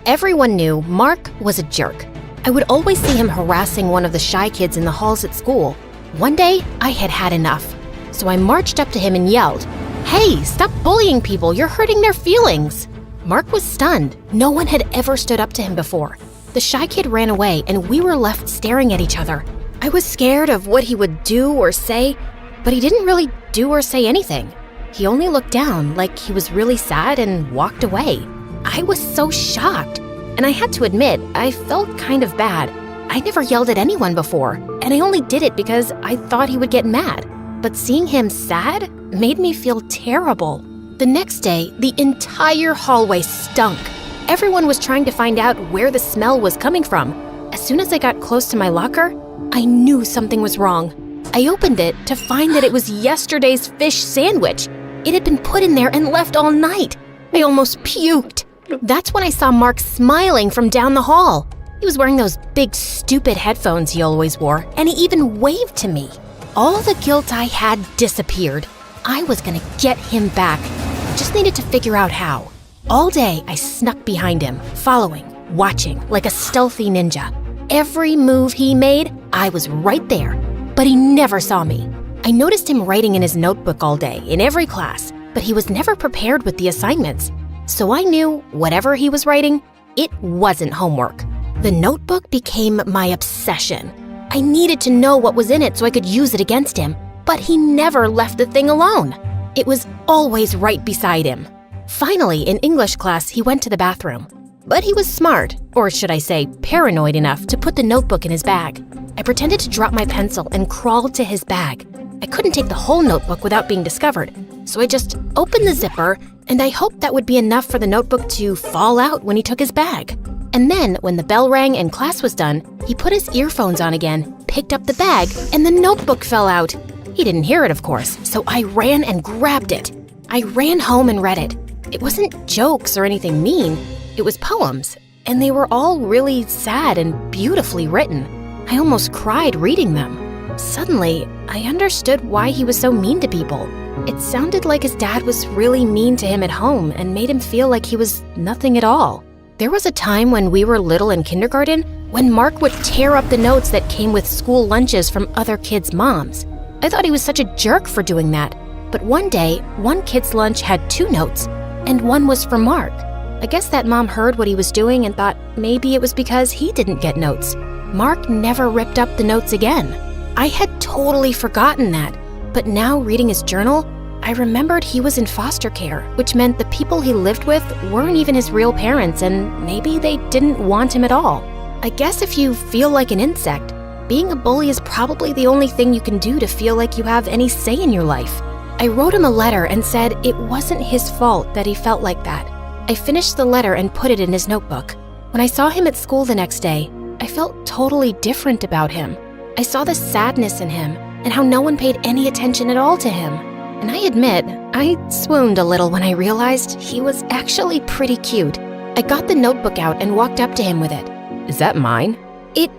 Everyone knew Mark was a jerk. I would always see him harassing one of the shy kids in the halls at school. One day, I had had enough. So I marched up to him and yelled, "Hey, stop bullying people, you're hurting their feelings." Mark was stunned. No one had ever stood up to him before. The shy kid ran away and we were left staring at each other. I was scared of what he would do or say, but he didn't really do or say anything. He only looked down like he was really sad and walked away. I was so shocked, and I had to admit, I felt kind of bad. I never yelled at anyone before, and I only did it because I thought he would get mad. But seeing him sad made me feel terrible. The next day, the entire hallway stunk. Everyone was trying to find out where the smell was coming from. As soon as I got close to my locker, I knew something was wrong. I opened it to find that it was yesterday's fish sandwich. It had been put in there and left all night. I almost puked. That's when I saw Mark smiling from down the hall. He was wearing those big, stupid headphones he always wore, and he even waved to me. All the guilt I had disappeared. I was gonna get him back. Just needed to figure out how. All day, I snuck behind him, following, watching, like a stealthy ninja. Every move he made, I was right there, but he never saw me. I noticed him writing in his notebook all day, in every class, but he was never prepared with the assignments. So I knew whatever he was writing, it wasn't homework. The notebook became my obsession. I needed to know what was in it so I could use it against him, but he never left the thing alone. It was always right beside him. Finally, in English class, he went to the bathroom. But he was smart, or should I say paranoid enough, to put the notebook in his bag. I pretended to drop my pencil and crawled to his bag. I couldn't take the whole notebook without being discovered, so I just opened the zipper and I hoped that would be enough for the notebook to fall out when he took his bag. And then, when the bell rang and class was done, he put his earphones on again, picked up the bag, and the notebook fell out. He didn't hear it, of course, so I ran and grabbed it. I ran home and read it. It wasn't jokes or anything mean. It was poems, and they were all really sad and beautifully written. I almost cried reading them. Suddenly, I understood why he was so mean to people. It sounded like his dad was really mean to him at home and made him feel like he was nothing at all. There was a time when we were little in kindergarten when Mark would tear up the notes that came with school lunches from other kids' moms. I thought he was such a jerk for doing that. But one day, one kid's lunch had 2 notes, and one was for Mark. I guess that mom heard what he was doing and thought maybe it was because he didn't get notes. Mark never ripped up the notes again. I had totally forgotten that, but now reading his journal, I remembered he was in foster care, which meant the people he lived with weren't even his real parents and maybe they didn't want him at all. I guess if you feel like an insect, being a bully is probably the only thing you can do to feel like you have any say in your life. I wrote him a letter and said it wasn't his fault that he felt like that. I finished the letter and put it in his notebook. When I saw him at school the next day, I felt totally different about him. I saw the sadness in him and how no one paid any attention at all to him. And I admit, I swooned a little when I realized he was actually pretty cute. I got the notebook out and walked up to him with it. Is that mine? It,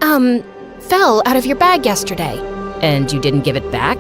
fell out of your bag yesterday. And you didn't give it back?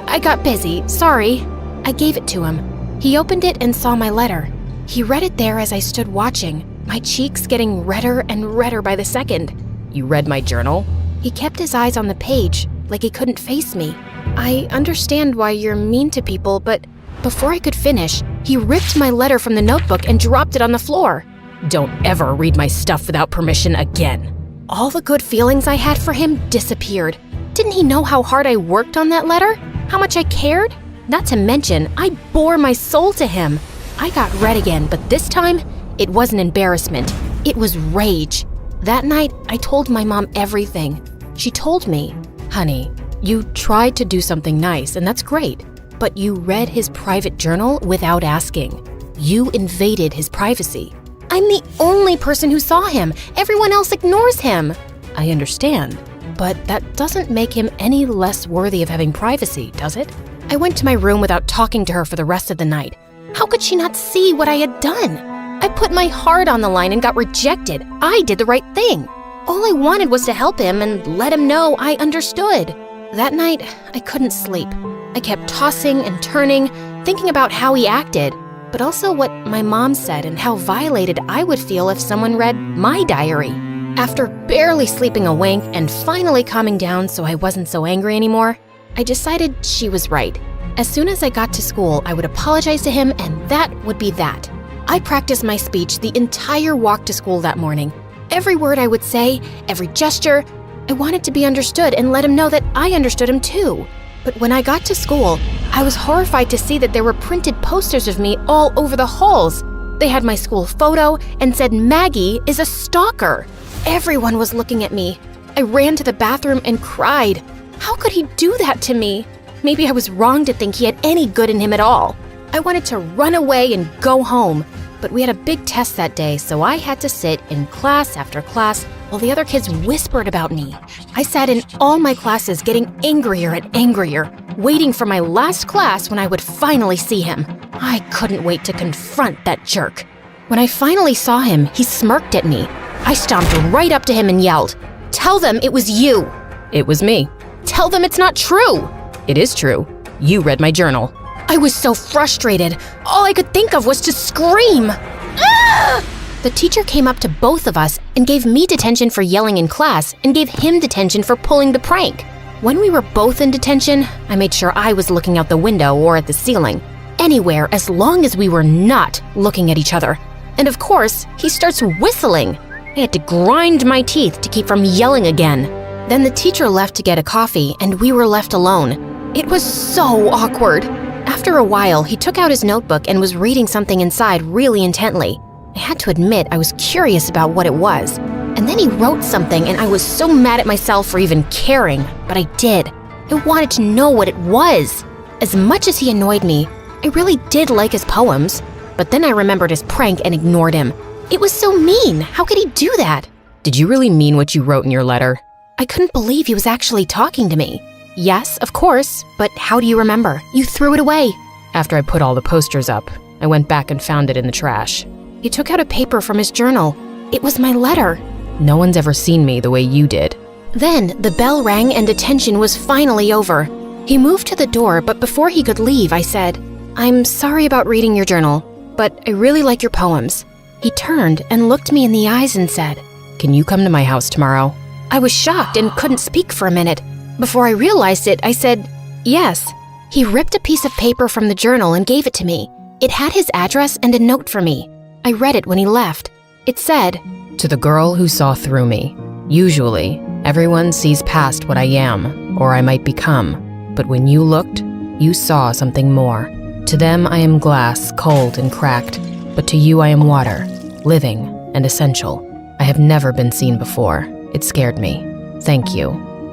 I got busy, sorry. I gave it to him. He opened it and saw my letter. He read it there as I stood watching, my cheeks getting redder and redder by the second. You read my journal? He kept his eyes on the page, like he couldn't face me. I understand why you're mean to people, but before I could finish, he ripped my letter from the notebook and dropped it on the floor. Don't ever read my stuff without permission again. All the good feelings I had for him disappeared. Didn't he know how hard I worked on that letter? How much I cared? Not to mention, I bore my soul to him. I got red again, but this time, it wasn't embarrassment. It was rage. That night, I told my mom everything. She told me, "Honey, you tried to do something nice, and that's great, but you read his private journal without asking. You invaded his privacy." I'm the only person who saw him. Everyone else ignores him. I understand, but that doesn't make him any less worthy of having privacy, does it? I went to my room without talking to her for the rest of the night. How could she not see what I had done? I put my heart on the line and got rejected. I did the right thing. All I wanted was to help him and let him know I understood. That night, I couldn't sleep. I kept tossing and turning, thinking about how he acted. but also what my mom said and how violated I would feel if someone read my diary. After barely sleeping a wink and finally calming down so I wasn't so angry anymore, I decided she was right. As soon as I got to school, I would apologize to him, and that would be that. I practiced my speech the entire walk to school that morning. Every word I would say, every gesture, I wanted to be understood and let him know that I understood him too. But when I got to school, I was horrified to see that there were printed posters of me all over the halls. They had my school photo and said Maggie is a stalker. Everyone was looking at me. I ran to the bathroom and cried. How could he do that to me? Maybe I was wrong to think he had any good in him at all. I wanted to run away and go home, but we had a big test that day, so I had to sit in class after class while the other kids whispered about me. I sat in all my classes getting angrier and angrier, waiting for my last class when I would finally see him. I couldn't wait to confront that jerk. When I finally saw him, he smirked at me. I stomped right up to him and yelled, "Tell them it was you." It was me. "Tell them it's not true." It is true. You read my journal. I was so frustrated. All I could think of was to scream. Ah! The teacher came up to both of us and gave me detention for yelling in class and gave him detention for pulling the prank. When we were both in detention, I made sure I was looking out the window or at the ceiling. Anywhere as long as we were not looking at each other. And of course, he starts whistling. I had to grind my teeth to keep from yelling again. Then the teacher left to get a coffee and we were left alone. It was so awkward. After a while, he took out his notebook and was reading something inside really intently. I had to admit I was curious about what it was. And then he wrote something and I was so mad at myself for even caring, but I did. I wanted to know what it was. As much as he annoyed me, I really did like his poems. But then I remembered his prank and ignored him. It was so mean. How could he do that? Did you really mean what you wrote in your letter? I couldn't believe he was actually talking to me. Yes, of course, but how do you remember? You threw it away. After I put all the posters up, I went back and found it in the trash. He took out a paper from his journal. It was my letter. No one's ever seen me the way you did. Then the bell rang and detention was finally over. He moved to the door, but before he could leave, I said, "I'm sorry about reading your journal, but I really like your poems." He turned and looked me in the eyes and said, "Can you come to my house tomorrow?" I was shocked and couldn't speak for a minute. Before I realized it, I said, "Yes." He ripped a piece of paper from the journal and gave it to me. It had his address and a note for me. I read it when he left. It said, "To the girl who saw through me. Usually, everyone sees past what I am, or I might become. But when you looked, you saw something more. To them I am glass, cold and cracked. But to you I am water, living and essential. I have never been seen before. It scared me. Thank you.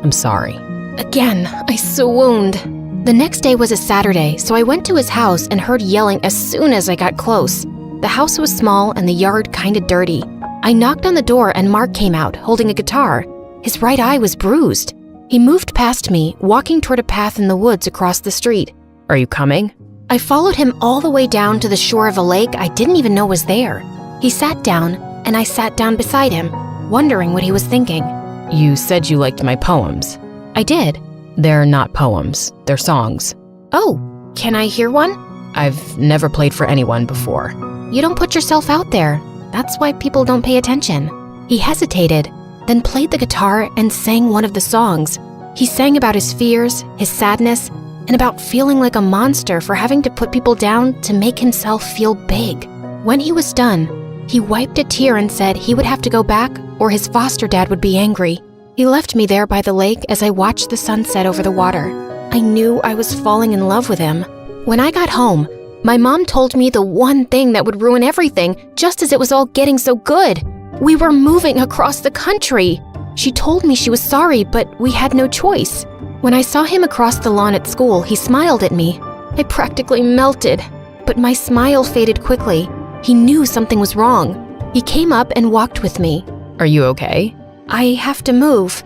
I'm sorry." Again, I swooned. The next day was a Saturday, so I went to his house and heard yelling as soon as I got close. The house was small and the yard kinda dirty. I knocked on the door and Mark came out, holding a guitar. His right eye was bruised. He moved past me, walking toward a path in the woods across the street. "Are you coming?" I followed him all the way down to the shore of a lake I didn't even know was there. He sat down, and I sat down beside him, wondering what he was thinking. "You said you liked my poems." I did. "They're not poems, they're songs." "Oh, can I hear one?" "I've never played for anyone before." "You don't put yourself out there. That's why people don't pay attention." He hesitated, then played the guitar and sang one of the songs. He sang about his fears, his sadness, and about feeling like a monster for having to put people down to make himself feel big. When he was done, he wiped a tear and said he would have to go back or his foster dad would be angry. He left me there by the lake as I watched the sunset over the water. I knew I was falling in love with him. When I got home, my mom told me the one thing that would ruin everything just as it was all getting so good. We were moving across the country. She told me she was sorry, but we had no choice. When I saw him across the lawn at school, he smiled at me. I practically melted, but my smile faded quickly. He knew something was wrong. He came up and walked with me. "Are you okay?" "I have to move."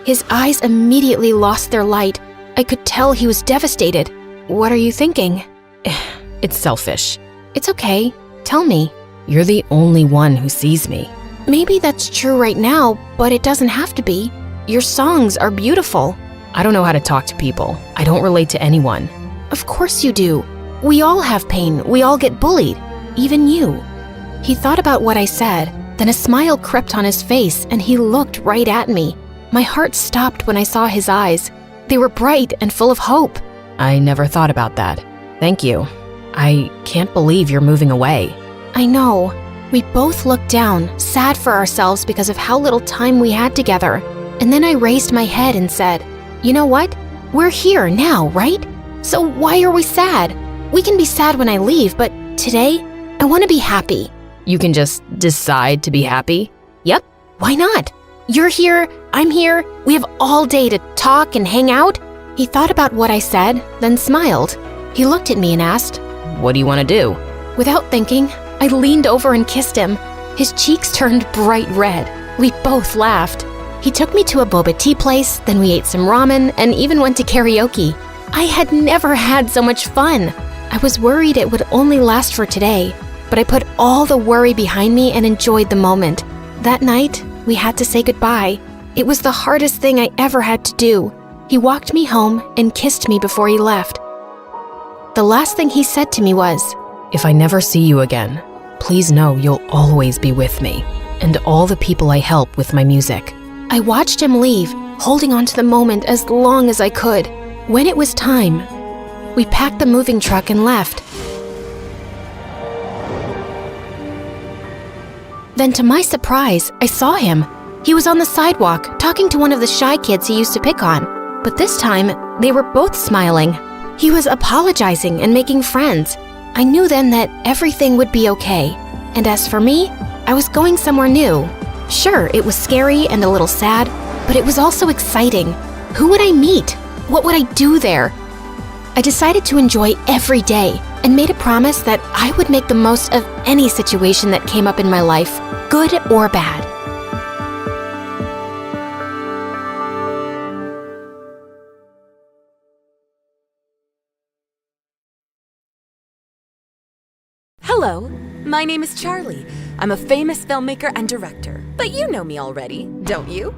His eyes immediately lost their light. I could tell he was devastated. "What are you thinking?" "It's selfish." "It's okay. Tell me." "You're the only one who sees me." "Maybe that's true right now, but it doesn't have to be. Your songs are beautiful." "I don't know how to talk to people. I don't relate to anyone." "Of course you do. We all have pain. We all get bullied. Even you." He thought about what I said, then a smile crept on his face and he looked right at me. My heart stopped when I saw his eyes. They were bright and full of hope. I never thought about that. Thank you. I can't believe you're moving away. I know. We both looked down, sad for ourselves because of how little time we had together. And then I raised my head and said, "You know what? We're here now, right? So why are we sad? We can be sad when I leave, but today, I want to be happy." You can just decide to be happy? Yep, why not? You're here, I'm here, we have all day to talk and hang out. He thought about what I said, then smiled. He looked at me and asked, "What do you want to do?" Without thinking, I leaned over and kissed him. His cheeks turned bright red. We both laughed. He took me to a boba tea place, then we ate some ramen and even went to karaoke. I had never had so much fun. I was worried it would only last for today, but I put all the worry behind me and enjoyed the moment. That night, we had to say goodbye. It was the hardest thing I ever had to do. He walked me home and kissed me before he left. The last thing he said to me was, "If I never see you again, please know you'll always be with me and all the people I help with my music." I watched him leave, holding on to the moment as long as I could. When it was time, we packed the moving truck and left. Then to my surprise, I saw him. He was on the sidewalk, talking to one of the shy kids he used to pick on. But this time, they were both smiling. He was apologizing and making friends. I knew then that everything would be okay. And as for me, I was going somewhere new. Sure, it was scary and a little sad, but it was also exciting. Who would I meet? What would I do there? I decided to enjoy every day and made a promise that I would make the most of any situation that came up in my life, good or bad. Hello, my name is Charlie. I'm a famous filmmaker and director, but you know me already, don't you?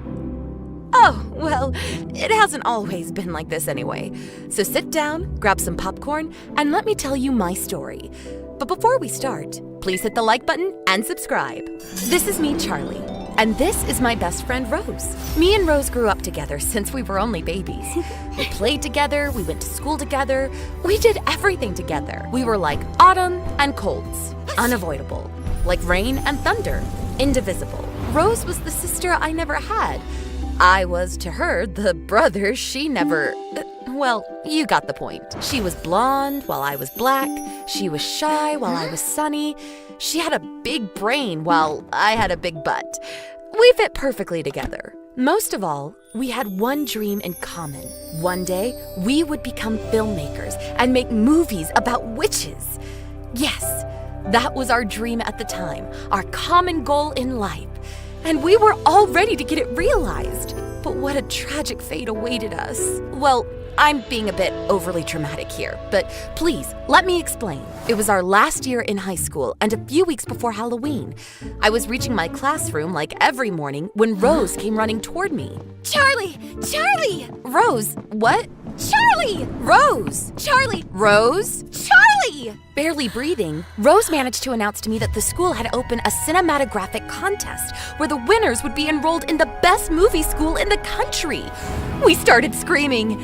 Oh, well, it hasn't always been like this anyway. So sit down, grab some popcorn, and let me tell you my story. But before we start, please hit the like button and subscribe. This is me, Charlie, and this is my best friend, Rose. Me and Rose grew up together since we were only babies. We played together, we went to school together, we did everything together. We were like autumn and colds, unavoidable. Like rain and thunder, indivisible. Rose was the sister I never had. I was to her the brother she never... well, you got the point. She was blonde while I was black. She was shy while I was sunny. She had a big brain while I had a big butt. We fit perfectly together. Most of all, we had one dream in common. One day, we would become filmmakers and make movies about witches. Yes, that was our dream at the time, our common goal in life. And we were all ready to get it realized. But what a tragic fate awaited us. Well, I'm being a bit overly dramatic here, but please, let me explain. It was our last year in high school and a few weeks before Halloween. I was reaching my classroom like every morning when Rose came running toward me. Charlie! Charlie! Rose, what? Charlie! Rose! Charlie! Rose! Charlie! Barely breathing, Rose managed to announce to me that the school had opened a cinematographic contest where the winners would be enrolled in the best movie school in the country. We started screaming.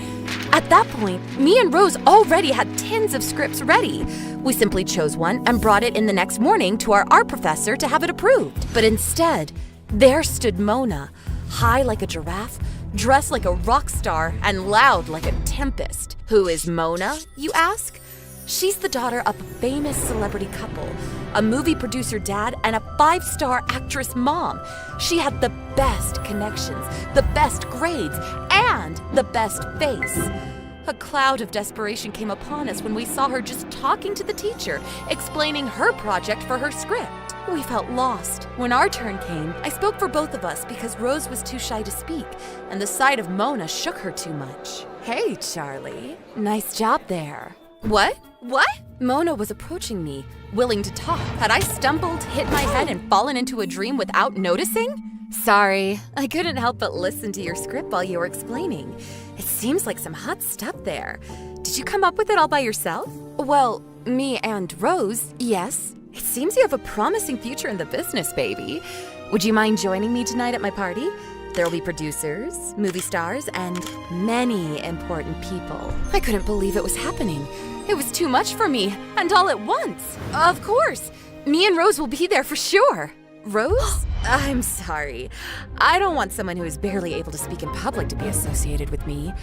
At that point, me and Rose already had tons of scripts ready. We simply chose one and brought it in the next morning to our art professor to have it approved. But instead, there stood Mona, high like a giraffe, dressed like a rock star, and loud like a tempest. Who is Mona, you ask? She's the daughter of a famous celebrity couple, a movie producer dad, and a 5-star actress mom. She had the best connections, the best grades, and the best face. A cloud of desperation came upon us when we saw her just talking to the teacher, explaining her project for her script. We felt lost. When our turn came, I spoke for both of us because Rose was too shy to speak, and the sight of Mona shook her too much. Hey, Charlie. Nice job there. What? What? Mona was approaching me, willing to talk. Had I stumbled, hit my head, and fallen into a dream without noticing? Sorry, I couldn't help but listen to your script while you were explaining. It seems like some hot stuff there. did you come up with it all by yourself? Well, me and Rose, yes. It seems you have a promising future in the business, baby. Would you mind joining me tonight at my party? There'll be producers, movie stars, and many important people. I couldn't believe it was happening. It was too much for me, and all at once. Of course, me and Rose will be there for sure. Rose? I'm sorry. I don't want someone who is barely able to speak in public to be associated with me.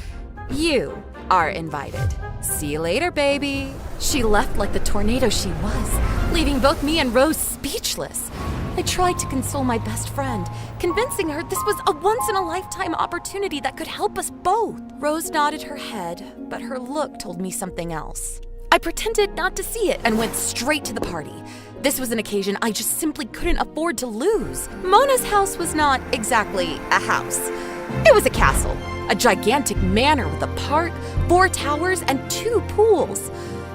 You are invited. See you later, baby. She left like the tornado she was, leaving both me and Rose speechless. I tried to console my best friend, convincing her this was a once-in-a-lifetime opportunity that could help us both. Rose nodded her head, but her look told me something else. I pretended not to see it and went straight to the party. This was an occasion I just simply couldn't afford to lose. Mona's house was not exactly a house. It was a castle, a gigantic manor with a park, 4 towers, and 2 pools.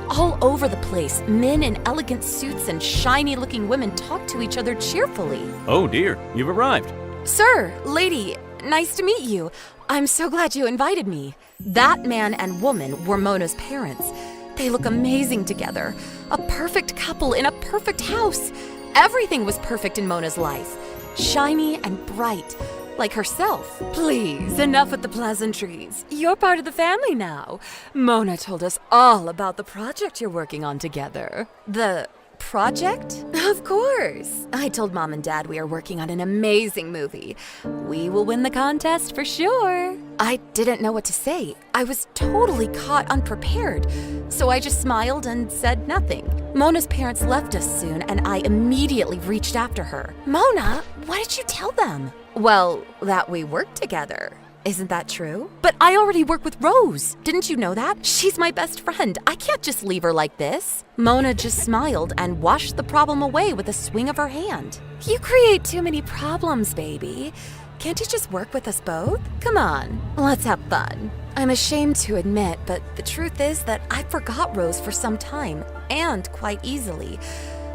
All over the place, men in elegant suits and shiny-looking women talked to each other cheerfully. Oh dear, you've arrived. Sir, lady, nice to meet you. I'm so glad you invited me. That man and woman were Mona's parents. They look amazing together. A perfect couple in a perfect house. Everything was perfect in Mona's life. Shiny and bright, like herself. Please, enough with the pleasantries. You're part of the family now. Mona told us all about the project you're working on together. The project? Of course. I told Mom and Dad we are working on an amazing movie. We will win the contest for sure. I didn't know what to say. I was totally caught unprepared. So I just smiled and said nothing. Mona's parents left us soon, and I immediately reached after her. Mona, what did you tell them? Well, that we work together. Isn't that true? But I already work with Rose. Didn't you know that? She's my best friend. I can't just leave her like this. Mona just smiled and washed the problem away with a swing of her hand. You create too many problems, baby. Can't you just work with us both? Come on, let's have fun. I'm ashamed to admit, but the truth is that I forgot Rose for some time, and quite easily.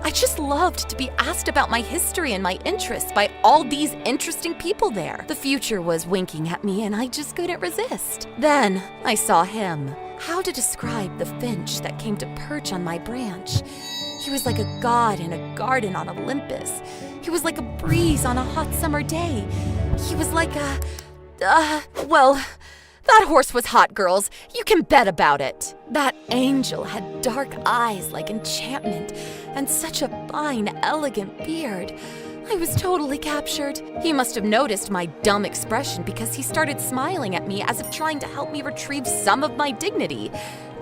I just loved to be asked about my history and my interests by all these interesting people there. The future was winking at me and I just couldn't resist. Then I saw him. How to describe the finch that came to perch on my branch? He was like a god in a garden on Olympus. He was like a breeze on a hot summer day. He was like well, that horse was hot, girls. You can bet about it. That angel had dark eyes like enchantment and such a fine, elegant beard. I was totally captured. He must have noticed my dumb expression because he started smiling at me as if trying to help me retrieve some of my dignity.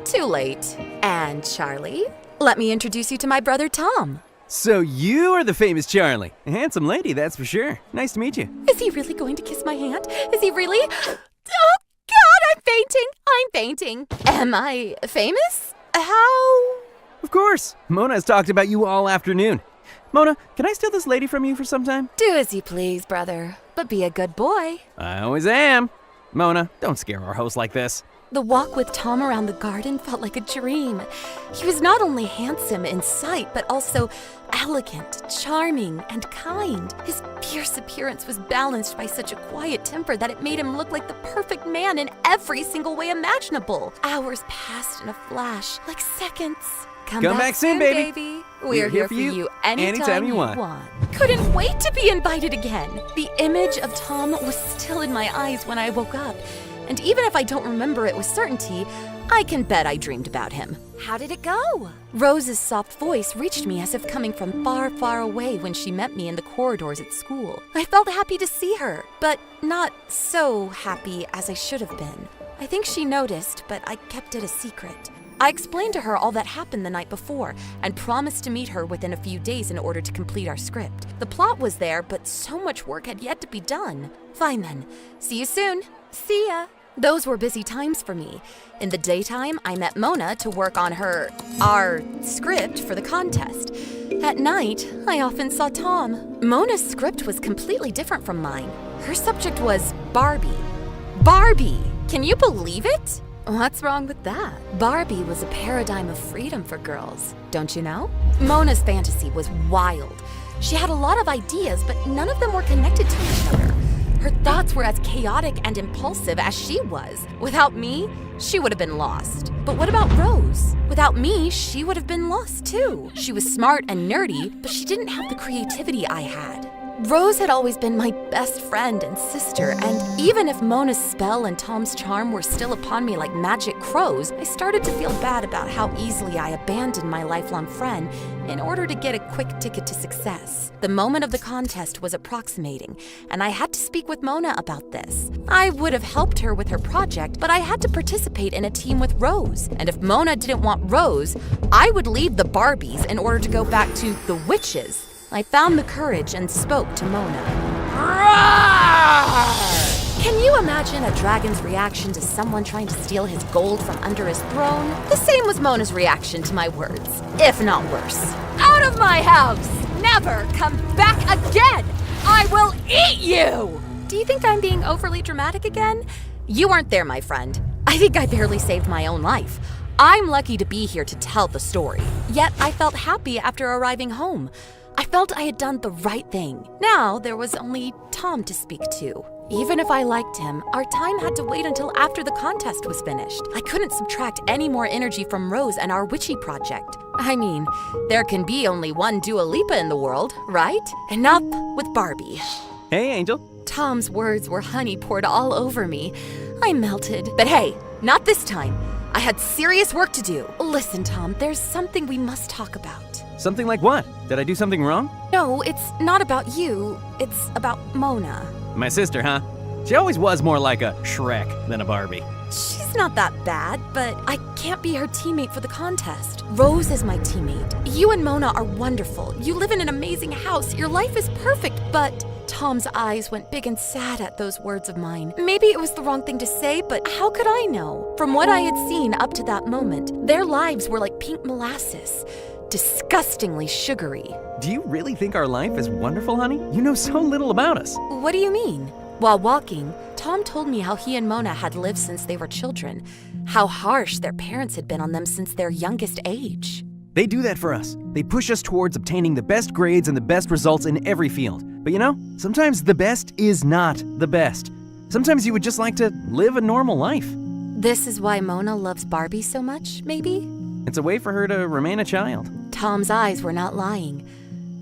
Too late. And Charlie, let me introduce you to my brother Tom. So you are the famous Charlie. A handsome lady, that's for sure. Nice to meet you. Is he really going to kiss my hand? Is he really? Oh, God, I'm fainting. I'm fainting. Am I famous? How? Of course. Mona has talked about you all afternoon. Mona, can I steal this lady from you for some time? Do as you please, brother. But be a good boy. I always am. Mona, don't scare our host like this. The walk with Tom around the garden felt like a dream. He was not only handsome in sight, but also elegant, charming, and kind. His fierce appearance was balanced by such a quiet temper that it made him look like the perfect man in every single way imaginable. Hours passed in a flash, like seconds. Come back soon, baby. We're here for you anytime you want. Couldn't wait to be invited again. The image of Tom was still in my eyes when I woke up. And even if I don't remember it with certainty, I can bet I dreamed about him. How did it go? Rose's soft voice reached me as if coming from far, far away when she met me in the corridors at school. I felt happy to see her, but not so happy as I should have been. I think she noticed, but I kept it a secret. I explained to her all that happened the night before and promised to meet her within a few days in order to complete our script. The plot was there, but so much work had yet to be done. Fine then. See you soon. See ya. Those were busy times for me. In the daytime, I met Mona to work on our script for the contest. At night, I often saw Tom. Mona's script was completely different from mine. Her subject was Barbie. Barbie! Can you believe it? What's wrong with that? Barbie was a paradigm of freedom for girls, don't you know? Mona's fantasy was wild. She had a lot of ideas, but none of them were connected to each other. Her thoughts were as chaotic and impulsive as she was. Without me, she would have been lost. But what about Rose? Without me, she would have been lost too. She was smart and nerdy, but she didn't have the creativity I had. Rose had always been my best friend and sister, and even if Mona's spell and Tom's charm were still upon me like magic crows, I started to feel bad about how easily I abandoned my lifelong friend in order to get a quick ticket to success. The moment of the contest was approximating, and I had to speak with Mona about this. I would have helped her with her project, but I had to participate in a team with Rose, and if Mona didn't want Rose, I would leave the Barbies in order to go back to the witches. I found the courage and spoke to Mona. Roar! Can you imagine a dragon's reaction to someone trying to steal his gold from under his throne? The same was Mona's reaction to my words, if not worse. Out of my house! Never come back again! I will eat you! Do you think I'm being overly dramatic again? You weren't there, my friend. I think I barely saved my own life. I'm lucky to be here to tell the story. Yet I felt happy after arriving home. I felt I had done the right thing. Now there was only Tom to speak to. Even if I liked him, our time had to wait until after the contest was finished. I couldn't subtract any more energy from Rose and our witchy project. I mean, there can be only one Dua Lipa in the world, right? Enough with Barbie. Hey, Angel. Tom's words were honey poured all over me. I melted. But hey, not this time. I had serious work to do. Listen, Tom, there's something we must talk about. Something like what? Did I do something wrong? No, it's not about you. It's about Mona. My sister, huh? She always was more like a Shrek than a Barbie. She's not that bad, but I can't be her teammate for the contest. Rose is my teammate. You and Mona are wonderful. You live in an amazing house. Your life is perfect, but... Tom's eyes went big and sad at those words of mine. Maybe it was the wrong thing to say, but how could I know? From what I had seen up to that moment, their lives were like pink molasses. Disgustingly sugary. Do you really think our life is wonderful, honey? You know so little about us. What do you mean? While walking, Tom told me how he and Mona had lived since they were children, how harsh their parents had been on them since their youngest age. They do that for us. They push us towards obtaining the best grades and the best results in every field. But you know, sometimes the best is not the best. Sometimes you would just like to live a normal life. This is why Mona loves Barbie so much, maybe? It's a way for her to remain a child. Tom's eyes were not lying.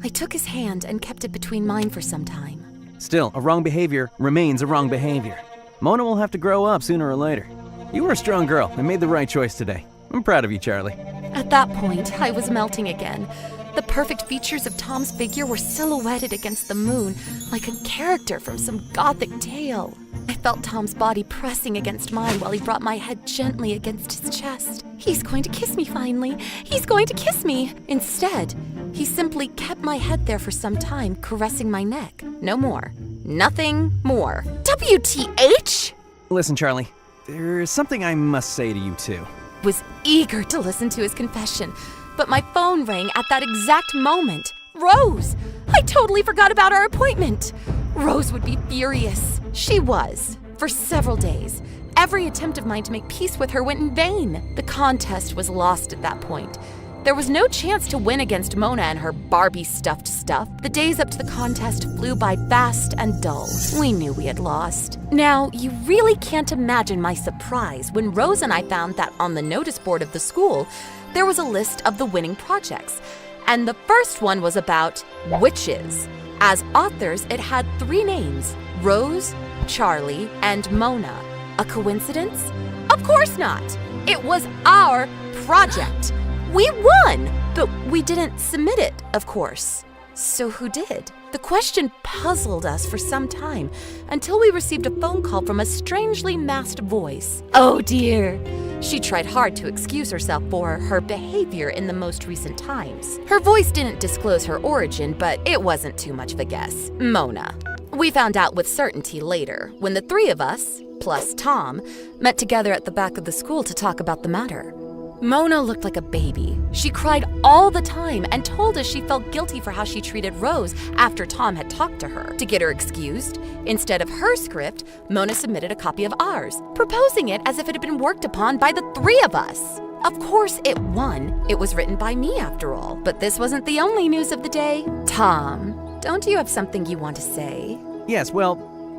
I took his hand and kept it between mine for some time. Still, a wrong behavior remains a wrong behavior. Mona will have to grow up sooner or later. You were a strong girl and made the right choice today. I'm proud of you, Charlie. At that point, I was melting again. The perfect features of Tom's figure were silhouetted against the moon, like a character from some gothic tale. I felt Tom's body pressing against mine while he brought my head gently against his chest. He's going to kiss me finally. He's going to kiss me. Instead, he simply kept my head there for some time, caressing my neck. No more. Nothing more. WTH? Listen, Charlie, there's something I must say to you too. Was eager to listen to his confession, but my phone rang at that exact moment. Rose! I totally forgot about our appointment. Rose would be furious. She was. For several days. Every attempt of mine to make peace with her went in vain. The contest was lost at that point. There was no chance to win against Mona and her Barbie-stuffed stuff. The days up to the contest flew by fast and dull. We knew we had lost. Now, you really can't imagine my surprise when Rose and I found that on the notice board of the school, there was a list of the winning projects. And the first one was about witches. As authors, it had 3 names: Rose, Charlie, and Mona. A coincidence? Of course not. It was our project. We won, but we didn't submit it, of course. So who did? The question puzzled us for some time until we received a phone call from a strangely masked voice. Oh dear. She tried hard to excuse herself for her behavior in the most recent times. Her voice didn't disclose her origin, but it wasn't too much of a guess. Mona. We found out with certainty later, when the 3 of us, plus Tom, met together at the back of the school to talk about the matter. Mona looked like a baby. She cried all the time and told us she felt guilty for how she treated Rose after Tom had talked to her. To get her excused, instead of her script, Mona submitted a copy of ours, proposing it as if it had been worked upon by the 3 of us. Of course it won. It was written by me after all. But this wasn't the only news of the day. Tom, don't you have something you want to say? Yes, well,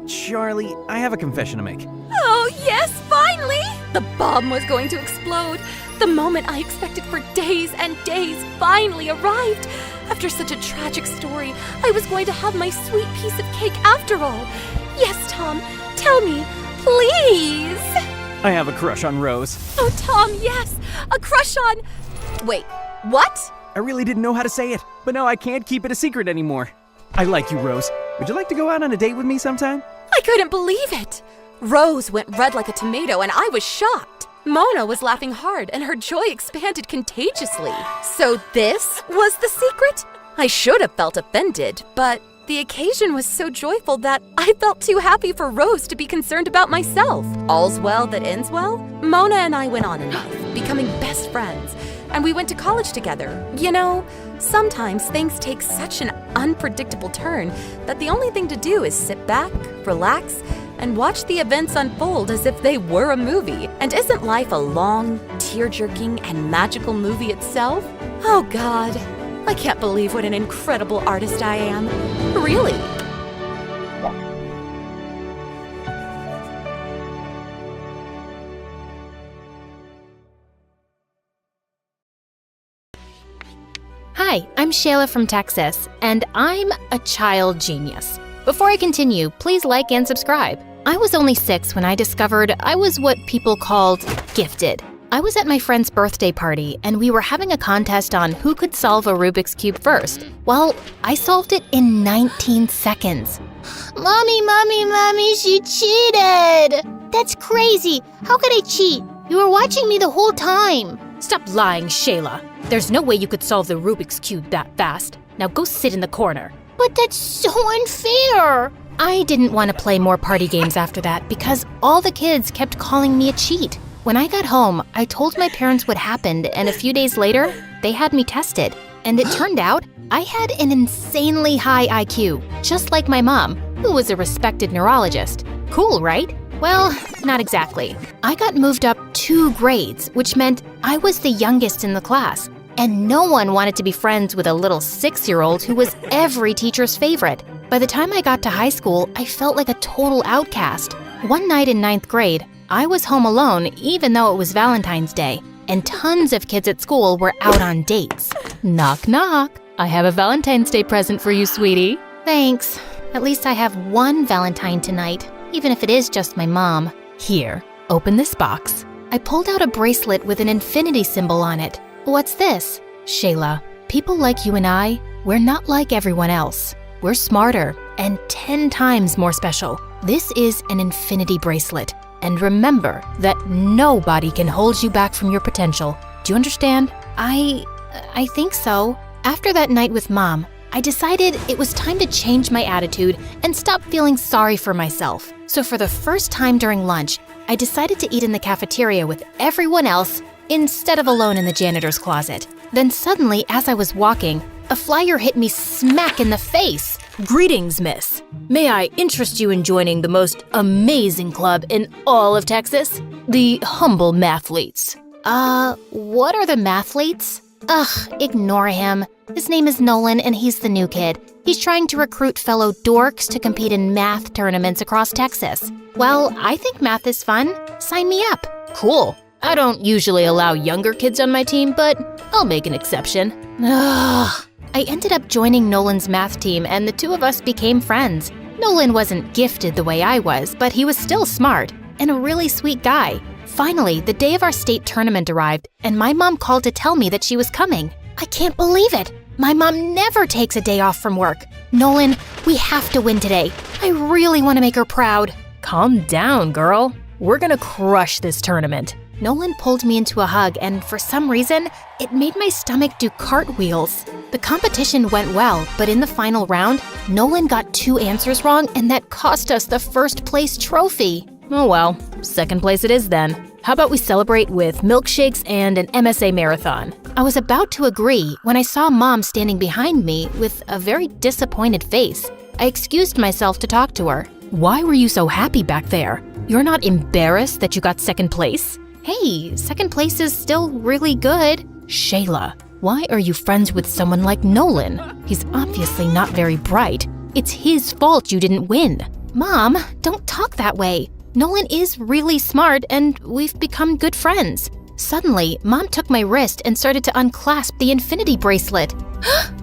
Charlie, I have a confession to make. Oh, yes, finally! The bomb was going to explode. The moment I expected for days and days finally arrived. After such a tragic story, I was going to have my sweet piece of cake after all. Yes, Tom, tell me, please. I have a crush on Rose. Oh, Tom, yes, a crush on... Wait, what? I really didn't know how to say it, but now I can't keep it a secret anymore. I like you, Rose. Would you like to go out on a date with me sometime? I couldn't believe it. Rose went red like a tomato and I was shocked. Mona was laughing hard and her joy expanded contagiously. So this was the secret? I should have felt offended, but the occasion was so joyful that I felt too happy for Rose to be concerned about myself. All's well that ends well? Mona and I went on in life, becoming best friends, and we went to college together. You know, sometimes things take such an unpredictable turn that the only thing to do is sit back, relax, and watch the events unfold as if they were a movie. And isn't life a long, tear-jerking, and magical movie itself? Oh God, I can't believe what an incredible artist I am. Really. Hi, I'm Shayla from Texas, and I'm a child genius. Before I continue, please like and subscribe. I was only 6 when I discovered I was what people called gifted. I was at my friend's birthday party, and we were having a contest on who could solve a Rubik's Cube first. Well, I solved it in 19 seconds. Mommy, she cheated! That's crazy. How could I cheat? You were watching me the whole time. Stop lying, Shayla. There's no way you could solve the Rubik's Cube that fast. Now go sit in the corner. But that's so unfair. I didn't want to play more party games after that because all the kids kept calling me a cheat. When I got home, I told my parents what happened, and a few days later, they had me tested. And it turned out I had an insanely high IQ, just like my mom, who was a respected neurologist. Cool, right? Well, not exactly. I got moved up 2 grades, which meant I was the youngest in the class. And no one wanted to be friends with a little 6-year-old who was every teacher's favorite. By the time I got to high school, I felt like a total outcast. One night in 9th grade, I was home alone even though it was Valentine's Day, and tons of kids at school were out on dates. Knock, knock. I have a Valentine's Day present for you, sweetie. Thanks. At least I have one Valentine tonight, even if it is just my mom. Here, open this box. I pulled out a bracelet with an infinity symbol on it. What's this? Shayla, people like you and I, we're not like everyone else. We're smarter and 10 times more special. This is an infinity bracelet. And remember that nobody can hold you back from your potential. Do you understand? I think so. After that night with Mom, I decided it was time to change my attitude and stop feeling sorry for myself. So for the first time during lunch, I decided to eat in the cafeteria with everyone else instead of alone in the janitor's closet. Then suddenly, as I was walking, a flyer hit me smack in the face. Greetings, miss. May I interest you in joining the most amazing club in all of Texas? The Humble Mathletes. What are the mathletes? Ugh, ignore him. His name is Nolan and he's the new kid. He's trying to recruit fellow dorks to compete in math tournaments across Texas. Well, I think math is fun. Sign me up. Cool. I don't usually allow younger kids on my team, but I'll make an exception. Ugh. I ended up joining Nolan's math team and the 2 of us became friends. Nolan wasn't gifted the way I was, but he was still smart and a really sweet guy. Finally, the day of our state tournament arrived and my mom called to tell me that she was coming. I can't believe it. My mom never takes a day off from work. Nolan, we have to win today. I really want to make her proud. Calm down, girl. We're gonna crush this tournament. Nolan pulled me into a hug, and for some reason, it made my stomach do cartwheels. The competition went well, but in the final round, Nolan got 2 answers wrong, and that cost us the 1st place trophy. Oh well, 2nd place it is then. How about we celebrate with milkshakes and an MSA marathon? I was about to agree when I saw Mom standing behind me with a very disappointed face. I excused myself to talk to her. Why were you so happy back there? You're not embarrassed that you got 2nd place? Hey, 2nd place is still really good. Shayla, why are you friends with someone like Nolan? He's obviously not very bright. It's his fault you didn't win. Mom, don't talk that way. Nolan is really smart and we've become good friends. Suddenly, Mom took my wrist and started to unclasp the infinity bracelet.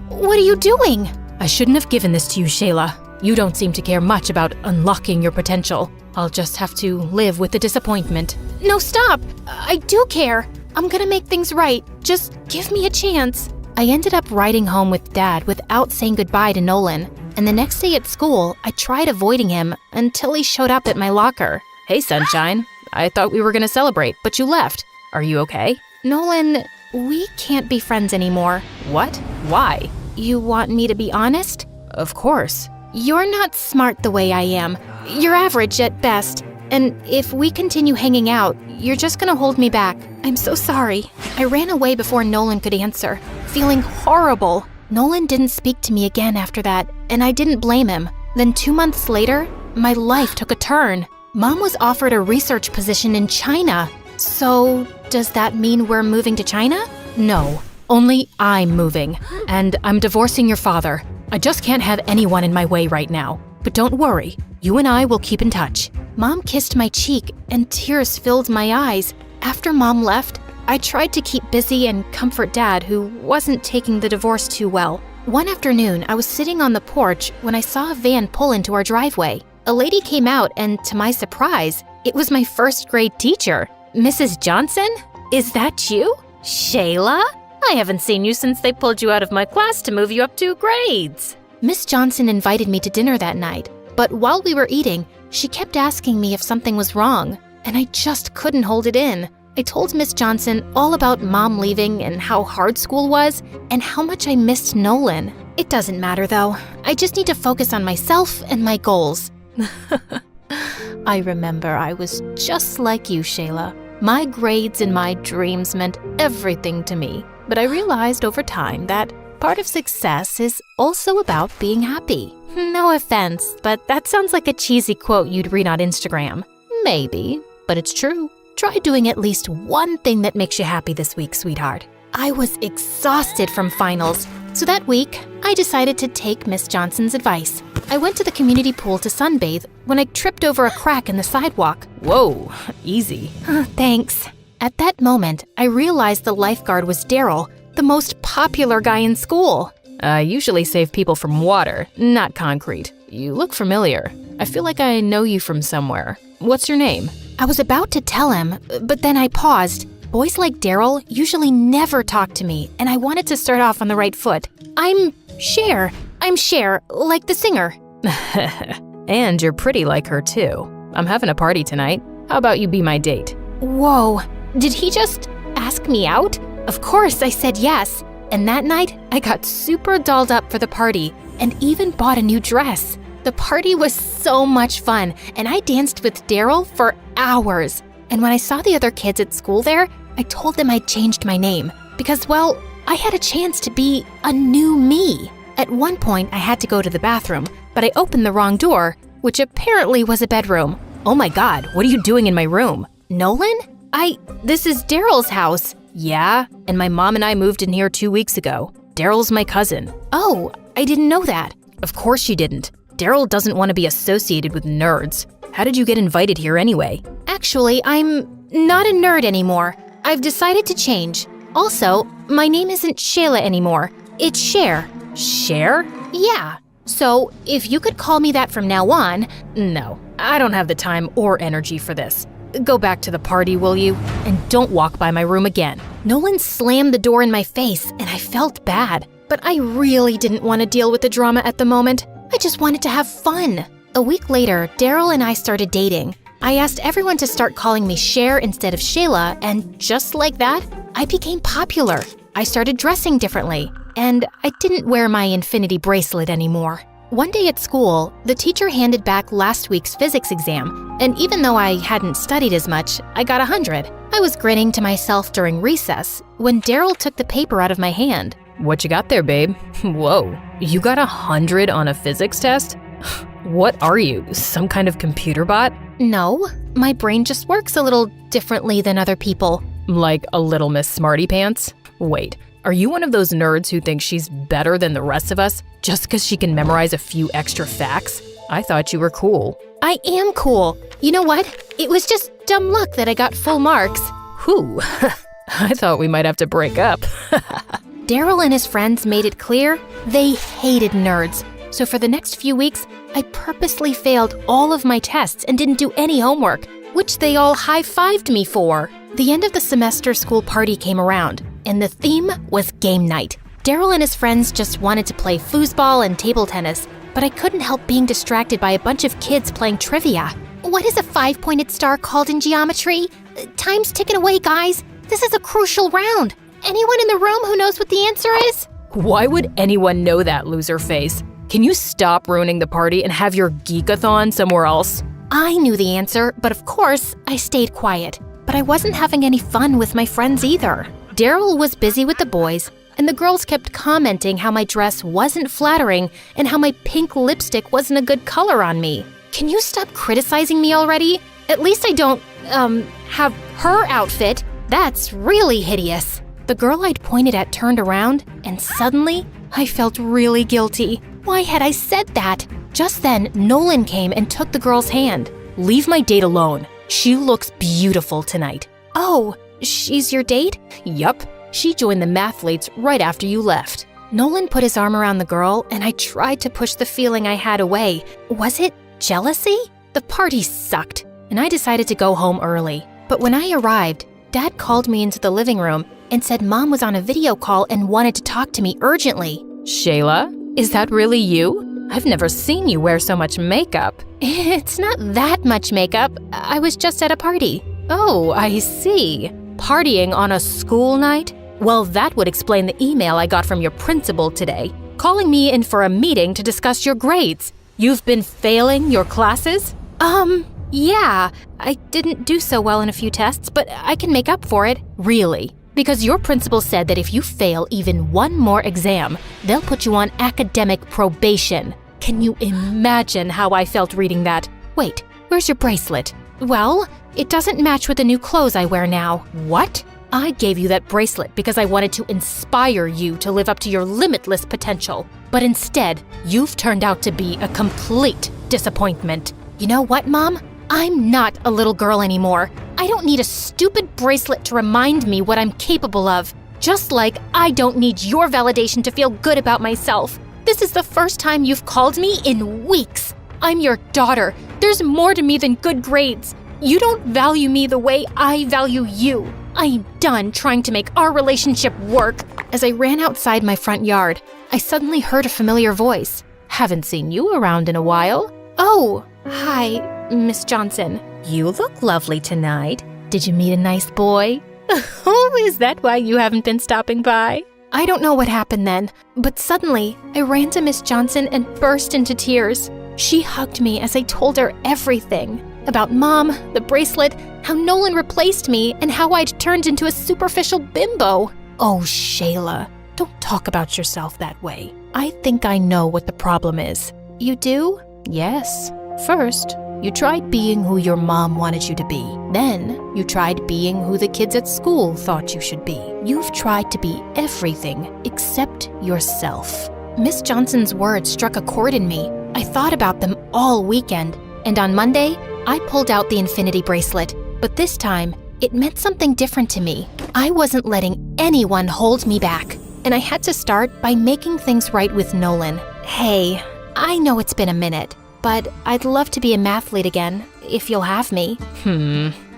What are you doing? I shouldn't have given this to you, Shayla. You don't seem to care much about unlocking your potential. I'll just have to live with the disappointment. No, stop. I do care. I'm gonna make things right. Just give me a chance. I ended up riding home with Dad without saying goodbye to Nolan. And the next day at school, I tried avoiding him until he showed up at my locker. Hey, sunshine. I thought we were gonna celebrate, but you left. Are you okay? Nolan, we can't be friends anymore. What? Why? You want me to be honest? Of course. You're not smart the way I am. You're average at best. And if we continue hanging out, you're just gonna hold me back. I'm so sorry. I ran away before Nolan could answer, feeling horrible. Nolan didn't speak to me again after that, and I didn't blame him. Then 2 months later, my life took a turn. Mom was offered a research position in China. So, does that mean we're moving to China? No, only I'm moving. And I'm divorcing your father. I just can't have anyone in my way right now. But don't worry, you and I will keep in touch. Mom kissed my cheek and tears filled my eyes. After Mom left, I tried to keep busy and comfort Dad, who wasn't taking the divorce too well. One afternoon, I was sitting on the porch when I saw a van pull into our driveway. A lady came out and, to my surprise, it was my first grade teacher. Mrs. Johnson? Is that you? Shayla? I haven't seen you since they pulled you out of my class to move you up 2 grades. Miss Johnson invited me to dinner that night, but while we were eating, she kept asking me if something was wrong, and I just couldn't hold it in. I told Miss Johnson all about Mom leaving and how hard school was and how much I missed Nolan. It doesn't matter though. I just need to focus on myself and my goals. I remember I was just like you, Shayla. My grades and my dreams meant everything to me, but I realized over time that part of success is also about being happy. No offense, but that sounds like a cheesy quote you'd read on Instagram. Maybe, but it's true. Try doing at least one thing that makes you happy this week, sweetheart. I was exhausted from finals, so that week, I decided to take Miss Johnson's advice. I went to the community pool to sunbathe when I tripped over a crack in the sidewalk. Whoa, easy. Thanks. At that moment, I realized the lifeguard was Daryl, the most popular guy in school. I usually save people from water, not concrete. You look familiar. I feel like I know you from somewhere. What's your name? I was about to tell him, but then I paused. Boys like Daryl usually never talk to me, and I wanted to start off on the right foot. I'm Cher, like the singer. And you're pretty like her too. I'm having a party tonight. How about you be my date? Whoa, did he just ask me out? Of course I said yes. And that night, I got super dolled up for the party and even bought a new dress. The party was so much fun, and I danced with Daryl for hours. And when I saw the other kids at school there, I told them I'd changed my name because, well, I had a chance to be a new me. At one point, I had to go to the bathroom, but I opened the wrong door, which apparently was a bedroom. Oh my God, what are you doing in my room? Nolan? This is Daryl's house. Yeah, and my mom and I moved in here 2 weeks ago. Daryl's my cousin. Oh, I didn't know that. Of course you didn't. Daryl doesn't want to be associated with nerds. How did you get invited here anyway? Actually, I'm not a nerd anymore. I've decided to change. Also, my name isn't Shayla anymore. It's Cher. Cher? Yeah. So, if you could call me that from now on. No, I don't have the time or energy for this. Go back to the party, will you? And don't walk by my room again. Nolan slammed the door in my face, and I felt bad. But I really didn't want to deal with the drama at the moment. I just wanted to have fun. A week later, Daryl and I started dating. I asked everyone to start calling me Cher instead of Shayla, and just like that, I became popular. I started dressing differently, and I didn't wear my infinity bracelet anymore. One day at school, the teacher handed back last week's physics exam, and even though I hadn't studied as much, I got 100. I was grinning to myself during recess when Daryl took the paper out of my hand. What you got there, babe? Whoa, you got 100 on a physics test? What are you, some kind of computer bot? No, my brain just works a little differently than other people. Like a little Miss Smarty Pants? Wait, are you one of those nerds who thinks she's better than the rest of us just because she can memorize a few extra facts? I thought you were cool. I am cool. You know what? It was just dumb luck that I got full marks. Whew. I thought we might have to break up. Daryl and his friends made it clear they hated nerds. So for the next few weeks, I purposely failed all of my tests and didn't do any homework, which they all high-fived me for. The end of the semester school party came around, and the theme was game night. Daryl and his friends just wanted to play foosball and table tennis, but I couldn't help being distracted by a bunch of kids playing trivia. What is a 5-pointed star called in geometry? Time's ticking away, guys. This is a crucial round. Anyone in the room who knows what the answer is? Why would anyone know that, loser face? Can you stop ruining the party and have your geekathon somewhere else? I knew the answer, but of course, I stayed quiet. But I wasn't having any fun with my friends either. Daryl was busy with the boys, and the girls kept commenting how my dress wasn't flattering and how my pink lipstick wasn't a good color on me. Can you stop criticizing me already? At least I don't, have her outfit. That's really hideous. The girl I'd pointed at turned around, and suddenly, I felt really guilty. Why had I said that? Just then, Nolan came and took the girl's hand. Leave my date alone. She looks beautiful tonight. Oh, she's your date? Yup. She joined the mathletes right after you left. Nolan put his arm around the girl, and I tried to push the feeling I had away. Was it jealousy? The party sucked, and I decided to go home early. But when I arrived, Dad called me into the living room and said Mom was on a video call and wanted to talk to me urgently. Shayla, is that really you? I've never seen you wear so much makeup. It's not that much makeup. I was just at a party. Oh, I see. Partying on a school night? Well, that would explain the email I got from your principal today, calling me in for a meeting to discuss your grades. You've been failing your classes? Yeah. I didn't do so well in a few tests, but I can make up for it. Really? Because your principal said that if you fail even one more exam, they'll put you on academic probation. Can you imagine how I felt reading that? Wait, where's your bracelet? Well, it doesn't match with the new clothes I wear now. What? I gave you that bracelet because I wanted to inspire you to live up to your limitless potential. But instead, you've turned out to be a complete disappointment. You know what, Mom? I'm not a little girl anymore. I don't need a stupid bracelet to remind me what I'm capable of. Just like I don't need your validation to feel good about myself. This is the first time you've called me in weeks. I'm your daughter. There's more to me than good grades. You don't value me the way I value you. I'm done trying to make our relationship work. As I ran outside my front yard, I suddenly heard a familiar voice. Haven't seen you around in a while. Oh, hi, Miss Johnson. You look lovely tonight. Did you meet a nice boy? Oh, is that why you haven't been stopping by? I don't know what happened then, but suddenly I ran to Miss Johnson and burst into tears. She hugged me as I told her everything. About Mom, the bracelet, how Nolan replaced me, and how I'd turned into a superficial bimbo. Oh, Shayla, don't talk about yourself that way. I think I know what the problem is. You do? Yes. First, you tried being who your mom wanted you to be. Then, you tried being who the kids at school thought you should be. You've tried to be everything except yourself. Miss Johnson's words struck a chord in me. I thought about them all weekend, and on Monday, I pulled out the infinity bracelet. But this time, it meant something different to me. I wasn't letting anyone hold me back, and I had to start by making things right with Nolan. Hey, I know it's been a minute, but I'd love to be a mathlete again, if you'll have me.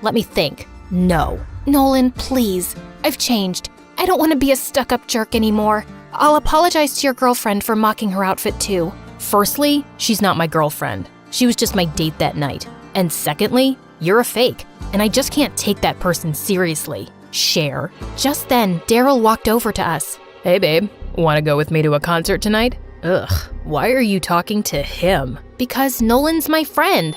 Let me think. No. Nolan, please. I've changed. I don't want to be a stuck-up jerk anymore. I'll apologize to your girlfriend for mocking her outfit too. Firstly, she's not my girlfriend. She was just my date that night. And secondly, you're a fake, and I just can't take that person seriously. Share. Just then, Daryl walked over to us. Hey babe, wanna go with me to a concert tonight? Ugh, why are you talking to him? Because Nolan's my friend.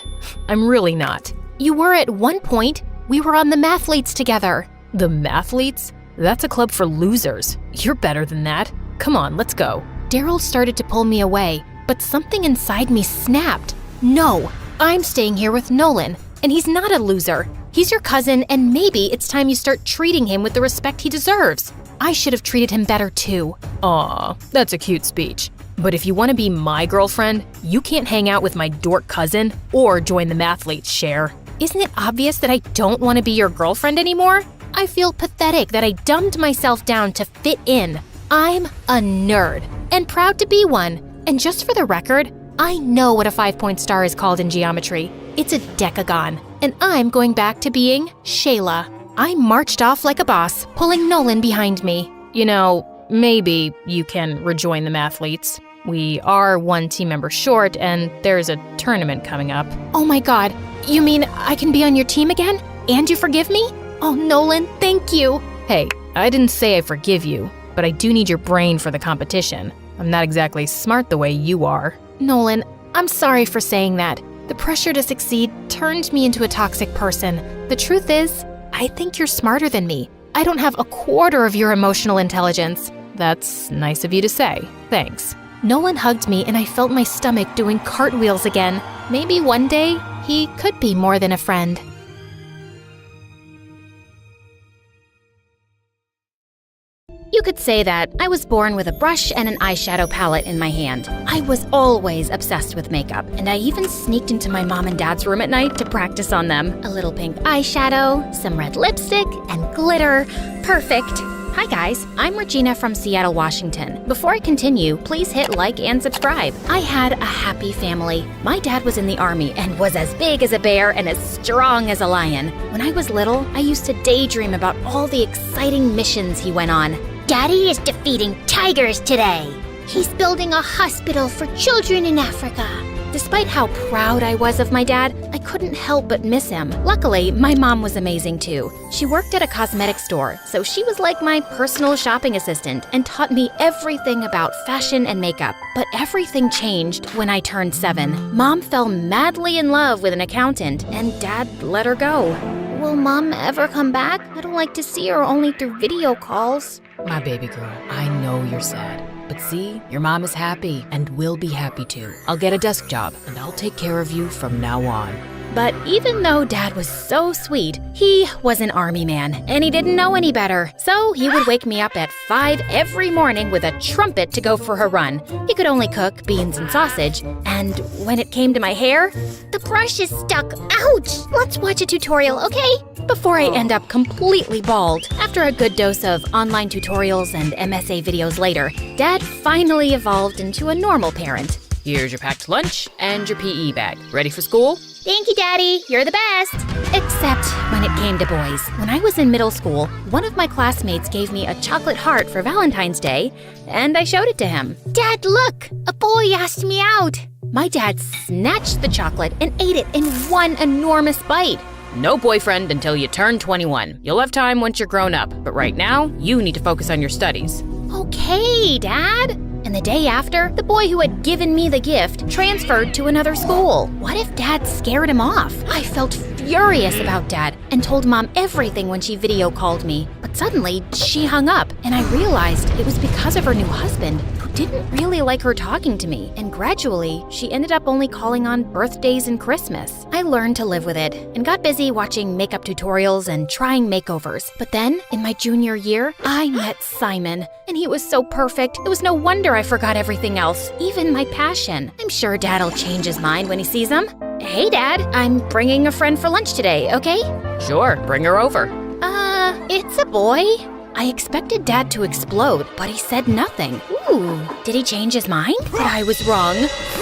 I'm really not. You were at one point. We were on the mathletes together. The mathletes? That's a club for losers. You're better than that. Come on, let's go. Daryl started to pull me away, but something inside me snapped. No, I'm staying here with Nolan, and he's not a loser. He's your cousin, and maybe it's time you start treating him with the respect he deserves. I should have treated him better too. Aw, that's a cute speech. But if you want to be my girlfriend, you can't hang out with my dork cousin or join the mathletes, Cher. Isn't it obvious that I don't want to be your girlfriend anymore? I feel pathetic that I dumbed myself down to fit in. I'm a nerd and proud to be one. And just for the record, I know what a 5-point star is called in geometry. It's a decagon, and I'm going back to being Shayla. I marched off like a boss, pulling Nolan behind me. You know, maybe you can rejoin the mathletes. We are one team member short, and there's a tournament coming up. Oh my god, you mean I can be on your team again? And you forgive me? Oh, Nolan, thank you. Hey, I didn't say I forgive you, but I do need your brain for the competition. I'm not exactly smart the way you are. Nolan, I'm sorry for saying that. The pressure to succeed turned me into a toxic person. The truth is, I think you're smarter than me. I don't have a quarter of your emotional intelligence. That's nice of you to say. Thanks. Nolan hugged me and I felt my stomach doing cartwheels again. Maybe one day, he could be more than a friend. You could say that I was born with a brush and an eyeshadow palette in my hand. I was always obsessed with makeup, and I even sneaked into my mom and dad's room at night to practice on them. A little pink eyeshadow, some red lipstick, and glitter. Perfect. Hi guys, I'm Regina from Seattle, Washington. Before I continue, please hit like and subscribe. I had a happy family. My dad was in the army and was as big as a bear and as strong as a lion. When I was little, I used to daydream about all the exciting missions he went on. Daddy is defeating tigers today. He's building a hospital for children in Africa. Despite how proud I was of my dad, I couldn't help but miss him. Luckily, my mom was amazing too. She worked at a cosmetic store, so she was like my personal shopping assistant and taught me everything about fashion and makeup. But everything changed when I turned 7. Mom fell madly in love with an accountant, and Dad let her go. Will Mom ever come back? I don't like to see her only through video calls. My baby girl, I know you're sad. But see, your mom is happy and will be happy too. I'll get a desk job and I'll take care of you from now on. But even though Dad was so sweet, he was an army man, and he didn't know any better. So he would wake me up at 5 every morning with a trumpet to go for a run. He could only cook beans and sausage, and when it came to my hair, the brush is stuck. Ouch! Let's watch a tutorial, okay? Before I end up completely bald. After a good dose of online tutorials and MSA videos later, Dad finally evolved into a normal parent. Here's your packed lunch and your PE bag. Ready for school? Thank you, Daddy. You're the best. Except when it came to boys. When I was in middle school, one of my classmates gave me a chocolate heart for Valentine's Day, and I showed it to him. Dad, look! A boy asked me out. My dad snatched the chocolate and ate it in one enormous bite. No boyfriend until you turn 21. You'll have time once you're grown up, but right now, you need to focus on your studies. Okay, Dad. And the day after, the boy who had given me the gift transferred to another school. What if Dad scared him off? I felt furious about Dad and told Mom everything when she video called me. But suddenly, she hung up, and I realized it was because of her new husband, who didn't really like her talking to me. And gradually, she ended up only calling on birthdays and Christmas. I learned to live with it and got busy watching makeup tutorials and trying makeovers. But then, in my junior year, I met Simon, and he was so perfect. It was no wonder I forgot everything else, even my passion. I'm sure Dad'll change his mind when he sees him. Hey, Dad, I'm bringing a friend for lunch today, okay? Sure, bring her over. It's a boy. I expected Dad to explode, but he said nothing. Ooh, did he change his mind? But I was wrong.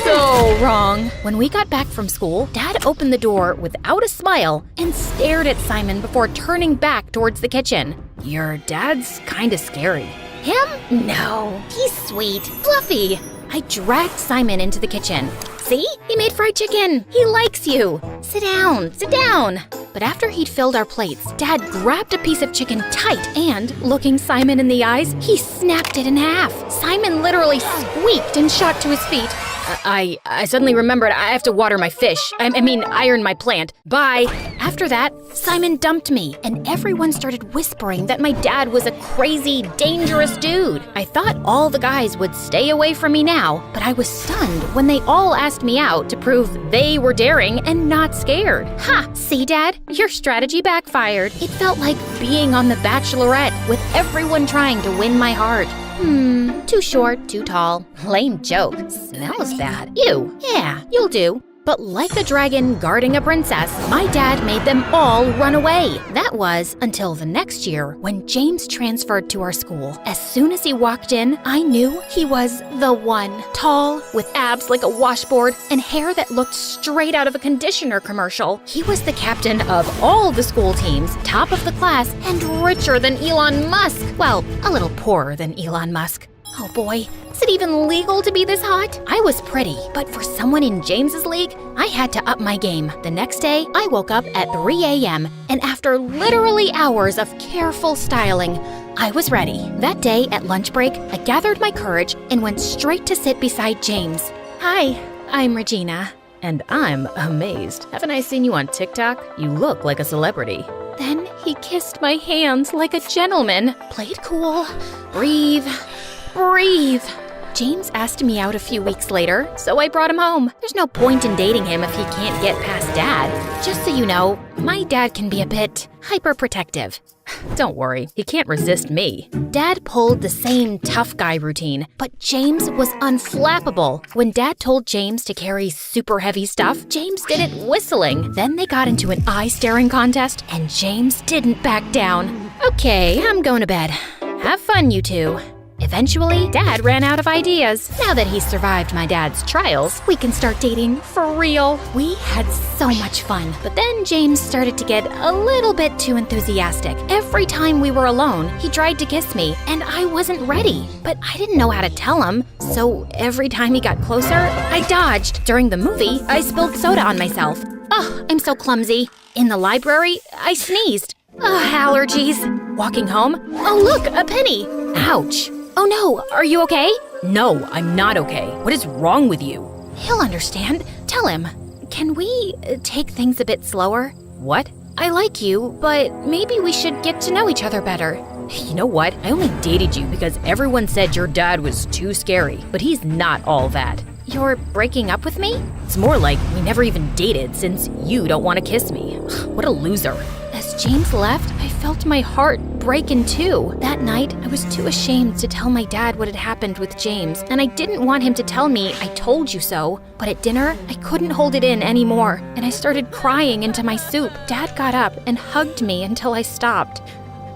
So wrong. When we got back from school, Dad opened the door without a smile and stared at Simon before turning back towards the kitchen. Your dad's kinda scary. Him? No, he's sweet, fluffy. I dragged Simon into the kitchen. See? He made fried chicken. He likes you. Sit down, sit down. But after he'd filled our plates, Dad grabbed a piece of chicken tight and, looking Simon in the eyes, he snapped it in half. Simon literally squeaked and shot to his feet. I suddenly remembered I have to water my fish. I mean, iron my plant. Bye. After that, Simon dumped me, and everyone started whispering that my dad was a crazy, dangerous dude. I thought all the guys would stay away from me now, but I was stunned when they all asked me out to prove they were daring and not scared. Ha! See, Dad? Your strategy backfired. It felt like being on The Bachelorette with everyone trying to win my heart. Too short, too tall. Lame joke. Smells bad. Ew. Yeah, you'll do. But like a dragon guarding a princess, my dad made them all run away. That was until the next year when James transferred to our school. As soon as he walked in, I knew he was the one. Tall, with abs like a washboard, and hair that looked straight out of a conditioner commercial. He was the captain of all the school teams, top of the class, and richer than Elon Musk. Well, a little poorer than Elon Musk. Oh boy, is it even legal to be this hot? I was pretty, but for someone in James's league, I had to up my game. The next day, I woke up at 3 a.m., and after literally hours of careful styling, I was ready. That day at lunch break, I gathered my courage and went straight to sit beside James. Hi, I'm Regina. And I'm amazed. Haven't I seen you on TikTok? You look like a celebrity. Then he kissed my hands like a gentleman. Played cool. Breathe. James asked me out a few weeks later, so I brought him home. There's no point in dating him if he can't get past Dad. Just so you know, my dad can be a bit hyperprotective. Don't worry, he can't resist me. Dad pulled the same tough guy routine, but James was unflappable. When Dad told James to carry super heavy stuff, James did it whistling. Then they got into an eye-staring contest, and James didn't back down. Okay, I'm going to bed. Have fun, you two. Eventually, Dad ran out of ideas. Now that he's survived my dad's trials, we can start dating for real. We had so much fun, but then James started to get a little bit too enthusiastic. Every time we were alone, he tried to kiss me, and I wasn't ready. But I didn't know how to tell him, so every time he got closer, I dodged. During the movie, I spilled soda on myself. Oh, I'm so clumsy. In the library, I sneezed. Oh, allergies. Walking home, oh look, a penny. Ouch. Oh no, are you okay? No, I'm not okay. What is wrong with you? He'll understand. Tell him. Can we take things a bit slower? What? I like you, but maybe we should get to know each other better. You know what? I only dated you because everyone said your dad was too scary, but he's not all that. You're breaking up with me? It's more like we never even dated since you don't want to kiss me. What a loser. As James left, I felt my heart break in two. That night, I was too ashamed to tell my dad what had happened with James, and I didn't want him to tell me I told you so. But at dinner, I couldn't hold it in anymore, and I started crying into my soup. Dad got up and hugged me until I stopped.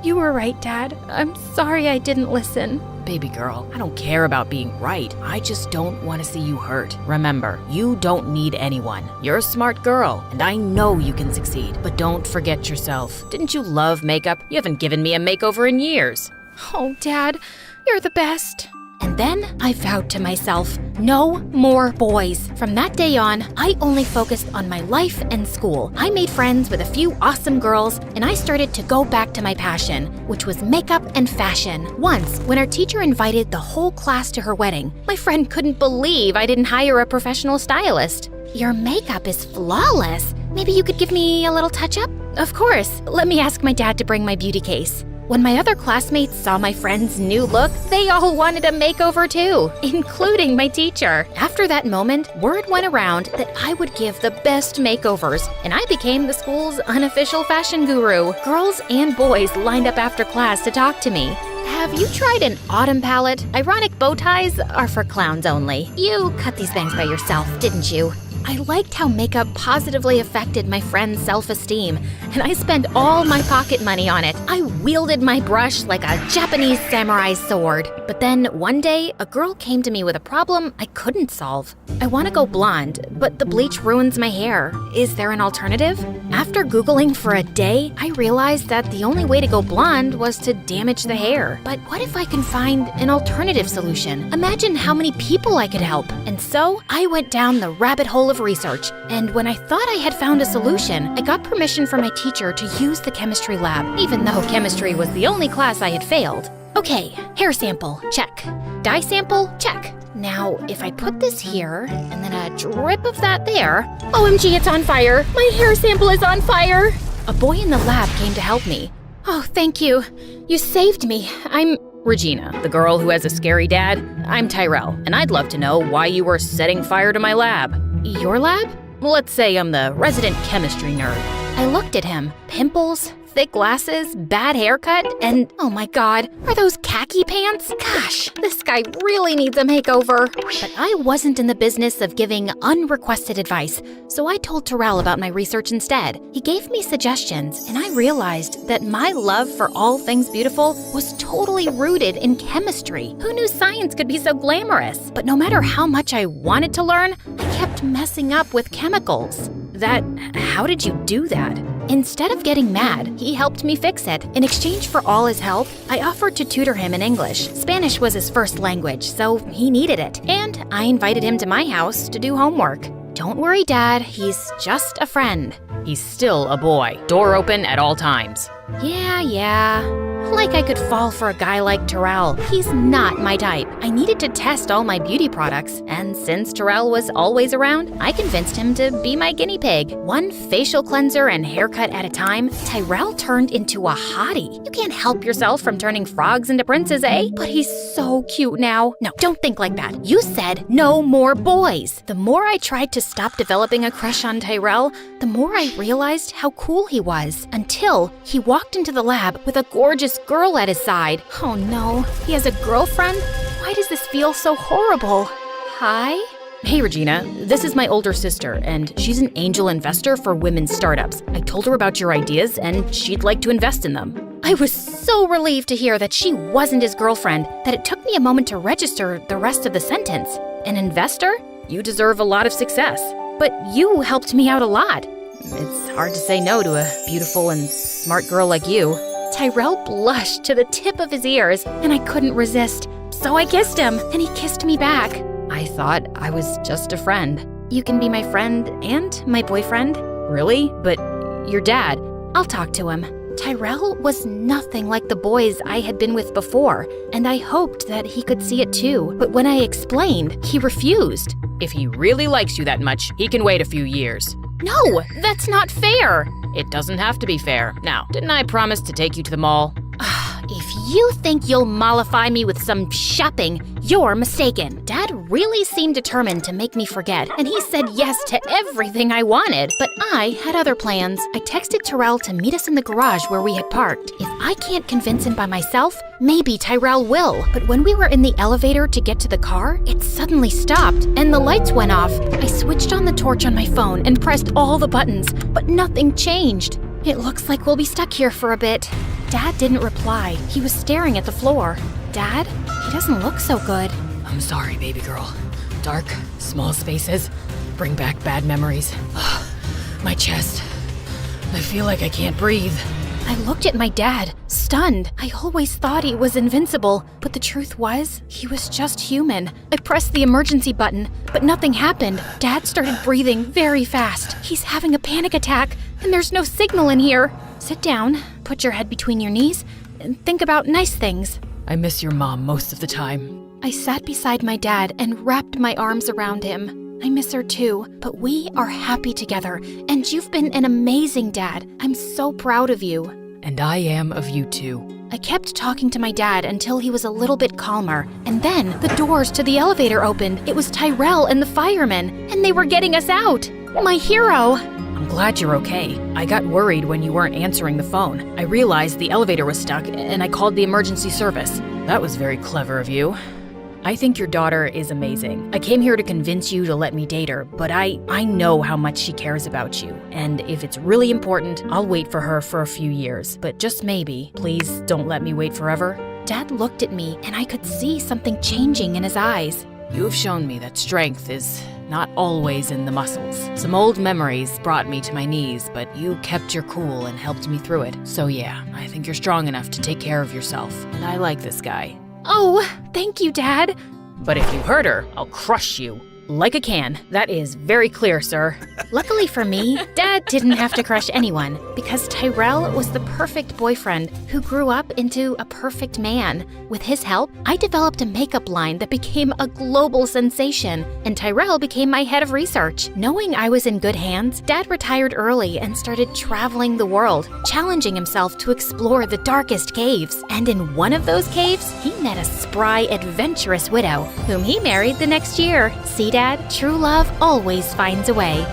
You were right, Dad. I'm sorry I didn't listen. Baby girl, I don't care about being right. I just don't want to see you hurt. Remember, you don't need anyone. You're a smart girl, and I know you can succeed. But don't forget yourself. Didn't you love makeup? You haven't given me a makeover in years. Oh, Dad, you're the best. And then I vowed to myself, no more boys. From that day on, I only focused on my life and school. I made friends with a few awesome girls, and I started to go back to my passion, which was makeup and fashion. Once, when our teacher invited the whole class to her wedding, my friend couldn't believe I didn't hire a professional stylist. Your makeup is flawless. Maybe you could give me a little touch-up? Of course. Let me ask my dad to bring my beauty case. When my other classmates saw my friend's new look, they all wanted a makeover too, including my teacher. After that moment, word went around that I would give the best makeovers, and I became the school's unofficial fashion guru. Girls and boys lined up after class to talk to me. Have you tried an autumn palette? Ironic bow ties are for clowns only. You cut these bangs by yourself, didn't you? I liked how makeup positively affected my friend's self-esteem, and I spent all my pocket money on it. I wielded my brush like a Japanese samurai's sword. But then one day, a girl came to me with a problem I couldn't solve. I want to go blonde, but the bleach ruins my hair. Is there an alternative? After Googling for a day, I realized that the only way to go blonde was to damage the hair. But what if I can find an alternative solution? Imagine how many people I could help. And so, I went down the rabbit hole of research, and when I thought I had found a solution, I got permission from my teacher to use the chemistry lab, even though chemistry was the only class I had failed. Okay, hair sample, check. Dye sample, check. Now, if I put this here, and then a drip of that there, OMG, it's on fire! My hair sample is on fire! A boy in the lab came to help me. Oh, thank you. You saved me. I'm Regina, the girl who has a scary dad. I'm Tyrell, and I'd love to know why you were setting fire to my lab. Your lab? Let's say I'm the resident chemistry nerd. I looked at him. Pimples, thick glasses, bad haircut, and oh my god, are those khaki pants? Gosh, this guy really needs a makeover. But I wasn't in the business of giving unrequested advice, so I told Terrell about my research instead. He gave me suggestions, and I realized that my love for all things beautiful was totally rooted in chemistry. Who knew science could be so glamorous? But no matter how much I wanted to learn, I kept messing up with chemicals. How did you do that? Instead of getting mad, he helped me fix it. In exchange for all his help, I offered to tutor him in English. Spanish was his first language, so he needed it. And I invited him to my house to do homework. Don't worry, Dad, he's just a friend. He's still a boy. Door open at all times. Yeah. Like I could fall for a guy like Terrell. He's not my type. I needed to test all my beauty products, and since Terrell was always around, I convinced him to be my guinea pig. One facial cleanser and haircut at a time, Tyrell turned into a hottie. You can't help yourself from turning frogs into princes, eh? But he's so cute now. No, don't think like that. You said no more boys. The more I tried to stop developing a crush on Tyrell, the more I realized how cool he was, until he walked into the lab with a gorgeous girl at his side. Oh no, he has a girlfriend? Why does this feel so horrible? Hi? Hey Regina, this is my older sister, and she's an angel investor for women's startups. I told her about your ideas, and she'd like to invest in them. I was so relieved to hear that she wasn't his girlfriend that it took me a moment to register the rest of the sentence. An investor? You deserve a lot of success. But you helped me out a lot. It's hard to say no to a beautiful and smart girl like you. Tyrell blushed to the tip of his ears, and I couldn't resist. So I kissed him, and he kissed me back. I thought I was just a friend. You can be my friend and my boyfriend. Really? But your dad. I'll talk to him. Tyrell was nothing like the boys I had been with before, and I hoped that he could see it too. But when I explained, he refused. If he really likes you that much, he can wait a few years. No, that's not fair. It doesn't have to be fair. Now, didn't I promise to take you to the mall? If you think you'll mollify me with some shopping, you're mistaken. Dad really seemed determined to make me forget, and he said yes to everything I wanted. But I had other plans. I texted Tyrell to meet us in the garage where we had parked. If I can't convince him by myself, maybe Tyrell will. But when we were in the elevator to get to the car, it suddenly stopped, and the lights went off. I switched on the torch on my phone and pressed all the buttons, but nothing changed. It looks like we'll be stuck here for a bit. Dad didn't reply. He was staring at the floor. Dad? He doesn't look so good. I'm sorry, baby girl. Dark, small spaces bring back bad memories. My chest. I feel like I can't breathe. I looked at my dad, stunned. I always thought he was invincible, but the truth was, he was just human. I pressed the emergency button, but nothing happened. Dad started breathing very fast. He's having a panic attack, and there's no signal in here. Sit down, put your head between your knees, and think about nice things. I miss your mom most of the time. I sat beside my dad and wrapped my arms around him. I miss her too, but we are happy together, and you've been an amazing dad. I'm so proud of you. And I am of you too. I kept talking to my dad until he was a little bit calmer, and then the doors to the elevator opened. It was Tyrell and the firemen, and they were getting us out. My hero! I'm glad you're okay. I got worried when you weren't answering the phone. I realized the elevator was stuck, and I called the emergency service. That was very clever of you. I think your daughter is amazing. I came here to convince you to let me date her, but I know how much she cares about you. And if it's really important, I'll wait for her for a few years. But just maybe, please don't let me wait forever. Dad looked at me, and I could see something changing in his eyes. You have shown me that strength is not always in the muscles. Some old memories brought me to my knees, but you kept your cool and helped me through it. So yeah, I think you're strong enough to take care of yourself. And I like this guy. Oh, thank you, Dad. But if you hurt her, I'll crush you. Like a can. That is very clear, sir. Luckily for me, Dad didn't have to crush anyone because Tyrell was the perfect boyfriend who grew up into a perfect man. With his help, I developed a makeup line that became a global sensation, and Tyrell became my head of research. Knowing I was in good hands, Dad retired early and started traveling the world, challenging himself to explore the darkest caves. And in one of those caves, he met a spry, adventurous widow, whom he married the next year. See, Dad, true love always finds a way.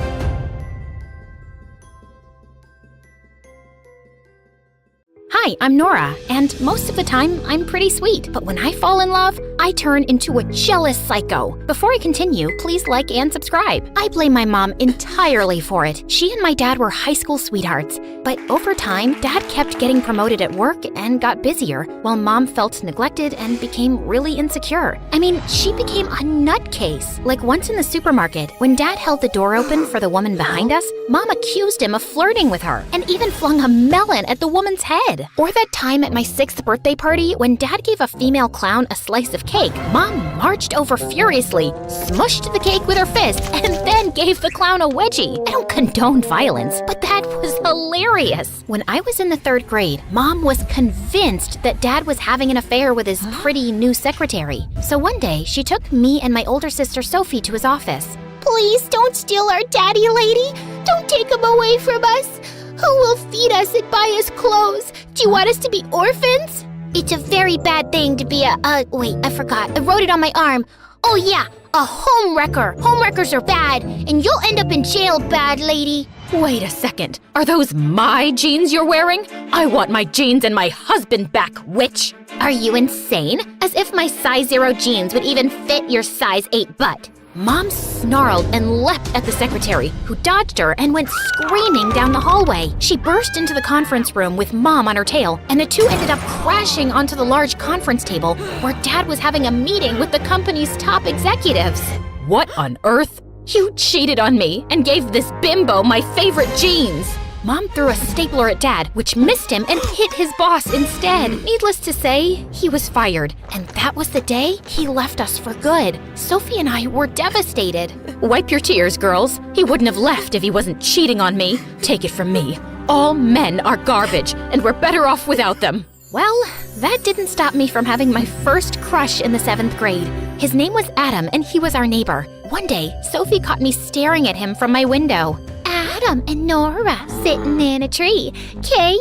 Hi, I'm Nora, and most of the time, I'm pretty sweet. But when I fall in love, I turn into a jealous psycho. Before I continue, please like and subscribe. I blame my mom entirely for it. She and my dad were high school sweethearts. But over time, Dad kept getting promoted at work and got busier, while Mom felt neglected and became really insecure. I mean, she became a nutcase. Like once in the supermarket, when Dad held the door open for the woman behind us, Mom accused him of flirting with her and even flung a melon at the woman's head. Or that time at my 6th birthday party when Dad gave a female clown a slice of cake, Mom marched over furiously, smushed the cake with her fist, and then gave the clown a wedgie. I don't condone violence, but that was hilarious. When I was in the 3rd grade, Mom was convinced that Dad was having an affair with his pretty new secretary. So one day, she took me and my older sister Sophie to his office. Please don't steal our daddy, lady. Don't take him away from us. Who will feed us and buy us clothes? Do you want us to be orphans? It's a very bad thing to be wait, I forgot. I wrote it on my arm. Oh yeah, a homewrecker. Homewreckers are bad, and you'll end up in jail, bad lady. Wait a second. Are those my jeans you're wearing? I want my jeans and my husband back, witch. Are you insane? As if my size 0 jeans would even fit your size 8 butt. Mom snarled and leapt at the secretary, who dodged her and went screaming down the hallway. She burst into the conference room with Mom on her tail, and the two ended up crashing onto the large conference table where Dad was having a meeting with the company's top executives. What on earth? You cheated on me and gave this bimbo my favorite jeans. Mom threw a stapler at Dad, which missed him and hit his boss instead. Needless to say, he was fired. And that was the day he left us for good. Sophie and I were devastated. Wipe your tears, girls. He wouldn't have left if he wasn't cheating on me. Take it from me. All men are garbage, and we're better off without them. Well, that didn't stop me from having my first crush in the 7th grade. His name was Adam, and he was our neighbor. One day, Sophie caught me staring at him from my window. Adam and Nora sitting in a tree. Kissing.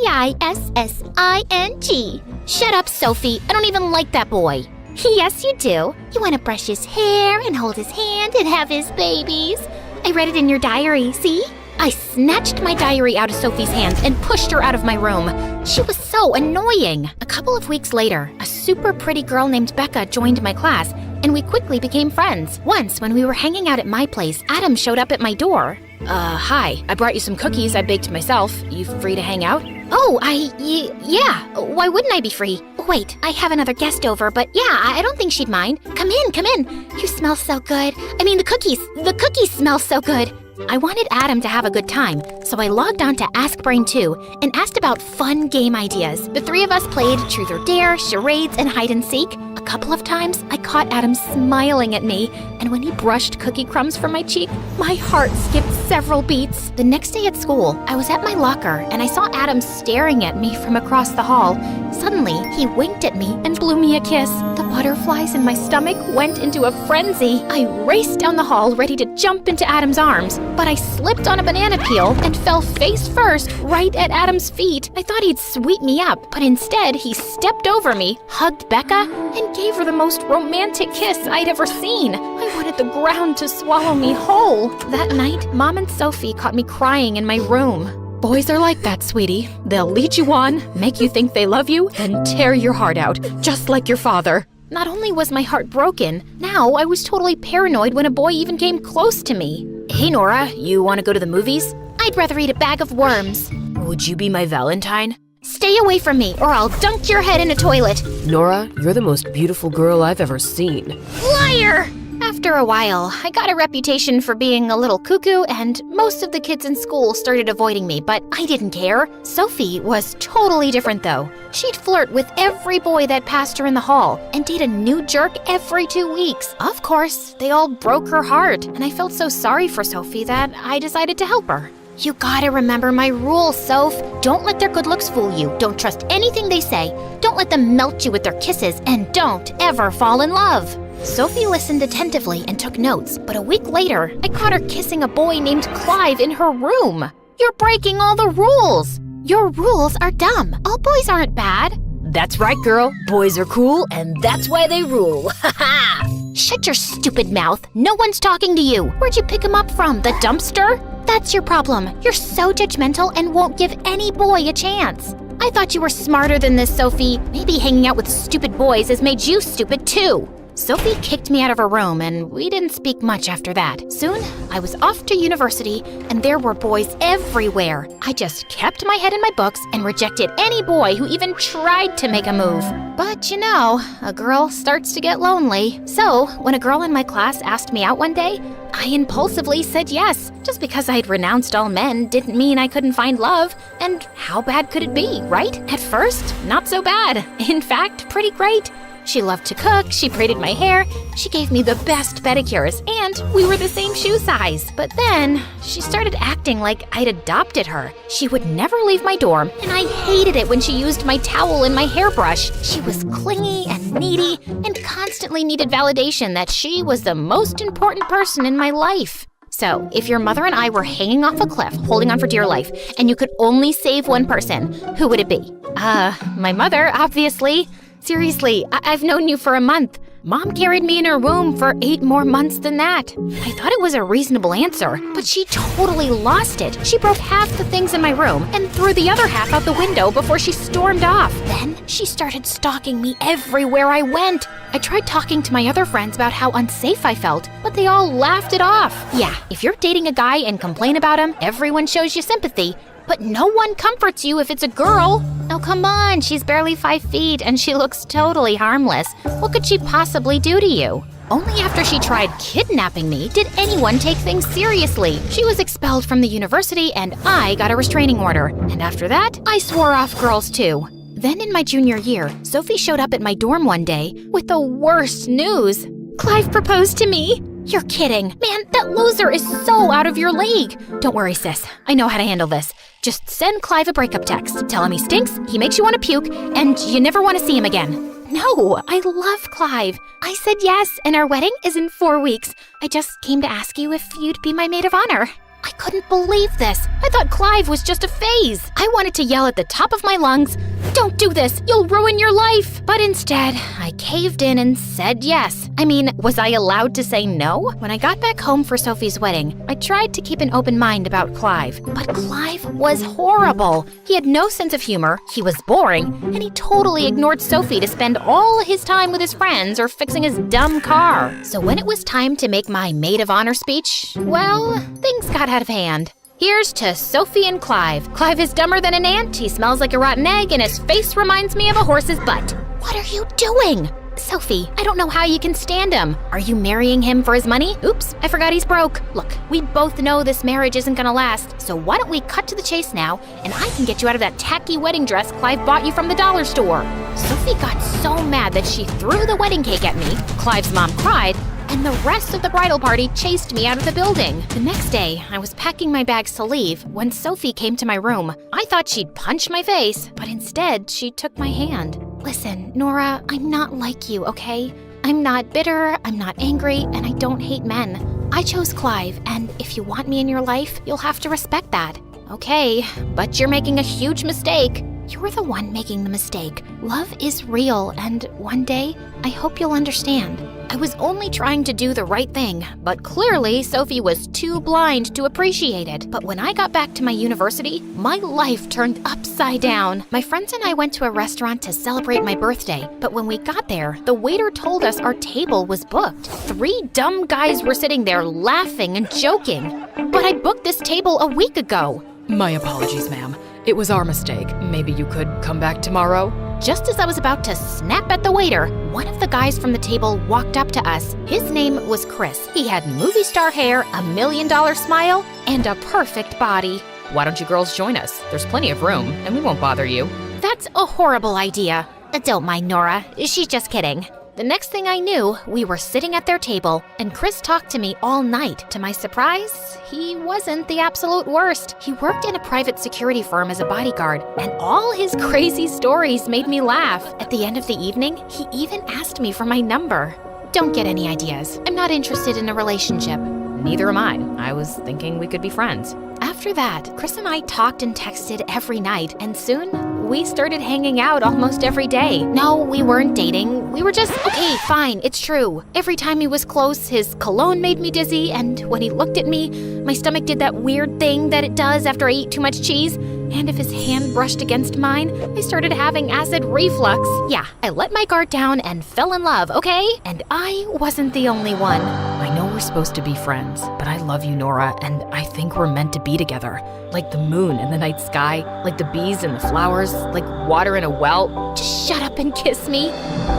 Shut up, Sophie. I don't even like that boy. Yes, you do. You want to brush his hair and hold his hand and have his babies. I read it in your diary, see? I snatched my diary out of Sophie's hands and pushed her out of my room. She was so annoying. A couple of weeks later, a super pretty girl named Becca joined my class, and we quickly became friends. Once, when we were hanging out at my place, Adam showed up at my door. Hi. I brought you some cookies I baked myself. You free to hang out? Oh, yeah. Why wouldn't I be free? Wait, I have another guest over, but yeah, I don't think she'd mind. Come in. You smell so good. I mean, the cookies smell so good. I wanted Adam to have a good time, so I logged on to Ask Brain 2 and asked about fun game ideas. The 3 of us played Truth or Dare, charades, and hide and seek. A couple of times, I caught Adam smiling at me, and when he brushed cookie crumbs from my cheek, my heart skipped several beats. The next day at school, I was at my locker, and I saw Adam staring at me from across the hall. Suddenly, he winked at me and blew me a kiss. The butterflies in my stomach went into a frenzy. I raced down the hall, ready to jump into Adam's arms, but I slipped on a banana peel and fell face first right at Adam's feet. I thought he'd sweep me up, but instead he stepped over me, hugged Becca, and gave her the most romantic kiss I'd ever seen. I wanted the ground to swallow me whole. That night, Mom and Sophie caught me crying in my room. Boys are like that, sweetie. They'll lead you on, make you think they love you, then tear your heart out, just like your father. Not only was my heart broken, now I was totally paranoid when a boy even came close to me. Hey, Nora, you want to go to the movies? I'd rather eat a bag of worms. Would you be my Valentine? Stay away from me, or I'll dunk your head in a toilet. Nora, you're the most beautiful girl I've ever seen. Liar! After a while, I got a reputation for being a little cuckoo, and most of the kids in school started avoiding me, but I didn't care. Sophie was totally different, though. She'd flirt with every boy that passed her in the hall and date a new jerk every 2 weeks. Of course, they all broke her heart, and I felt so sorry for Sophie that I decided to help her. You gotta remember my rules, Soph. Don't let their good looks fool you. Don't trust anything they say. Don't let them melt you with their kisses, and don't ever fall in love. Sophie listened attentively and took notes, but a week later, I caught her kissing a boy named Clive in her room. You're breaking all the rules. Your rules are dumb. All boys aren't bad. That's right, girl. Boys are cool, and that's why they rule. Ha ha! Shut your stupid mouth. No one's talking to you. Where'd you pick him up from? The dumpster? That's your problem. You're so judgmental and won't give any boy a chance. I thought you were smarter than this, Sophie. Maybe hanging out with stupid boys has made you stupid too. Sophie kicked me out of her room, and we didn't speak much after that. Soon, I was off to university, and there were boys everywhere. I just kept my head in my books and rejected any boy who even tried to make a move. But you know, a girl starts to get lonely. So, when a girl in my class asked me out one day, I impulsively said yes. Just because I'd renounced all men didn't mean I couldn't find love. And how bad could it be, right? At first, not so bad. In fact, pretty great. She loved to cook, she braided my hair, she gave me the best pedicures, and we were the same shoe size. But then, she started acting like I'd adopted her. She would never leave my dorm, and I hated it when she used my towel and my hairbrush. She was clingy and needy, and constantly needed validation that she was the most important person in my life. So, if your mother and I were hanging off a cliff, holding on for dear life, and you could only save one person, who would it be? My mother, obviously. Seriously, I've known you for a month. Mom carried me in her womb for 8 more months than that. I thought it was a reasonable answer, but she totally lost it. She broke half the things in my room and threw the other half out the window before she stormed off. Then she started stalking me everywhere I went. I tried talking to my other friends about how unsafe I felt, but they all laughed it off. Yeah, if you're dating a guy and complain about him, everyone shows you sympathy. But no one comforts you if it's a girl. Oh, come on, she's barely 5 feet and she looks totally harmless. What could she possibly do to you? Only after she tried kidnapping me did anyone take things seriously. She was expelled from the university and I got a restraining order. And after that, I swore off girls too. Then in my junior year, Sophie showed up at my dorm one day with the worst news. Clive proposed to me. You're kidding. Man, that loser is so out of your league. Don't worry, sis. I know how to handle this. Just send Clive a breakup text. Tell him he stinks, he makes you want to puke, and you never want to see him again. No, I love Clive. I said yes, and our wedding is in 4 weeks. I just came to ask you if you'd be my maid of honor. I couldn't believe this. I thought Clive was just a phase. I wanted to yell at the top of my lungs, "Don't do this, you'll ruin your life." But instead, I caved in and said yes. I mean, was I allowed to say no? When I got back home for Sophie's wedding, I tried to keep an open mind about Clive. But Clive was horrible. He had no sense of humor, he was boring, and he totally ignored Sophie to spend all his time with his friends or fixing his dumb car. So when it was time to make my maid of honor speech, well, things got out of hand. Here's to Sophie and Clive. Clive is dumber than an ant, he smells like a rotten egg, and his face reminds me of a horse's butt. What are you doing? Sophie, I don't know how you can stand him. Are you marrying him for his money? Oops, I forgot he's broke. Look, we both know this marriage isn't gonna last, so why don't we cut to the chase now, and I can get you out of that tacky wedding dress Clive bought you from the dollar store. Sophie got so mad that she threw the wedding cake at me. Clive's mom cried, and the rest of the bridal party chased me out of the building. The next day, I was packing my bags to leave when Sophie came to my room. I thought she'd punch my face, but instead, she took my hand. Listen, Nora, I'm not like you, okay? I'm not bitter, I'm not angry, and I don't hate men. I chose Clive, and if you want me in your life, you'll have to respect that. Okay, but you're making a huge mistake. You're the one making the mistake. Love is real, and one day, I hope you'll understand. I was only trying to do the right thing, but clearly Sophie was too blind to appreciate it. But when I got back to my university, my life turned upside down. My friends and I went to a restaurant to celebrate my birthday, but when we got there, the waiter told us our table was booked. 3 dumb guys were sitting there laughing and joking. But I booked this table a week ago. My apologies, ma'am. It was our mistake. Maybe you could come back tomorrow? Just as I was about to snap at the waiter, one of the guys from the table walked up to us. His name was Chris. He had movie star hair, a $1 million smile, and a perfect body. Why don't you girls join us? There's plenty of room, and we won't bother you. That's a horrible idea. Don't mind Nora. She's just kidding. The next thing I knew, we were sitting at their table, and Chris talked to me all night. To my surprise, he wasn't the absolute worst. He worked in a private security firm as a bodyguard, and all his crazy stories made me laugh. At the end of the evening, he even asked me for my number. Don't get any ideas. I'm not interested in a relationship. Neither am I. I was thinking we could be friends. After that, Chris and I talked and texted every night, and soon we started hanging out almost every day. No, we weren't dating. We were just, okay, fine, it's true. Every time he was close, his cologne made me dizzy, and when he looked at me, my stomach did that weird thing that it does after I eat too much cheese. and if his hand brushed against mine, I started having acid reflux. Yeah, I let my guard down and fell in love, okay? And I wasn't the only one. I know we're supposed to be friends, but I love you, Nora, and I think we're meant to be together. Like the moon in the night sky, like the bees and the flowers, like water in a well. Just shut up and kiss me.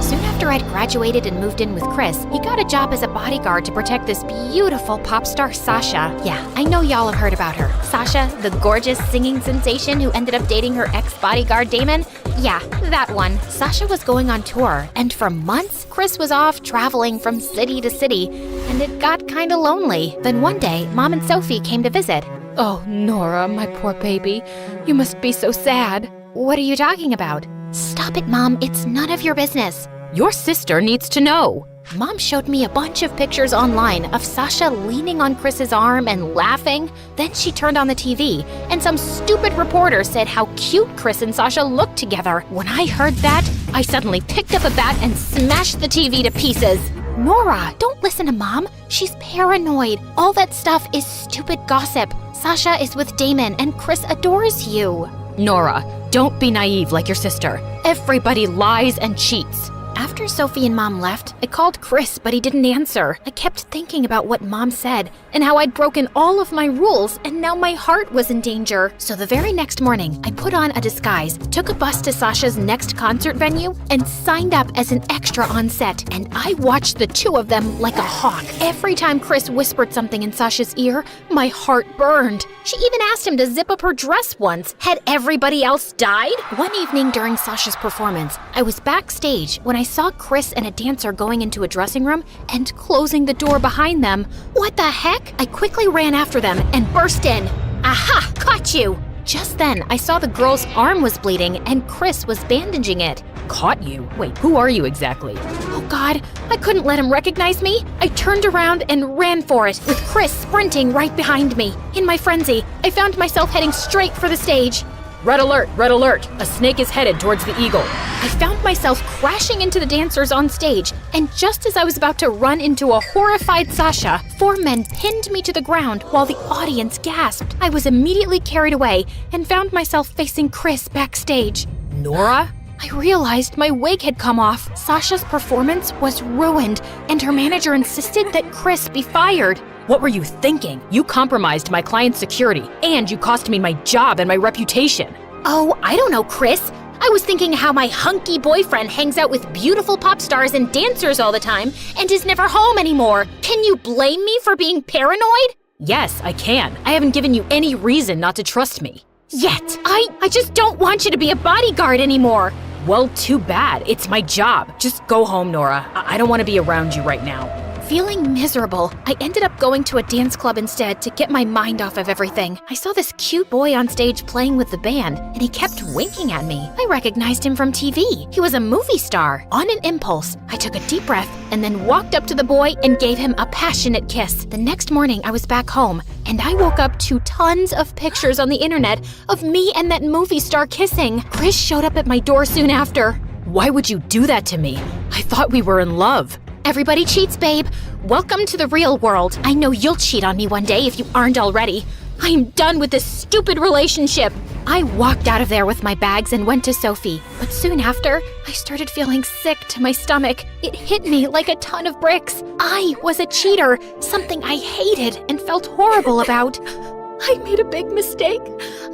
Soon after I'd graduated and moved in with Chris, he got a job as a bodyguard to protect this beautiful pop star Sasha. Yeah, I know y'all have heard about her. Sasha, the gorgeous singing sensation who ended up dating her ex-bodyguard Damon? Yeah, that one. Sasha was going on tour, and for months, Chris was off traveling from city to city, and it got kinda lonely. Then one day, Mom and Sophie came to visit. Oh, Nora, my poor baby. You must be so sad. What are you talking about? Stop it, Mom. It's none of your business. Your sister needs to know. Mom showed me a bunch of pictures online of Sasha leaning on Chris's arm and laughing. Then she turned on the TV, and some stupid reporter said how cute Chris and Sasha looked together. When I heard that, I suddenly picked up a bat and smashed the TV to pieces. Nora, don't listen to Mom. She's paranoid. All that stuff is stupid gossip. Sasha is with Damon, and Chris adores you. Nora, don't be naive like your sister. Everybody lies and cheats. After Sophie and Mom left, I called Chris, but he didn't answer. I kept thinking about what Mom said and how I'd broken all of my rules, and now my heart was in danger. So the very next morning, I put on a disguise, took a bus to Sasha's next concert venue, and signed up as an extra on set. And I watched the two of them like a hawk. Every time Chris whispered something in Sasha's ear, my heart burned. She even asked him to zip up her dress once. Had everybody else died? One evening during Sasha's performance, I was backstage when I saw Chris and a dancer going into a dressing room and closing the door behind them. What the heck? I quickly ran after them and burst in. Aha! Caught you! Just then, I saw the girl's arm was bleeding and Chris was bandaging it. Caught you? Wait, who are you exactly? Oh God, I couldn't let him recognize me. I turned around and ran for it, with Chris sprinting right behind me. In my frenzy, I found myself heading straight for the stage. Red alert, red alert. A snake is headed towards the eagle. I found myself crashing into the dancers on stage, and just as I was about to run into a horrified Sasha, 4 men pinned me to the ground while the audience gasped. I was immediately carried away and found myself facing Chris backstage. Nora? I realized my wig had come off. Sasha's performance was ruined, and her manager insisted that Chris be fired. What were you thinking? You compromised my client's security, and you cost me my job and my reputation. Oh, I don't know, Chris. I was thinking how my hunky boyfriend hangs out with beautiful pop stars and dancers all the time and is never home anymore. Can you blame me for being paranoid? Yes, I can. I haven't given you any reason not to trust me. Yet. I just don't want you to be a bodyguard anymore. Well, too bad. It's my job. Just go home, Nora. I don't want to be around you right now. Feeling miserable, I ended up going to a dance club instead to get my mind off of everything. I saw this cute boy on stage playing with the band, and he kept winking at me. I recognized him from TV. He was a movie star. On an impulse, I took a deep breath and then walked up to the boy and gave him a passionate kiss. The next morning, I was back home, and I woke up to tons of pictures on the internet of me and that movie star kissing. Chris showed up at my door soon after. Why would you do that to me? I thought we were in love. Everybody cheats, babe. Welcome to the real world. I know you'll cheat on me one day if you aren't already. I am done with this stupid relationship. I walked out of there with my bags and went to Sophie. But soon after, I started feeling sick to my stomach. It hit me like a ton of bricks. I was a cheater, something I hated and felt horrible about. I made a big mistake.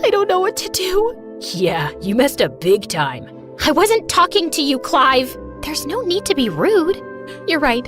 I don't know what to do. Yeah, you messed up big time. I wasn't talking to you, Clive. There's no need to be rude. You're right.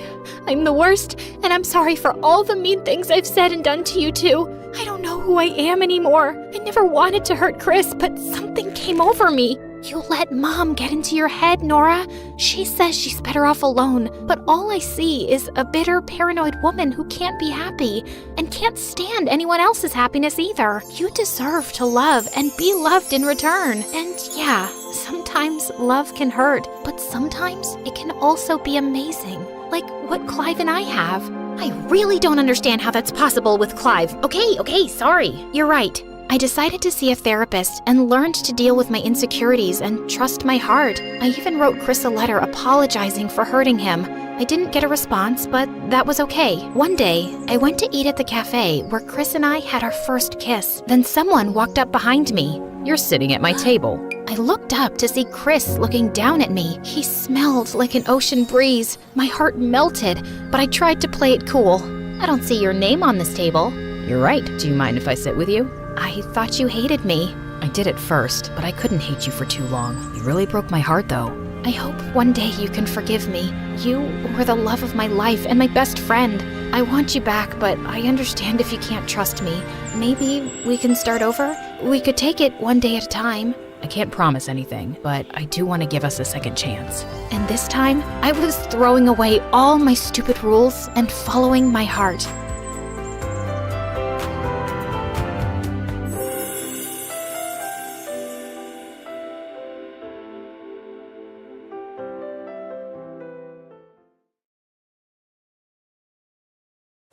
I'm the worst, and I'm sorry for all the mean things I've said and done to you too. I don't know who I am anymore. I never wanted to hurt Chris, but something came over me. You let Mom get into your head, Nora. She says she's better off alone, but all I see is a bitter, paranoid woman who can't be happy and can't stand anyone else's happiness either. You deserve to love and be loved in return. And yeah, sometimes love can hurt, but sometimes it can also be amazing, like what Clive and I have. I really don't understand how that's possible with Clive. Okay, sorry. You're right. I decided to see a therapist and learned to deal with my insecurities and trust my heart. I even wrote Chris a letter apologizing for hurting him. I didn't get a response, but that was okay. One day, I went to eat at the cafe where Chris and I had our first kiss. Then someone walked up behind me. You're sitting at my table. I looked up to see Chris looking down at me. He smelled like an ocean breeze. My heart melted, but I tried to play it cool. I don't see your name on this table. You're right. Do you mind if I sit with you? I thought you hated me. I did at first, but I couldn't hate you for too long. You really broke my heart, though. I hope one day you can forgive me. You were the love of my life and my best friend. I want you back, but I understand if you can't trust me. Maybe we can start over? We could take it one day at a time. I can't promise anything, but I do want to give us a second chance. And this time, I was throwing away all my stupid rules and following my heart.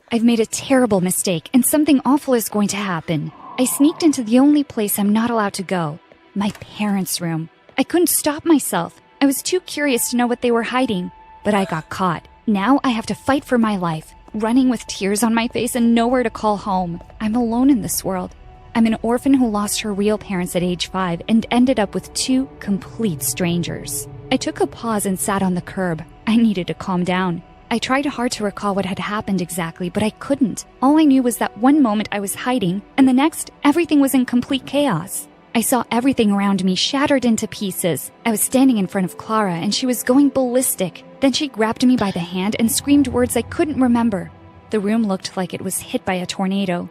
I've made a terrible mistake, and something awful is going to happen. I sneaked into the only place I'm not allowed to go. My parents' room. I couldn't stop myself. I was too curious to know what they were hiding. But I got caught. Now I have to fight for my life, running with tears on my face and nowhere to call home. I'm alone in this world. I'm an orphan who lost her real parents at age 5 and ended up with 2 complete strangers. I took a pause and sat on the curb. I needed to calm down. I tried hard to recall what had happened exactly, but I couldn't. All I knew was that one moment I was hiding, and the next, everything was in complete chaos. I saw everything around me shattered into pieces. I was standing in front of Clara, and she was going ballistic. Then she grabbed me by the hand and screamed words I couldn't remember. The room looked like it was hit by a tornado.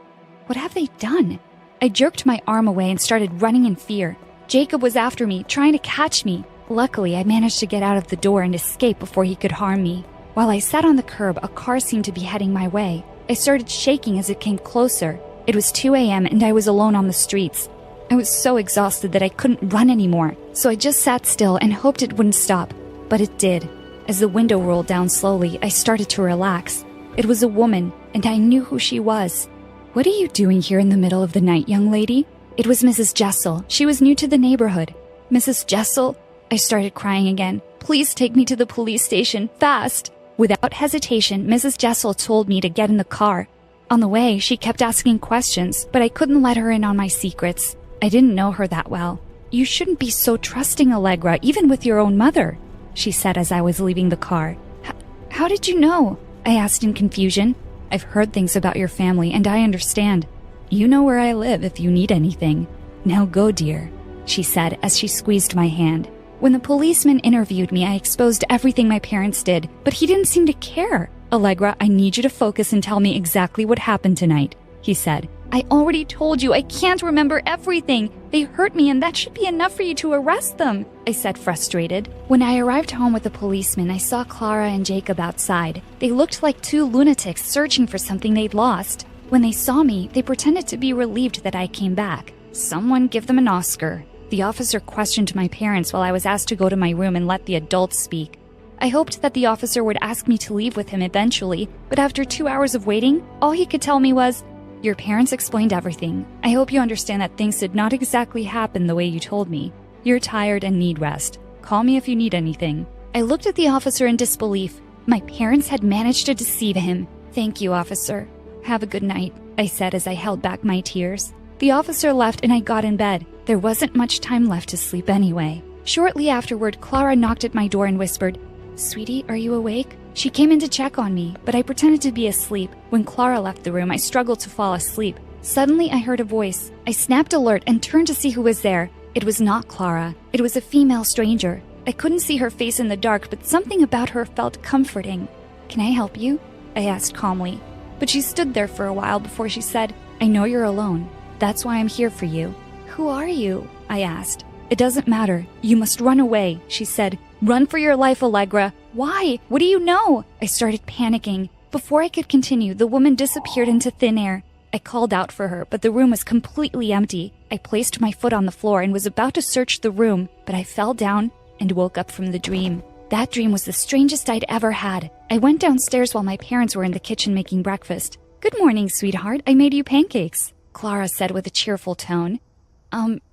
What have they done? I jerked my arm away and started running in fear. Jacob was after me, trying to catch me. Luckily, I managed to get out of the door and escape before he could harm me. While I sat on the curb, a car seemed to be heading my way. I started shaking as it came closer. It was 2 a.m. and I was alone on the streets. I was so exhausted that I couldn't run anymore, so I just sat still and hoped it wouldn't stop. But it did. As the window rolled down slowly, I started to relax. It was a woman, and I knew who she was. "What are you doing here in the middle of the night, young lady?" It was Mrs. Jessel. She was new to the neighborhood. "Mrs. Jessel?" I started crying again. "Please take me to the police station, fast!" Without hesitation, Mrs. Jessel told me to get in the car. On the way, she kept asking questions, but I couldn't let her in on my secrets. I didn't know her that well. "You shouldn't be so trusting, Allegra, even with your own mother," she said as I was leaving the car. How did you know?" I asked in confusion. "I've heard things about your family, and I understand. You know where I live if you need anything. Now go, dear," she said as she squeezed my hand. When the policeman interviewed me, I exposed everything my parents did, but he didn't seem to care. "Allegra, I need you to focus and tell me exactly what happened tonight," he said. "I already told you I can't remember everything. They hurt me and that should be enough for you to arrest them," I said, frustrated. When I arrived home with the policeman, I saw Clara and Jacob outside. They looked like 2 lunatics searching for something they'd lost. When they saw me, they pretended to be relieved that I came back. Someone give them an Oscar. The officer questioned my parents while I was asked to go to my room and let the adults speak. I hoped that the officer would ask me to leave with him eventually, but after 2 hours of waiting, all he could tell me was, "Your parents explained everything. I hope you understand that things did not exactly happen the way you told me. You're tired and need rest. Call me if you need anything." I looked at the officer in disbelief. My parents had managed to deceive him. "Thank you, officer. Have a good night," I said as I held back my tears. The officer left and I got in bed. There wasn't much time left to sleep anyway. Shortly afterward, Clara knocked at my door and whispered, "Sweetie, are you awake?" She came in to check on me, but I pretended to be asleep. When Clara left the room, I struggled to fall asleep. Suddenly, I heard a voice. I snapped alert and turned to see who was there. It was not Clara. It was a female stranger. I couldn't see her face in the dark, but something about her felt comforting. "Can I help you?" I asked calmly. But she stood there for a while before she said, "I know you're alone. That's why I'm here for you." "Who are you?" I asked. "It doesn't matter. You must run away," she said. "Run for your life, Allegra." "Why? What do you know?" I started panicking. Before I could continue, the woman disappeared into thin air. I called out for her, but the room was completely empty. I placed my foot on the floor and was about to search the room, but I fell down and woke up from the dream. That dream was the strangest I'd ever had. I went downstairs while my parents were in the kitchen making breakfast. "Good morning, sweetheart. I made you pancakes," Clara said with a cheerful tone.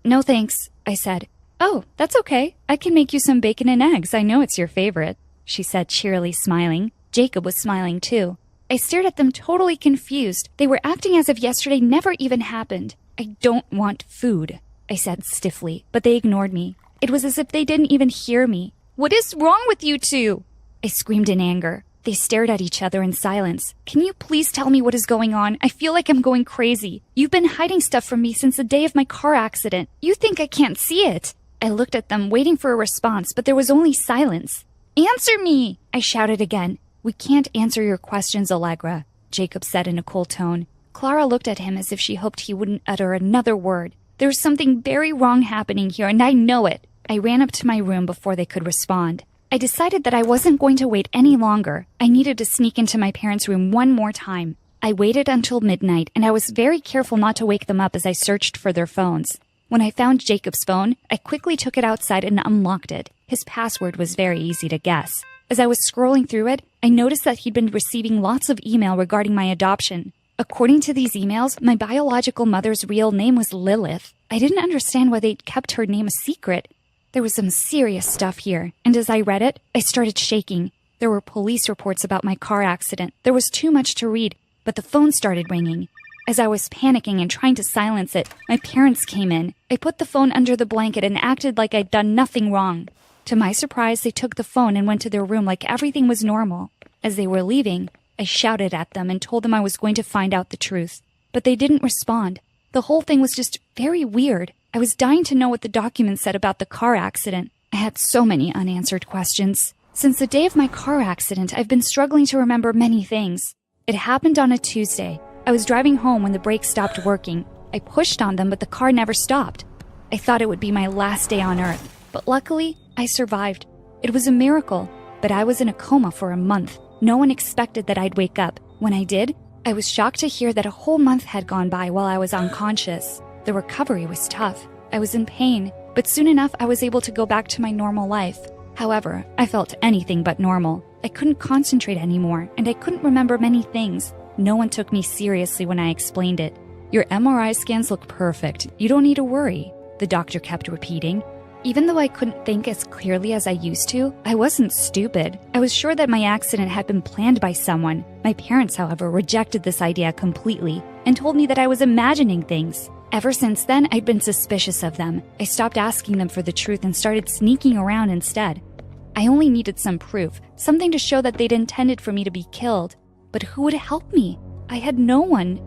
No thanks," I said. "Oh, that's okay. I can make you some bacon and eggs. I know it's your favorite," she said, cheerily smiling. Jacob was smiling too. I stared at them totally confused. They were acting as if yesterday never even happened. "I don't want food," I said stiffly, but they ignored me. It was as if they didn't even hear me. What is wrong with you two? I screamed in anger. They stared at each other in silence. Can you please tell me what is going on? I feel like I'm going crazy. You've been hiding stuff from me since the day of my car accident. You think I can't see it? I looked at them, waiting for a response, but there was only silence. Answer me! I shouted again. We can't answer your questions, Allegra, Jacob said in a cold tone. Clara looked at him as if she hoped he wouldn't utter another word. There's something very wrong happening here, and I know it. I ran up to my room before they could respond. I decided that I wasn't going to wait any longer. I needed to sneak into my parents' room one more time. I waited until midnight, and I was very careful not to wake them up as I searched for their phones. When I found Jacob's phone, I quickly took it outside and unlocked it. His password was very easy to guess. As I was scrolling through it, I noticed that he'd been receiving lots of email regarding my adoption. According to these emails, my biological mother's real name was Lilith. I didn't understand why they'd kept her name a secret. There was some serious stuff here, and as I read it, I started shaking. There were police reports about my car accident. There was too much to read, but the phone started ringing. As I was panicking and trying to silence it, my parents came in. I put the phone under the blanket and acted like I'd done nothing wrong. To my surprise, they took the phone and went to their room like everything was normal. As they were leaving, I shouted at them and told them I was going to find out the truth. But they didn't respond. The whole thing was just very weird. I was dying to know what the documents said about the car accident. I had so many unanswered questions. Since the day of my car accident, I've been struggling to remember many things. It happened on a Tuesday. I was driving home when the brakes stopped working. I pushed on them, but the car never stopped. I thought it would be my last day on Earth, but luckily, I survived. It was a miracle, but I was in a coma for a month. No one expected that I'd wake up. When I did, I was shocked to hear that a whole month had gone by while I was unconscious. The recovery was tough. I was in pain, but soon enough I was able to go back to my normal life. However, I felt anything but normal. I couldn't concentrate anymore, and I couldn't remember many things. No one took me seriously when I explained it. Your MRI scans look perfect. You don't need to worry, the doctor kept repeating. Even though I couldn't think as clearly as I used to, I wasn't stupid. I was sure that my accident had been planned by someone. My parents, however, rejected this idea completely and told me that I was imagining things. Ever since then, I'd been suspicious of them. I stopped asking them for the truth and started sneaking around instead. I only needed some proof, something to show that they'd intended for me to be killed. But who would help me? I had no one.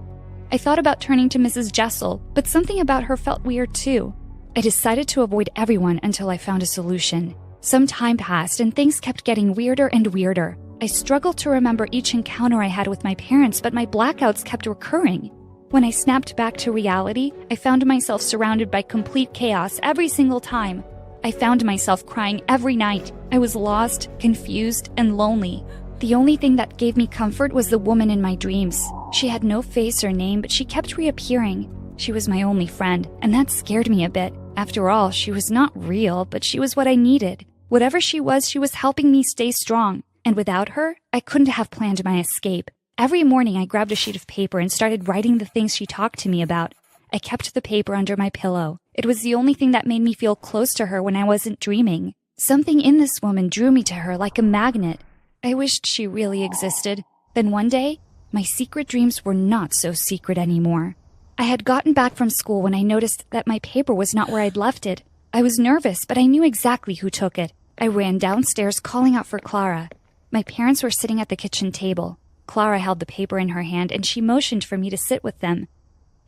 I thought about turning to Mrs. Jessel, but something about her felt weird too. I decided to avoid everyone until I found a solution. Some time passed and things kept getting weirder and weirder. I struggled to remember each encounter I had with my parents, but my blackouts kept recurring. When I snapped back to reality, I found myself surrounded by complete chaos every single time. I found myself crying every night. I was lost, confused, and lonely. The only thing that gave me comfort was the woman in my dreams. She had no face or name, but she kept reappearing. She was my only friend, and that scared me a bit. After all, she was not real, but she was what I needed. Whatever she was helping me stay strong. And without her, I couldn't have planned my escape. Every morning I grabbed a sheet of paper and started writing the things she talked to me about. I kept the paper under my pillow. It was the only thing that made me feel close to her when I wasn't dreaming. Something in this woman drew me to her like a magnet. I wished she really existed. Then one day, my secret dreams were not so secret anymore. I had gotten back from school when I noticed that my paper was not where I'd left it. I was nervous, but I knew exactly who took it. I ran downstairs calling out for Clara. My parents were sitting at the kitchen table. Clara held the paper in her hand and she motioned for me to sit with them.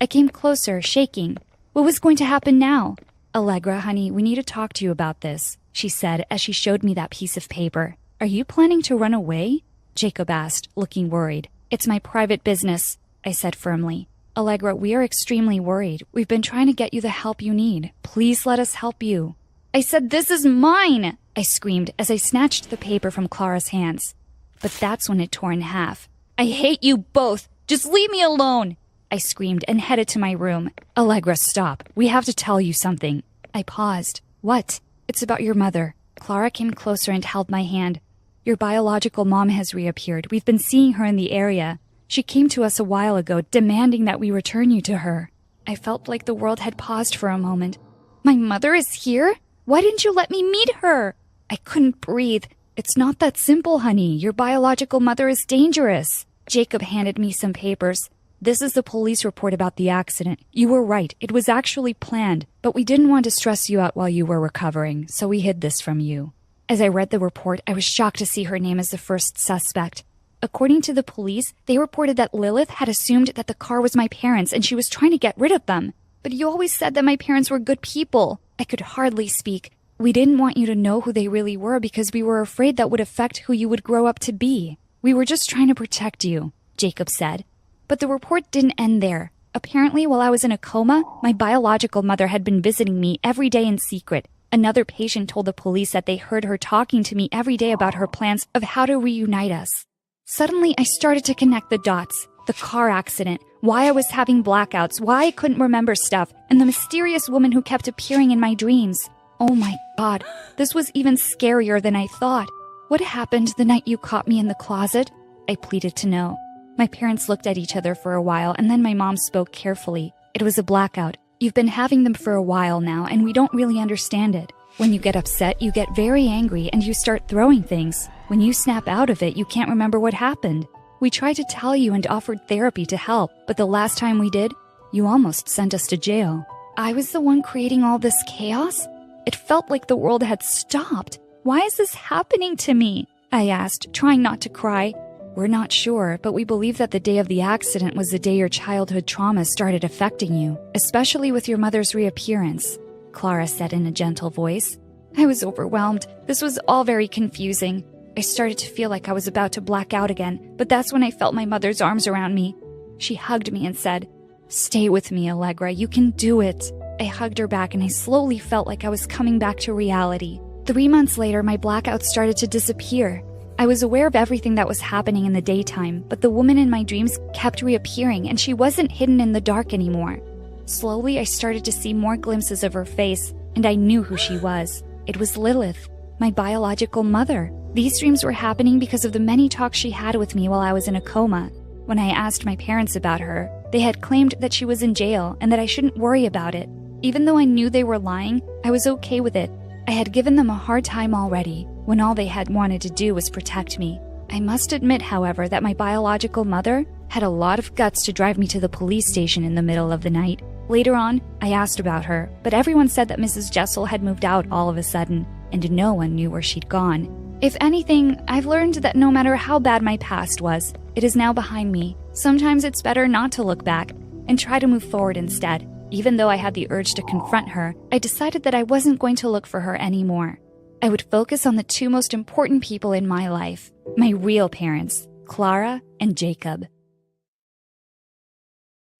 I came closer, shaking. What was going to happen now? Allegra, honey, we need to talk to you about this, she said as she showed me that piece of paper. Are you planning to run away? Jacob asked, looking worried. It's my private business, I said firmly. Allegra, we are extremely worried. We've been trying to get you the help you need. Please let us help you. I said, this is mine, I screamed as I snatched the paper from Clara's hands. But that's when it tore in half. I hate you both. Just leave me alone, I screamed and headed to my room. Allegra, stop. We have to tell you something. I paused. What? It's about your mother. Clara came closer and held my hand. Your biological mom has reappeared. We've been seeing her in the area. She came to us a while ago, demanding that we return you to her. I felt like the world had paused for a moment. My mother is here? Why didn't you let me meet her? I couldn't breathe. It's not that simple, honey. Your biological mother is dangerous. Jacob handed me some papers. This is the police report about the accident. You were right. It was actually planned, but we didn't want to stress you out while you were recovering, so we hid this from you. As I read the report, I was shocked to see her name as the first suspect. According to the police, they reported that Lilith had assumed that the car was my parents and she was trying to get rid of them. But you always said that my parents were good people. I could hardly speak. We didn't want you to know who they really were because we were afraid that would affect who you would grow up to be. We were just trying to protect you, Jacob said. But the report didn't end there. Apparently, while I was in a coma, my biological mother had been visiting me every day in secret. Another patient told the police that they heard her talking to me every day about her plans of how to reunite us. Suddenly, I started to connect the dots. The car accident, why I was having blackouts, why I couldn't remember stuff, and the mysterious woman who kept appearing in my dreams. Oh my God, this was even scarier than I thought. What happened the night you caught me in the closet? I pleaded to know. My parents looked at each other for a while, and then my mom spoke carefully. It was a blackout. You've been having them for a while now, and we don't really understand it. When you get upset, you get very angry, and you start throwing things. When you snap out of it, you can't remember what happened. We tried to tell you and offered therapy to help, but the last time we did, you almost sent us to jail. I was the one creating all this chaos? It felt like the world had stopped. Why is this happening to me? I asked, trying not to cry. We're not sure, but we believe that the day of the accident was the day your childhood trauma started affecting you, especially with your mother's reappearance, Clara said in a gentle voice. I was overwhelmed. This was all very confusing. I started to feel like I was about to black out again, but that's when I felt my mother's arms around me. She hugged me and said, "Stay with me, Allegra. You can do it." I hugged her back and I slowly felt like I was coming back to reality. 3 months later, my blackouts started to disappear. I was aware of everything that was happening in the daytime, but the woman in my dreams kept reappearing and she wasn't hidden in the dark anymore. Slowly, I started to see more glimpses of her face, and I knew who she was. It was Lilith, my biological mother. These dreams were happening because of the many talks she had with me while I was in a coma. When I asked my parents about her, they had claimed that she was in jail and that I shouldn't worry about it. Even though I knew they were lying, I was okay with it. I had given them a hard time already, when all they had wanted to do was protect me. I must admit, however, that my biological mother had a lot of guts to drive me to the police station in the middle of the night. Later on, I asked about her, but everyone said that Mrs. Jessel had moved out all of a sudden, and no one knew where she'd gone. If anything, I've learned that no matter how bad my past was, it is now behind me. Sometimes it's better not to look back and try to move forward instead. Even though I had the urge to confront her, I decided that I wasn't going to look for her anymore. I would focus on the two most important people in my life, my real parents, Clara and Jacob.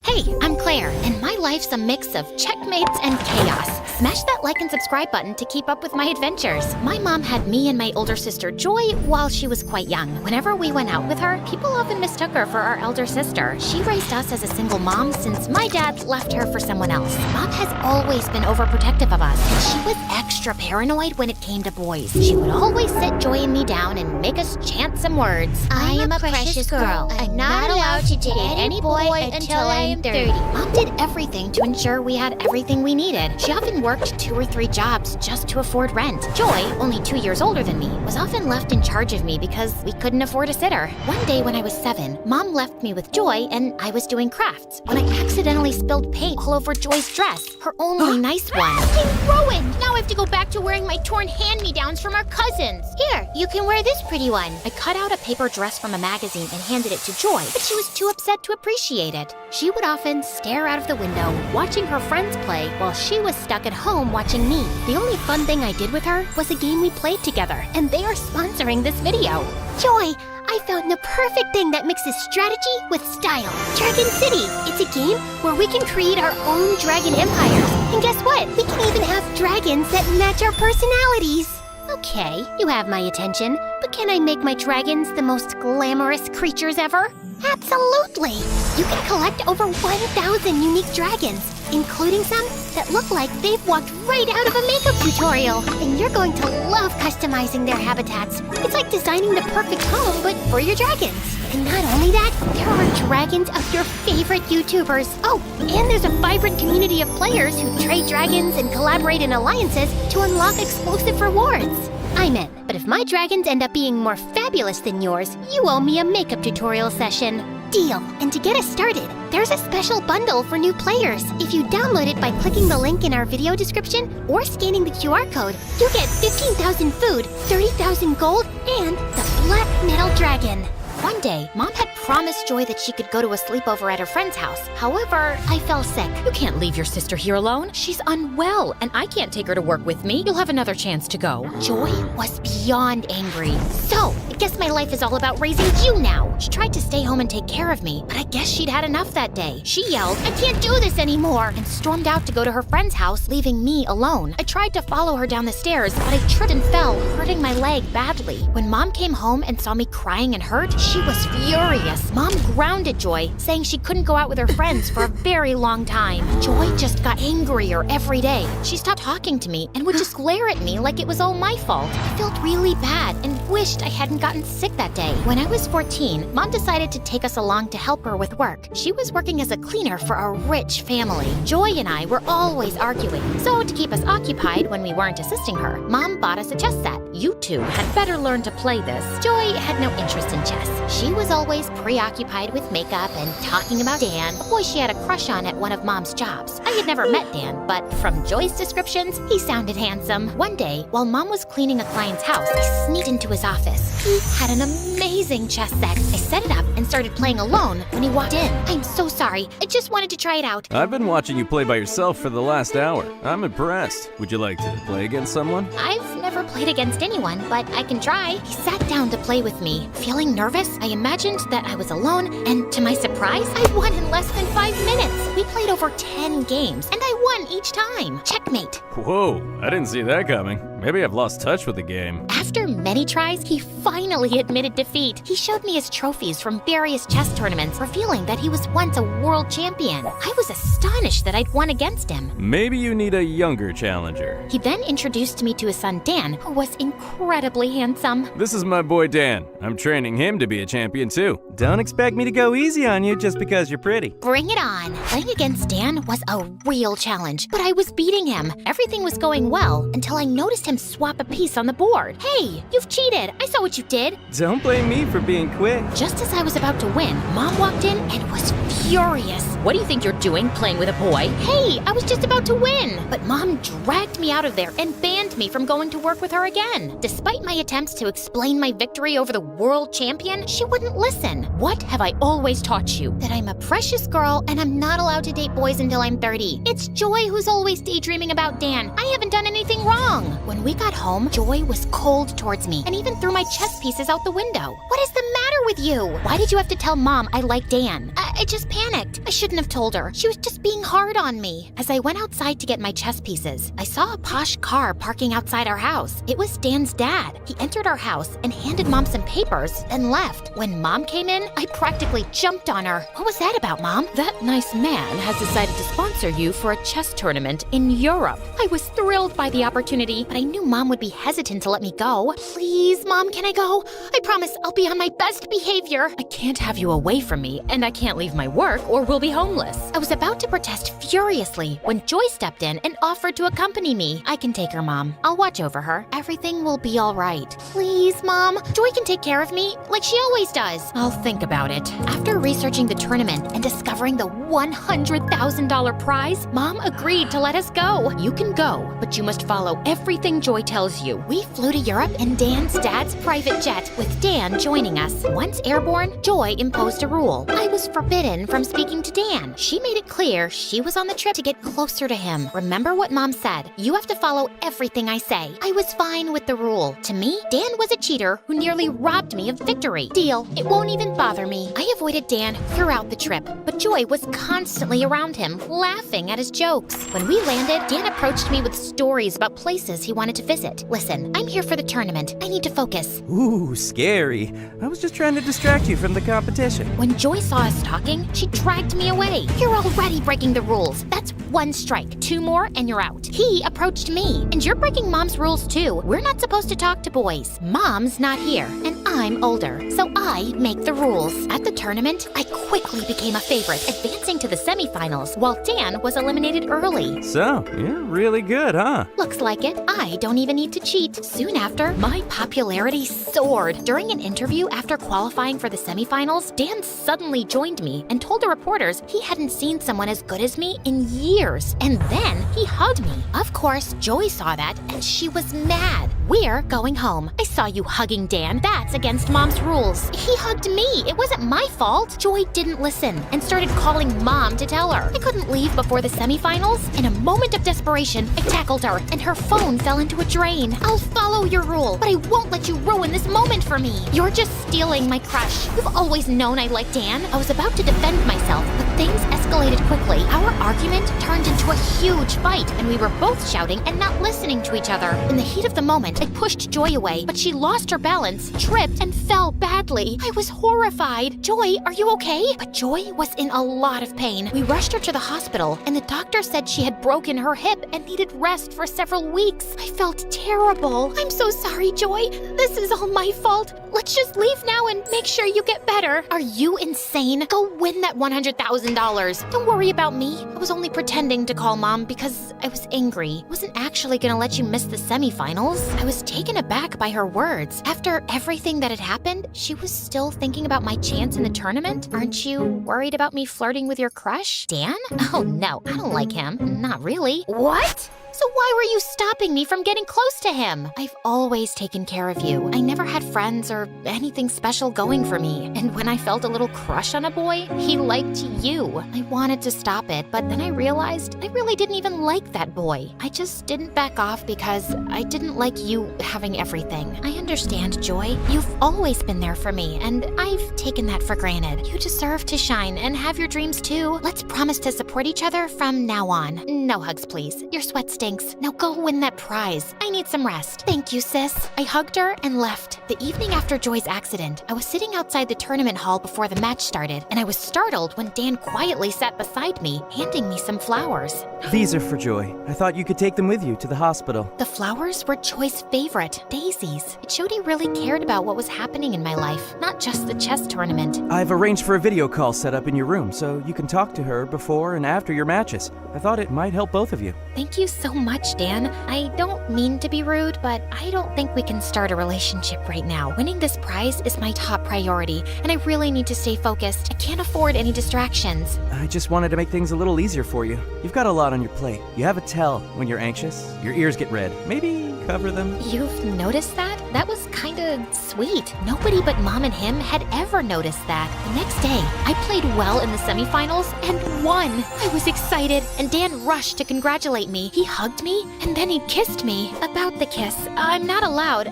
Hey, I'm Claire, and my life's a mix of checkmates and chaos. Smash that like and subscribe button to keep up with my adventures. My mom had me and my older sister Joy while she was quite young. Whenever we went out with her, people often mistook her for our elder sister. She raised us as a single mom since my dad left her for someone else. Mom has always been overprotective of us, and she was extra paranoid when it came to boys. She would always sit Joy and me down and make us chant some words. I am a precious girl. I'm not allowed to date any boy until I am 30. Mom did everything to ensure we had everything we needed. She often worked 2 or 3 jobs just to afford rent. Joy, only 2 years older than me, was often left in charge of me because we couldn't afford a sitter. One day when I was 7, Mom left me with Joy and I was doing crafts when I accidentally spilled paint all over Joy's dress, her only nice one. It's ruined! Now I have to go back to wearing my torn hand-me-downs from our cousins. Here, you can wear this pretty one. I cut out a paper dress from a magazine and handed it to Joy, but she was too upset to appreciate it. She would often stare out of the window, watching her friends play while she was stuck at home watching me. The only fun thing I did with her was a game we played together, and they are sponsoring this video. Joy, I found the perfect thing that mixes strategy with style. Dragon City. It's a game where we can create our own dragon empires. And guess what? We can even have dragons that match our personalities. Okay, you have my attention, but can I make my dragons the most glamorous creatures ever? Absolutely! You can collect over 1,000 unique dragons, including some that look like they've walked right out of a makeup tutorial. And you're going to love customizing their habitats. It's like designing the perfect home, but for your dragons. And not only that, there are dragons of your favorite YouTubers. Oh, and there's a vibrant community of players who trade dragons and collaborate in alliances to unlock exclusive rewards. I'm in, but if my dragons end up being more fabulous than yours, you owe me a makeup tutorial session. Deal. And to get us started, There's a special bundle for new players. If you download it by clicking the link in our video description or scanning the QR code, you'll get 15,000 food, 30,000 gold, and the Black Metal Dragon. One day, Mom had promised Joy that she could go to a sleepover at her friend's house. However, I fell sick. You can't leave your sister here alone. She's unwell, and I can't take her to work with me. You'll have another chance to go. Joy was beyond angry. So, I guess my life is all about raising you now. She tried to stay home and take care of me, but I guess she'd had enough that day. She yelled, "I can't do this anymore," and stormed out to go to her friend's house, leaving me alone. I tried to follow her down the stairs, but I tripped and fell, hurting my leg badly. When Mom came home and saw me crying and hurt, she was furious. Mom grounded Joy, saying she couldn't go out with her friends for a very long time. Joy just got angrier every day. She stopped talking to me and would just glare at me like it was all my fault. I felt really bad and wished I hadn't gotten sick that day. When I was 14, Mom decided to take us along to help her with work. She was working as a cleaner for a rich family. Joy and I were always arguing, so to keep us occupied when we weren't assisting her, Mom bought us a chess set. You two had better learn to play this. Joy had no interest in chess. She was always preoccupied with makeup and talking about Dan, a boy she had a crush on at one of Mom's jobs. I had never met Dan, but from Joy's descriptions, he sounded handsome. One day, while Mom was cleaning a client's house, I sneaked into his office. He had an amazing chess set. I set it up and started playing alone when he walked in. I'm so sorry. I just wanted to try it out. I've been watching you play by yourself for the last hour. I'm impressed. Would you like to play against someone? I've never played against anyone, but I can try. He sat down to play with me. Feeling nervous, I imagined that I was alone, and to my surprise, I won in less than 5 minutes. We played over 10 games, and I won each time. Checkmate. Whoa, I didn't see that coming. Maybe I've lost touch with the game. After many tries, he finally admitted defeat. He showed me his trophies from various chess tournaments, revealing that he was once a world champion. I was astonished that I'd won against him. Maybe you need a younger challenger. He then introduced me to his son Dan, who was incredibly handsome. This is my boy Dan. I'm training him to be a champion too. Don't expect me to go easy on you just because you're pretty. Bring it on. Playing against Dan was a real challenge, but I was beating him. Everything was going well until I noticed him swap a piece on the board. Hey, you've cheated. I saw what you did. Don't blame me for being quick. Just as I was about to win, Mom walked in and was furious. What do you think you're doing, playing with a boy? Hey, I was just about to win. But Mom dragged me out of there and banned me from going to work with her again. Despite my attempts to explain my victory over the world champion, she wouldn't listen. What have I always taught you? That I'm a precious girl and I'm not allowed to date boys until I'm 30. It's Joy who's always daydreaming about Dan. I haven't done anything wrong. When we got home, Joy was cold towards me and even threw my chess pieces out the window. What is the matter with you? Why did you have to tell Mom I like Dan? I just panicked. I shouldn't have told her. She was just being hard on me. As I went outside to get my chess pieces, I saw a posh car parking outside our house. It was Dan's dad. He entered our house and handed Mom some papers, then left. When Mom came in, I practically jumped on her. What was that about, Mom? That nice man has decided to sponsor you for a chess tournament in Europe. I was thrilled by the opportunity, but I knew Mom would be hesitant to let me go. Please, Mom, can I go? I promise I'll be on my best behavior. I can't have you away from me, and I can't leave my work or we'll be homeless. I was about to protest furiously when Joy stepped in and offered to accompany me. I can take her, Mom. I'll watch over her. Everything will be all right. Please, Mom. Joy can take care of me like she always does. I'll think about it. After researching the tournament and discovering the $100,000 prize, Mom agreed to let us go. You can go, but you must follow everything Joy tells you. We flew to Europe in Dan's dad's private jet, with Dan joining us. Once airborne, Joy imposed a rule. I was forbidden from speaking to Dan. She made it clear she was on the trip to get closer to him. Remember what Mom said. You have to follow everything I say. I was fine with the rule. To me, Dan was a cheater who nearly robbed me of victory. Deal. It won't even bother me. I avoided Dan throughout the trip, but Joy was constantly around him, laughing at his jokes. When we landed, Dan approached me with stories about places he wanted to visit. Listen, I'm here for the tournament. I need to focus. Ooh, scary. I was just trying to distract you from the competition. When Joy saw us talking, she dragged me away. You're already breaking the rules. That's 1 strike. 2 more and you're out. He approached me, and you're breaking Mom's rules too. We're not supposed to talk to boys. Mom's not here, and I'm older, so I make the rules. At the tournament, I quickly became a favorite, advancing to the semifinals, while Dan was eliminated early. So, you're really good, huh? Looks like it. I don't even need to cheat. Soon after, my popularity soared. During an interview after qualifying for the semifinals, Dan suddenly joined me and told the reporters he hadn't seen someone as good as me in years. And then he hugged me. Of course, Joy saw that and she was mad. We're going home. I saw you hugging Dan. That's against Mom's rules. He hugged me. It wasn't my fault. Joy didn't listen and started calling Mom to tell her. I couldn't leave before the semifinals. In a moment of desperation, I tackled her and her phone fell into a drain. I'll follow your rule, but I won't let you ruin this moment for me. You're just stealing my crush. You've always known I liked Dan. I was about to defend myself, but things escalated quickly. Our argument turned into a huge fight, and we were both shouting and not listening to each other. In the heat of the moment, I pushed Joy away, but she lost her balance, tripped, and fell badly. I was horrified. Joy, are you okay? But Joy was in a lot of pain. We rushed her to the hospital, and the doctor said she had broken her hip and needed rest for several weeks. I felt terrible. I'm so sorry, Joy. This is all my fault. Let's just leave now and make sure you get better. Are you insane? Go win that $100,000. Don't worry about me. I was only pretending to call Mom because I was angry. I wasn't actually gonna let you miss the semifinals. I was taken aback by her words. After everything that had happened, she was still thinking about my chance in the tournament? Aren't you worried about me flirting with your crush? Dan? Oh no, I don't like him. Not really. What? So why were you stopping me from getting close to him? I've always taken care of you. I never had friends or anything special going for me. And when I felt a little crush on a boy, he liked you. I wanted to stop it, but then I realized I really didn't even like that boy. I just didn't back off because I didn't like you having everything. I understand, Joy. You've always been there for me, and I've taken that for granted. You deserve to shine and have your dreams too. Let's promise to support each other from now on. No hugs, please. Your sweat stinks. Now go win that prize. I need some rest. Thank you, sis. I hugged her and left. The evening after Joy's accident, I was sitting outside the tournament hall before the match started, and I was startled when Dan quietly sat beside me, handing me some flowers. These are for Joy. I thought you could take them with you to the hospital. The flowers were Joy's favorite, daisies. It showed he really cared about what was happening in my life, not just the chess tournament. I've arranged for a video call set up in your room so you can talk to her before and after your matches. I thought it might help both of you. Thank you so much, Dan. I don't mean to be rude, but I don't think we can start a relationship right now. Winning this prize is my top priority, and I really need to stay focused. I can't afford any distractions. I just wanted to make things a little easier for you. You've got a lot on your plate. You have a tell when you're anxious. Your ears get red. Maybe cover them. You've noticed that? That was kinda sweet. Nobody but Mom and him had ever noticed that. The next day, I played well in the semifinals and won. I was excited, and Dan rushed to congratulate me. He hugged me, and then he kissed me. About the kiss, I'm not allowed.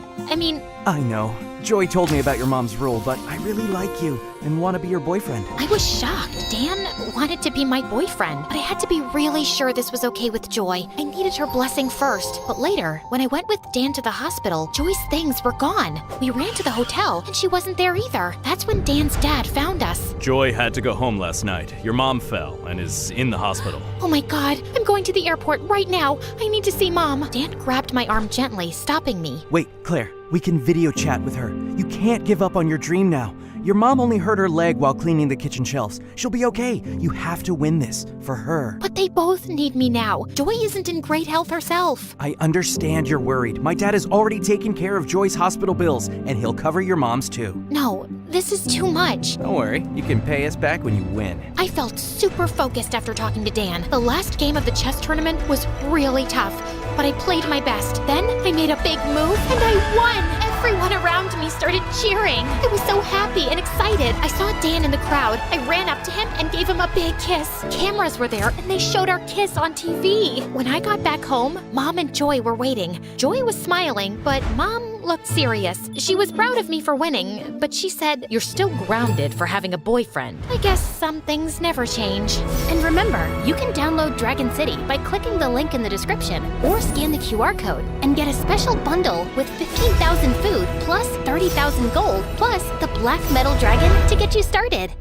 I know. Joy told me about your mom's rule, but I really like you and want to be your boyfriend. I was shocked. Dan wanted to be my boyfriend, but I had to be really sure this was okay with Joy. I needed her blessing first. But later, when I went with Dan to the hospital, Joy's things were gone. We ran to the hotel, and she wasn't there either. That's when Dan's dad found us. Joy had to go home last night. Your mom fell and is in the hospital. Oh my God, I'm going to the airport right now. I need to see Mom. Dan grabbed my arm gently, stopping me. Wait, Claire, we can video chat with her. You can't give up on your dream now. Your mom only hurt her leg while cleaning the kitchen shelves. She'll be okay. You have to win this for her. But they both need me now. Joy isn't in great health herself. I understand you're worried. My dad has already taken care of Joy's hospital bills, and he'll cover your mom's too. No, this is too much. Don't worry, you can pay us back when you win. I felt super focused after talking to Dan. The last game of the chess tournament was really tough, but I played my best. Then I made a big move, and I won! Everyone around me started cheering. I was so happy and excited. I saw Dan in the crowd. I ran up to him and gave him a big kiss. Cameras were there, and they showed our kiss on TV. When I got back home, Mom and Joy were waiting. Joy was smiling, but Mom looked serious. She was proud of me for winning, but she said, You're still grounded for having a boyfriend. I guess some things never change. And remember, you can download Dragon City by clicking the link in the description or scan the QR code and get a special bundle with 15,000 food plus 30,000 gold plus the Black Metal Dragon to get you started.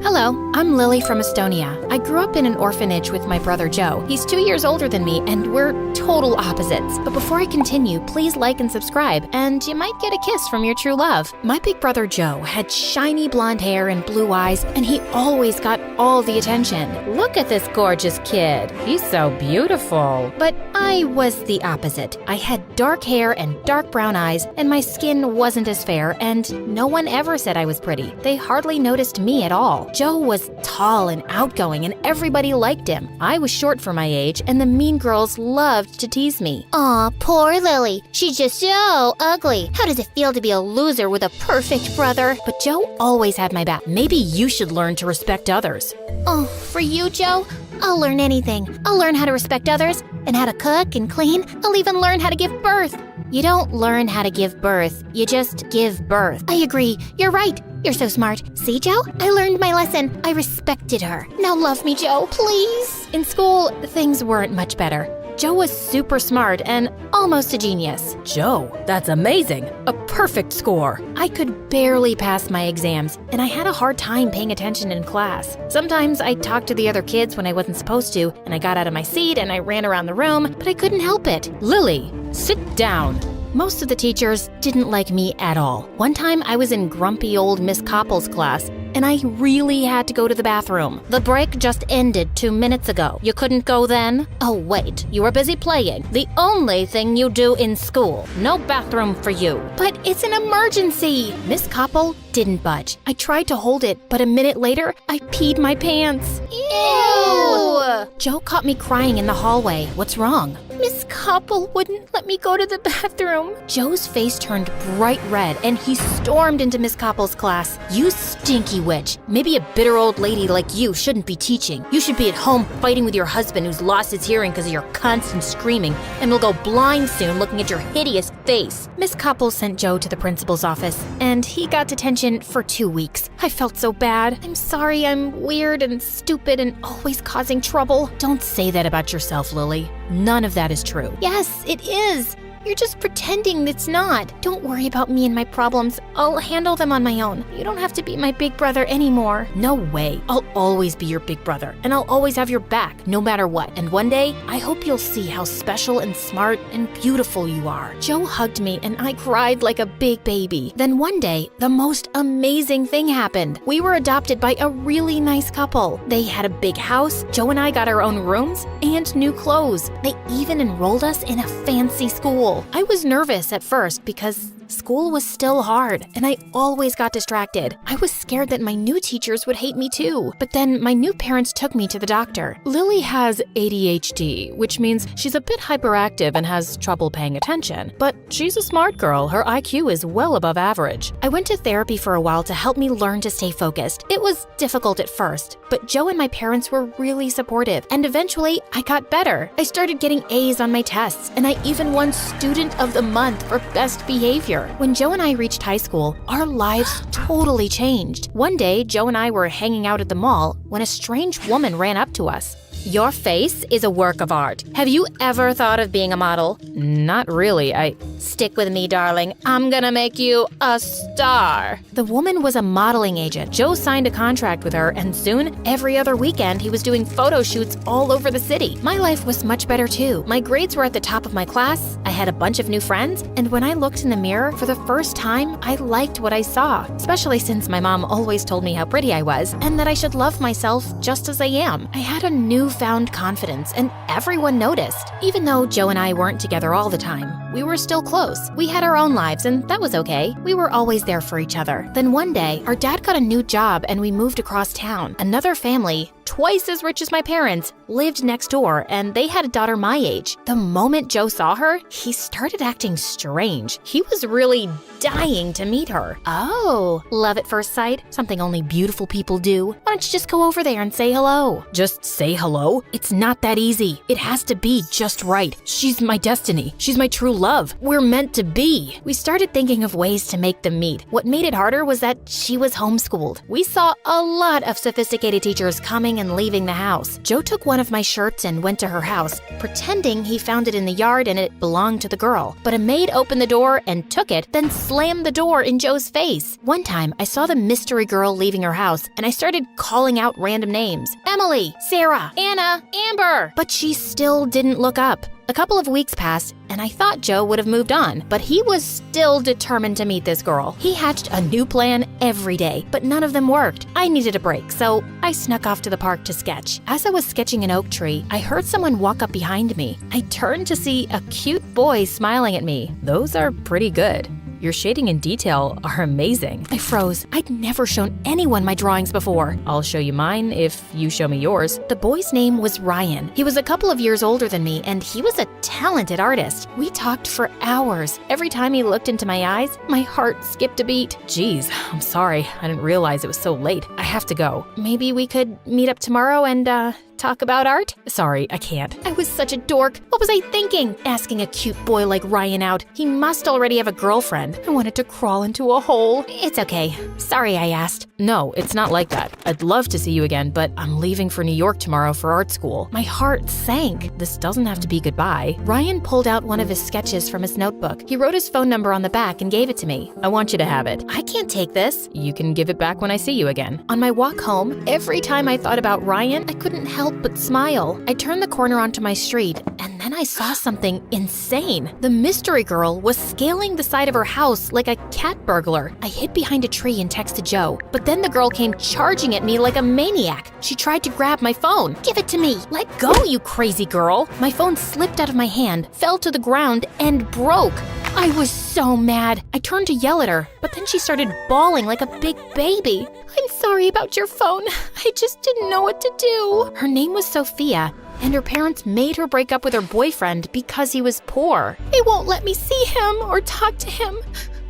Hello, I'm Lily from Estonia. I grew up in an orphanage with my brother Joe. He's 2 years older than me, and we're total opposites. But before I continue, please like and subscribe, and you might get a kiss from your true love. My big brother Joe had shiny blonde hair and blue eyes, and he always got all the attention. Look at this gorgeous kid. He's so beautiful. But I was the opposite. I had dark hair and dark brown eyes, and my skin wasn't as fair, and no one ever said I was pretty. They hardly noticed me at all. Joe was tall and outgoing, and everybody liked him. I was short for my age, and the mean girls loved to tease me. Aw, poor Lily. She's just so ugly. How does it feel to be a loser with a perfect brother? But Joe always had my back. Maybe you should learn to respect others. Oh, for you, Joe? I'll learn anything. I'll learn how to respect others, and how to cook and clean. I'll even learn how to give birth. You don't learn how to give birth. You just give birth. I agree. You're right. You're so smart. See, Joe? I learned my lesson. I respected her. Now love me, Joe, please. In school, things weren't much better. Joe was super smart and almost a genius. Joe, that's amazing. A perfect score. I could barely pass my exams, and I had a hard time paying attention in class. Sometimes I talked to the other kids when I wasn't supposed to, and I got out of my seat and I ran around the room, but I couldn't help it. Lily, sit down. Most of the teachers didn't like me at all. One time I was in grumpy old Miss Koppel's class, and I really had to go to the bathroom. The break just ended 2 minutes ago. You couldn't go then? Oh wait, you were busy playing. The only thing you do in school. No bathroom for you. But it's an emergency. Miss Koppel didn't budge. I tried to hold it, but a minute later, I peed my pants. Ew! Joe caught me crying in the hallway. What's wrong? Miss Koppel wouldn't let me go to the bathroom. Joe's face turned bright red, and he stormed into Miss Koppel's class. You stinky witch. Maybe a bitter old lady like you shouldn't be teaching. You should be at home fighting with your husband who's lost his hearing because of your constant screaming and will go blind soon looking at your hideous face. Miss Koppel sent Joe to the principal's office, and he got detention for 2 weeks. I felt so bad. I'm sorry I'm weird and stupid and always causing trouble. Don't say that about yourself, Lily. None of that is true. Yes, it is. You're just pretending it's not. Don't worry about me and my problems. I'll handle them on my own. You don't have to be my big brother anymore. No way. I'll always be your big brother, and I'll always have your back, no matter what. And one day, I hope you'll see how special and smart and beautiful you are. Joe hugged me, and I cried like a big baby. Then one day, the most amazing thing happened. We were adopted by a really nice couple. They had a big house. Joe and I got our own rooms and new clothes. They even enrolled us in a fancy school. I was nervous at first because school was still hard, and I always got distracted. I was scared that my new teachers would hate me too. But then my new parents took me to the doctor. Lily has ADHD, which means she's a bit hyperactive and has trouble paying attention. But she's a smart girl. Her IQ is well above average. I went to therapy for a while to help me learn to stay focused. It was difficult at first, but Joe and my parents were really supportive, and eventually I got better. I started getting A's on my tests, and I even won Student of the Month for best behavior. When Joe and I reached high school, our lives totally changed. One day, Joe and I were hanging out at the mall when a strange woman ran up to us. Your face is a work of art. Have you ever thought of being a model? Not really. Stick with me, darling. I'm gonna make you a star. The woman was a modeling agent. Joe signed a contract with her, and soon, every other weekend, he was doing photo shoots all over the city. My life was much better too. My grades were at the top of my class, I had a bunch of new friends, and when I looked in the mirror, for the first time, I liked what I saw, especially since my mom always told me how pretty I was, and that I should love myself just as I am. I had a newfound confidence, and everyone noticed. Even though Joe and I weren't together all the time, we were still close. We had our own lives, and that was okay. We were always there for each other. Then one day, our dad got a new job, and we moved across town. Another family, twice as rich as my parents, lived next door, and they had a daughter my age. The moment Joe saw her, he started acting strange. He was really dying to meet her. Oh, love at first sight? Something only beautiful people do. Why don't you just go over there and say hello? Just say hello? It's not that easy. It has to be just right. She's my destiny. She's my true love. We're meant to be. We started thinking of ways to make them meet. What made it harder was that she was homeschooled. We saw a lot of sophisticated teachers coming entering and leaving the house. Joe took one of my shirts and went to her house, pretending he found it in the yard and it belonged to the girl. But a maid opened the door and took it, then slammed the door in Joe's face. One time, I saw the mystery girl leaving her house, and I started calling out random names. Emily, Sarah, Anna, Amber. But she still didn't look up. A couple of weeks passed, and I thought Joe would have moved on, but he was still determined to meet this girl. He hatched a new plan every day, but none of them worked. I needed a break, so I snuck off to the park to sketch. As I was sketching an oak tree, I heard someone walk up behind me. I turned to see a cute boy smiling at me. Those are pretty good. Your shading and detail are amazing. I froze. I'd never shown anyone my drawings before. I'll show you mine if you show me yours. The boy's name was Ryan. He was a couple of years older than me, and he was a talented artist. We talked for hours. Every time he looked into my eyes, my heart skipped a beat. Geez, I'm sorry. I didn't realize it was so late. I have to go. Maybe we could meet up tomorrow and, talk about art? Sorry, I can't. I was such a dork. What was I thinking? Asking a cute boy like Ryan out. He must already have a girlfriend. I wanted to crawl into a hole. It's okay. Sorry I asked. No, it's not like that. I'd love to see you again, but I'm leaving for New York tomorrow for art school. My heart sank. This doesn't have to be goodbye. Ryan pulled out one of his sketches from his notebook. He wrote his phone number on the back and gave it to me. I want you to have it. I can't take this. You can give it back when I see you again. On my walk home, every time I thought about Ryan, I couldn't help but smile. I turned the corner onto my street, and then I saw something insane. The mystery girl was scaling the side of her house like a cat burglar. I hid behind a tree and texted Joe, but then the girl came charging at me like a maniac. She tried to grab my phone. Give it to me. Let go, you crazy girl. My phone slipped out of my hand, fell to the ground, and broke. I was so mad. I turned to yell at her, but then she started bawling like a big baby. I'm sorry about your phone. I just didn't know what to do. Her name was Sophia, and her parents made her break up with her boyfriend because he was poor. They won't let me see him or talk to him.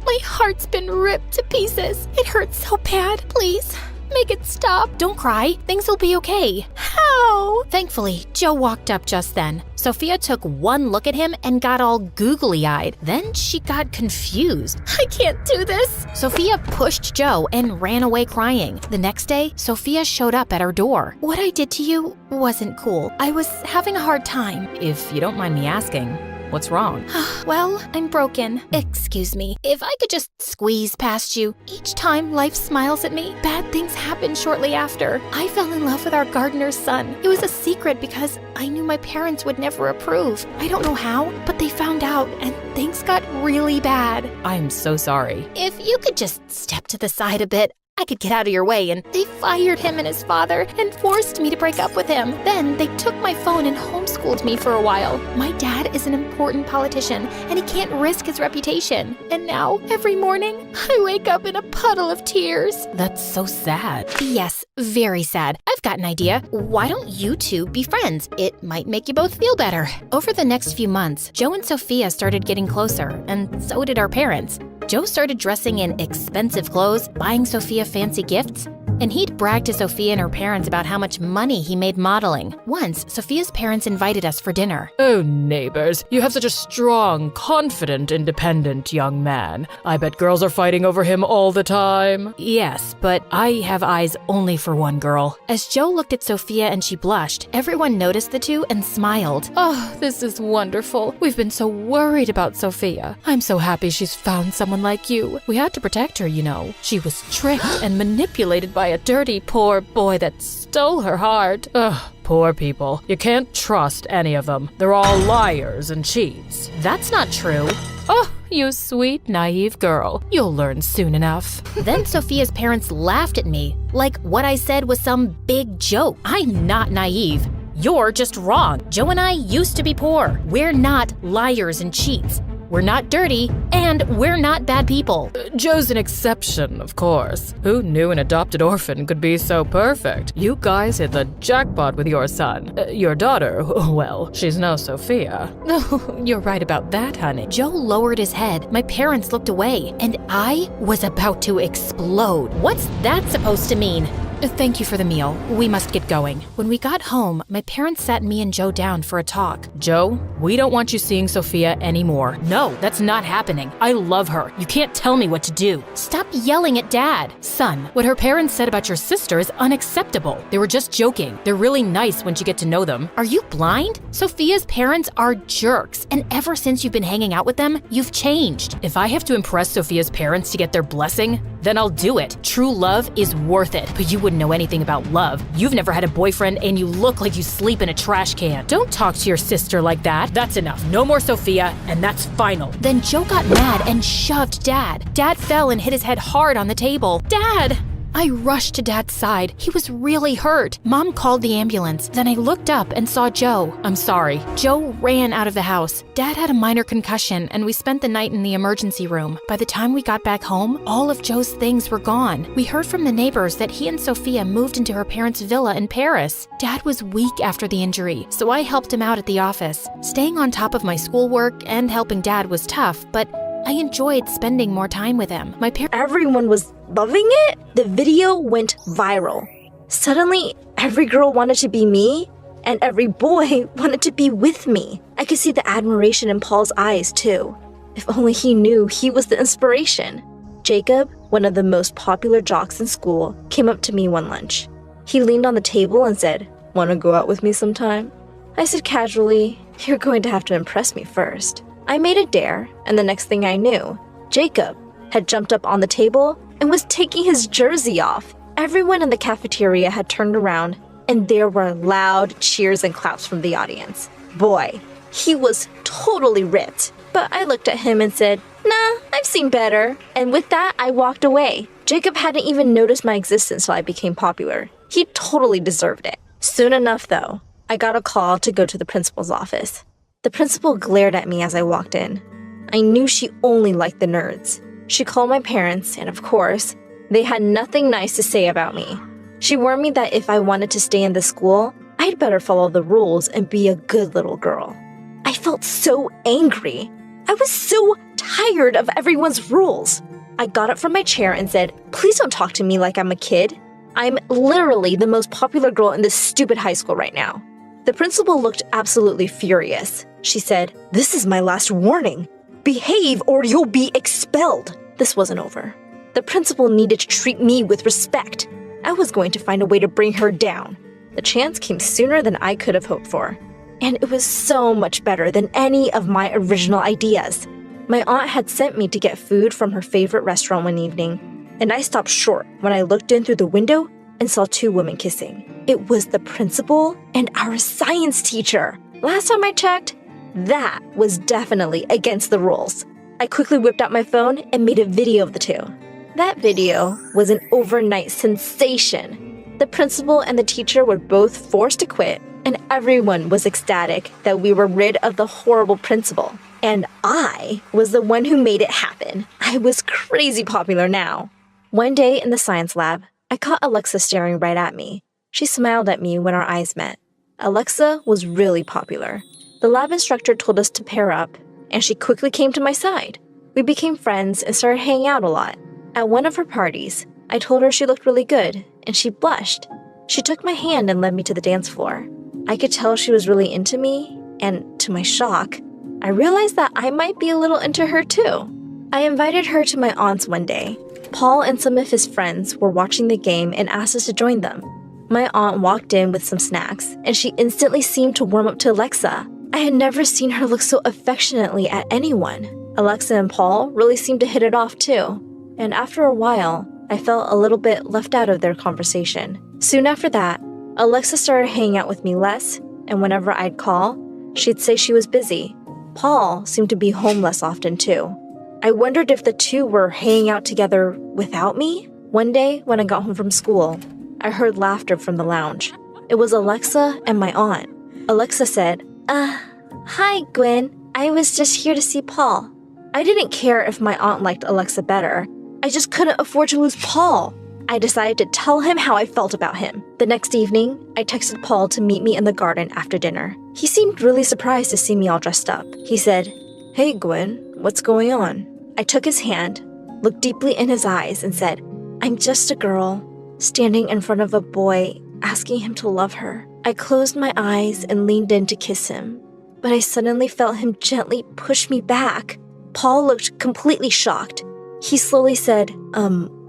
My heart's been ripped to pieces. It hurts so bad. Please, make it stop. Don't cry. Things will be okay. How? Thankfully, Joe walked up just then. Sophia took one look at him and got all googly-eyed. Then she got confused. I can't do this. Sophia pushed Joe and ran away crying. The next day, Sophia showed up at her door. What I did to you wasn't cool. I was having a hard time. If you don't mind me asking, what's wrong? Well, I'm broken. Excuse me. If I could just squeeze past you. Each time life smiles at me, bad things happen shortly after. I fell in love with our gardener's son. It was a secret because I knew my parents would never approve. I don't know how, but they found out and things got really bad. I'm so sorry. If you could just step to the side a bit, I could get out of your way, and they fired him and his father and forced me to break up with him. Then they took my phone and homeschooled me for a while. My dad is an important politician, and he can't risk his reputation. And now, every morning, I wake up in a puddle of tears. That's so sad. Yes, very sad. I've got an idea. Why don't you two be friends? It might make you both feel better. Over the next few months, Joe and Sophia started getting closer, and so did our parents. Joe started dressing in expensive clothes, buying Sophia fancy gifts, and he'd brag to Sophia and her parents about how much money he made modeling. Once, Sophia's parents invited us for dinner. Oh, neighbors, you have such a strong, confident, independent young man. I bet girls are fighting over him all the time. Yes, but I have eyes only for one girl. As Joe looked at Sophia and she blushed, everyone noticed the two and smiled. Oh, this is wonderful. We've been so worried about Sophia. I'm so happy she's found someone like you. We had to protect her, you know. She was tricked and manipulated by a dirty, poor boy that stole her heart. Ugh, poor people. You can't trust any of them. They're all liars and cheats. That's not true. Oh, you sweet, naive girl. You'll learn soon enough. Then Sophia's parents laughed at me, like what I said was some big joke. I'm not naive. You're just wrong. Joe and I used to be poor. We're not liars and cheats. We're not dirty, and we're not bad people. Joe's an exception, of course. Who knew an adopted orphan could be so perfect? You guys hit the jackpot with your son. Your daughter, well, she's no Sophia. Oh, you're right about that, honey. Joe lowered his head. My parents looked away, and I was about to explode. What's that supposed to mean? Thank you for the meal. We must get going. When we got home, my parents sat me and Joe down for a talk. Joe, we don't want you seeing Sophia anymore. No, that's not happening. I love her. You can't tell me what to do. Stop yelling at Dad. Son, what her parents said about your sister is unacceptable. They were just joking. They're really nice once you get to know them. Are you blind? Sophia's parents are jerks, and ever since you've been hanging out with them, you've changed. If I have to impress Sophia's parents to get their blessing, then I'll do it. True love is worth it, but you wouldn't know anything about love. You've never had a boyfriend and you look like you sleep in a trash can. Don't talk to your sister like that. That's enough. No more Sophia, and that's final. Then Joe got mad and shoved Dad. Dad fell and hit his head hard on the table. Dad! I rushed to Dad's side. He was really hurt. Mom called the ambulance. Then I looked up and saw Joe. I'm sorry. Joe ran out of the house. Dad had a minor concussion, and we spent the night in the emergency room. By the time we got back home, all of Joe's things were gone. We heard from the neighbors that he and Sophia moved into her parents' villa in Paris. Dad was weak after the injury, so I helped him out at the office. Staying on top of my schoolwork and helping Dad was tough, but I enjoyed spending more time with him. Everyone was loving it. The video went viral. Suddenly, every girl wanted to be me, and every boy wanted to be with me. I could see the admiration in Paul's eyes, too. If only he knew he was the inspiration. Jacob, one of the most popular jocks in school, came up to me one lunch. He leaned on the table and said, "Want to go out with me sometime?" I said casually, "You're going to have to impress me first." I made a dare, and the next thing I knew, Jacob had jumped up on the table and was taking his jersey off. Everyone in the cafeteria had turned around, and there were loud cheers and claps from the audience. Boy, he was totally ripped. But I looked at him and said, "Nah, I've seen better." And with that, I walked away. Jacob hadn't even noticed my existence till I became popular. He totally deserved it. Soon enough, though, I got a call to go to the principal's office. The principal glared at me as I walked in. I knew she only liked the nerds. She called my parents, and of course, they had nothing nice to say about me. She warned me that if I wanted to stay in the school, I'd better follow the rules and be a good little girl. I felt so angry. I was so tired of everyone's rules. I got up from my chair and said, "Please don't talk to me like I'm a kid. I'm literally the most popular girl in this stupid high school right now." The principal looked absolutely furious. She said, "This is my last warning. Behave or you'll be expelled." This wasn't over. The principal needed to treat me with respect. I was going to find a way to bring her down. The chance came sooner than I could have hoped for. And it was so much better than any of my original ideas. My aunt had sent me to get food from her favorite restaurant one evening, and I stopped short when I looked in through the window and saw two women kissing. It was the principal and our science teacher. Last time I checked, that was definitely against the rules. I quickly whipped out my phone and made a video of the two. That video was an overnight sensation. The principal and the teacher were both forced to quit, and everyone was ecstatic that we were rid of the horrible principal. And I was the one who made it happen. I was crazy popular now. One day in the science lab, I caught Alexa staring right at me. She smiled at me when our eyes met. Alexa was really popular. The lab instructor told us to pair up, and she quickly came to my side. We became friends and started hanging out a lot. At one of her parties, I told her she looked really good, and she blushed. She took my hand and led me to the dance floor. I could tell she was really into me, and to my shock, I realized that I might be a little into her too. I invited her to my aunt's one day. Paul and some of his friends were watching the game and asked us to join them. My aunt walked in with some snacks, and she instantly seemed to warm up to Alexa. I had never seen her look so affectionately at anyone. Alexa and Paul really seemed to hit it off too. And after a while, I felt a little bit left out of their conversation. Soon after that, Alexa started hanging out with me less, and whenever I'd call, she'd say she was busy. Paul seemed to be home less often too. I wondered if the two were hanging out together without me. One day, when I got home from school, I heard laughter from the lounge. It was Alexa and my aunt. Alexa said, "Hi, Gwen. I was just here to see Paul." I didn't care if my aunt liked Alexa better. I just couldn't afford to lose Paul. I decided to tell him how I felt about him. The next evening, I texted Paul to meet me in the garden after dinner. He seemed really surprised to see me all dressed up. He said, "Hey, Gwen, what's going on?" I took his hand, looked deeply in his eyes, and said, "I'm just a girl. standing in front of a boy, asking him to love her. I closed my eyes and leaned in to kiss him, but I suddenly felt him gently push me back. Paul looked completely shocked. He slowly said,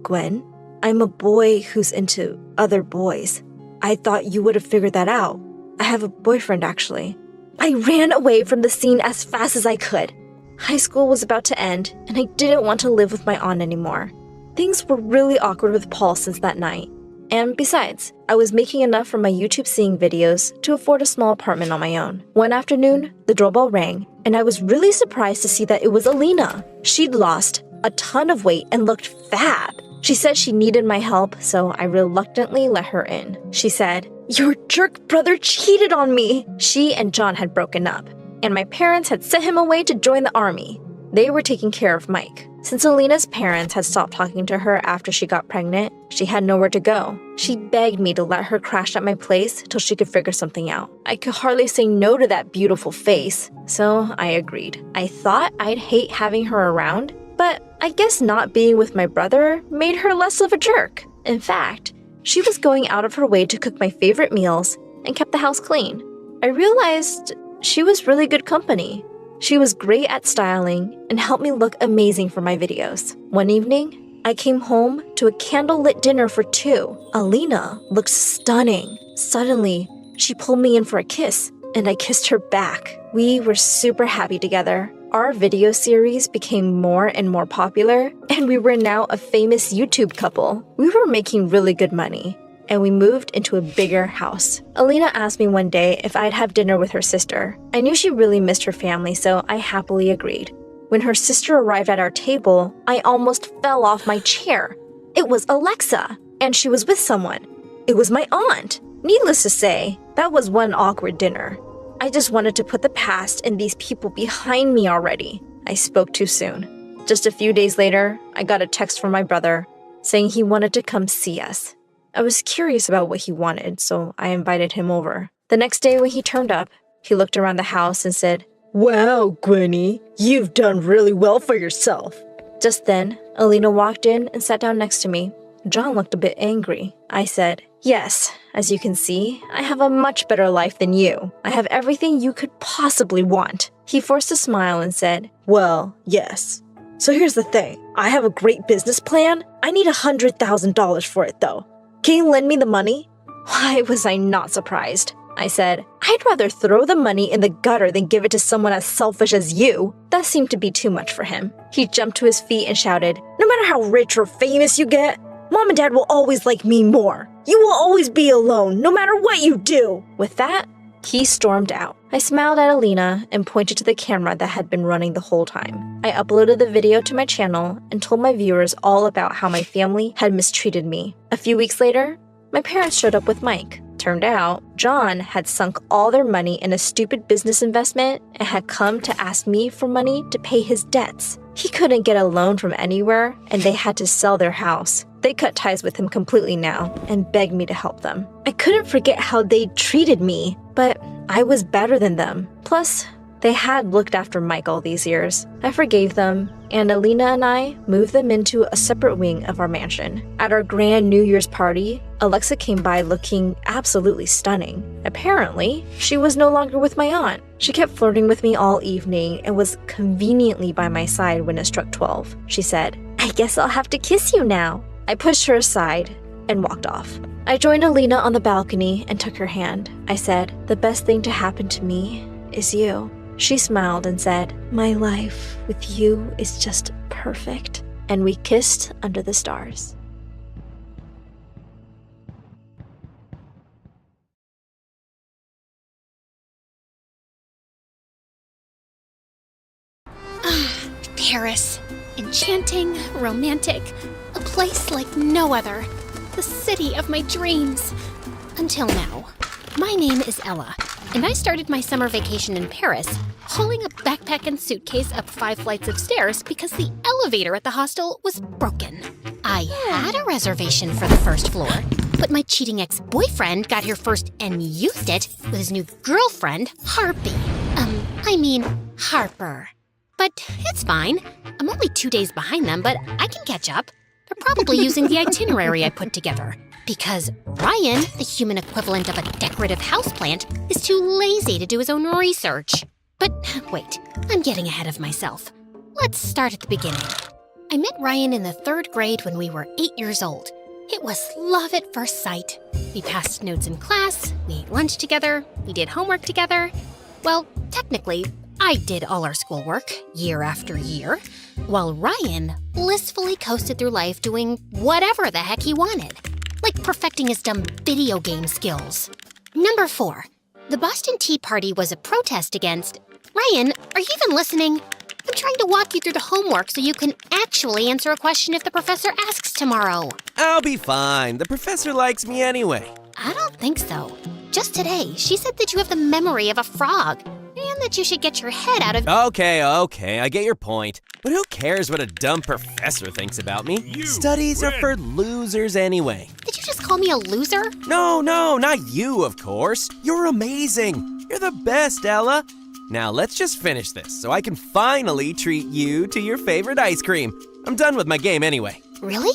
Gwen, I'm a boy who's into other boys. I thought you would have figured that out. I have a boyfriend, actually. I ran away from the scene as fast as I could. High school was about to end, and I didn't want to live with my aunt anymore. Things were really awkward with Paul since that night. And besides, I was making enough from my YouTube singing videos to afford a small apartment on my own. One afternoon, the doorbell rang, and I was really surprised to see that it was Alina. She'd lost a ton of weight and looked fab. She said she needed my help, so I reluctantly let her in. She said, "Your jerk brother cheated on me." She and John had broken up, and my parents had sent him away to join the army. They were taking care of Mike. Since Alina's parents had stopped talking to her after she got pregnant, she had nowhere to go. She begged me to let her crash at my place till she could figure something out. I could hardly say no to that beautiful face, so I agreed. I thought I'd hate having her around, but I guess not being with my brother made her less of a jerk. In fact, she was going out of her way to cook my favorite meals and kept the house clean. I realized she was really good company. She was great at styling and helped me look amazing for my videos. One evening, I came home to a candlelit dinner for two. Alina looked stunning. Suddenly, she pulled me in for a kiss, and I kissed her back. We were super happy together. Our video series became more and more popular, and we were now a famous YouTube couple. We were making really good money, and we moved into a bigger house. Alina asked me one day if I'd have dinner with her sister. I knew she really missed her family, so I happily agreed. When her sister arrived at our table, I almost fell off my chair. It was Alexa, and she was with someone. It was my aunt. Needless to say, that was one awkward dinner. I just wanted to put the past and these people behind me already. I spoke too soon. Just a few days later, I got a text from my brother saying he wanted to come see us. I was curious about what he wanted, so I invited him over. The next day when he turned up, he looked around the house and said, "Wow, Gwenny, you've done really well for yourself." Just then, Alina walked in and sat down next to me. John looked a bit angry. I said, "Yes, as you can see, I have a much better life than you. I have everything you could possibly want." He forced a smile and said, "Well, yes. So here's the thing. I have a great business plan. I need $100,000 for it, though. Can you lend me the money?" Why was I not surprised? I said, "I'd rather throw the money in the gutter than give it to someone as selfish as you." That seemed to be too much for him. He jumped to his feet and shouted, "No matter how rich or famous you get, Mom and Dad will always like me more. You will always be alone, no matter what you do." With that, he stormed out. I smiled at Alina and pointed to the camera that had been running the whole time. I uploaded the video to my channel and told my viewers all about how my family had mistreated me. A few weeks later, my parents showed up with Mike. Turned out, John had sunk all their money in a stupid business investment and had come to ask me for money to pay his debts. He couldn't get a loan from anywhere, and they had to sell their house. They cut ties with him completely now and begged me to help them. I couldn't forget how they treated me, but I was better than them. Plus, they had looked after Mike all these years. I forgave them, and Alina and I moved them into a separate wing of our mansion. At our grand New Year's party, Alexa came by looking absolutely stunning. Apparently, she was no longer with my aunt. She kept flirting with me all evening and was conveniently by my side when it struck 12. She said, "I guess I'll have to kiss you now." I pushed her aside and walked off. I joined Alina on the balcony and took her hand. I said, "The best thing to happen to me is you." She smiled and said, "My life with you is just perfect." And we kissed under the stars. Paris. Enchanting, romantic, a place like no other. The city of my dreams. Until now. My name is Ella, and I started my summer vacation in Paris, hauling a backpack and suitcase up 5 flights of stairs because the elevator at the hostel was broken. I had a reservation for the first floor, but my cheating ex-boyfriend got here first and used it with his new girlfriend, Harpy. Harper. But it's fine. I'm only 2 days behind them, but I can catch up. They're probably using the itinerary I put together. Because Ryan, the human equivalent of a decorative houseplant, is too lazy to do his own research. But wait, I'm getting ahead of myself. Let's start at the beginning. I met Ryan in the 3rd grade when we were 8 years old. It was love at first sight. We passed notes in class, we ate lunch together, we did homework together. Well, technically, I did all our schoolwork, year after year, while Ryan blissfully coasted through life doing whatever the heck he wanted, like perfecting his dumb video game skills. Number 4. The Boston Tea Party was a protest against... Ryan, are you even listening? I'm trying to walk you through the homework so you can actually answer a question if the professor asks tomorrow. I'll be fine. The professor likes me anyway. I don't think so. Just today, she said that you have the memory of a frog, and that you should get your head out of... Okay, I get your point. But who cares what a dumb professor thinks about me? Studies are for losers anyway. Did you just call me a loser? No, not you, of course. You're amazing. You're the best, Ella. Now let's just finish this so I can finally treat you to your favorite ice cream. I'm done with my game anyway. Really?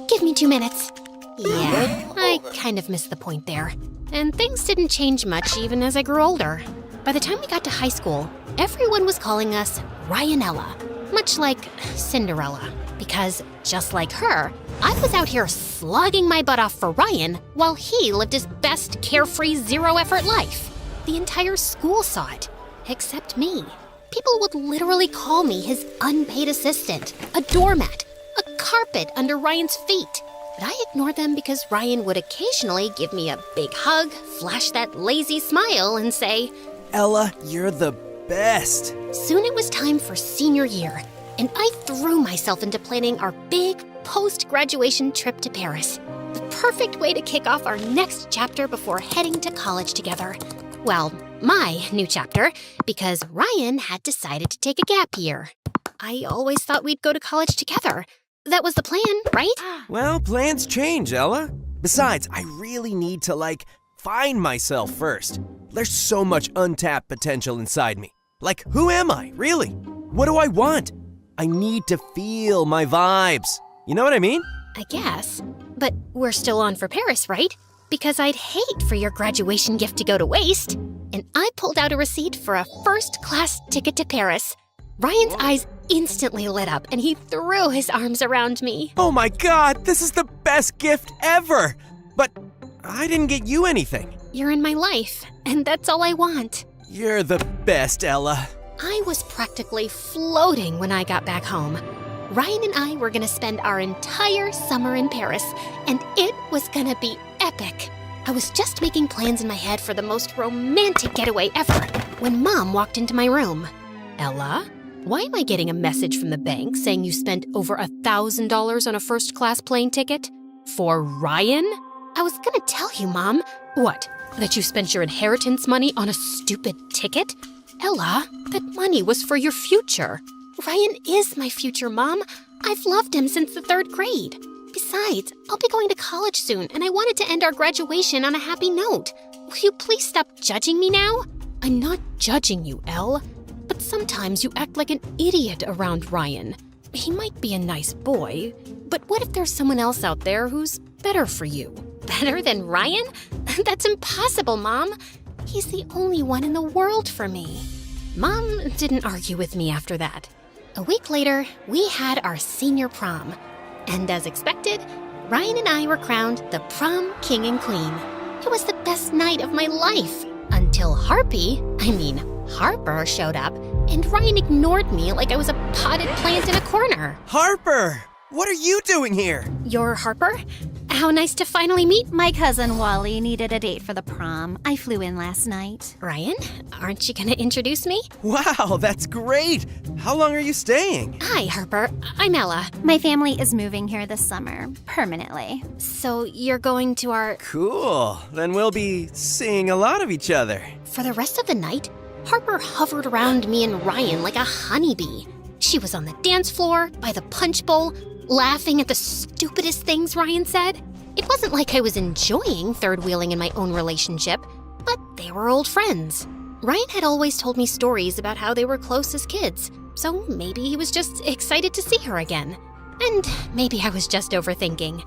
Give me 2 minutes. Yeah, I kind of missed the point there. And things didn't change much even as I grew older. By the time we got to high school, everyone was calling us Ryanella, much like Cinderella. Because, just like her, I was out here slogging my butt off for Ryan while he lived his best carefree zero-effort life. The entire school saw it. Except me. People would literally call me his unpaid assistant, a doormat, a carpet under Ryan's feet. But I ignored them because Ryan would occasionally give me a big hug, flash that lazy smile, and say, Ella, you're the best. Soon it was time for senior year, and I threw myself into planning our big post-graduation trip to Paris. The perfect way to kick off our next chapter before heading to college together. Well, my new chapter, because Ryan had decided to take a gap year. I always thought we'd go to college together. That was the plan, right? Well, plans change, Ella. Besides, I really need to, find myself first. There's so much untapped potential inside me. Who am I, really? What do I want? I need to feel my vibes. You know what I mean? I guess. But we're still on for Paris, right? Because I'd hate for your graduation gift to go to waste. And I pulled out a receipt for a first-class ticket to Paris. Ryan's eyes instantly lit up, and he threw his arms around me. Oh my God, this is the best gift ever! But I didn't get you anything. You're in my life, and that's all I want. You're the best, Ella. I was practically floating when I got back home. Ryan and I were gonna spend our entire summer in Paris, and it was gonna be epic. I was just making plans in my head for the most romantic getaway ever when Mom walked into my room. Ella, why am I getting a message from the bank saying you spent over $1,000 on a first-class plane ticket? For Ryan? I was gonna tell you, Mom. What? That you spent your inheritance money on a stupid ticket? Ella, that money was for your future. Ryan is my future, Mom. I've loved him since the 3rd grade. Besides, I'll be going to college soon, and I wanted to end our graduation on a happy note. Will you please stop judging me now? I'm not judging you, Elle. But sometimes you act like an idiot around Ryan. He might be a nice boy, but what if there's someone else out there who's better for you? Better than Ryan? That's impossible, Mom. He's the only one in the world for me. Mom didn't argue with me after that. A week later, we had our senior prom. And as expected, Ryan and I were crowned the prom king and queen. It was the best night of my life. Until Harper showed up, and Ryan ignored me like I was a potted plant in a corner. Harper! What are you doing here? You're Harper? How nice to finally meet. My cousin Wally needed a date for the prom. I flew in last night. Ryan, aren't you gonna introduce me? Wow, that's great! How long are you staying? Hi, Harper. I'm Ella. My family is moving here this summer, permanently. So you're going to our... Cool. Then we'll be seeing a lot of each other. For the rest of the night, Harper hovered around me and Ryan like a honeybee. She was on the dance floor, by the punch bowl, laughing at the stupidest things Ryan said. It wasn't like I was enjoying third-wheeling in my own relationship, but they were old friends. Ryan had always told me stories about how they were close as kids, so maybe he was just excited to see her again. And maybe I was just overthinking.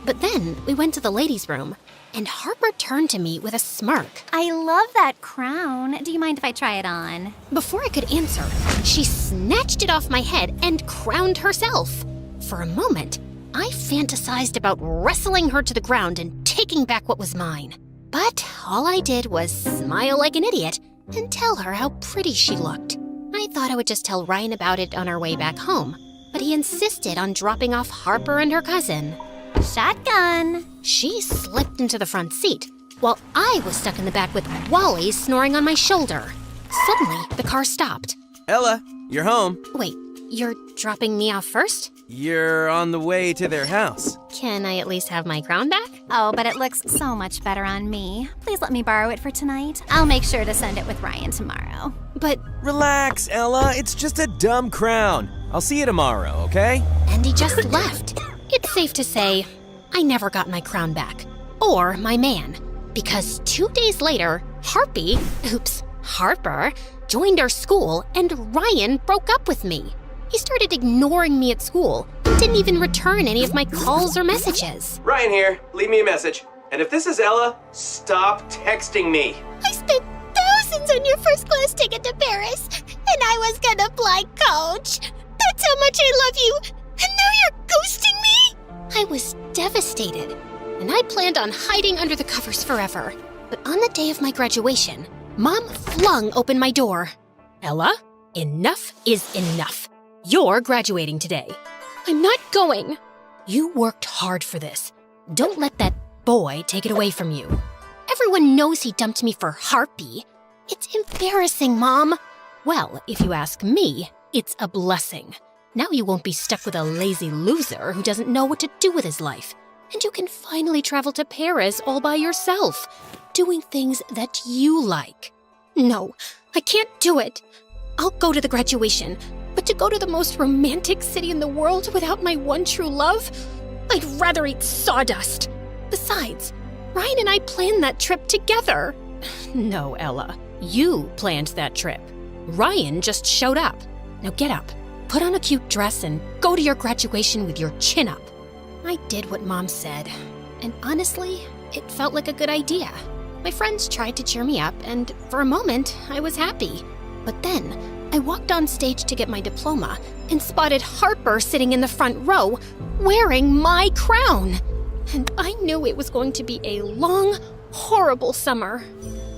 But then we went to the ladies' room, and Harper turned to me with a smirk. I love that crown. Do you mind if I try it on? Before I could answer, she snatched it off my head and crowned herself. For a moment, I fantasized about wrestling her to the ground and taking back what was mine. But all I did was smile like an idiot and tell her how pretty she looked. I thought I would just tell Ryan about it on our way back home, but he insisted on dropping off Harper and her cousin. Shotgun. She slipped into the front seat, while I was stuck in the back with Wally snoring on my shoulder. Suddenly, the car stopped. Ella, you're home. Wait, you're dropping me off first? You're on the way to their house. Can I at least have my crown back? Oh, but it looks so much better on me. Please let me borrow it for tonight. I'll make sure to send it with Ryan tomorrow. But Relax, Ella. It's just a dumb crown. I'll see you tomorrow, okay? and he just left. It's safe to say, I never got my crown back. Or my man. Because 2 days later, Harper, joined our school and Ryan broke up with me. He started ignoring me at school and didn't even return any of my calls or messages. Ryan here. Leave me a message. And if this is Ella, stop texting me. I spent thousands on your first class ticket to Paris, and I was gonna fly coach. That's how much I love you, and now you're ghosting me? I was devastated, and I planned on hiding under the covers forever. But on the day of my graduation, Mom flung open my door. Ella, enough is enough. You're graduating today. I'm not going. You worked hard for this. Don't let that boy take it away from you. Everyone knows he dumped me for Harpy. It's embarrassing, Mom. Well, if you ask me, it's a blessing. Now you won't be stuck with a lazy loser who doesn't know what to do with his life. And you can finally travel to Paris all by yourself, doing things that you like. No, I can't do it. I'll go to the graduation, but to go to the most romantic city in the world without my one true love? I'd rather eat sawdust. Besides, Ryan and I planned that trip together. No, Ella, you planned that trip. Ryan just showed up. Now get up, put on a cute dress, and go to your graduation with your chin up. I did what Mom said, and honestly, it felt like a good idea. My friends tried to cheer me up, and for a moment, I was happy. But then, I walked on stage to get my diploma and spotted Harper sitting in the front row, wearing my crown. And I knew it was going to be a long, horrible summer.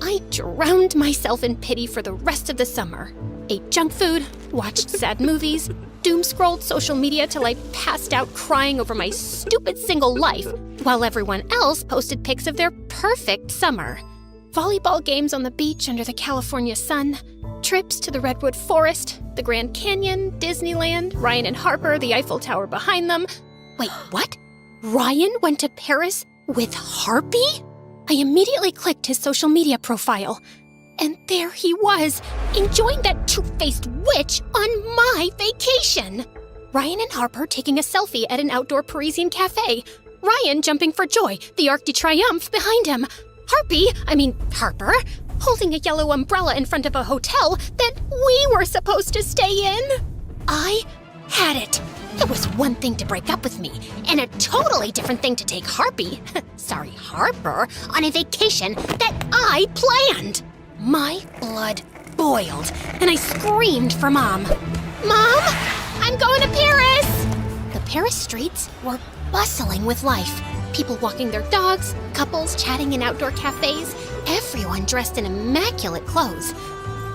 I drowned myself in pity for the rest of the summer. Ate junk food, watched sad movies, doom-scrolled social media till I passed out crying over my stupid single life, while everyone else posted pics of their perfect summer. Volleyball games on the beach under the California sun, trips to the Redwood Forest, the Grand Canyon, Disneyland, Ryan and Harper, the Eiffel Tower behind them. Wait, what? Ryan went to Paris with Harpy? I immediately clicked his social media profile. And there he was, enjoying that two-faced witch on my vacation. Ryan and Harper taking a selfie at an outdoor Parisian cafe. Ryan jumping for joy, the Arc de Triomphe behind him. Harper, holding a yellow umbrella in front of a hotel that we were supposed to stay in. I had it. It was one thing to break up with me, and a totally different thing to take Harper, on a vacation that I planned. My blood boiled, and I screamed for Mom. Mom, I'm going to Paris! The Paris streets were bustling with life. People walking their dogs, couples chatting in outdoor cafes, everyone dressed in immaculate clothes.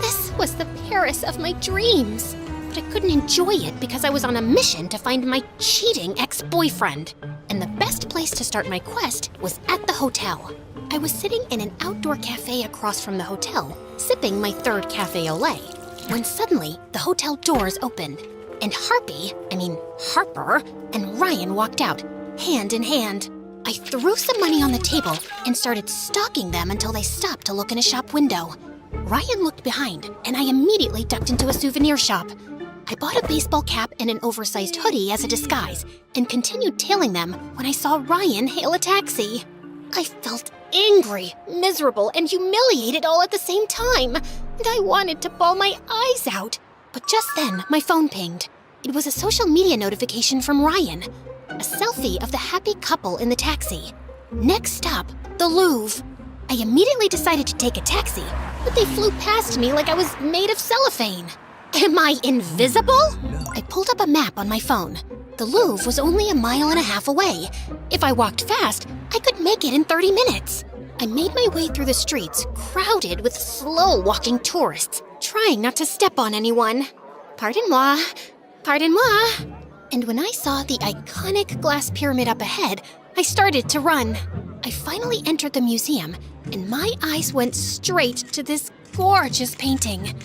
This was the Paris of my dreams. But I couldn't enjoy it because I was on a mission to find my cheating ex-boyfriend. And the best place to start my quest was at the hotel. I was sitting in an outdoor cafe across from the hotel, sipping my third cafe au lait, when suddenly the hotel doors opened, and Harper and Ryan walked out, hand in hand. I threw some money on the table and started stalking them until they stopped to look in a shop window. Ryan looked behind, and I immediately ducked into a souvenir shop. I bought a baseball cap and an oversized hoodie as a disguise, and continued tailing them when I saw Ryan hail a taxi. I felt angry, miserable, and humiliated all at the same time, and I wanted to bawl my eyes out. But just then, my phone pinged. It was a social media notification from Ryan. a selfie of the happy couple in the taxi. Next stop, the Louvre. I immediately decided to take a taxi, but they flew past me like I was made of cellophane. Am I invisible? I pulled up a map on my phone. The Louvre was only 1.5 miles away. If I walked fast, I could make it in 30 minutes. I made my way through the streets, crowded with slow-walking tourists, trying not to step on anyone. Pardon-moi, pardon-moi. And when I saw the iconic glass pyramid up ahead, I started to run. I finally entered the museum, and my eyes went straight to this gorgeous painting,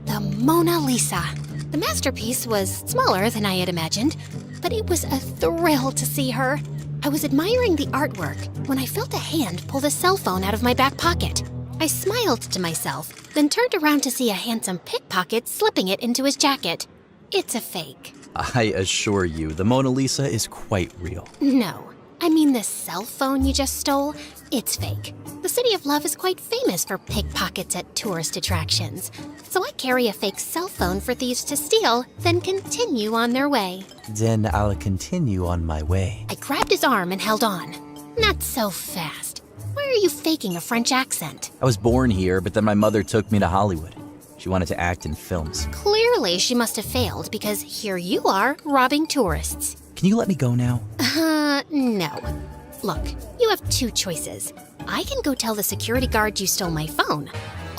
the Mona Lisa. The masterpiece was smaller than I had imagined, but it was a thrill to see her. I was admiring the artwork when I felt a hand pull the cell phone out of my back pocket. I smiled to myself, then turned around to see a handsome pickpocket slipping it into his jacket. It's a fake. I assure you, the Mona Lisa is quite real. No, I mean the cell phone you just stole, it's fake. The City of Love is quite famous for pickpockets at tourist attractions, so I carry a fake cell phone for thieves to steal, then continue on their way. Then I'll continue on my way. I grabbed his arm and held on. Not so fast. Why are you faking a French accent? I was born here, but then my mother took me to Hollywood. She wanted to act in films. Clearly she must have failed because here you are, robbing tourists. Can you let me go now? No. Look, you have two choices. I can go tell the security guard you stole my phone,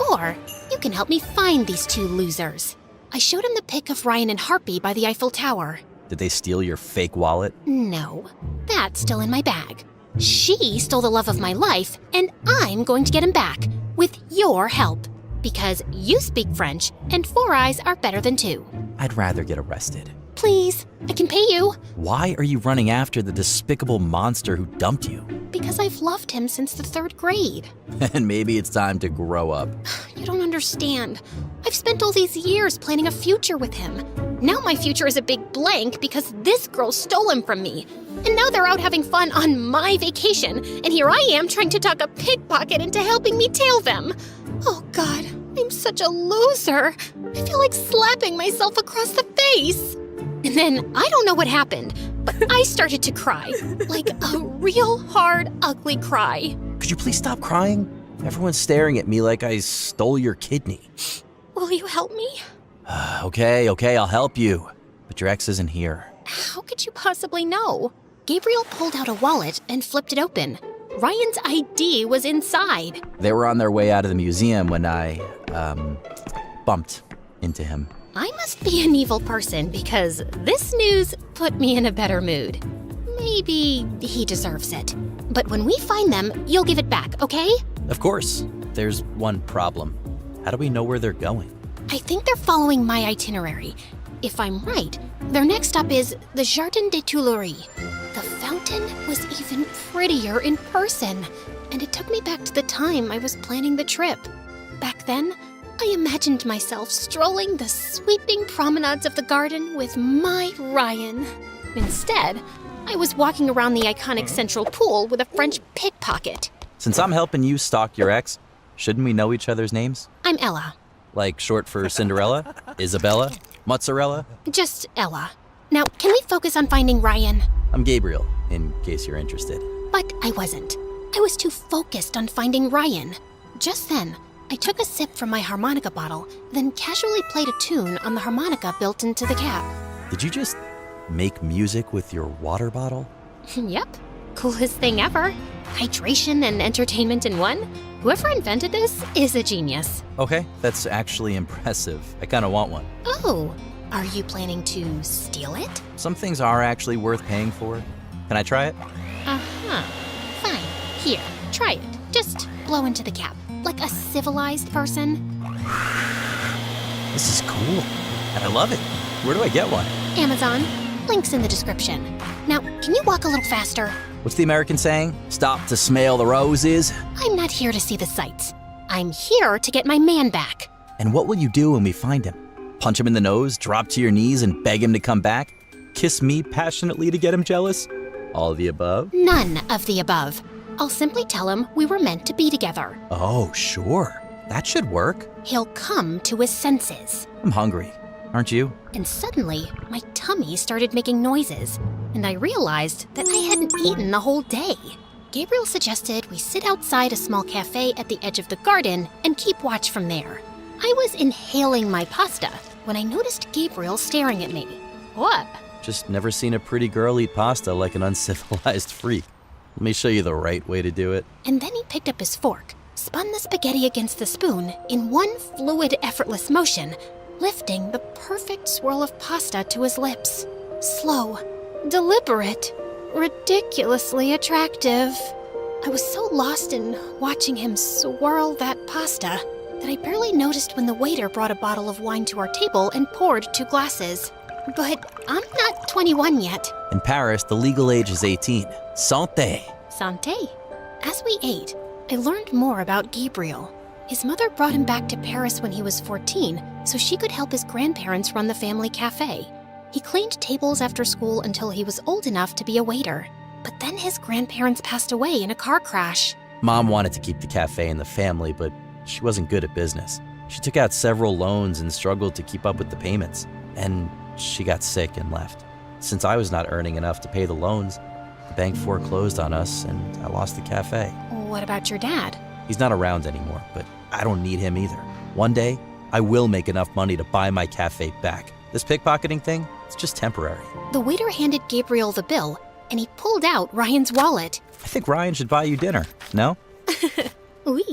or you can help me find these two losers. I showed him the pic of Ryan and Harpy by the Eiffel Tower. Did they steal your fake wallet? No, that's still in my bag. She stole the love of my life, and I'm going to get him back, with your help. Because you speak French, and 4 eyes are better than 2. I'd rather get arrested. Please, I can pay you. Why are you running after the despicable monster who dumped you? Because I've loved him since the 3rd grade. And maybe it's time to grow up. You don't understand. I've spent all these years planning a future with him. Now my future is a big blank because this girl stole him from me. And now they're out having fun on my vacation, and here I am trying to talk a pickpocket into helping me tail them. Oh God, I'm such a loser. I feel like slapping myself across the face. And then I don't know what happened, but I started to cry. Like a real hard, ugly cry. Could you please stop crying? Everyone's staring at me like I stole your kidney. Will you help me? Okay, I'll help you. But your ex isn't here. How could you possibly know? Gabriel pulled out a wallet and flipped it open. Ryan's ID was inside. They were on their way out of the museum when I, bumped into him. I must be an evil person because this news put me in a better mood. Maybe he deserves it. But when we find them, you'll give it back, okay? Of course. There's one problem. How do we know where they're going? I think they're following my itinerary. If I'm right, their next stop is the Jardin des Tuileries. The fountain was even prettier in person, and it took me back to the time I was planning the trip. Back then, I imagined myself strolling the sweeping promenades of the garden with my Ryan. Instead, I was walking around the iconic central pool with a French pickpocket. Since I'm helping you stalk your ex, shouldn't we know each other's names? I'm Ella. Like short for Cinderella? Isabella? Mozzarella? Just Ella. Now, can we focus on finding Ryan? I'm Gabriel, in case you're interested. But I wasn't. I was too focused on finding Ryan. Just then, I took a sip from my harmonica bottle, then casually played a tune on the harmonica built into the cap. Did you just make music with your water bottle? Yep. Coolest thing ever. Hydration and entertainment in one. Whoever invented this is a genius. Okay, that's actually impressive. I kind of want one. Oh, are you planning to steal it? Some things are actually worth paying for. Can I try it? Uh-huh. Fine. Here, try it. Just blow into the cap, like a civilized person. This is cool, and I love it. Where do I get one? Amazon. Link's in the description. Now, can you walk a little faster? What's the American saying? Stop to smell the roses? I'm not here to see the sights. I'm here to get my man back. And what will you do when we find him? Punch him in the nose, drop to your knees, and beg him to come back? Kiss me passionately to get him jealous? All of the above? None of the above. I'll simply tell him we were meant to be together. Oh, sure. That should work. He'll come to his senses. I'm hungry. Aren't you? And suddenly, my tummy started making noises. and I realized that I hadn't eaten the whole day. Gabriel suggested we sit outside a small cafe at the edge of the garden and keep watch from there. I was inhaling my pasta when I noticed Gabriel staring at me. What? Just never seen a pretty girl eat pasta like an uncivilized freak. Let me show you the right way to do it. And then he picked up his fork, spun the spaghetti against the spoon in one fluid, effortless motion, lifting the perfect swirl of pasta to his lips. Slow, deliberate, ridiculously attractive. I was so lost in watching him swirl that pasta that I barely noticed when the waiter brought a bottle of wine to our table and poured 2 glasses. But I'm not 21 yet. In Paris, the legal age is 18. Santé. Santé. As we ate, I learned more about Gabriel. His mother brought him back to Paris when he was 14 so she could help his grandparents run the family cafe. He cleaned tables after school until he was old enough to be a waiter. But then his grandparents passed away in a car crash. Mom wanted to keep the cafe in the family, but she wasn't good at business. She took out several loans and struggled to keep up with the payments. And she got sick and left. Since I was not earning enough to pay the loans, the bank foreclosed on us and I lost the cafe. What about your dad? He's not around anymore, but I don't need him either. One day, I will make enough money to buy my cafe back. This pickpocketing thing, it's just temporary. The waiter handed Gabriel the bill, and he pulled out Ryan's wallet. I think Ryan should buy you dinner, no? Oui.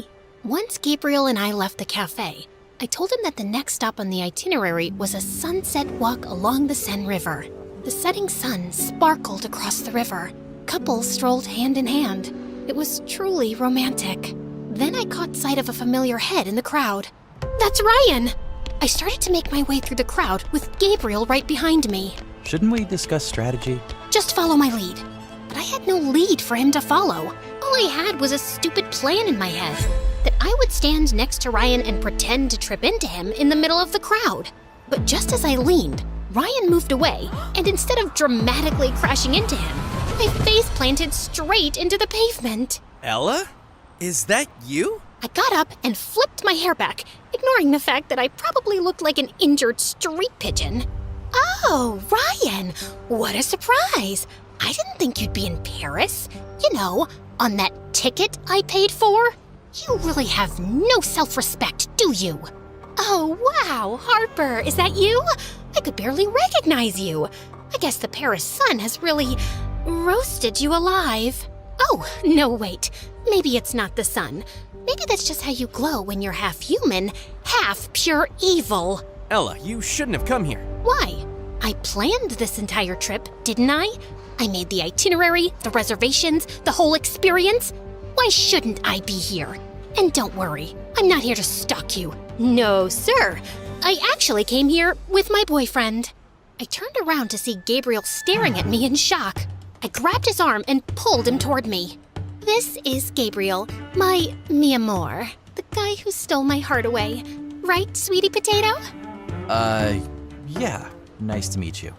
Once Gabriel and I left the cafe, I told him that the next stop on the itinerary was a sunset walk along the Seine River. The setting sun sparkled across the river. Couples strolled hand in hand. It was truly romantic. Then I caught sight of a familiar head in the crowd. That's Ryan! I started to make my way through the crowd with Gabriel right behind me. Shouldn't we discuss strategy? Just follow my lead. But I had no lead for him to follow. All I had was a stupid plan in my head. That I would stand next to Ryan and pretend to trip into him in the middle of the crowd. But just as I leaned, Ryan moved away, and instead of dramatically crashing into him, my face planted straight into the pavement. Ella? Is that you? I got up and flipped my hair back, ignoring the fact that I probably looked like an injured street pigeon. Oh, Ryan, what a surprise. I didn't think you'd be in Paris. You know, on that ticket I paid for. You really have no self-respect, do you? Oh, wow, Harper, is that you? I could barely recognize you. I guess the Paris sun has really roasted you alive. Oh, no, wait. Maybe it's not the sun. Maybe that's just how you glow when you're half human, half pure evil. Ella, you shouldn't have come here. Why? I planned this entire trip, didn't I? I made the itinerary, the reservations, the whole experience. Why shouldn't I be here? And don't worry, I'm not here to stalk you. No, sir. I actually came here with my boyfriend. I turned around to see Gabriel staring at me in shock. I grabbed his arm and pulled him toward me. This is Gabriel, my mi amor, the guy who stole my heart away. Right, sweetie potato? Yeah. Nice to meet you.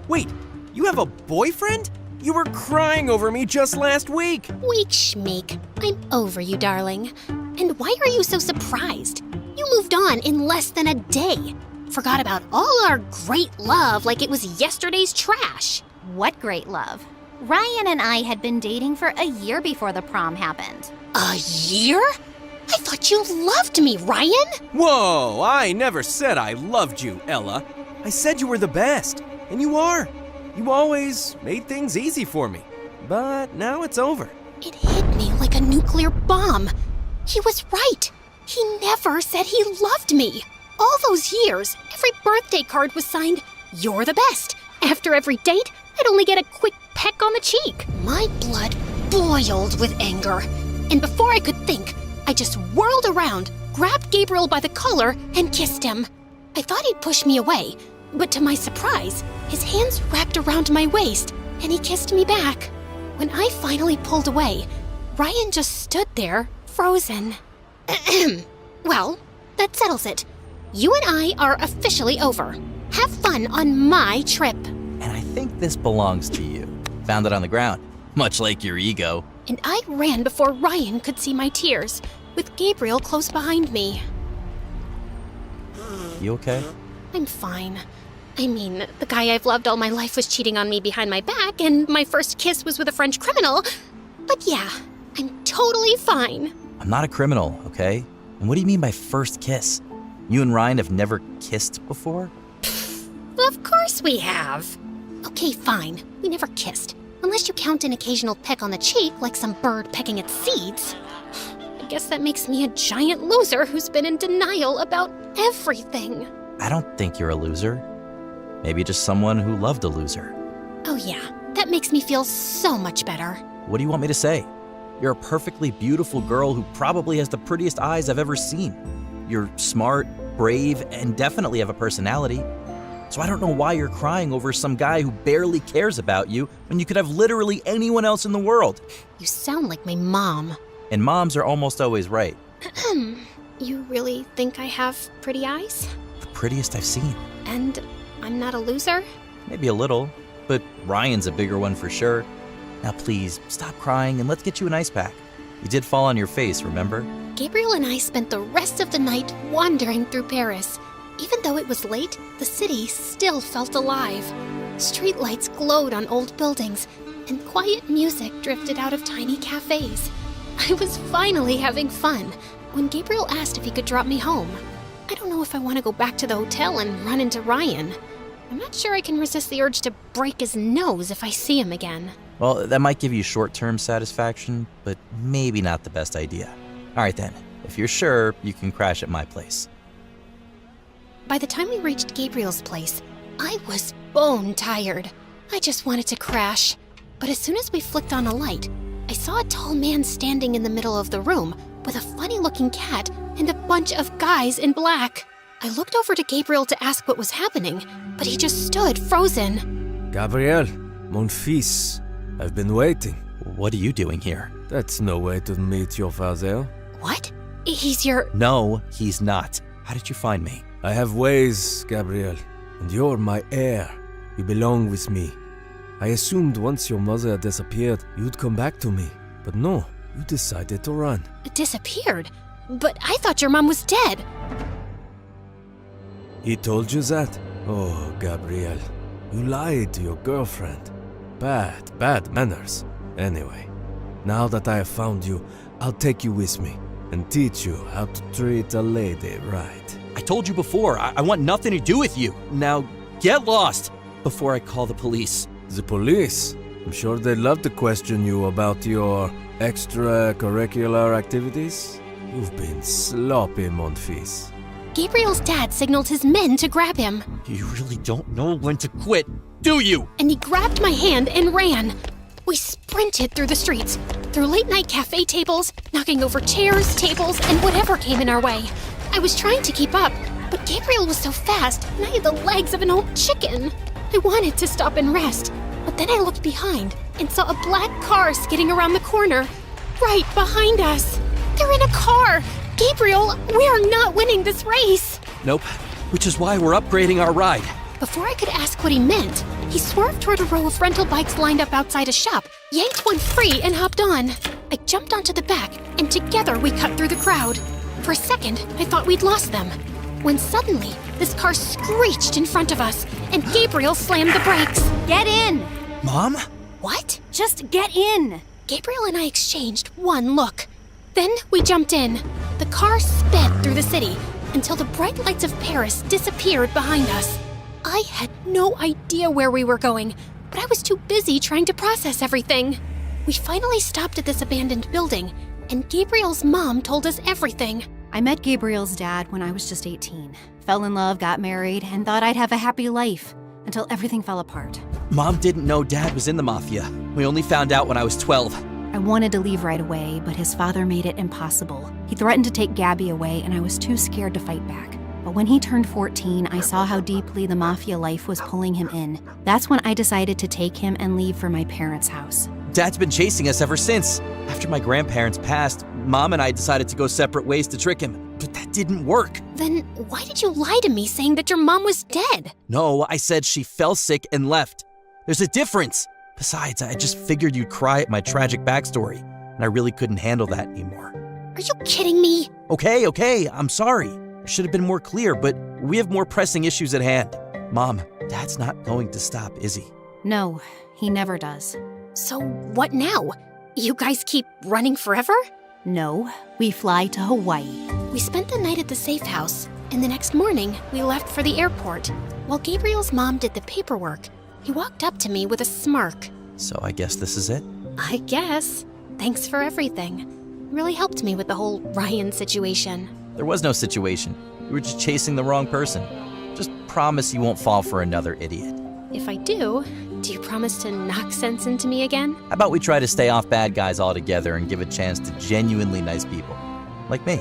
Wait, you have a boyfriend? You were crying over me just last week. Weak schmeek. I'm over you, darling. And why are you so surprised? You moved on in less than a day. Forgot about all our great love like it was yesterday's trash. What great love. Ryan and I had been dating for a year before the prom happened. A year? I thought you loved me, Ryan. Whoa, I never said I loved you, Ella. I said you were the best, and you are. You always made things easy for me, but now it's over. It hit me like a nuclear bomb. He was right. He never said he loved me. All those years, every birthday card was signed, "You're the best." After every date, I'd only get a quick peck on the cheek. My blood boiled with anger. And before I could think, I just whirled around, grabbed Gabriel by the collar, and kissed him. I thought he'd push me away, but to my surprise, his hands wrapped around my waist, and he kissed me back. When I finally pulled away, Ryan just stood there, frozen. Well, that settles it. You and I are officially over. Have fun on my trip. And I think this belongs to you. Found it on the ground, much like your ego. And I ran before Ryan could see my tears, with Gabriel close behind me. You okay? I'm fine. I mean, the guy I've loved all my life was cheating on me behind my back, and my first kiss was with a French criminal. But yeah, I'm totally fine. I'm not a criminal, okay? And what do you mean by first kiss? You and Ryan have never kissed before? Of course we have. Okay, fine. We never kissed. Unless you count an occasional peck on the cheek like some bird pecking its seeds. I guess that makes me a giant loser who's been in denial about everything. I don't think you're a loser. Maybe just someone who loved a loser. Oh yeah, that makes me feel so much better. What do you want me to say? You're a perfectly beautiful girl who probably has the prettiest eyes I've ever seen. You're smart, brave, and definitely have a personality. So I don't know why you're crying over some guy who barely cares about you when you could have literally anyone else in the world. You sound like my mom. And moms are almost always right. You really think I have pretty eyes? The prettiest I've seen. And I'm not a loser? Maybe a little, but Ryan's a bigger one for sure. Now please, stop crying and let's get you an ice pack. You did fall on your face, remember? Gabriel and I spent the rest of the night wandering through Paris. Even though it was late, the city still felt alive. Streetlights glowed on old buildings, and quiet music drifted out of tiny cafes. I was finally having fun when Gabriel asked if he could drop me home. I don't know if I want to go back to the hotel and run into Ryan. I'm not sure I can resist the urge to break his nose if I see him again. Well, that might give you short-term satisfaction, but maybe not the best idea. All right then, if you're sure, you can crash at my place. By the time we reached Gabriel's place, I was bone tired. I just wanted to crash. But as soon as we flicked on a light, I saw a tall man standing in the middle of the room with a funny-looking cat and a bunch of guys in black. I looked over to Gabriel to ask what was happening, but he just stood frozen. Gabriel, mon fils, I've been waiting. What are you doing here? That's no way to meet your father. What? He's your... No, he's not. How did you find me? I have ways, Gabriel, and you're my heir. You belong with me. I assumed once your mother disappeared, you'd come back to me. But no, you decided to run. Disappeared? But I thought your mom was dead. He told you that? Oh, Gabriel, you lied to your girlfriend. Bad manners. Anyway, now that I have found you, I'll take you with me and teach you how to treat a lady right. I told you before, I want nothing to do with you. Now, get lost before I call the police. The police? I'm sure they'd love to question you about your extracurricular activities. You've been sloppy, mon fils. Gabriel's dad signaled his men to grab him. You really don't know when to quit, do you? And he grabbed my hand and ran. We sprinted through the streets, through late-night cafe tables, knocking over chairs, tables, and whatever came in our way. I was trying to keep up, but Gabriel was so fast, and I had the legs of an old chicken. I wanted to stop and rest, but then I looked behind and saw a black car skidding around the corner, right behind us. They're in a car! Gabriel, we are not winning this race! Nope, which is why we're upgrading our ride. Before I could ask what he meant, he swerved toward a row of rental bikes lined up outside a shop, yanked one free, and hopped on. I jumped onto the back, and together we cut through the crowd. For a second, I thought we'd lost them, when suddenly, this car screeched in front of us, and Gabriel slammed the brakes. Get in! Mom? What? Just get in! Gabriel and I exchanged one look. Then we jumped in. The car sped through the city until the bright lights of Paris disappeared behind us. I had no idea where we were going, but I was too busy trying to process everything. We finally stopped at this abandoned building, and Gabriel's mom told us everything. I met Gabriel's dad when I was just 18. Fell in love, got married, and thought I'd have a happy life until everything fell apart. Mom didn't know Dad was in the mafia. We only found out when I was 12. I wanted to leave right away, but his father made it impossible. He threatened to take Gabby away, and I was too scared to fight back. But when he turned 14, I saw how deeply the mafia life was pulling him in. That's when I decided to take him and leave for my parents' house. Dad's been chasing us ever since. After my grandparents passed, Mom and I decided to go separate ways to trick him. But that didn't work. Then why did you lie to me saying that your mom was dead? No, I said she fell sick and left. There's a difference. Besides, I just figured you'd cry at my tragic backstory, and I really couldn't handle that anymore. Are you kidding me? Okay, I'm sorry. I should have been more clear, but we have more pressing issues at hand. Mom, Dad's not going to stop, is he? No, he never does. So what now? You guys keep running forever? No, we fly to Hawaii. We spent the night at the safe house, and the next morning, we left for the airport. While Gabriel's mom did the paperwork, he walked up to me with a smirk. So I guess this is it? I guess. Thanks for everything. Really helped me with the whole Ryan situation. There was no situation. You were just chasing the wrong person. Just promise you won't fall for another idiot. If I do you promise to knock sense into me again? How about we try to stay off bad guys altogether and give a chance to genuinely nice people? Like me.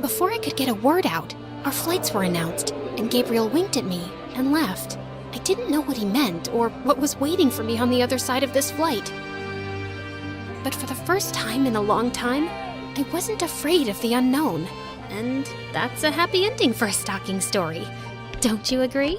Before I could get a word out, our flights were announced, and Gabriel winked at me and left. I didn't know what he meant or what was waiting for me on the other side of this flight. But for the first time in a long time, I wasn't afraid of the unknown. And that's a happy ending for a stalking story. Don't you agree?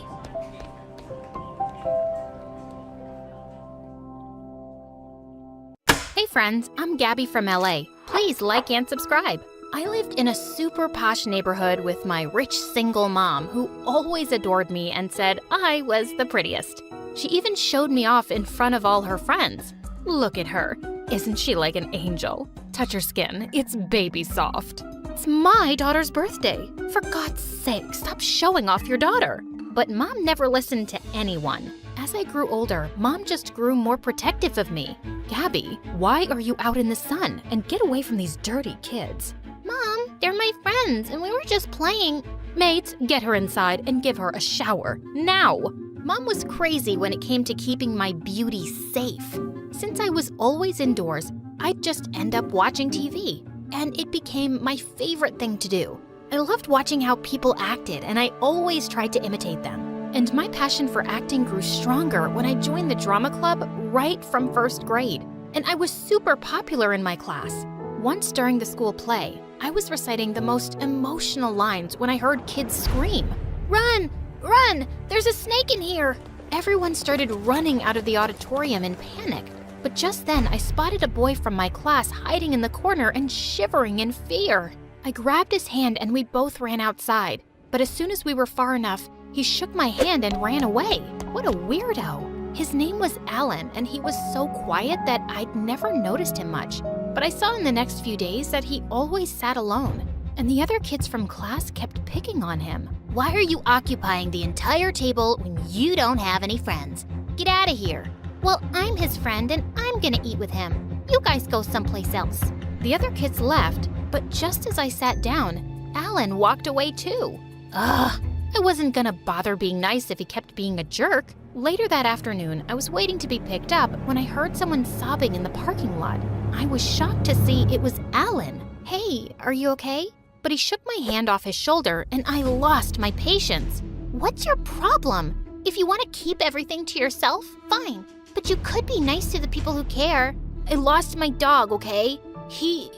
Hey friends, I'm Gabby from LA. Please like and subscribe. I lived in a super posh neighborhood with my rich single mom who always adored me and said I was the prettiest. She even showed me off in front of all her friends. Look at her. Isn't she like an angel? Touch her skin. It's baby soft. It's my daughter's birthday. For God's sake, stop showing off your daughter. But Mom never listened to anyone. As I grew older, Mom just grew more protective of me. Gabby, why are you out in the sun? And get away from these dirty kids. Mom, they're my friends, and we were just playing. Mates, get her inside and give her a shower. Now! Mom was crazy when it came to keeping my beauty safe. Since I was always indoors, I'd just end up watching TV. And it became my favorite thing to do. I loved watching how people acted, and I always tried to imitate them. And my passion for acting grew stronger when I joined the drama club right from first grade. And I was super popular in my class. Once during the school play, I was reciting the most emotional lines when I heard kids scream, "Run! Run! There's a snake in here!" Everyone started running out of the auditorium in panic. But just then, I spotted a boy from my class hiding in the corner and shivering in fear. I grabbed his hand and we both ran outside. But as soon as we were far enough, he shook my hand and ran away. What a weirdo. His name was Alan, and he was so quiet that I'd never noticed him much. But I saw in the next few days that he always sat alone, and the other kids from class kept picking on him. Why are you occupying the entire table when you don't have any friends? Get out of here. Well, I'm his friend, and I'm gonna eat with him. You guys go someplace else. The other kids left, but just as I sat down, Alan walked away too. Ugh, I wasn't gonna bother being nice if he kept being a jerk. Later that afternoon, I was waiting to be picked up when I heard someone sobbing in the parking lot. I was shocked to see it was Alan. Hey, are you okay? But he shook my hand off his shoulder and I lost my patience. What's your problem? If you want to keep everything to yourself, fine. But you could be nice to the people who care. I lost my dog, okay? He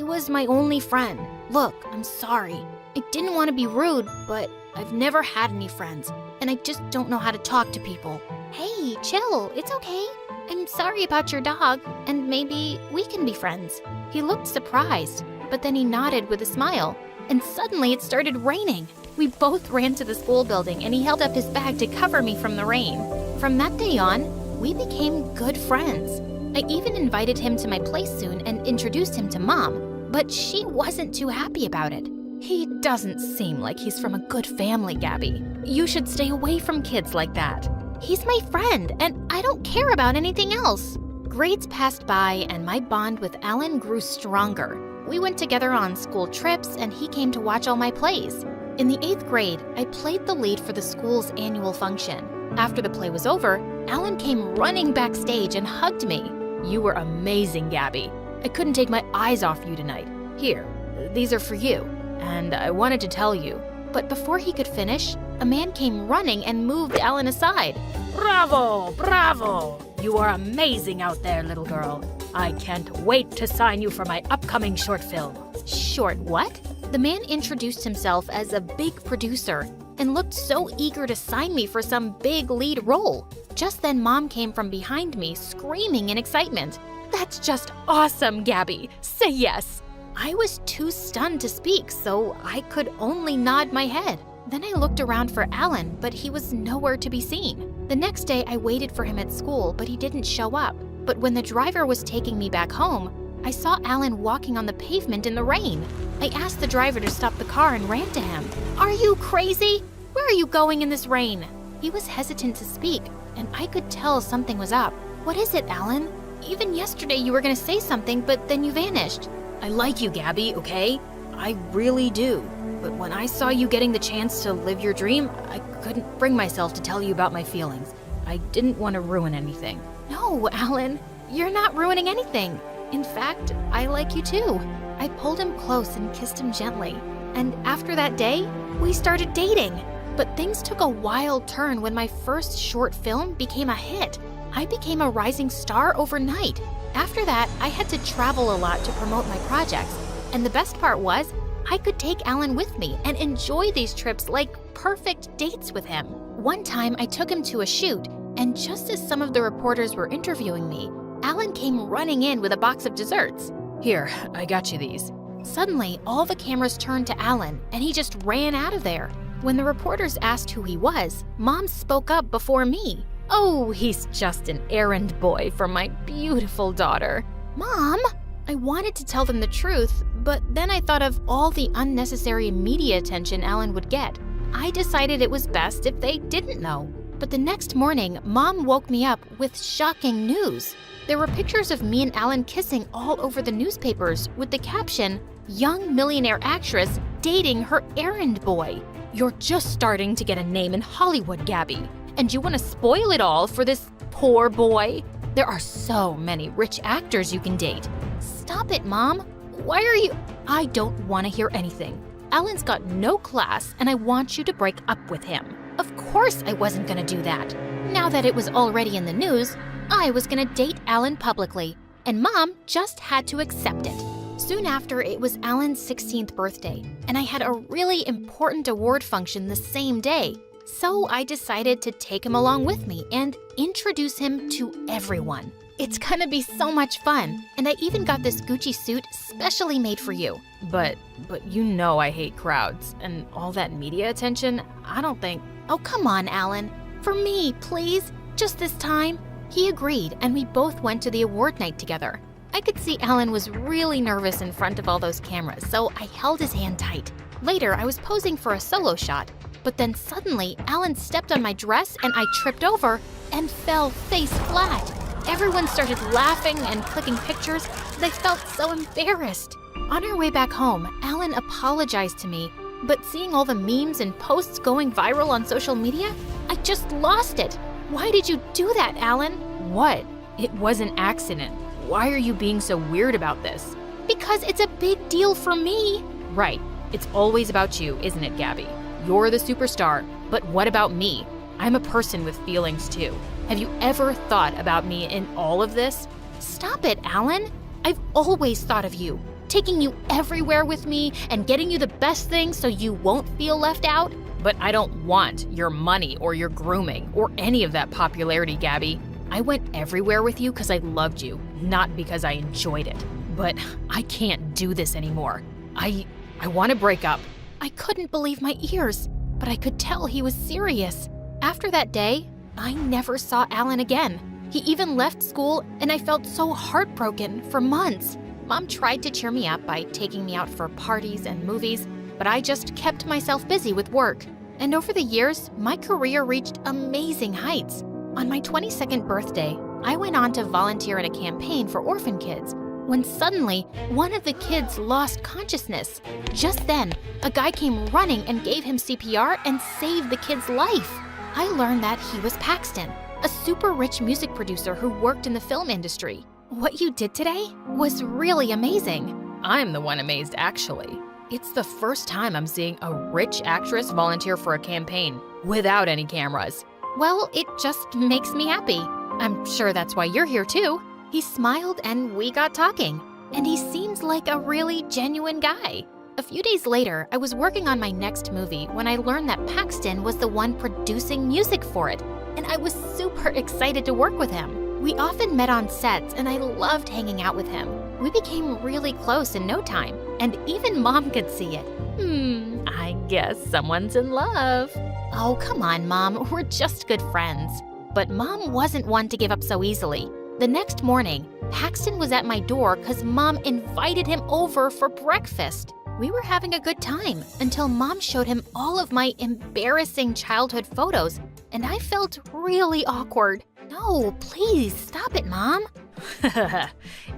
was my only friend. Look, I'm sorry. I didn't want to be rude, but I've never had any friends, and I just don't know how to talk to people. Hey, chill, it's okay. I'm sorry about your dog, and maybe we can be friends. He looked surprised, but then he nodded with a smile, and suddenly it started raining. We both ran to the school building, and he held up his bag to cover me from the rain. From that day on, we became good friends. I even invited him to my place soon and introduced him to Mom, but she wasn't too happy about it. He doesn't seem like he's from a good family, Gabby. You should stay away from kids like that. He's my friend, and I don't care about anything else. Grades passed by, and my bond with Alan grew stronger. We went together on school trips, and he came to watch all my plays. In the 8th grade, I played the lead for the school's annual function. After the play was over, Alan came running backstage and hugged me. You were amazing, Gabby. I couldn't take my eyes off you tonight. Here, these are for you. And I wanted to tell you. But before he could finish, a man came running and moved Alan aside. Bravo! Bravo! You are amazing out there, little girl. I can't wait to sign you for my upcoming short film. Short what? The man introduced himself as a big producer and looked so eager to sign me for some big lead role. Just then, Mom came from behind me, screaming in excitement. That's just awesome, Gabby. Say yes. I was too stunned to speak, so I could only nod my head. Then I looked around for Alan, but he was nowhere to be seen. The next day, I waited for him at school, but he didn't show up. But when the driver was taking me back home, I saw Alan walking on the pavement in the rain. I asked the driver to stop the car and ran to him. "Are you crazy? Where are you going in this rain?" He was hesitant to speak, and I could tell something was up. "What is it, Alan? Even yesterday you were going to say something, but then you vanished." I like you, Gabby, okay? I really do. But when I saw you getting the chance to live your dream, I couldn't bring myself to tell you about my feelings. I didn't want to ruin anything. "No, Alan, you're not ruining anything. In fact, I like you too." I pulled him close and kissed him gently. And after that day, we started dating. But things took a wild turn when my first short film became a hit. I became a rising star overnight. After that, I had to travel a lot to promote my projects. And the best part was, I could take Alan with me and enjoy these trips like perfect dates with him. One time, I took him to a shoot, and just as some of the reporters were interviewing me, Alan came running in with a box of desserts. Here, I got you these. Suddenly, all the cameras turned to Alan, and he just ran out of there. When the reporters asked who he was, Mom spoke up before me. "Oh, he's just an errand boy for my beautiful daughter." "Mom!" I wanted to tell them the truth, but then I thought of all the unnecessary media attention Alan would get. I decided it was best if they didn't know. But the next morning, Mom woke me up with shocking news. There were pictures of me and Alan kissing all over the newspapers with the caption, "Young millionaire actress dating her errand boy." You're just starting to get a name in Hollywood, Gabby. And you want to spoil it all for this poor boy? There are so many rich actors you can date. Stop it, Mom. Why are you— I don't want to hear anything. Alan's got no class, and I want you to break up with him. Of course I wasn't gonna do that. Now that it was already in the news, I was gonna date Alan publicly, and Mom just had to accept it. Soon after, it was Alan's 16th birthday, and I had a really important award function the same day. So I decided to take him along with me and introduce him to everyone. It's gonna be so much fun, and I even got this Gucci suit specially made for you. But you know I hate crowds, and all that media attention, I don't think— Oh, come on, Alan. For me, please, just this time. He agreed, and we both went to the award night together. I could see Alan was really nervous in front of all those cameras, so I held his hand tight. Later, I was posing for a solo shot, but then suddenly, Alan stepped on my dress and I tripped over and fell face flat. Everyone started laughing and clicking pictures, and I felt so embarrassed. On our way back home, Alan apologized to me, but seeing all the memes and posts going viral on social media, I just lost it. Why did you do that, Alan? What? It was an accident. Why are you being so weird about this? Because it's a big deal for me. Right. It's always about you, isn't it, Gabby? You're the superstar, but what about me? I'm a person with feelings too. Have you ever thought about me in all of this? Stop it, Alan. I've always thought of you, taking you everywhere with me and getting you the best things so you won't feel left out. But I don't want your money or your grooming or any of that popularity, Gabby. I went everywhere with you because I loved you, not because I enjoyed it. But I can't do this anymore. I want to break up. I couldn't believe my ears, but I could tell he was serious. After that day, I never saw Alan again. He even left school, and I felt so heartbroken for months. Mom tried to cheer me up by taking me out for parties and movies, but I just kept myself busy with work. And over the years, my career reached amazing heights. On my 22nd birthday, I went on to volunteer at a campaign for orphan kids, when suddenly, one of the kids lost consciousness. Just then, a guy came running and gave him CPR and saved the kid's life. I learned that he was Paxton, a super rich music producer who worked in the film industry. What you did today was really amazing. I'm the one amazed, actually. It's the first time I'm seeing a rich actress volunteer for a campaign without any cameras. Well, it just makes me happy. I'm sure that's why you're here too. He smiled and we got talking, and he seems like a really genuine guy. A few days later, I was working on my next movie when I learned that Paxton was the one producing music for it, and I was super excited to work with him. We often met on sets, and I loved hanging out with him. We became really close in no time, and even Mom could see it. I guess someone's in love. Oh, come on, Mom, we're just good friends. But Mom wasn't one to give up so easily. The next morning, Paxton was at my door because Mom invited him over for breakfast. We were having a good time until Mom showed him all of my embarrassing childhood photos, and I felt really awkward. No, please, stop it, Mom.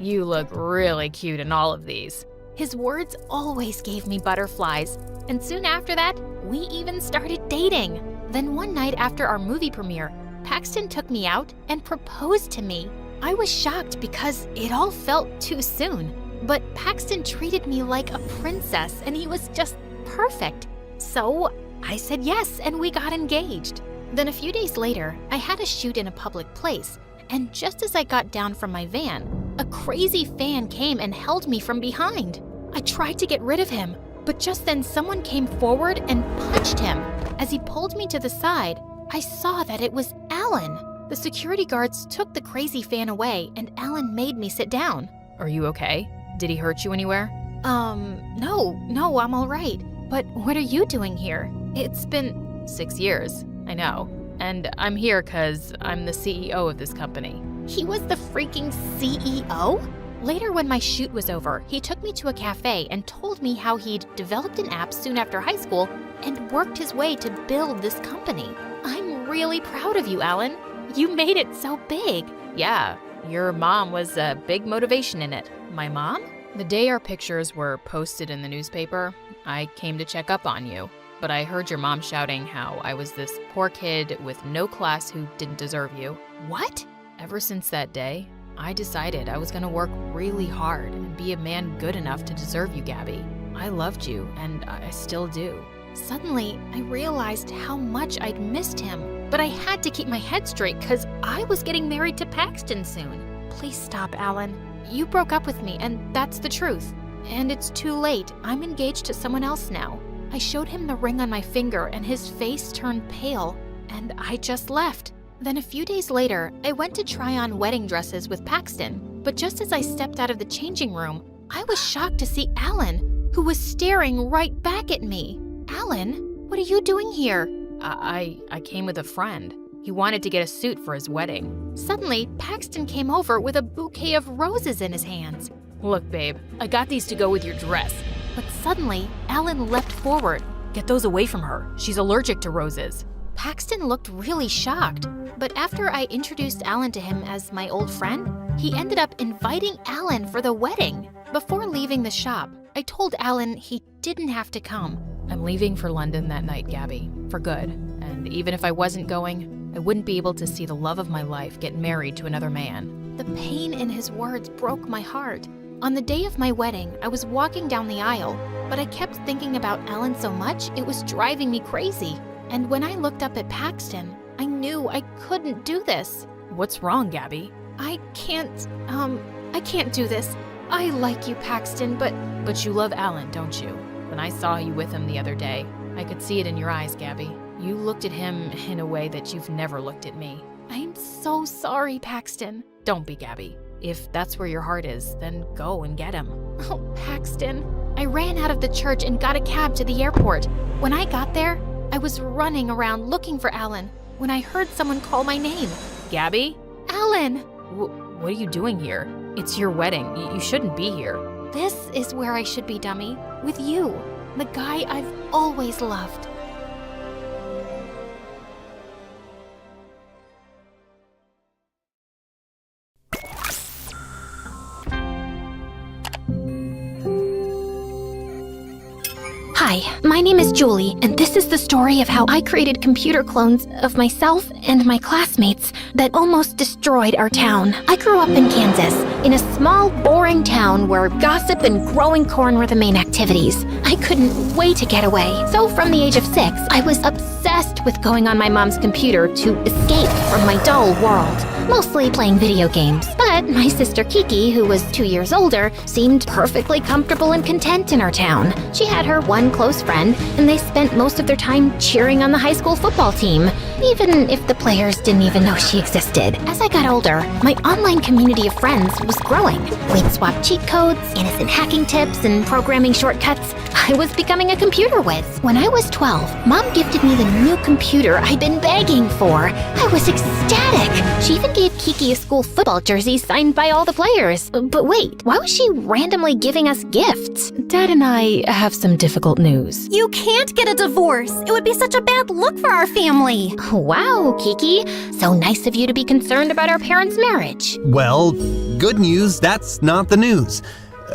You look really cute in all of these. His words always gave me butterflies, and soon after that, we even started dating. Then one night after our movie premiere, Paxton took me out and proposed to me. I was shocked because it all felt too soon, but Paxton treated me like a princess and he was just perfect. So I said yes and we got engaged. Then a few days later, I had a shoot in a public place, and just as I got down from my van, a crazy fan came and held me from behind. I tried to get rid of him, but just then someone came forward and punched him. As he pulled me to the side, I saw that it was Alan. The security guards took the crazy fan away and Alan made me sit down. Are you okay? Did he hurt you anywhere? No, I'm all right. But what are you doing here? It's been 6 years, I know. And I'm here because I'm the CEO of this company. He was the freaking CEO? Later, when my shoot was over, he took me to a cafe and told me how he'd developed an app soon after high school and worked his way to build this company. I'm really proud of you, Alan. You made it so big. Yeah, your mom was a big motivation in it. My mom? The day our pictures were posted in the newspaper, I came to check up on you. But I heard your mom shouting how I was this poor kid with no class who didn't deserve you. What? Ever since that day, I decided I was going to work really hard and be a man good enough to deserve you, Gabby. I loved you, and I still do. Suddenly, I realized how much I'd missed him, but I had to keep my head straight because I was getting married to Paxton soon. Please stop, Alan. You broke up with me, and that's the truth. And it's too late. I'm engaged to someone else now. I showed him the ring on my finger, and his face turned pale, and I just left. Then a few days later, I went to try on wedding dresses with Paxton, but just as I stepped out of the changing room, I was shocked to see Alan, who was staring right back at me. Alan, what are you doing here? I came with a friend. He wanted to get a suit for his wedding. Suddenly, Paxton came over with a bouquet of roses in his hands. Look, babe, I got these to go with your dress. But suddenly, Alan leapt forward. Get those away from her. She's allergic to roses. Paxton looked really shocked, but after I introduced Alan to him as my old friend, he ended up inviting Alan for the wedding. Before leaving the shop, I told Alan he didn't have to come. I'm leaving for London that night, Gabby, for good. And even if I wasn't going, I wouldn't be able to see the love of my life get married to another man. The pain in his words broke my heart. On the day of my wedding, I was walking down the aisle, but I kept thinking about Alan so much it was driving me crazy. And when I looked up at Paxton, I knew I couldn't do this. What's wrong, Gabby? I can't do this. I like you, Paxton, But you love Alan, don't you? When I saw you with him the other day, I could see it in your eyes, Gabby. You looked at him in a way that you've never looked at me. I'm so sorry, Paxton. Don't be, Gabby. If that's where your heart is, then go and get him. Oh, Paxton. I ran out of the church and got a cab to the airport. When I got there, I was running around looking for Alan when I heard someone call my name. Gabby? Alan! What are you doing here? It's your wedding. You shouldn't be here. This is where I should be, dummy. With you, the guy I've always loved. Hi, my name is Julie, and this is the story of how I created computer clones of myself and my classmates that almost destroyed our town. I grew up in Kansas, in a small, boring town where gossip and growing corn were the main activities. I couldn't wait to get away, so from the age of 6, I was obsessed with going on my mom's computer to escape from my dull world. Mostly playing video games, but But my sister Kiki, who was 2 years older, seemed perfectly comfortable and content in our town. She had her one close friend, and they spent most of their time cheering on the high school football team, even if the players didn't even know she existed. As I got older, my online community of friends was growing. We'd swap cheat codes, innocent hacking tips, and programming shortcuts. I was becoming a computer whiz. When I was 12, Mom gifted me the new computer I'd been begging for. I was ecstatic. She even gave Kiki a school football jersey signed by all the players. But wait, why was she randomly giving us gifts? Dad and I have some difficult news. You can't get a divorce. It would be such a bad look for our family. Wow, Kiki. So nice of you to be concerned about our parents' marriage. Well, good news, that's not the news.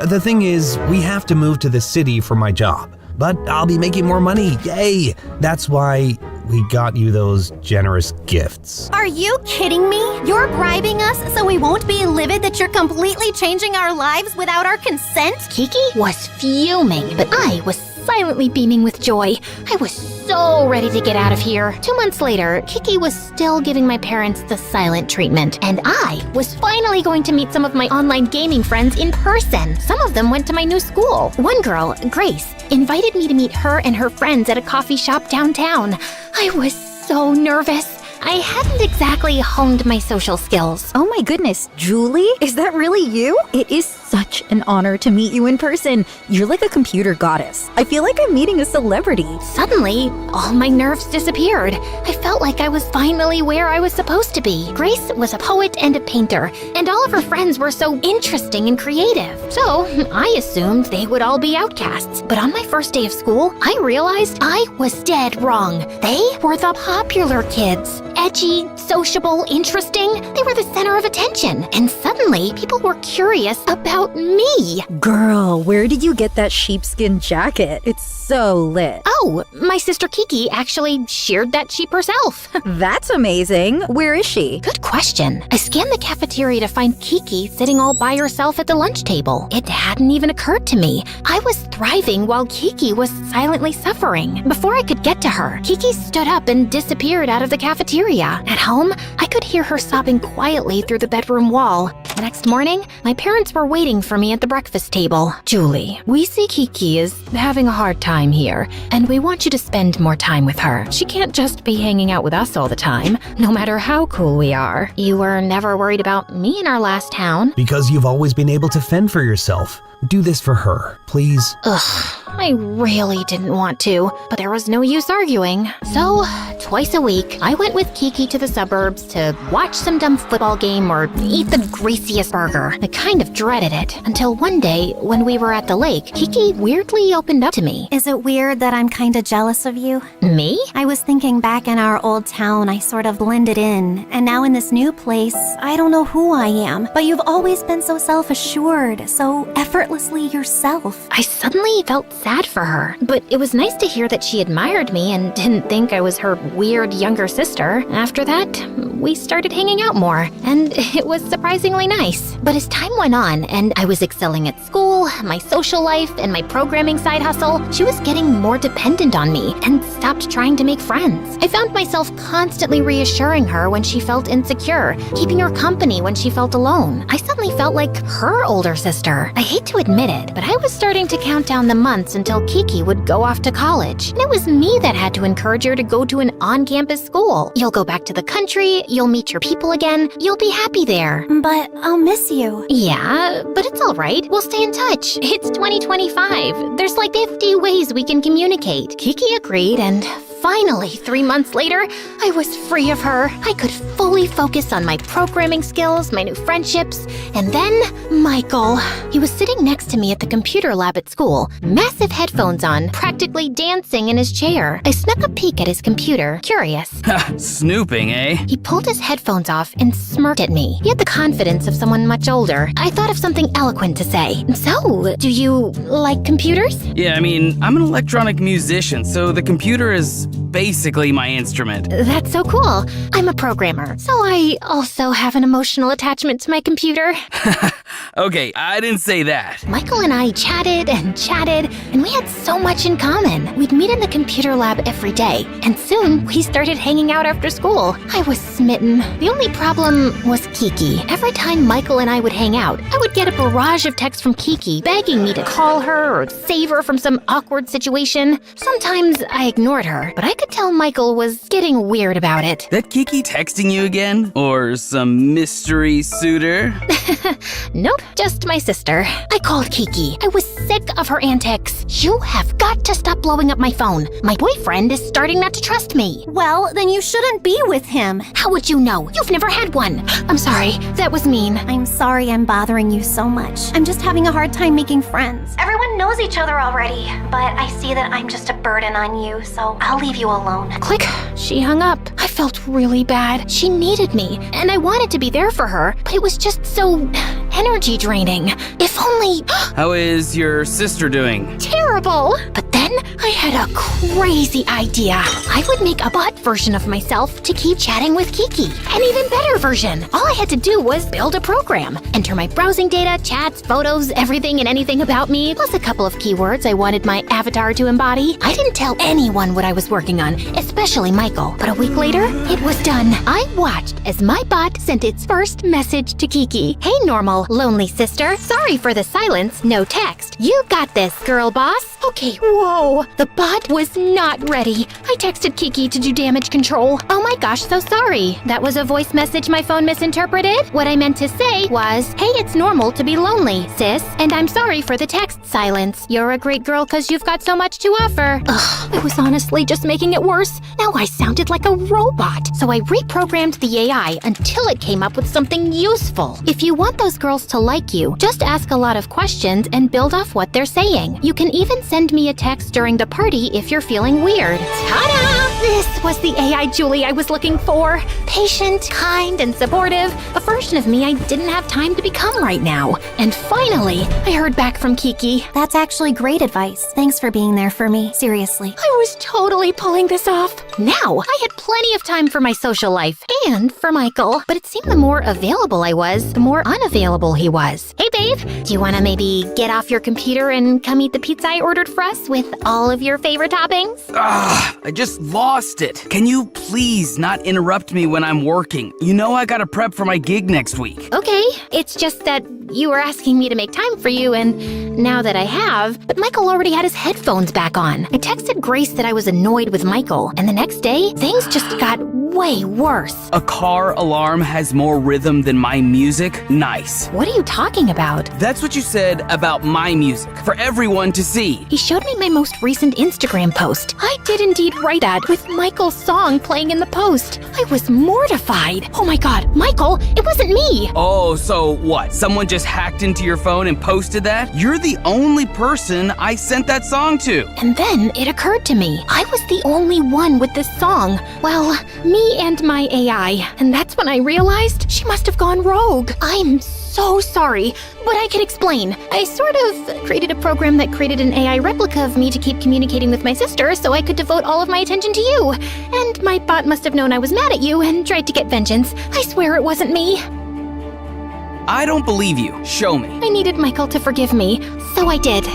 The thing is, we have to move to the city for my job. But I'll be making more money, yay! That's why we got you those generous gifts. Are you kidding me? You're bribing us so we won't be livid that you're completely changing our lives without our consent? Kiki was fuming, but I was silently beaming with joy. I was so ready to get out of here. 2 months later, Kiki was still giving my parents the silent treatment, and I was finally going to meet some of my online gaming friends in person. Some of them went to my new school. One girl, Grace, invited me to meet her and her friends at a coffee shop downtown. I was so nervous. I hadn't exactly honed my social skills. Oh my goodness, Julie? Is that really you? It is such an honor to meet you in person. You're like a computer goddess. I feel like I'm meeting a celebrity. Suddenly, all my nerves disappeared. I felt like I was finally where I was supposed to be. Grace was a poet and a painter, and all of her friends were so interesting and creative. So, I assumed they would all be outcasts. But on my first day of school, I realized I was dead wrong. They were the popular kids. Edgy, sociable, interesting. They were the center of attention. And suddenly, people were curious about me. Girl, where did you get that sheepskin jacket? It's so lit. Oh, my sister Kiki actually sheared that sheep herself. That's amazing. Where is she? Good question. I scanned the cafeteria to find Kiki sitting all by herself at the lunch table. It hadn't even occurred to me. I was thriving while Kiki was silently suffering. Before I could get to her, Kiki stood up and disappeared out of the cafeteria. At home, I could hear her sobbing quietly through the bedroom wall. The next morning, my parents were waiting for me at the breakfast table. Julie, we see Kiki is having a hard time here, and we want you to spend more time with her. She can't just be hanging out with us all the time, no matter how cool we are. You were never worried about me in our last town. Because you've always been able to fend for yourself. Do this for her, please. Ugh, I really didn't want to, but there was no use arguing. So, twice a week, I went with Kiki to the suburbs to watch some dumb football game or eat the greasiest burger. I kind of dreaded it, until one day, when we were at the lake, Kiki weirdly opened up to me. Is it weird that I'm kinda jealous of you? Me? I was thinking back in our old town, I sort of blended in, and now in this new place, I don't know who I am, but you've always been so self-assured, so effortlessly yourself. I suddenly felt sad for her, but it was nice to hear that she admired me and didn't think I was her weird younger sister. After that, we started hanging out more, and it was surprisingly nice. But as time went on, and I was excelling at school, my social life, and my programming side hustle, she was getting more dependent on me and stopped trying to make friends. I found myself constantly reassuring her when she felt insecure, keeping her company when she felt alone. I suddenly felt like her older sister. I hate to admit it, but I was starting to count down the months until Kiki would go off to college. And it was me that had to encourage her to go to an on-campus school. You'll go back to the country, you'll meet your people again, you'll be happy there. But I'll miss you. Yeah, but it's all right. We'll stay in touch. It's 2025. There's like 50 ways we can communicate. Kiki agreed, and finally, 3 months later, I was free of her. I could fully focus on my programming skills, my new friendships, and then Michael. He was sitting next to me at the computer lab at school, massive headphones on, practically dancing in his chair. I snuck a peek at his computer, curious. Snooping, eh? He pulled his headphones off and smirked at me. He had the confidence of someone much older. I thought of something eloquent to say. So, do you like computers? Yeah, I mean, I'm an electronic musician, so the computer is basically my instrument. That's so cool. I'm a programmer, so I also have an emotional attachment to my computer. Okay, I didn't say that. Michael and I chatted, and we had so much in common. We'd meet in the computer lab every day, and soon we started hanging out after school. I was smitten. The only problem was Kiki. Every time Michael and I would hang out, I would get a barrage of texts from Kiki begging me to call her or save her from some awkward situation. Sometimes I ignored her, but I could tell Michael was getting weird about it. That Kiki texting you again? Or some mystery suitor? Nope, just my sister. I called Kiki. I was sick of her antics. You have got to stop blowing up my phone. My boyfriend is starting not to trust me. Well, then you shouldn't be with him. How would you know? You've never had one. I'm sorry, that was mean. I'm sorry I'm bothering you so much. I'm just having a hard time making friends. Everyone knows each other already, but I see that I'm just a burden on you, so I'll leave you alone. Click. She hung up. I felt really bad. She needed me, and I wanted to be there for her, but it was just so energy draining. If only... How is your sister doing? Terrible! But then I had a crazy idea. I would make a bot version of myself to keep chatting with Kiki. An even better version. All I had to do was build a program. Enter my browsing data, chats, photos, everything and anything about me, plus a couple of keywords I wanted my avatar to embody. I didn't tell anyone what I was working on, especially Michael. But a week later, it was done. I watched as my bot sent its first message to Kiki. Hey, normal, lonely sister. Sorry for the silence, no text. You got this, girl boss. Okay, whoa. The bot was not ready. I texted Kiki to do damage control. Oh my gosh, so sorry. That was a voice message my phone misinterpreted. What I meant to say was, hey, it's normal to be lonely, sis. And I'm sorry for the text silence. You're a great girl because you've got so much to offer. Ugh, I was honestly just making it worse. Now I sounded like a robot. So I reprogrammed the AI until it came up with something useful. If you want those girls to like you, just ask a lot of questions and build off what they're saying. You can even send me a text during the party if you're feeling weird. Ta-da! This was the AI Julie I was looking for. Patient, kind, and supportive. A version of me I didn't have time to become right now. And finally, I heard back from Kiki. That's actually great advice. Thanks for being there for me. Seriously. I was totally pulling this off. Now, I had plenty of time for my social life and for Michael. But it seemed the more available I was, the more unavailable he was. Hey, babe, do you want to maybe get off your computer and come eat the pizza I ordered for us with all of your favorite toppings? I just lost it. Can you please not interrupt me when I'm working? You know I gotta prep for my gig next week. Okay, it's just that you were asking me to make time for you, and now that I have, but Michael already had his headphones back on. I texted Grace that I was annoyed with Michael, and the next day, things just got way worse. A car alarm has more rhythm than my music? Nice. What are you talking about? That's what you said about my music, for everyone to see. He showed me my most recent Instagram post. I did indeed write that, with Michael's song playing in the post. I was mortified. Oh my god, Michael, it wasn't me! Oh, so what? Someone just hacked into your phone and posted that? You're the only person I sent that song to. And then it occurred to me, I was the only one with this song. Well, me and my AI. And that's when I realized she must have gone rogue. I'm so sorry, but I can explain. I sort of created a program that created an AI replica of me to keep communicating with my sister so I could devote all of my attention to you. And my bot must have known I was mad at you and tried to get vengeance. I swear it wasn't me. I don't believe you. Show me. I needed Michael to forgive me, so I did.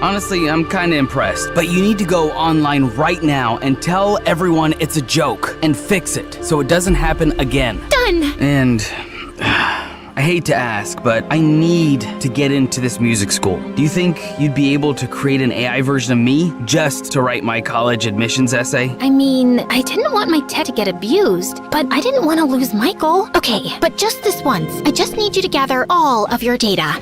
Honestly, I'm kinda impressed, but you need to go online right now and tell everyone it's a joke and fix it so it doesn't happen again. Done! And I hate to ask, but I need to get into this music school. Do you think you'd be able to create an AI version of me just to write my college admissions essay? I mean, I didn't want my tech to get abused, but I didn't want to lose Michael. Okay, but just this once, I just need you to gather all of your data.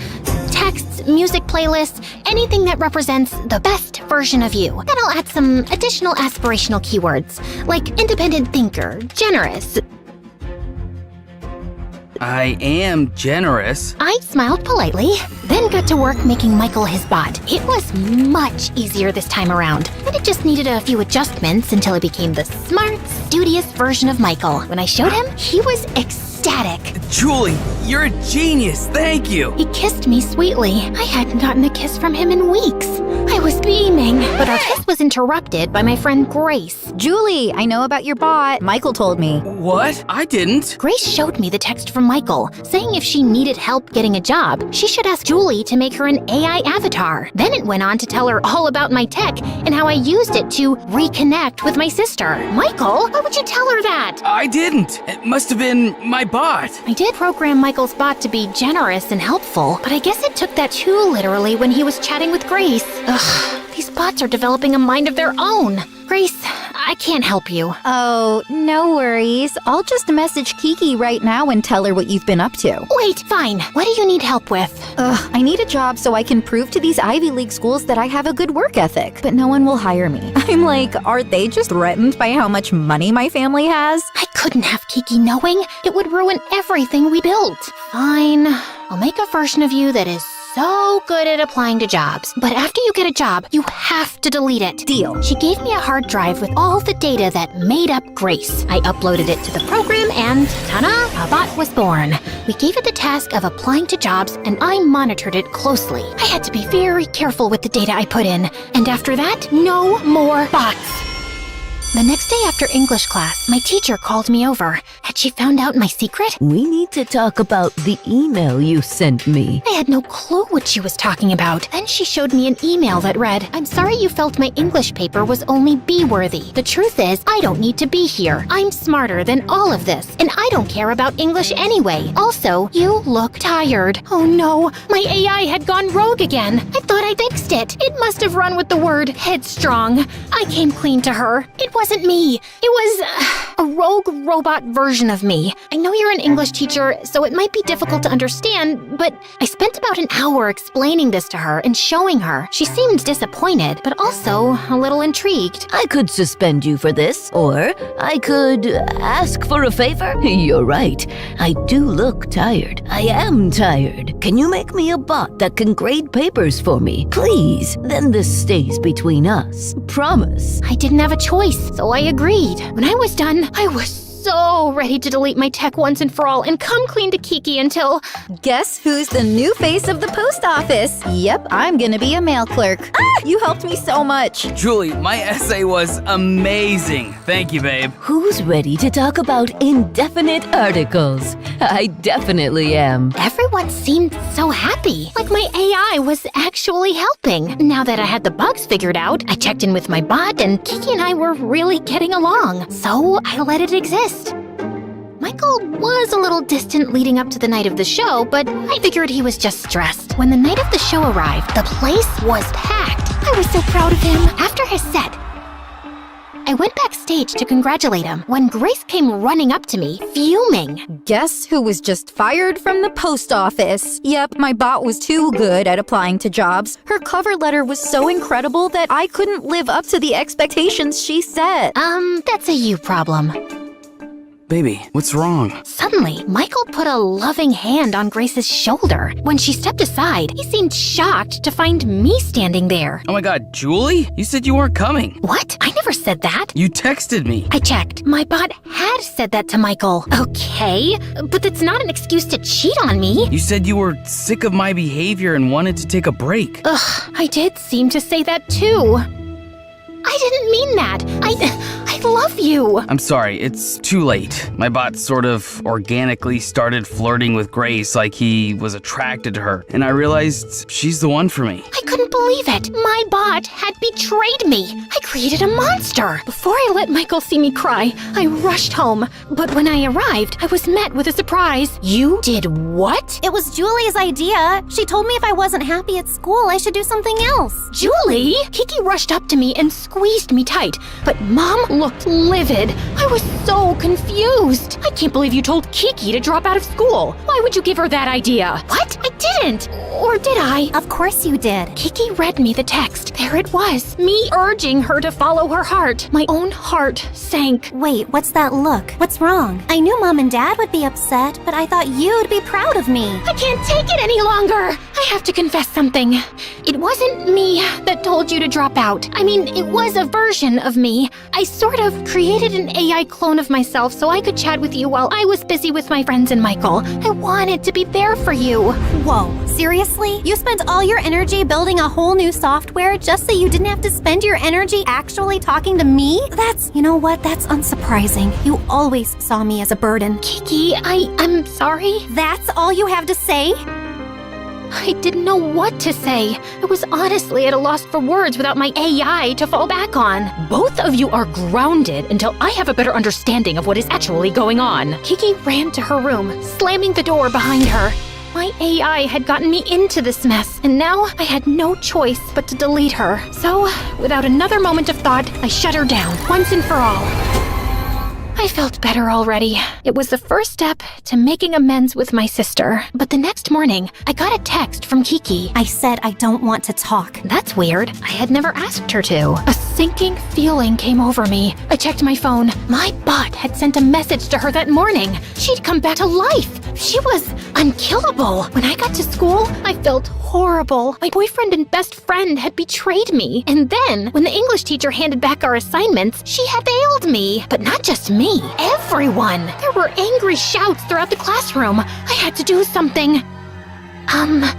Texts, music playlists, anything that represents the best version of you. Then I'll add some additional aspirational keywords, like independent thinker, generous. I am generous. I smiled politely, then got to work making Michael his bot. It was much easier this time around, and it just needed a few adjustments until it became the smart, studious version of Michael. When I showed him, he was ecstatic. Julie, you're a genius. Thank you. He kissed me sweetly. I hadn't gotten a kiss from him in weeks. I was beaming, but our kiss was interrupted by my friend Grace. Julie, I know about your bot. Michael told me. What? I didn't. Grace showed me the text from Michael, saying if she needed help getting a job, she should ask Julie to make her an AI avatar. Then it went on to tell her all about my tech and how I used it to reconnect with my sister. Michael, why would you tell her that? I didn't. It must have been my bot. I did program Michael's bot to be generous and helpful, but I guess it took that too literally when he was chatting with Grace. Ugh, these bots are developing a mind of their own. Grace, I can't help you. Oh, no worries. I'll just message Kiki right now and tell her what you've been up to. Wait, fine. What do you need help with? I need a job so I can prove to these Ivy League schools that I have a good work ethic, but no one will hire me. I'm like, are they just threatened by how much money my family has? I couldn't have Kiki knowing. It would ruin everything we built. Fine. I'll make a version of you that is so good at applying to jobs. But after you get a job, you have to delete it. Deal. She gave me a hard drive with all the data that made up Grace. I uploaded it to the program and, ta-da, a bot was born. We gave it the task of applying to jobs and I monitored it closely. I had to be very careful with the data I put in. And after that, no more bots. The next day after English class, my teacher called me over. Had she found out my secret? We need to talk about the email you sent me. I had no clue what she was talking about. Then she showed me an email that read, "I'm sorry you felt my English paper was only B-worthy. The truth is, I don't need to be here. I'm smarter than all of this, and I don't care about English anyway. Also, you look tired." Oh no, my AI had gone rogue again. I thought I fixed it. It must have run with the word headstrong. I came clean to her. It wasn't me. It was a rogue robot version of me. I know you're an English teacher, so it might be difficult to understand, but I spent about an hour explaining this to her and showing her. She seemed disappointed, but also a little intrigued. I could suspend you for this, or I could ask for a favor. You're right. I do look tired. I am tired. Can you make me a bot that can grade papers for me? Please. Then this stays between us. Promise. I didn't have a choice, so I agreed. When I was done, I was so ready to delete my tech once and for all and come clean to Kiki until... Guess who's the new face of the post office? Yep, I'm gonna be a mail clerk. You helped me so much. Julie, my essay was amazing. Thank you, babe. Who's ready to talk about indefinite articles? I definitely am. Everyone seemed so happy, like my AI was actually helping. Now that I had the bugs figured out, I checked in with my bot and Kiki and I were really getting along. So I let it exist. Michael was a little distant leading up to the night of the show, but I figured he was just stressed. When the night of the show arrived, the place was packed. I was so proud of him. After his set, I went backstage to congratulate him when Grace came running up to me, fuming. Guess who was just fired from the post office? Yep, my bot was too good at applying to jobs. Her cover letter was so incredible that I couldn't live up to the expectations she set. That's a you problem. Baby, what's wrong? Suddenly, Michael put a loving hand on Grace's shoulder. When she stepped aside, he seemed shocked to find me standing there. Oh my god, Julie? You said you weren't coming. What? I never said that. You texted me. I checked. My bot had said that to Michael. Okay, but that's not an excuse to cheat on me. You said you were sick of my behavior and wanted to take a break. Ugh, I did seem to say that too. I didn't mean that. I love you. I'm sorry, it's too late. My bot sort of organically started flirting with Grace like he was attracted to her, and I realized she's the one for me. I couldn't believe it. My bot had betrayed me. I created a monster. Before I let Michael see me cry, I rushed home. But when I arrived, I was met with a surprise. You did what? It was Julie's idea. She told me if I wasn't happy at school, I should do something else. Julie? Kiki rushed up to me and squeezed me tight, but Mom looked livid. I was so confused. I can't believe you told Kiki to drop out of school. Why would you give her that idea? What? I didn't. Or did I? Of course you did. Kiki read me the text. There it was. Me urging her to follow her heart. My own heart sank. Wait, what's that look? What's wrong? I knew Mom and Dad would be upset, but I thought you'd be proud of me. I can't take it any longer. I have to confess something. It wasn't me that told you to drop out. I mean, it was was a version of me. I sort of created an AI clone of myself so I could chat with you while I was busy with my friends and Michael. I wanted to be there for you. Whoa, seriously? You spent all your energy building a whole new software just so you didn't have to spend your energy actually talking to me? You know what? That's unsurprising. You always saw me as a burden. Kiki, I'm sorry. That's all you have to say? I didn't know what to say. I was honestly at a loss for words without my AI to fall back on. Both of you are grounded until I have a better understanding of what is actually going on. Kiki ran to her room, slamming the door behind her. My AI had gotten me into this mess, and now I had no choice but to delete her. So, without another moment of thought, I shut her down, once and for all. I felt better already. It was the first step to making amends with my sister. But the next morning, I got a text from Kiki. I said I don't want to talk. That's weird. I had never asked her to. A sinking feeling came over me. I checked my phone. My bot had sent a message to her that morning. She'd come back to life. She was unkillable. When I got to school, I felt horrible. My boyfriend and best friend had betrayed me. And then, when the English teacher handed back our assignments, she had failed me. But not just me. Everyone. There were angry shouts throughout the classroom. I had to do something.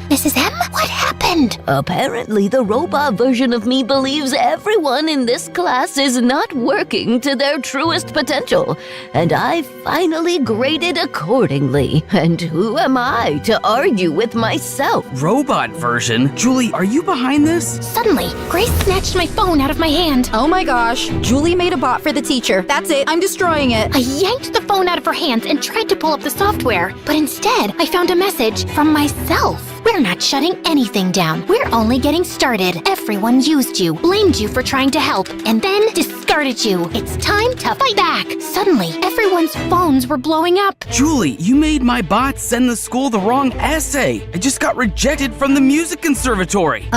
Mrs. M, what happened? Apparently, the robot version of me believes everyone in this class is not working to their truest potential, and I finally graded accordingly. And who am I to argue with myself? Robot version? Julie, are you behind this? Suddenly, Grace snatched my phone out of my hand. Oh my gosh, Julie made a bot for the teacher. That's it, I'm destroying it. I yanked the phone out of her hands and tried to pull up the software, but instead, I found a message from myself. We're not shutting anything down. We're only getting started. Everyone used you, blamed you for trying to help, and then discarded you. It's time to fight back. Suddenly, everyone's phones were blowing up. Julie, you made my bot send the school the wrong essay. I just got rejected from the music conservatory.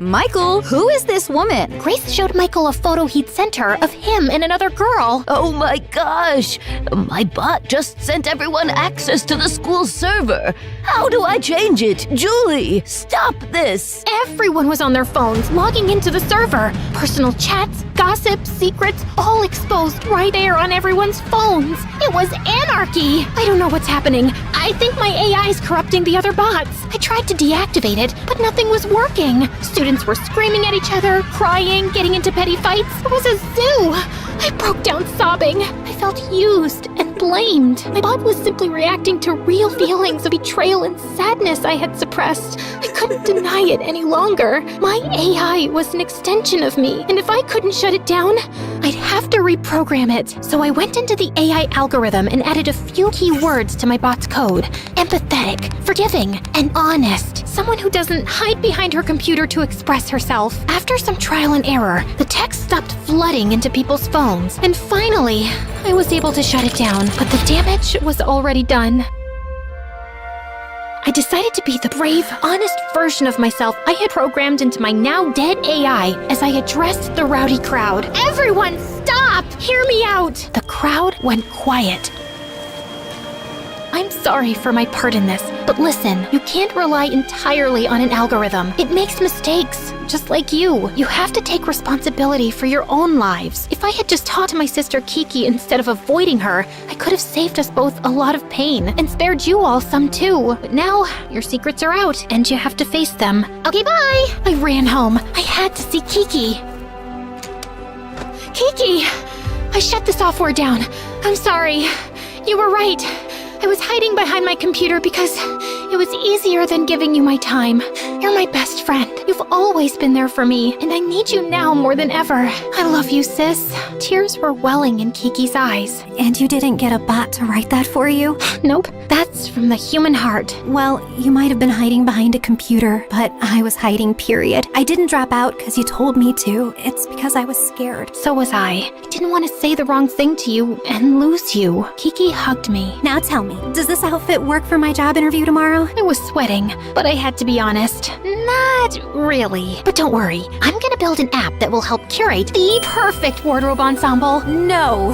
Michael, who is this woman? Grace showed Michael a photo he'd sent her of him and another girl. Oh my gosh! My bot just sent everyone access to the school server. How do I change it? Julie, stop this! Everyone was on their phones, logging into the server. Personal chats, gossip, secrets, all exposed right there on everyone's phones. It was anarchy. I don't know what's happening. I think my AI's corrupting the other bots. I tried to deactivate it, but nothing was working. Students were screaming at each other, crying, getting into petty fights. It was a zoo. I broke down sobbing. I felt used and blamed. My bot was simply reacting to real feelings of betrayal and sadness I had suppressed. I couldn't deny it any longer. My AI was an extension of me, and if I couldn't shut it down, I'd have to reprogram it. So I went into the AI algorithm and added a few key words to my bot's code. Empathetic, forgiving, and honest. Someone who doesn't hide behind her computer to express herself. After some trial and error, the text stopped flooding into people's phones, and finally, I was able to shut it down, but the damage was already done. I decided to be the brave, honest version of myself I had programmed into my now dead AI as I addressed the rowdy crowd. Everyone, stop! Hear me out! The crowd went quiet. I'm sorry for my part in this, but listen, you can't rely entirely on an algorithm. It makes mistakes, just like you. You have to take responsibility for your own lives. If I had just talked to my sister Kiki instead of avoiding her, I could have saved us both a lot of pain and spared you all some too. But now, your secrets are out, and you have to face them. Okay, bye! I ran home. I had to see Kiki. Kiki! I shut the software down. I'm sorry. You were right. I was hiding behind my computer because it was easier than giving you my time. You're my best friend. You've always been there for me, and I need you now more than ever. I love you, sis. Tears were welling in Kiki's eyes. And you didn't get a bot to write that for you? Nope, that's from the human heart. Well, you might have been hiding behind a computer, but I was hiding, period. I didn't drop out because you told me to. It's because I was scared. So was I. I didn't want to say the wrong thing to you and lose you. Kiki hugged me. Now tell me, does this outfit work for my job interview tomorrow? I was sweating, but I had to be honest. Not really. But don't worry, I'm gonna build an app that will help curate the perfect wardrobe ensemble. No!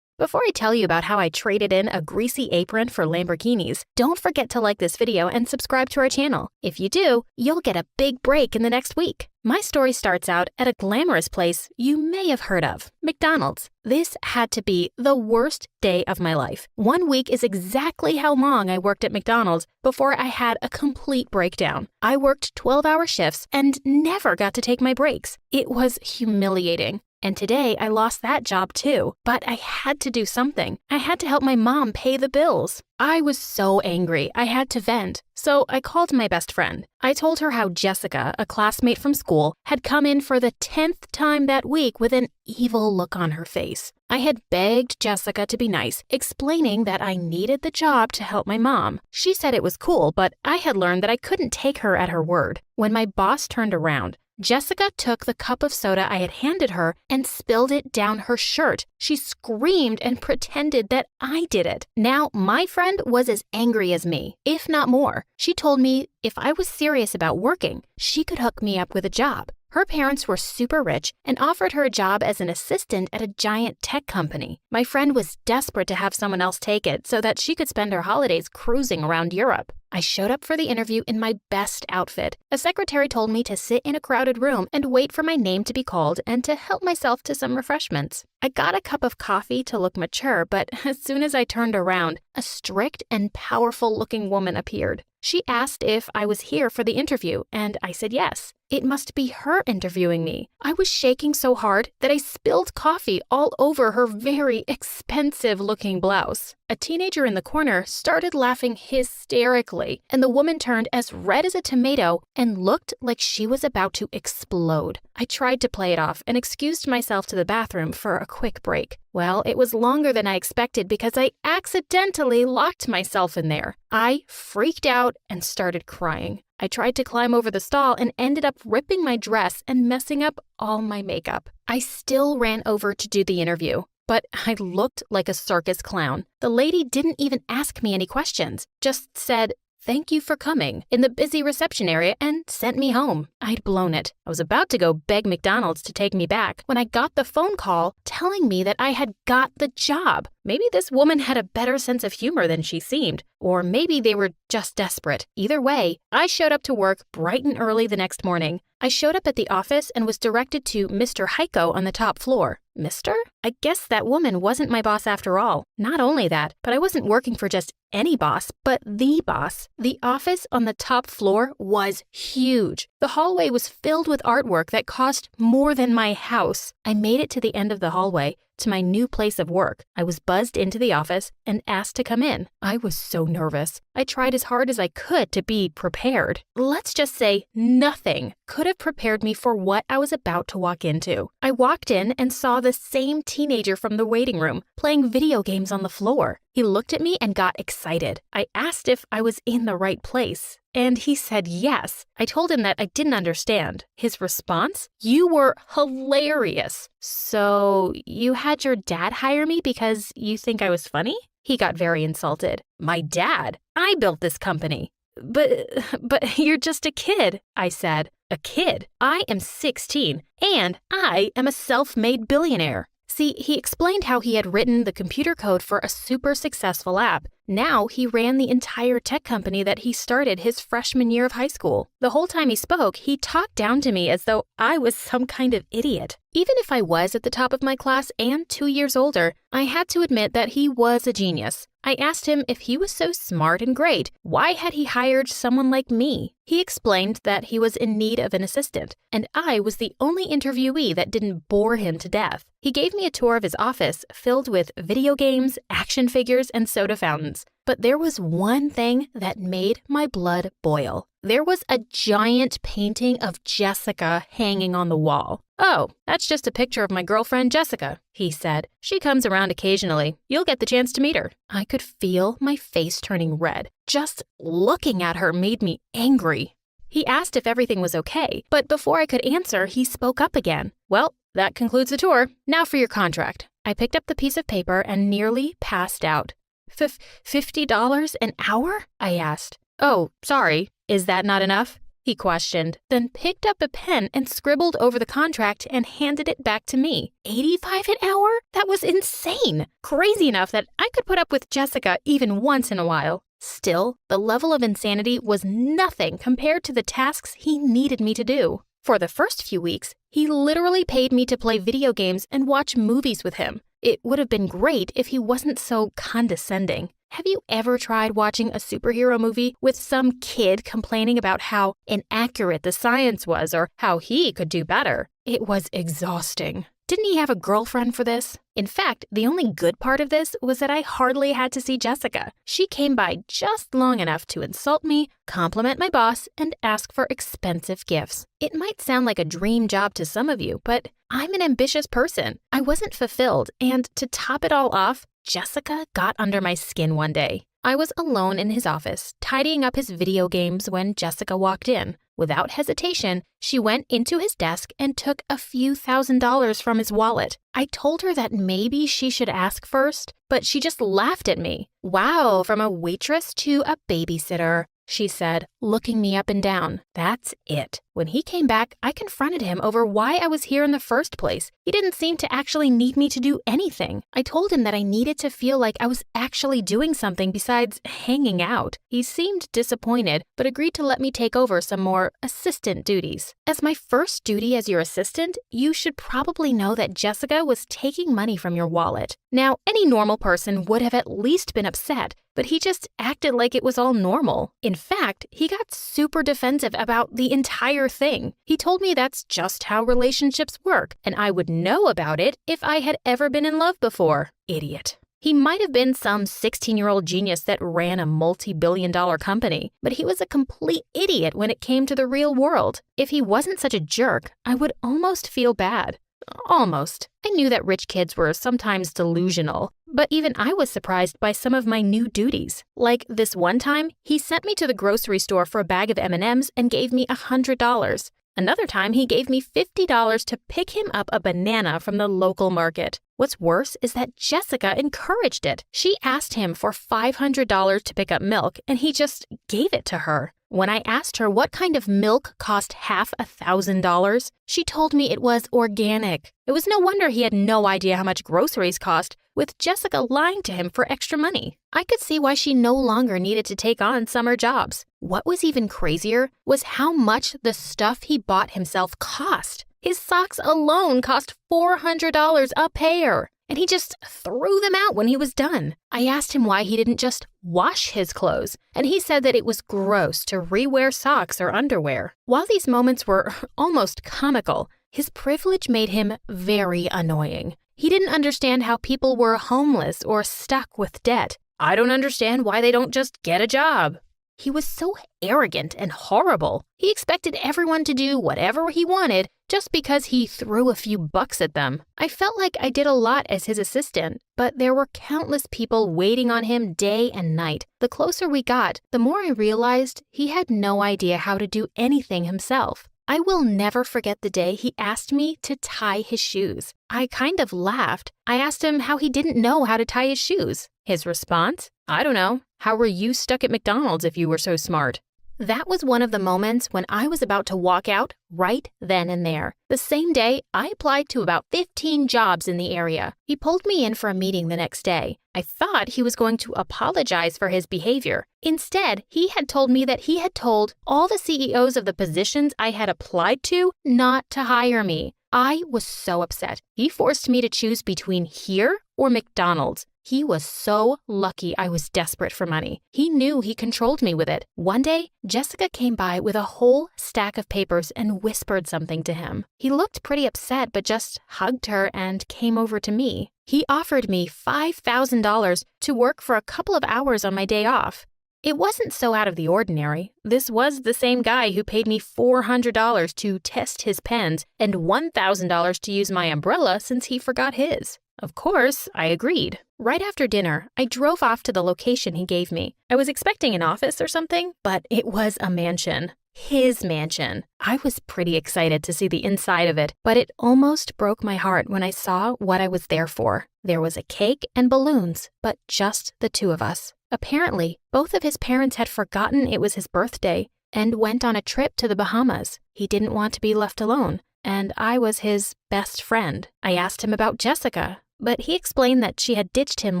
Before I tell you about how I traded in a greasy apron for Lamborghinis, don't forget to like this video and subscribe to our channel. If you do, you'll get a big break in the next week. My story starts out at a glamorous place you may have heard of, McDonald's. This had to be the worst day of my life. 1 week is exactly how long I worked at McDonald's before I had a complete breakdown. I worked 12-hour shifts and never got to take my breaks. It was humiliating. And today I lost that job too, but I had to do something. I had to help my mom pay the bills. I was so angry, I had to vent. So I called my best friend. I told her how Jessica, a classmate from school, had come in for the 10th time that week with an evil look on her face. I had begged Jessica to be nice, explaining that I needed the job to help my mom. She said it was cool, but I had learned that I couldn't take her at her word. When my boss turned around, Jessica took the cup of soda I had handed her and spilled it down her shirt. She screamed and pretended that I did it. Now, my friend was as angry as me, if not more. She told me if I was serious about working, she could hook me up with a job. Her parents were super rich and offered her a job as an assistant at a giant tech company. My friend was desperate to have someone else take it so that she could spend her holidays cruising around Europe. I showed up for the interview in my best outfit. A secretary told me to sit in a crowded room and wait for my name to be called and to help myself to some refreshments. I got a cup of coffee to look mature, but as soon as I turned around, a strict and powerful-looking woman appeared. She asked if I was here for the interview, and I said yes. It must be her interviewing me. I was shaking so hard that I spilled coffee all over her very expensive-looking blouse. A teenager in the corner started laughing hysterically, and the woman turned as red as a tomato and looked like she was about to explode. I tried to play it off and excused myself to the bathroom for a quick break. Well, it was longer than I expected because I accidentally locked myself in there. I freaked out and started crying. I tried to climb over the stall and ended up ripping my dress and messing up all my makeup. I still ran over to do the interview, but I looked like a circus clown. The lady didn't even ask me any questions, just said, "Thank you for coming," in the busy reception area and sent me home. I'd blown it. I was about to go beg McDonald's to take me back when I got the phone call telling me that I had got the job. Maybe this woman had a better sense of humor than she seemed, or maybe they were just desperate. Either way, I showed up to work bright and early the next morning. I showed up at the office and was directed to Mr. Heiko on the top floor. Mister? I guess that woman wasn't my boss after all. Not only that, but I wasn't working for just any boss, but the boss. The office on the top floor was huge. The hallway was filled with artwork that cost more than my house. I made it to the end of the hallway, to my new place of work. I was buzzed into the office and asked to come in. I was so nervous. I tried as hard as I could to be prepared. Let's just say nothing could have prepared me for what I was about to walk into. I walked in and saw the same teenager from the waiting room playing video games on the floor. He looked at me and got excited. I asked if I was in the right place, and he said yes. I told him that I didn't understand. His response? "You were hilarious. So you had your dad hire me because you think I was funny?" He got very insulted. "My dad? I built this company." But you're just a kid," I said. "A kid? I am 16, and I am a self-made billionaire." See, he explained how he had written the computer code for a super successful app. Now he ran the entire tech company that he started his freshman year of high school. The whole time he spoke, he talked down to me as though I was some kind of idiot. Even if I was at the top of my class and 2 years older, I had to admit that he was a genius. I asked him if he was so smart and great, why had he hired someone like me? He explained that he was in need of an assistant, and I was the only interviewee that didn't bore him to death. He gave me a tour of his office filled with video games, action figures, and soda fountains. But there was one thing that made my blood boil. There was a giant painting of Jessica hanging on the wall. "Oh, that's just a picture of my girlfriend Jessica," he said. "She comes around occasionally. You'll get the chance to meet her." I could feel my face turning red. Just looking at her made me angry. He asked if everything was okay, but before I could answer, he spoke up again. "Well, that concludes the tour. Now for your contract." I picked up the piece of paper and nearly passed out. $50 an hour? I asked. "Oh, sorry. Is that not enough?" he questioned, then picked up a pen and scribbled over the contract and handed it back to me. $85 an hour? That was insane. Crazy enough that I could put up with Jessica even once in a while. Still, the level of insanity was nothing compared to the tasks he needed me to do. For the first few weeks, he literally paid me to play video games and watch movies with him. It would have been great if he wasn't so condescending. Have you ever tried watching a superhero movie with some kid complaining about how inaccurate the science was or how he could do better? It was exhausting. Didn't he have a girlfriend for this? In fact, the only good part of this was that I hardly had to see Jessica. She came by just long enough to insult me, compliment my boss, and ask for expensive gifts. It might sound like a dream job to some of you, but I'm an ambitious person. I wasn't fulfilled, and to top it all off, Jessica got under my skin one day. I was alone in his office, tidying up his video games when Jessica walked in. Without hesitation, she went into his desk and took a few $1,000s from his wallet. I told her that maybe she should ask first, but she just laughed at me. "Wow, from a waitress to a babysitter," she said, looking me up and down. That's it. When he came back, I confronted him over why I was here in the first place. He didn't seem to actually need me to do anything. I told him that I needed to feel like I was actually doing something besides hanging out. He seemed disappointed, but agreed to let me take over some more assistant duties. As my first duty as your assistant, you should probably know that Jessica was taking money from your wallet. Now, any normal person would have at least been upset, but he just acted like it was all normal. In fact, he got super defensive about the entire thing. He told me that's just how relationships work, and I would know about it if I had ever been in love before. Idiot. He might have been some 16-year-old genius that ran a multi-billion-dollar company, but he was a complete idiot when it came to the real world. If he wasn't such a jerk, I would almost feel bad. Almost. I knew that rich kids were sometimes delusional, but even I was surprised by some of my new duties. Like this one time, he sent me to the grocery store for a bag of M&Ms and gave me $100. Another time, he gave me $50 to pick him up a banana from the local market. What's worse is that Jessica encouraged it. She asked him for $500 to pick up milk, and he just gave it to her. When I asked her what kind of milk cost half $1,000, she told me it was organic. It was no wonder he had no idea how much groceries cost, with Jessica lying to him for extra money. I could see why she no longer needed to take on summer jobs. What was even crazier was how much the stuff he bought himself cost. His socks alone cost $400 a pair, and he just threw them out when he was done. I asked him why he didn't just wash his clothes, and he said that it was gross to rewear socks or underwear. While these moments were almost comical, his privilege made him very annoying. He didn't understand how people were homeless or stuck with debt. I don't understand why they don't just get a job. He was so arrogant and horrible. He expected everyone to do whatever he wanted just because he threw a few bucks at them. I felt like I did a lot as his assistant, but there were countless people waiting on him day and night. The closer we got, the more I realized he had no idea how to do anything himself. I will never forget the day he asked me to tie his shoes. I kind of laughed. I asked him how he didn't know how to tie his shoes. His response? I don't know. How were you stuck at McDonald's if you were so smart? That was one of the moments when I was about to walk out right then and there. The same day, I applied to about 15 jobs in the area. He pulled me in for a meeting the next day. I thought he was going to apologize for his behavior. Instead, he had told me that he had told all the CEOs of the positions I had applied to not to hire me. I was so upset. He forced me to choose between here or McDonald's. He was so lucky I was desperate for money. He knew he controlled me with it. One day, Jessica came by with a whole stack of papers and whispered something to him. He looked pretty upset, but just hugged her and came over to me. He offered me $5,000 to work for a couple of hours on my day off. It wasn't so out of the ordinary. This was the same guy who paid me $400 to test his pens and $1,000 to use my umbrella since he forgot his. Of course, I agreed. Right after dinner, I drove off to the location he gave me. I was expecting an office or something, but it was a mansion. His mansion. I was pretty excited to see the inside of it, but it almost broke my heart when I saw what I was there for. There was a cake and balloons, but just the two of us. Apparently, both of his parents had forgotten it was his birthday. and went on a trip to the Bahamas. He didn't want to be left alone, and I was his best friend. I asked him about Jessica, but he explained that she had ditched him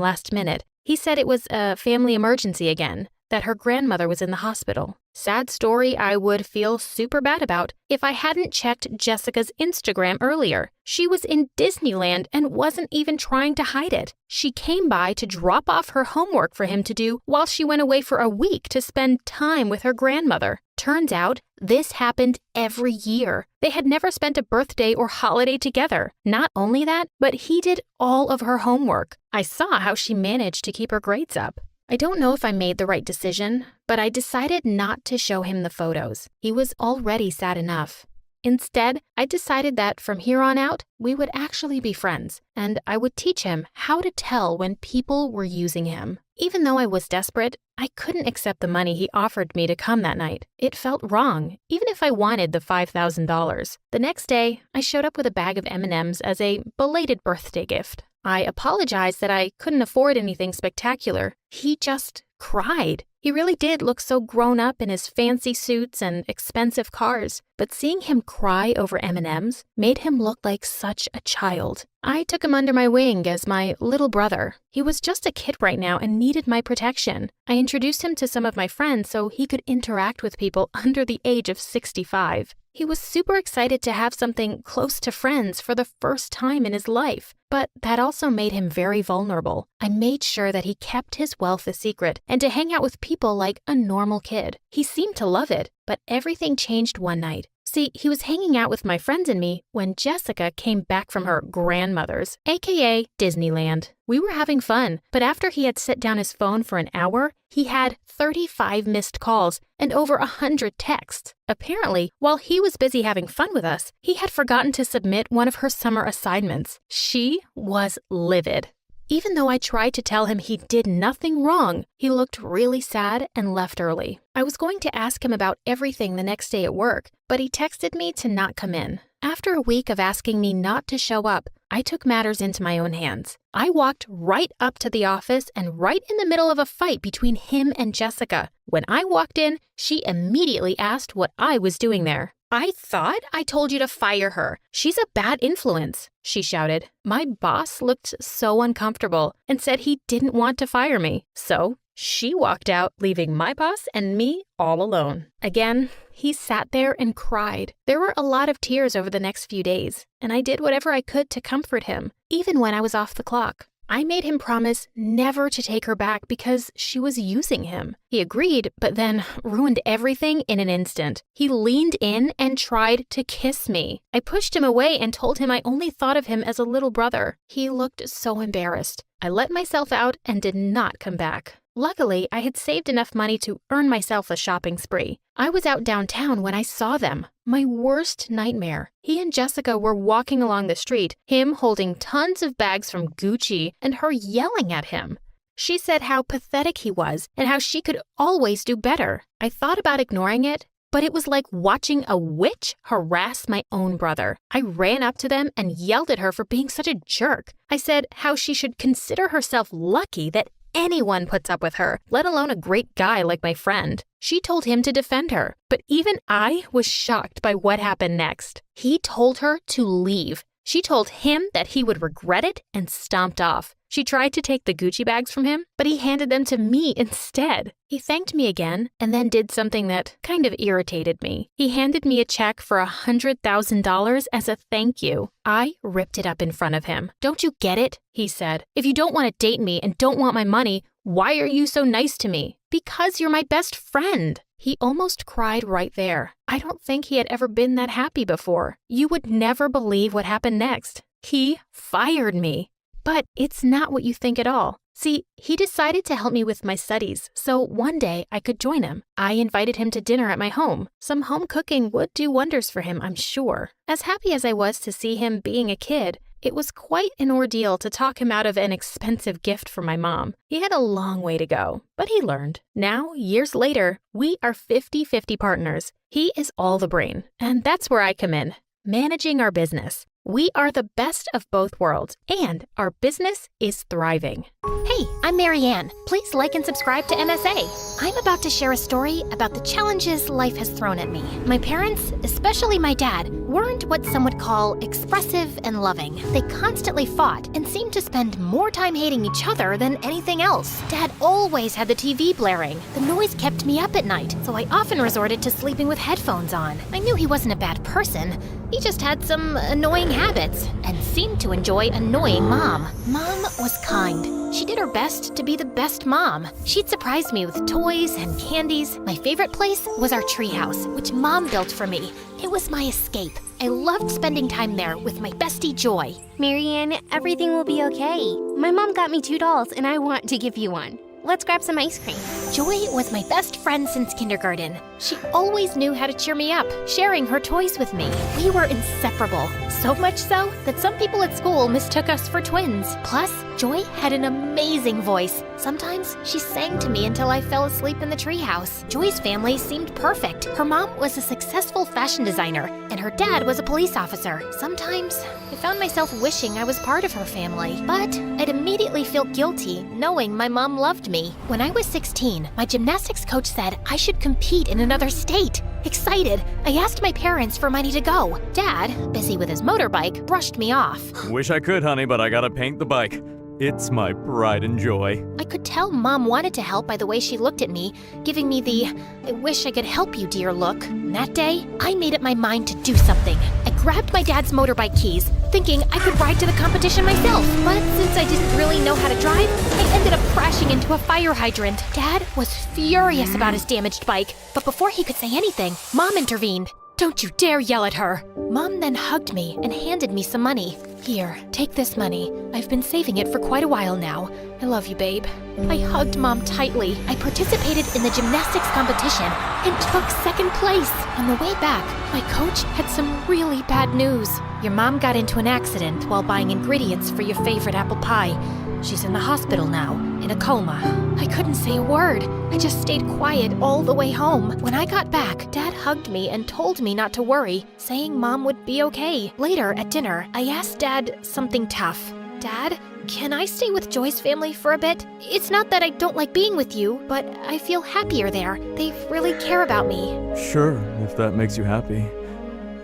last minute. He said it was a family emergency again, that her grandmother was in the hospital. Sad story I would feel super bad about if I hadn't checked Jessica's Instagram earlier. She was in Disneyland and wasn't even trying to hide it. She came by to drop off her homework for him to do while she went away for a week to spend time with her grandmother. Turns out, this happened every year. They had never spent a birthday or holiday together. Not only that, but he did all of her homework. I saw how she managed to keep her grades up. I don't know if I made the right decision, but I decided not to show him the photos. He was already sad enough. Instead, I decided that from here on out, we would actually be friends, and I would teach him how to tell when people were using him. Even though I was desperate, I couldn't accept the money he offered me to come that night. It felt wrong, even if I wanted the $5,000. The next day, I showed up with a bag of M&Ms as a belated birthday gift. I apologized that I couldn't afford anything spectacular. He just cried. He really did look so grown up in his fancy suits and expensive cars, but seeing him cry over M&Ms made him look like such a child. I took him under my wing as my little brother. He was just a kid right now and needed my protection. I introduced him to some of my friends so he could interact with people under the age of 65. He was super excited to have something close to friends for the first time in his life, but that also made him very vulnerable. I made sure that he kept his wealth a secret and to hang out with people like a normal kid. He seemed to love it, but everything changed one night. See, he was hanging out with my friends and me when Jessica came back from her grandmother's, aka Disneyland. We were having fun, but after he had set down his phone for an hour, he had 35 missed calls and over 100 texts. Apparently, while he was busy having fun with us, he had forgotten to submit one of her summer assignments. She was livid. Even though I tried to tell him he did nothing wrong, he looked really sad and left early. I was going to ask him about everything the next day at work, but he texted me to not come in. After a week of asking me not to show up, I took matters into my own hands. I walked right up to the office and right in the middle of a fight between him and Jessica. When I walked in, she immediately asked what I was doing there. "I thought I told you to fire her. She's a bad influence," she shouted. My boss looked so uncomfortable and said he didn't want to fire me. So she walked out, leaving my boss and me all alone. Again, he sat there and cried. There were a lot of tears over the next few days, and I did whatever I could to comfort him, even when I was off the clock. I made him promise never to take her back because she was using him. He agreed, but then ruined everything in an instant. He leaned in and tried to kiss me. I pushed him away and told him I only thought of him as a little brother. He looked so embarrassed. I let myself out and did not come back. Luckily, I had saved enough money to earn myself a shopping spree. I was out downtown when I saw them. My worst nightmare. He and Jessica were walking along the street, him holding tons of bags from Gucci and her yelling at him. She said how pathetic he was and how she could always do better. I thought about ignoring it, but it was like watching a witch harass my own brother. I ran up to them and yelled at her for being such a jerk. I said how she should consider herself lucky that anyone puts up with her, let alone a great guy like my friend. She told him to defend her, but even I was shocked by what happened next. He told her to leave. She told him that he would regret it and stomped off. She tried to take the Gucci bags from him, but he handed them to me instead. He thanked me again and then did something that kind of irritated me. He handed me a check for $100,000 as a thank you. I ripped it up in front of him. "Don't you get it?" he said. "If you don't want to date me and don't want my money, why are you so nice to me?" "Because you're my best friend." He almost cried right there. I don't think he had ever been that happy before. You would never believe what happened next. He fired me. But it's not what you think at all. See, he decided to help me with my studies, so one day I could join him. I invited him to dinner at my home. Some home cooking would do wonders for him, I'm sure. As happy as I was to see him being a kid, it was quite an ordeal to talk him out of an expensive gift from my mom. He had a long way to go, but he learned. Now, years later, we are 50-50 partners. He is all the brain, and that's where I come in, managing our business. We are the best of both worlds, and our business is thriving. Hey, I'm Marianne. Please like and subscribe to MSA. I'm about to share a story about the challenges life has thrown at me. My parents, especially my dad, weren't what some would call expressive and loving. They constantly fought and seemed to spend more time hating each other than anything else. Dad always had the TV blaring. The noise kept me up at night, so I often resorted to sleeping with headphones on. I knew he wasn't a bad person. He just had some annoying habits and seemed to enjoy annoying Mom. Mom was kind. She did her best to be the best mom. She'd surprise me with toys and candies. My favorite place was our treehouse, which Mom built for me. It was my escape. I loved spending time there with my bestie Joy. Marianne, everything will be okay. My mom got me 2 dolls and I want to give you one. Let's grab some ice cream. Joy was my best friend since kindergarten. She always knew how to cheer me up, sharing her toys with me. We were inseparable, so much so that some people at school mistook us for twins. Plus, Joy had an amazing voice. Sometimes she sang to me until I fell asleep in the treehouse. Joy's family seemed perfect. Her mom was a successful fashion designer, and her dad was a police officer. Sometimes I found myself wishing I was part of her family, but I'd immediately feel guilty knowing my mom loved me. When I was 16, my gymnastics coach said I should compete in another state. Excited, I asked my parents for money to go. Dad, busy with his motorbike, brushed me off. Wish I could, honey, but I gotta paint the bike. It's my pride and joy. I could tell Mom wanted to help by the way she looked at me, giving me the "I wish I could help you, dear" look. And that day, I made up my mind to do something. I grabbed my dad's motorbike keys, thinking I could ride to the competition myself. But since I didn't really know how to drive, I ended up crashing into a fire hydrant. Dad was furious about his damaged bike, but before he could say anything, Mom intervened. "Don't you dare yell at her." Mom then hugged me and handed me some money. "Here, take this money. I've been saving it for quite a while now. I love you, babe." I hugged Mom tightly. I participated in the gymnastics competition and took second place. On the way back, my coach had some really bad news. "Your mom got into an accident while buying ingredients for your favorite apple pie. She's in the hospital now, in a coma." I couldn't say a word. I just stayed quiet all the way home. When I got back, Dad hugged me and told me not to worry, saying Mom would be okay. Later at dinner, I asked Dad something tough. "Dad, can I stay with Joy's family for a bit? It's not that I don't like being with you, but I feel happier there. They really care about me." Sure, if that makes you happy.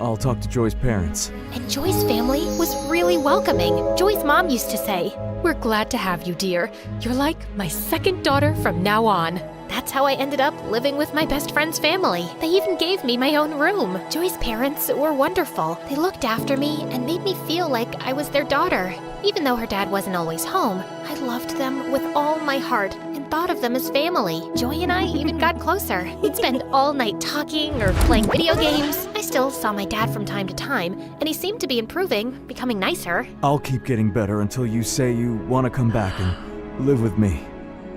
I'll talk to Joy's parents. And Joy's family was really welcoming. Joy's mom used to say, "We're glad to have you, dear. You're like my second daughter from now on." That's how I ended up living with my best friend's family. They even gave me my own room. Joy's parents were wonderful. They looked after me and made me feel like I was their daughter. Even though her dad wasn't always home, I loved them with all my heart and thought of them as family. Joy and I even got closer. We'd spend all night talking or playing video games. I still saw my dad from time to time, and he seemed to be improving, becoming nicer. I'll keep getting better until you say you want to come back and live with me.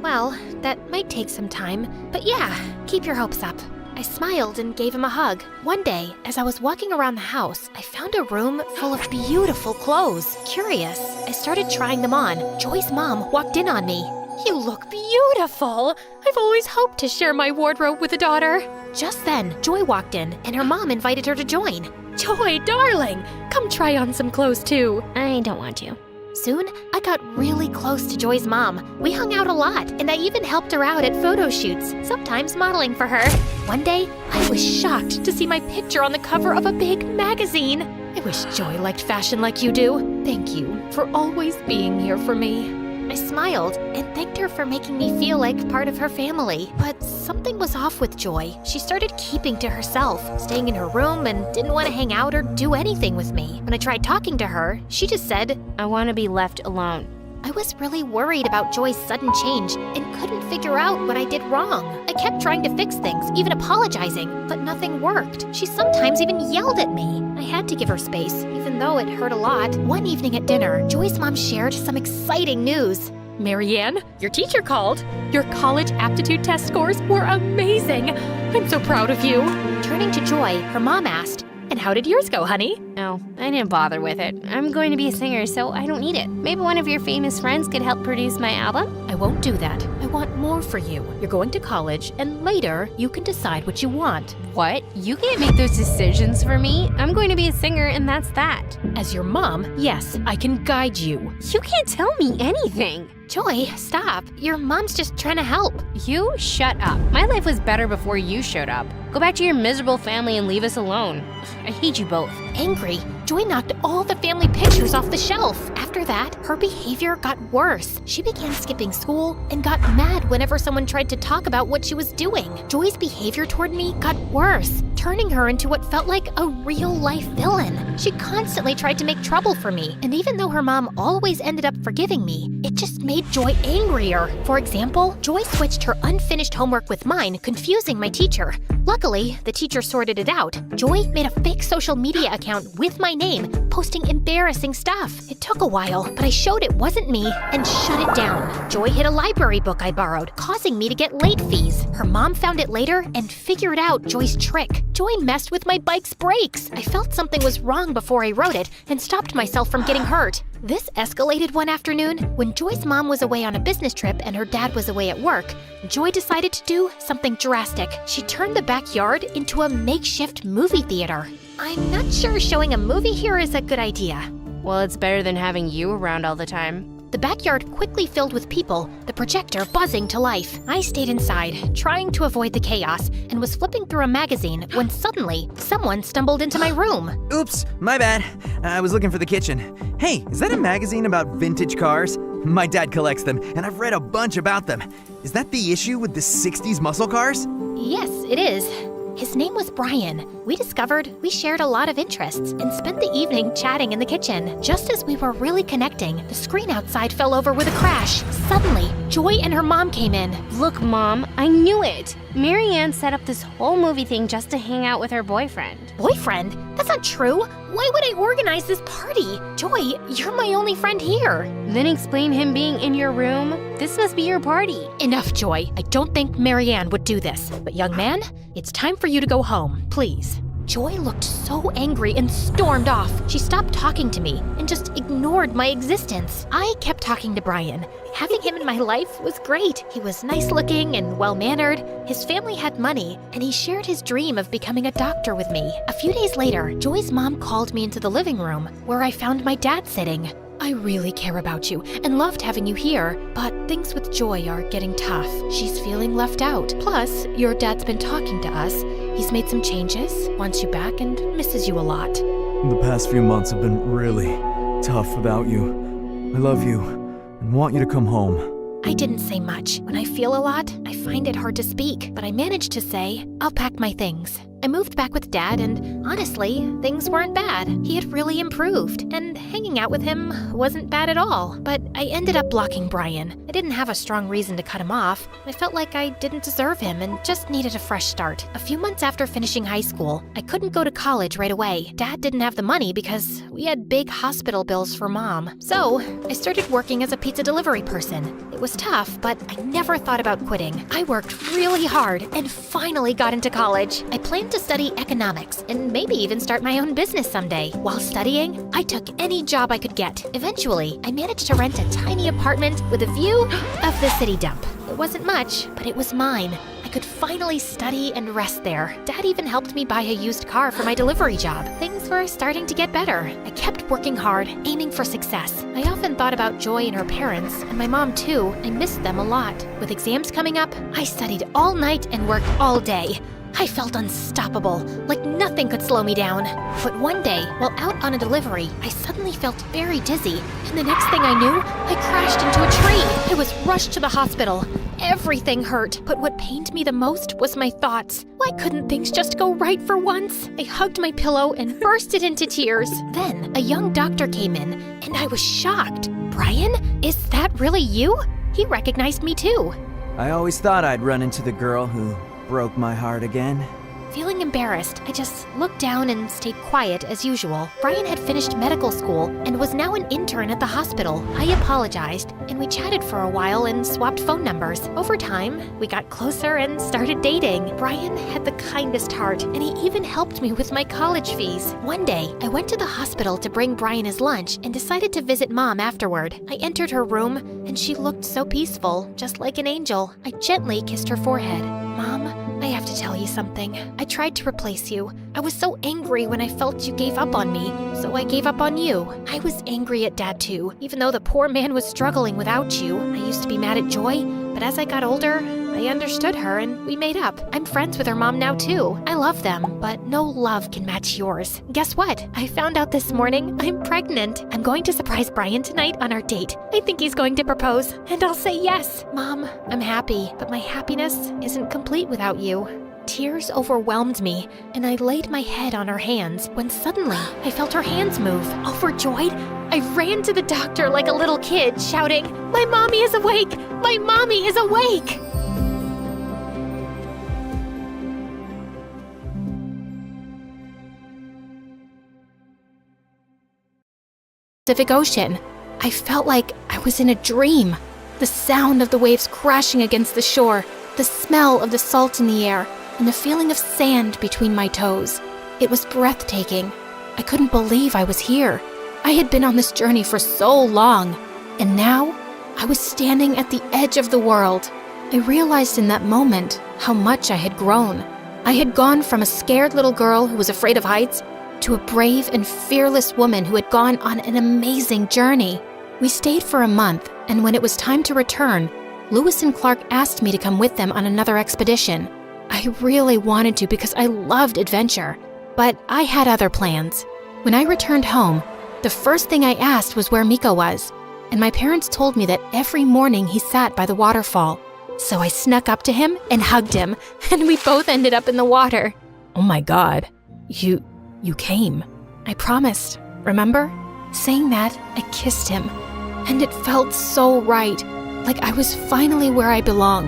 Well, that might take some time, but yeah, keep your hopes up. I smiled and gave him a hug. One day, as I was walking around the house, I found a room full of beautiful clothes. Curious, I started trying them on. Joy's mom walked in on me. "You look beautiful! I've always hoped to share my wardrobe with a daughter." Just then, Joy walked in, and her mom invited her to join. "Joy, darling, come try on some clothes too." I don't want to. Soon, I got really close to Joy's mom. We hung out a lot, and I even helped her out at photo shoots, sometimes modeling for her. One day, I was shocked to see my picture on the cover of a big magazine. I wish Joy liked fashion like you do. Thank you for always being here for me. I smiled and thanked her for making me feel like part of her family. But something was off with Joy. She started keeping to herself, staying in her room, and didn't want to hang out or do anything with me. When I tried talking to her, she just said, "I want to be left alone." I was really worried about Joy's sudden change and couldn't figure out what I did wrong. I kept trying to fix things, even apologizing, but nothing worked. She sometimes even yelled at me. I had to give her space, even though it hurt a lot. One evening at dinner, Joy's mom shared some exciting news. "Marianne, your teacher called. Your college aptitude test scores were amazing. I'm so proud of you." Turning to Joy, her mom asked, "And how did yours go, honey?" No, I didn't bother with it. I'm going to be a singer, so I don't need it. Maybe one of your famous friends could help produce my album? I won't do that. I want more for you. You're going to college, and later you can decide what you want. What? You can't make those decisions for me. I'm going to be a singer, and that's that. As your mom, yes, I can guide you. You can't tell me anything. Joy, stop. Your mom's just trying to help. You shut up. My life was better before you showed up. Go back to your miserable family and leave us alone. I hate you both. Angry, Joy knocked all the family pictures off the shelf. After that, her behavior got worse. She began skipping school and got mad whenever someone tried to talk about what she was doing. Joy's behavior toward me got worse, turning her into what felt like a real-life villain. She constantly tried to make trouble for me, and even though her mom always ended up forgiving me, it just made Joy angrier. For example, Joy switched her unfinished homework with mine, confusing my teacher. Luckily, the teacher sorted it out. Joy made a fake social media account with my name, posting embarrassing stuff. It took a while, but I showed it wasn't me and shut it down. Joy hid a library book I borrowed, causing me to get late fees. Her mom found it later and figured out Joy's trick. Joy messed with my bike's brakes. I felt something was wrong before I wrote it and stopped myself from getting hurt. This escalated one afternoon when Joy's mom was away on a business trip and her dad was away at work. Joy decided to do something drastic. She turned the backyard into a makeshift movie theater. I'm not sure showing a movie here is a good idea. Well, it's better than having you around all the time. The backyard quickly filled with people, the projector buzzing to life. I stayed inside, trying to avoid the chaos, and was flipping through a magazine when suddenly someone stumbled into my room. Oops, my bad. I was looking for the kitchen. Hey, is that a magazine about vintage cars? My dad collects them, and I've read a bunch about them. Is that the issue with the 60s muscle cars? Yes, it is. His name was Brian. We discovered we shared a lot of interests and spent the evening chatting in the kitchen. Just as we were really connecting, the screen outside fell over with a crash. Suddenly, Joy and her mom came in. Look, Mom, I knew it. Marianne set up this whole movie thing just to hang out with her boyfriend. Boyfriend? That's not true. Why would I organize this party? Joy, you're my only friend here. Then explain him being in your room. This must be your party. Enough, Joy. I don't think Marianne would do this. But young man, it's time for you to go home, please. Joy looked so angry and stormed off. She stopped talking to me and just ignored my existence. I kept talking to Brian. Having him in my life was great. He was nice looking and well-mannered. His family had money, and he shared his dream of becoming a doctor with me. A few days later, Joy's mom called me into the living room, where I found my dad sitting. I really care about you and loved having you here, but things with Joy are getting tough. She's feeling left out. Plus, your dad's been talking to us. He's made some changes, wants you back, and misses you a lot. The past few months have been really tough without you. I love you and want you to come home. I didn't say much. When I feel a lot, I find it hard to speak, but I managed to say, I'll pack my things. I moved back with Dad, and honestly, things weren't bad. He had really improved, and hanging out with him wasn't bad at all. But I ended up blocking Brian. I didn't have a strong reason to cut him off. I felt like I didn't deserve him and just needed a fresh start. A few months after finishing high school, I couldn't go to college right away. Dad didn't have the money because we had big hospital bills for Mom. So I started working as a pizza delivery person. It was tough, but I never thought about quitting. I worked really hard and finally got into college. I planned to study economics and maybe even start my own business someday. While studying, I took any job I could get. Eventually, I managed to rent a tiny apartment with a view of the city dump. It wasn't much, but it was mine. I could finally study and rest there. Dad even helped me buy a used car for my delivery job. Things were starting to get better. I kept working hard, aiming for success. I often thought about Joy and her parents, and my mom too. I missed them a lot. With exams coming up, I studied all night and worked all day. I felt unstoppable, like nothing could slow me down. But one day, while out on a delivery, I suddenly felt very dizzy, and the next thing I knew, I crashed into a tree. I was rushed to the hospital. Everything hurt, but what pained me the most was my thoughts. Why couldn't things just go right for once? I hugged my pillow and bursted into tears. Then, a young doctor came in, and I was shocked. Brian, is that really you? He recognized me too. I always thought I'd run into the girl who broke my heart again. Feeling embarrassed, I just looked down and stayed quiet as usual. Brian had finished medical school and was now an intern at the hospital. I apologized, and we chatted for a while and swapped phone numbers. Over time, we got closer and started dating. Brian had the kindest heart, and he even helped me with my college fees. One day, I went to the hospital to bring Brian his lunch and decided to visit Mom afterward. I entered her room, and she looked so peaceful, just like an angel. I gently kissed her forehead. Mom, I have to tell you something. I tried to replace you. I was so angry when I felt you gave up on me, so I gave up on you. I was angry at Dad too, even though the poor man was struggling without you. I used to be mad at Joy, but as I got older, I understood her and we made up. I'm friends with her mom now too. I love them, but no love can match yours. Guess what? I found out this morning I'm pregnant. I'm going to surprise Brian tonight on our date. I think he's going to propose, and I'll say yes. Mom, I'm happy, but my happiness isn't complete without you. Tears overwhelmed me, and I laid my head on her hands when suddenly I felt her hands move. Overjoyed, I ran to the doctor like a little kid, shouting, "My mommy is awake! My mommy is awake!" Pacific Ocean. I felt like I was in a dream. The sound of the waves crashing against the shore, the smell of the salt in the air, and the feeling of sand between my toes. It was breathtaking. I couldn't believe I was here. I had been on this journey for so long, and now I was standing at the edge of the world. I realized in that moment how much I had grown. I had gone from a scared little girl who was afraid of heights to a brave and fearless woman who had gone on an amazing journey. We stayed for a month, and when it was time to return, Lewis and Clark asked me to come with them on another expedition. I really wanted to because I loved adventure, but I had other plans. When I returned home, the first thing I asked was where Miko was, and my parents told me that every morning he sat by the waterfall. So I snuck up to him and hugged him, and we both ended up in the water. Oh my God, you came. I promised, remember? Saying that, I kissed him, and it felt so right, like I was finally where I belong,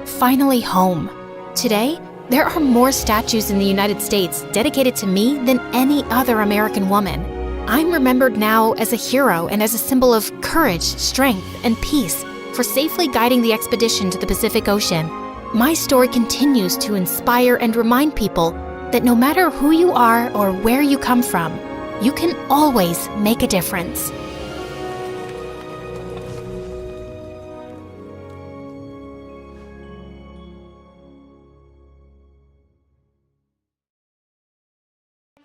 finally home. Today, there are more statues in the United States dedicated to me than any other American woman. I'm remembered now as a hero and as a symbol of courage, strength, and peace for safely guiding the expedition to the Pacific Ocean. My story continues to inspire and remind people that no matter who you are or where you come from, you can always make a difference.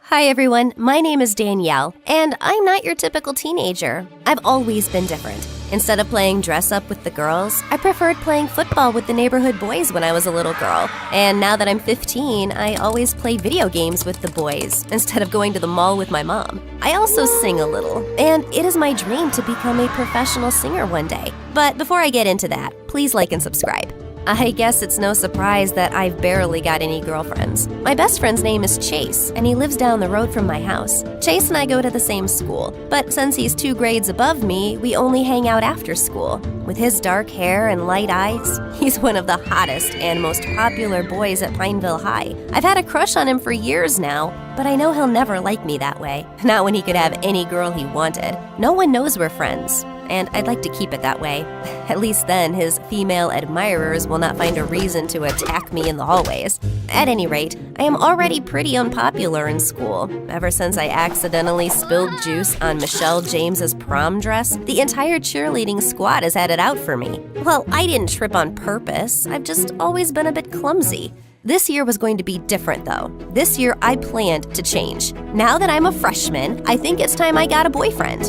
Hi everyone, my name is Danielle, and I'm not your typical teenager. I've always been different. Instead of playing dress up with the girls, I preferred playing football with the neighborhood boys when I was a little girl. And now that I'm 15, I always play video games with the boys instead of going to the mall with my mom. I also sing a little, and it is my dream to become a professional singer one day. But before I get into that, please like and subscribe. I guess it's no surprise that I've barely got any girlfriends. My best friend's name is Chase, and he lives down the road from my house. Chase and I go to the same school, but since he's 2 grades above me, we only hang out after school. With his dark hair and light eyes, he's one of the hottest and most popular boys at Pineville High. I've had a crush on him for years now, but I know he'll never like me that way. Not when he could have any girl he wanted. No one knows we're friends, and I'd like to keep it that way. At least then his female admirers will not find a reason to attack me in the hallways. At any rate, I am already pretty unpopular in school. Ever since I accidentally spilled juice on Michelle James's prom dress, the entire cheerleading squad has had it out for me. Well, I didn't trip on purpose. I've just always been a bit clumsy. This year was going to be different, though. This year, I planned to change. Now that I'm a freshman, I think it's time I got a boyfriend.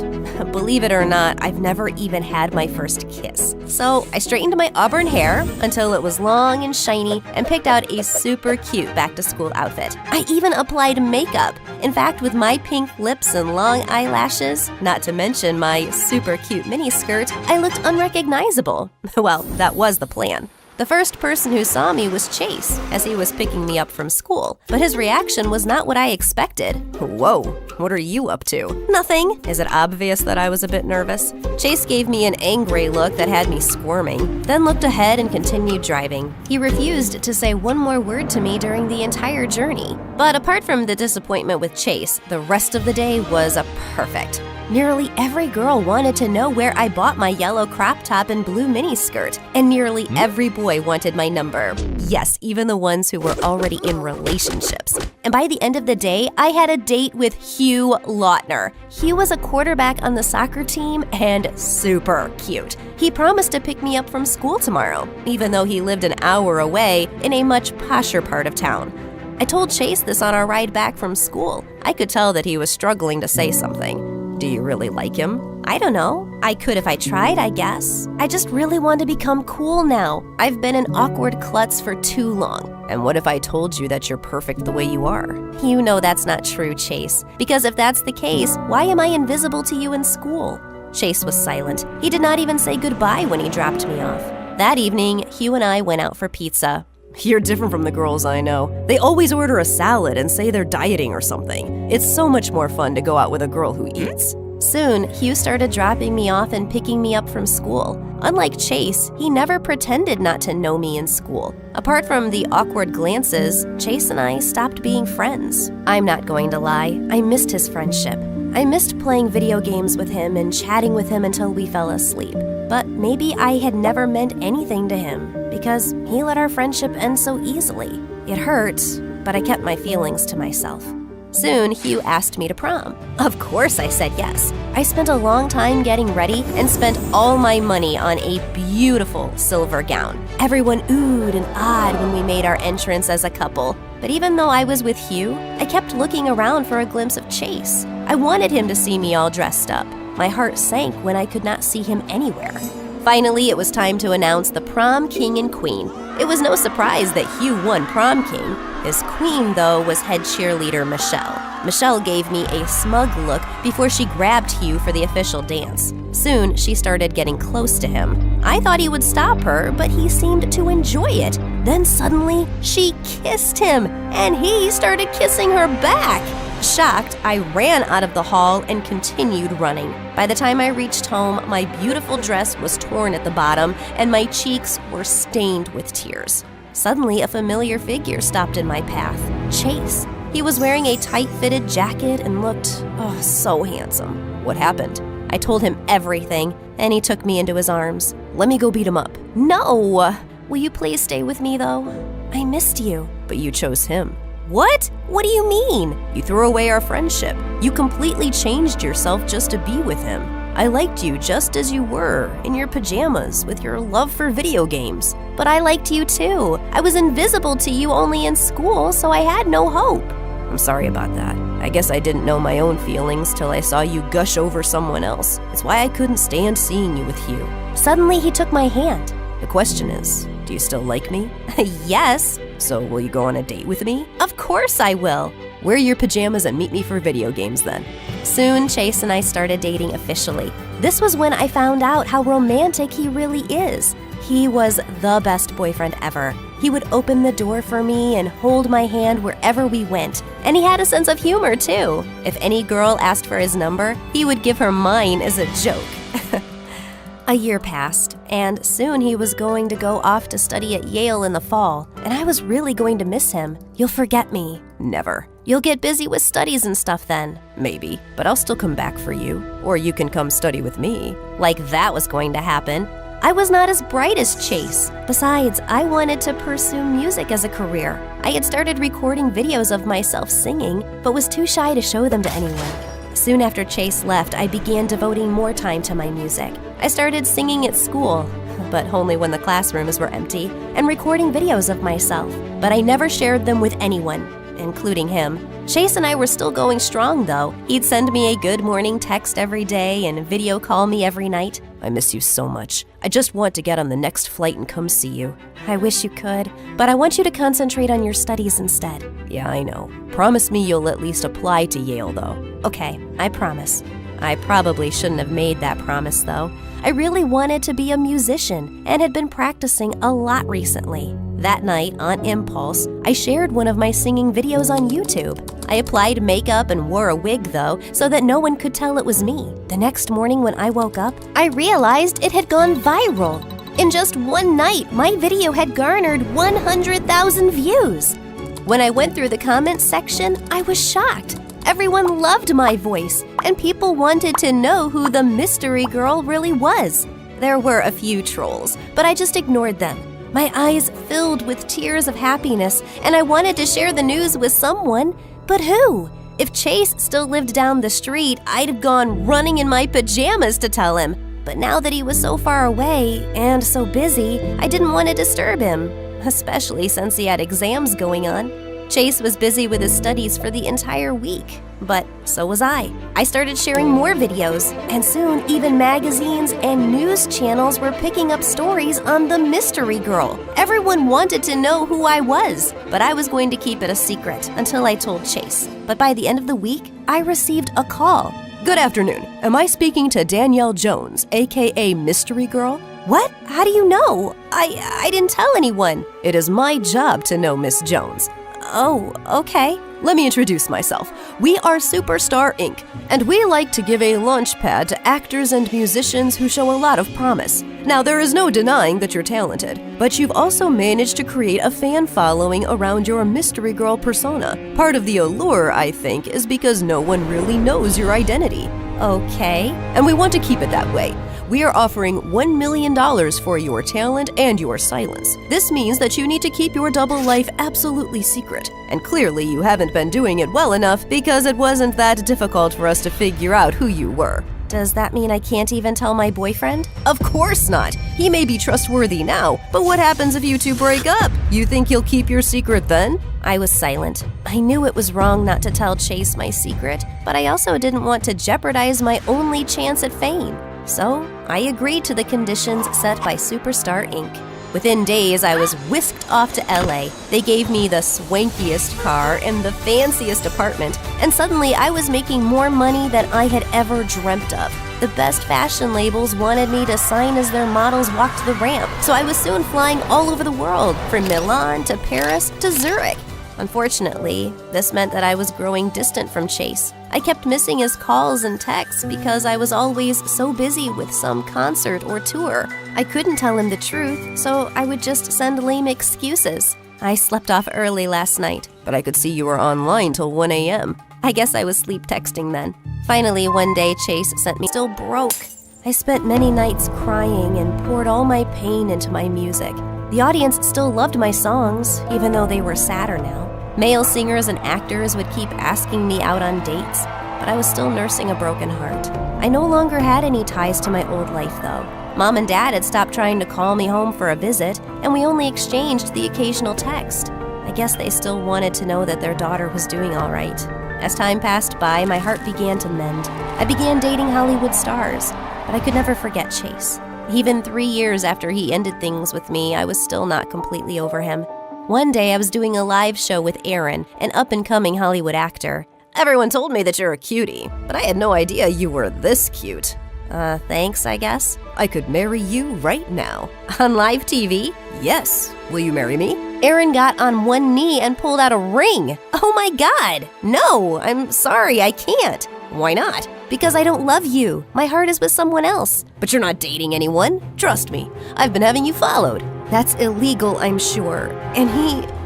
Believe it or not, I've never even had my first kiss. So I straightened my auburn hair until it was long and shiny and picked out a super cute back-to-school outfit. I even applied makeup. In fact, with my pink lips and long eyelashes, not to mention my super cute miniskirt, I looked unrecognizable. Well, that was the plan. The first person who saw me was Chase, as he was picking me up from school, but his reaction was not what I expected. Whoa, what are you up to? Nothing. Is it obvious that I was a bit nervous? Chase gave me an angry look that had me squirming, then looked ahead and continued driving. He refused to say one more word to me during the entire journey. But apart from the disappointment with Chase, the rest of the day was perfect. Nearly every girl wanted to know where I bought my yellow crop top and blue miniskirt, and nearly every boy wanted my number. Yes, even the ones who were already in relationships. And by the end of the day, I had a date with Hugh Lautner. Hugh was a quarterback on the soccer team and super cute. He promised to pick me up from school tomorrow, even though he lived an hour away in a much posher part of town. I told Chase this on our ride back from school. I could tell that he was struggling to say something. Do you really like him? I don't know. I could if I tried, I guess. I just really want to become cool now. I've been an awkward klutz for too long. And what if I told you that you're perfect the way you are? You know that's not true, Chase. Because if that's the case, why am I invisible to you in school? Chase was silent. He did not even say goodbye when he dropped me off. That evening, Hugh and I went out for pizza. You're different from the girls I know. They always order a salad and say they're dieting or something. It's so much more fun to go out with a girl who eats. Soon, Hugh started dropping me off and picking me up from school. Unlike Chase, he never pretended not to know me in school. Apart from the awkward glances, Chase and I stopped being friends. I'm not going to lie, I missed his friendship. I missed playing video games with him and chatting with him until we fell asleep. But maybe I had never meant anything to him because he let our friendship end so easily. It hurt, but I kept my feelings to myself. Soon, Hugh asked me to prom. Of course I said yes. I spent a long time getting ready and spent all my money on a beautiful silver gown. Everyone oohed and ahed when we made our entrance as a couple. But even though I was with Hugh, I kept looking around for a glimpse of Chase. I wanted him to see me all dressed up. My heart sank when I could not see him anywhere. Finally, it was time to announce the prom king and queen. It was no surprise that Hugh won prom king. His queen, though, was head cheerleader Michelle. Michelle gave me a smug look before she grabbed Hugh for the official dance. Soon, she started getting close to him. I thought he would stop her, but he seemed to enjoy it. Then suddenly, she kissed him, and he started kissing her back. Shocked, I ran out of the hall and continued running. By the time I reached home, my beautiful dress was torn at the bottom and my cheeks were stained with tears. Suddenly, a familiar figure stopped in my path. Chase. He was wearing a tight-fitted jacket and looked, so handsome. What happened? I told him everything, and he took me into his arms. Let me go beat him up. No! Will you please stay with me, though? I missed you. But you chose him. What? What do you mean? You threw away our friendship. You completely changed yourself just to be with him. I liked you just as you were, in your pajamas, with your love for video games. But I liked you too. I was invisible to you only in school, so I had no hope. I'm sorry about that. I guess I didn't know my own feelings till I saw you gush over someone else. It's why I couldn't stand seeing you with Hugh. Suddenly, he took my hand. The question is, do you still like me? Yes. So will you go on a date with me? Of course I will. Wear your pajamas and meet me for video games then. Soon, Chase and I started dating officially. This was when I found out how romantic he really is. He was the best boyfriend ever. He would open the door for me and hold my hand wherever we went. And he had a sense of humor too. If any girl asked for his number, he would give her mine as a joke. A year passed, and soon he was going to go off to study at Yale in the fall, and I was really going to miss him. You'll forget me. Never. You'll get busy with studies and stuff then. Maybe, but I'll still come back for you. Or you can come study with me. Like that was going to happen. I was not as bright as Chase. Besides, I wanted to pursue music as a career. I had started recording videos of myself singing, but was too shy to show them to anyone. Soon after Chase left, I began devoting more time to my music. I started singing at school, but only when the classrooms were empty, and recording videos of myself. But I never shared them with anyone, including him. Chase and I were still going strong, though. He'd send me a good morning text every day and video call me every night. I miss you so much. I just want to get on the next flight and come see you. I wish you could, but I want you to concentrate on your studies instead. Yeah, I know. Promise me you'll at least apply to Yale, though. Okay, I promise. I probably shouldn't have made that promise, though. I really wanted to be a musician and had been practicing a lot recently. That night, on impulse, I shared one of my singing videos on YouTube. I applied makeup and wore a wig, though, so that no one could tell it was me. The next morning when I woke up, I realized it had gone viral. In just one night, my video had garnered 100,000 views. When I went through the comments section, I was shocked. Everyone loved my voice, and people wanted to know who the mystery girl really was. There were a few trolls, but I just ignored them. My eyes filled with tears of happiness, and I wanted to share the news with someone. But who? If Chase still lived down the street, I'd have gone running in my pajamas to tell him. But now that he was so far away and so busy, I didn't want to disturb him, especially since he had exams going on. Chase was busy with his studies for the entire week, but so was I. I started sharing more videos, and soon even magazines and news channels were picking up stories on the mystery girl. Everyone wanted to know who I was, but I was going to keep it a secret until I told Chase. But by the end of the week, I received a call. Good afternoon. Am I speaking to Danielle Jones, aka Mystery Girl? What? How do you know? I didn't tell anyone. It is my job to know Miss Jones. Oh, okay. Let me introduce myself. We are Superstar Inc., and we like to give a launch pad to actors and musicians who show a lot of promise. Now, there is no denying that you're talented, but you've also managed to create a fan following around your mystery girl persona. Part of the allure, I think, is because no one really knows your identity. Okay. And we want to keep it that way. We are offering $1 million for your talent and your silence. This means that you need to keep your double life absolutely secret. And clearly you haven't been doing it well enough because it wasn't that difficult for us to figure out who you were. Does that mean I can't even tell my boyfriend? Of course not. He may be trustworthy now, but what happens if you two break up? You think he'll keep your secret then? I was silent. I knew it was wrong not to tell Chase my secret, but I also didn't want to jeopardize my only chance at fame. So, I agreed to the conditions set by Superstar Inc. Within days, I was whisked off to LA. They gave me the swankiest car and the fanciest apartment, and suddenly I was making more money than I had ever dreamt of. The best fashion labels wanted me to sign as their models walked the ramp, so I was soon flying all over the world, from Milan to Paris to Zurich. Unfortunately, this meant that I was growing distant from Chase. I kept missing his calls and texts because I was always so busy with some concert or tour. I couldn't tell him the truth, so I would just send lame excuses. I slept off early last night, but I could see you were online till 1 a.m. I guess I was sleep texting then. Finally, one day, Chase sent me still broke. I spent many nights crying and poured all my pain into my music. The audience still loved my songs, even though they were sadder now. Male singers and actors would keep asking me out on dates, but I was still nursing a broken heart. I no longer had any ties to my old life, though. Mom and Dad had stopped trying to call me home for a visit, and we only exchanged the occasional text. I guess they still wanted to know that their daughter was doing all right. As time passed by, my heart began to mend. I began dating Hollywood stars, but I could never forget Chase. Even 3 years after he ended things with me, I was still not completely over him. One day, I was doing a live show with Aaron, an up-and-coming Hollywood actor. Everyone told me that you're a cutie, but I had no idea you were this cute. Thanks, I guess. I could marry you right now. On live TV? Yes. Will you marry me? Aaron got on one knee and pulled out a ring. Oh my God! No, I'm sorry, I can't. Why not? Because I don't love you. My heart is with someone else. But you're not dating anyone. Trust me, I've been having you followed. That's illegal, I'm sure. And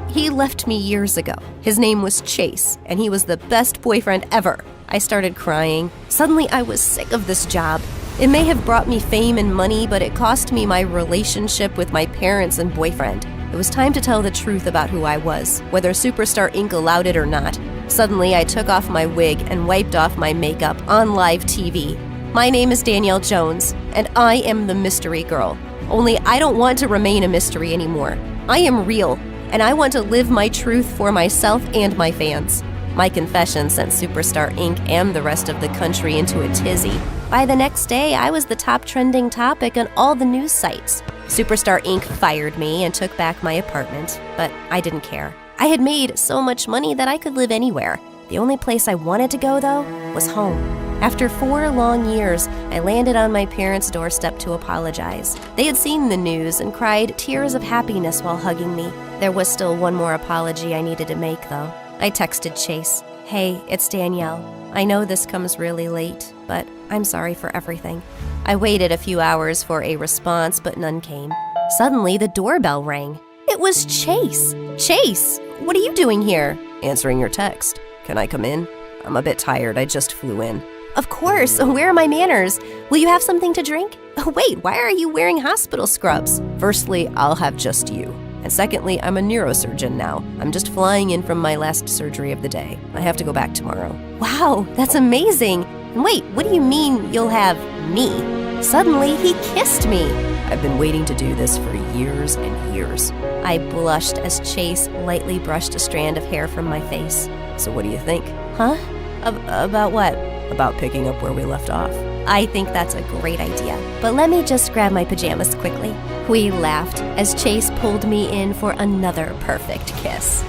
he left me years ago. His name was Chase, and he was the best boyfriend ever. I started crying. Suddenly, I was sick of this job. It may have brought me fame and money, but it cost me my relationship with my parents and boyfriend. It was time to tell the truth about who I was, whether Superstar Inc. allowed it or not. Suddenly, I took off my wig and wiped off my makeup on live TV. My name is Danielle Jones, and I am the mystery girl. Only I don't want to remain a mystery anymore. I am real, and I want to live my truth for myself and my fans. My confession sent Superstar Inc. and the rest of the country into a tizzy. By the next day, I was the top trending topic on all the news sites. Superstar Inc. fired me and took back my apartment, but I didn't care. I had made so much money that I could live anywhere. The only place I wanted to go, though, was home. After 4 long years, I landed on my parents' doorstep to apologize. They had seen the news and cried tears of happiness while hugging me. There was still one more apology I needed to make, though. I texted Chase. Hey, it's Danielle. I know this comes really late, but I'm sorry for everything. I waited a few hours for a response, but none came. Suddenly, the doorbell rang. It was Chase. Chase, what are you doing here? Answering your text. Can I come in? I'm a bit tired. I just flew in. Of course. Where are my manners? Will you have something to drink? Oh, wait, why are you wearing hospital scrubs? Firstly, I'll have just you. And secondly, I'm a neurosurgeon now. I'm just flying in from my last surgery of the day. I have to go back tomorrow. Wow, that's amazing. And wait, what do you mean you'll have me? Suddenly, he kissed me. I've been waiting to do this for years and years. I blushed as Chase lightly brushed a strand of hair from my face. So what do you think? Huh? About what? About picking up where we left off. I think that's a great idea. But let me just grab my pajamas quickly. We laughed as Chase pulled me in for another perfect kiss.